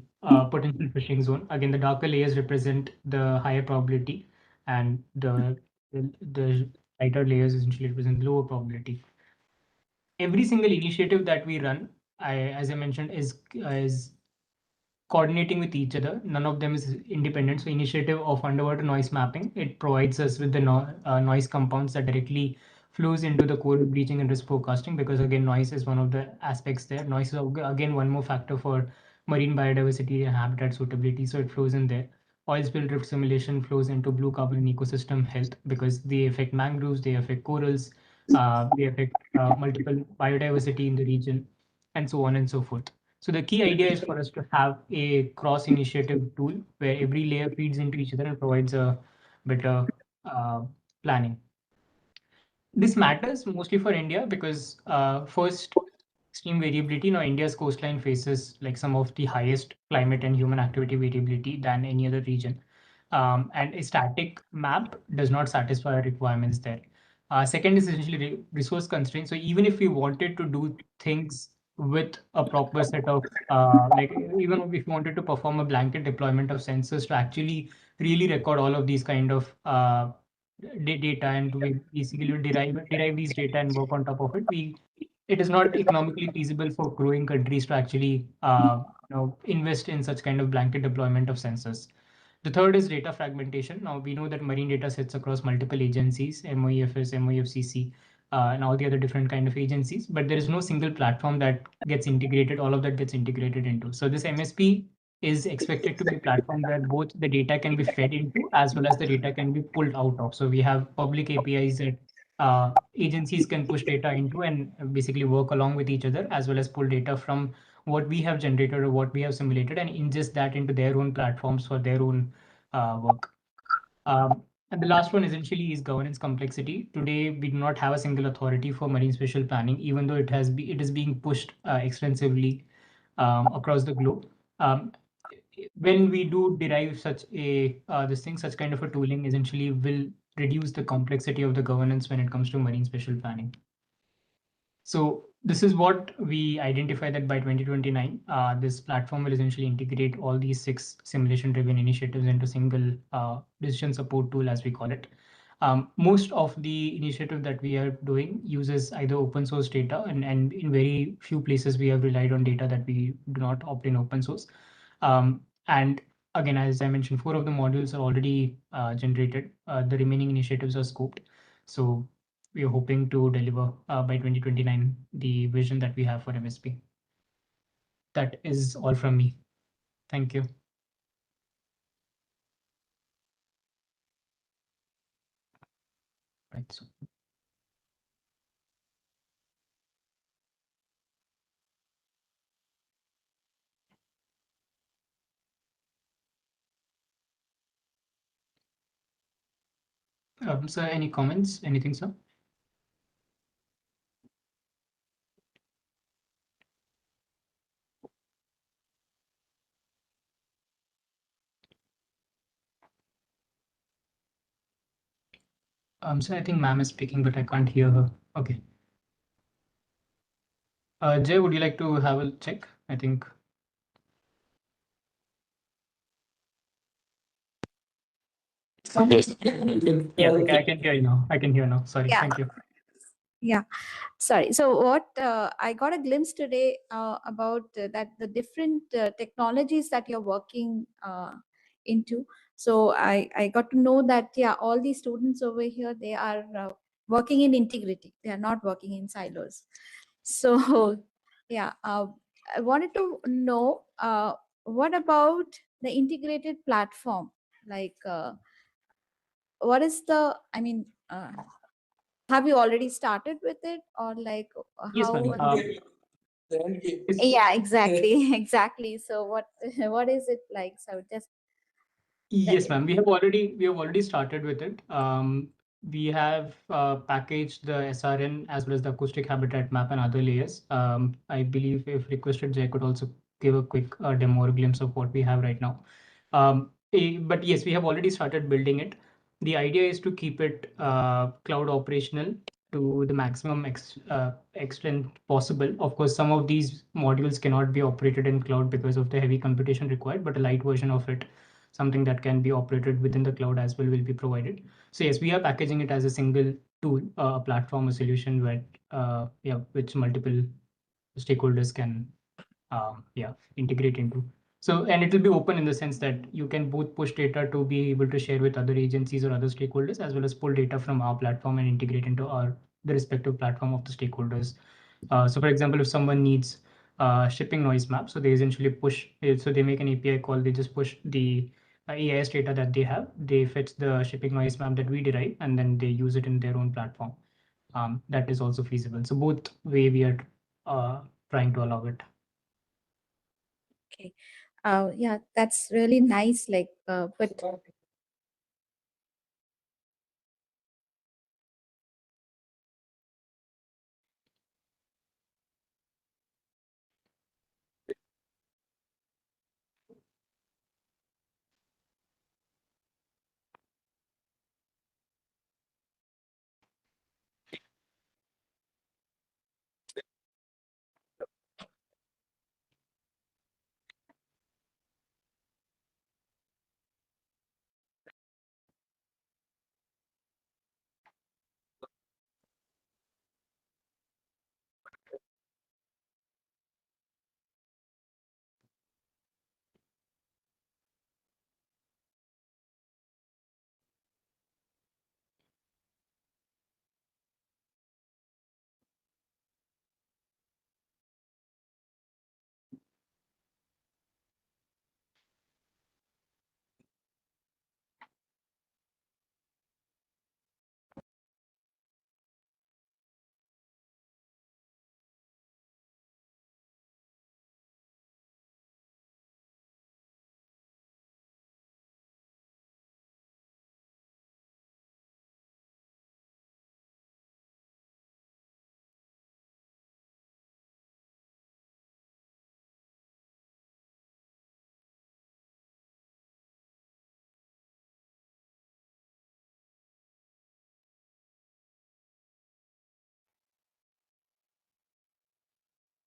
potential fishing zone. Again, the darker layers represent the higher probability, and the lighter layers essentially represent lower probability. Every single initiative that we run, as I mentioned, is coordinating with each other. None of them is independent. So initiative of underwater noise mapping, it provides us with the noise compounds that directly flows into the coral bleaching and risk forecasting, because again, noise is one of the aspects there. Noise is again one more factor for marine biodiversity and habitat suitability. So it flows in there. Oil spill drift simulation flows into blue carbon and ecosystem health because they affect mangroves, they affect corals, they affect multiple biodiversity in the region, and so on and so forth. So the key idea is for us to have a cross-initiative tool where every layer feeds into each other and provides a better planning. This matters mostly for India because first, extreme variability. Now, India's coastline faces like some of the highest climate and human activity variability than any other region. And a static map does not satisfy our requirements there. Second is essentially resource constraints. So even if we wanted to do things with a proper set of even if we wanted to perform a blanket deployment of sensors to actually really record all of these kind of data and we basically derive these data and work on top of it, it is not economically feasible for growing countries to actually invest in such kind of blanket deployment of sensors. The third is data fragmentation. Now we know that marine data sits across multiple agencies, MOEFS, MOEFCC, and all the other different kind of agencies, but there is no single platform that gets integrated, all of that gets integrated into. So this MSP is expected to be a platform where both the data can be fed into as well as the data can be pulled out of. So we have public APIs that agencies can push data into and basically work along with each other, as well as pull data from what we have generated or what we have simulated and ingest that into their own platforms for their own work. And the last one essentially is governance complexity. Today, we do not have a single authority for marine spatial planning, even though it is being pushed extensively across the globe. When we do derive such a such kind of a tooling essentially will reduce the complexity of the governance when it comes to marine spatial planning. So this is what we identify that by 2029, this platform will essentially integrate all these 6 simulation-driven initiatives into single decision support tool, as we call it. Most of the initiative that we are doing uses either open source data, and in very few places we have relied on data that we do not opt in open source. And again, as I mentioned, 4 of the modules are already generated. The remaining initiatives are scoped. So we are hoping to deliver by 2029 the vision that we have for MSP. that is all from me. Thank you. Right. So. Sir, any comments? Anything, sir? So I think ma'am is speaking, but I can't hear her. Okay. Jay, would you like to have a check? I think. Yes. Yeah, okay, I can hear you now. I can hear now. Sorry. Yeah. Thank you. Yeah, sorry. So what I got a glimpse today about that the different technologies that you're working into. So I got to know that, yeah, all these students over here, they are working in integrity. They are not working in silos. So yeah, I wanted to know what about the integrated platform? Like what is the, I mean, have you already started with it, or like Yes, how? ma'am. Yeah, exactly, exactly. So what is it like? So just Yes, ma'am. We have already started with it. We have packaged the SRN as well as the acoustic habitat map and other layers. I believe if requested, Jay could also give a quick demo or glimpse of what we have right now. But yes, we have already started building it. The idea is to keep it cloud operational to the maximum extent possible. Of course, some of these modules cannot be operated in cloud because of the heavy computation required, but a light version of it, something that can be operated within the cloud as well, will be provided. So yes, we are packaging it as a single tool, a platform, a solution where which multiple stakeholders can integrate into. So, and it will be open in the sense that you can both push data to be able to share with other agencies or other stakeholders, as well as pull data from our platform and integrate into the respective platform of the stakeholders. So for example, if someone needs shipping noise map, so they essentially push, so they make an API call, they just push the AIS data that they have, they fetch the shipping noise map that we derive, and then they use it in their own platform. That is also feasible. So both way we are trying to allow it. okay. Yeah, that's really nice. Like, but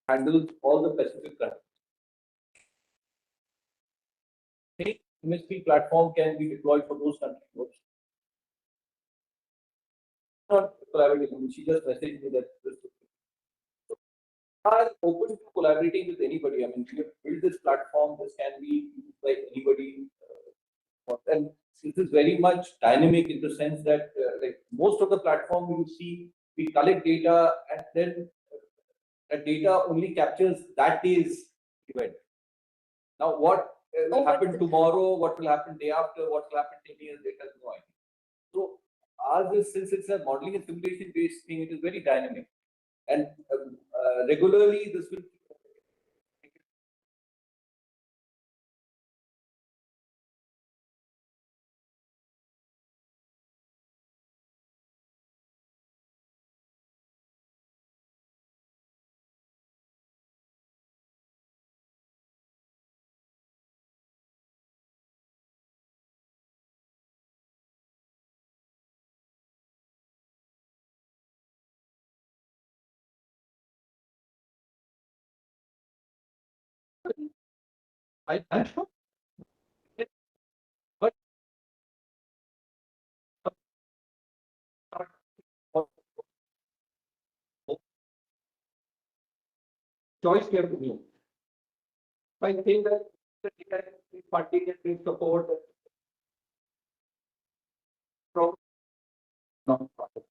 handles all the specific traffic. The MSP platform can be deployed for those countries. Not collaborating. She just messaged me that this are open to collaborating with anybody. I mean, we have built this platform. This can be used by anybody. And this is very much dynamic in the sense that, like most of the platform you see, we collect data and then that data only captures that day's event. Now, what will happen tomorrow, what will happen day after, what will happen 10 years later, no idea. So, ours is, since it's a modeling and simulation based thing, it is very dynamic. And regularly, this will but choice we have to do. I think that the party can bring support from non-profit.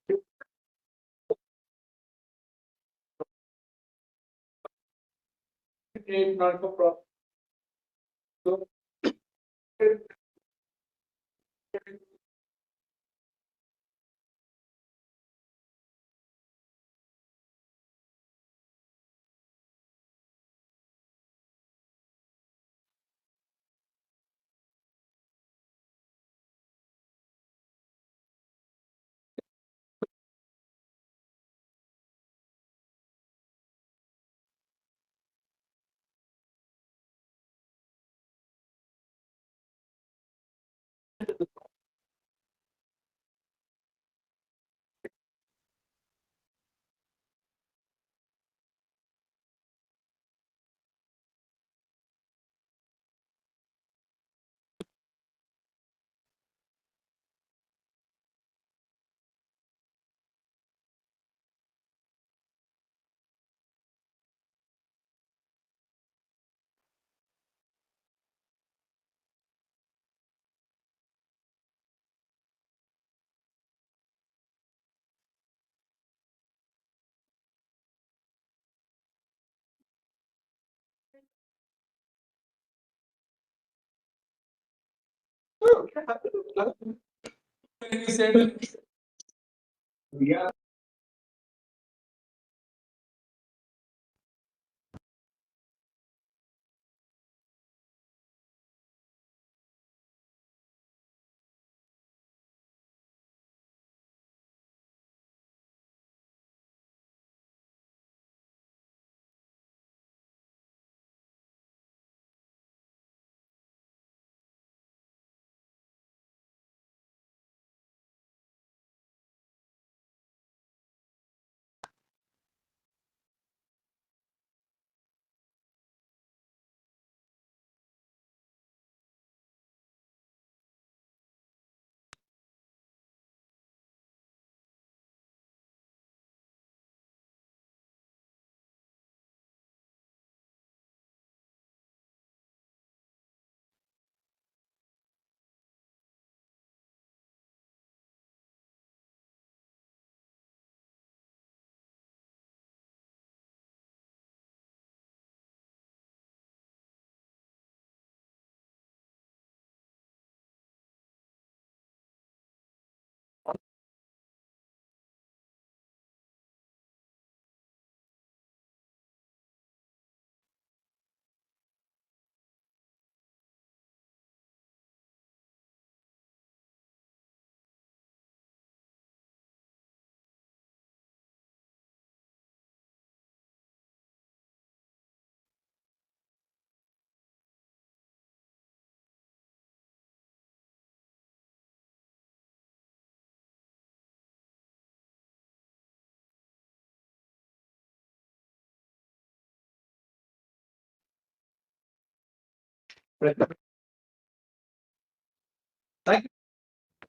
Non-profit. So, you said we are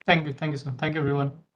Thank you, sir. Thank you, everyone.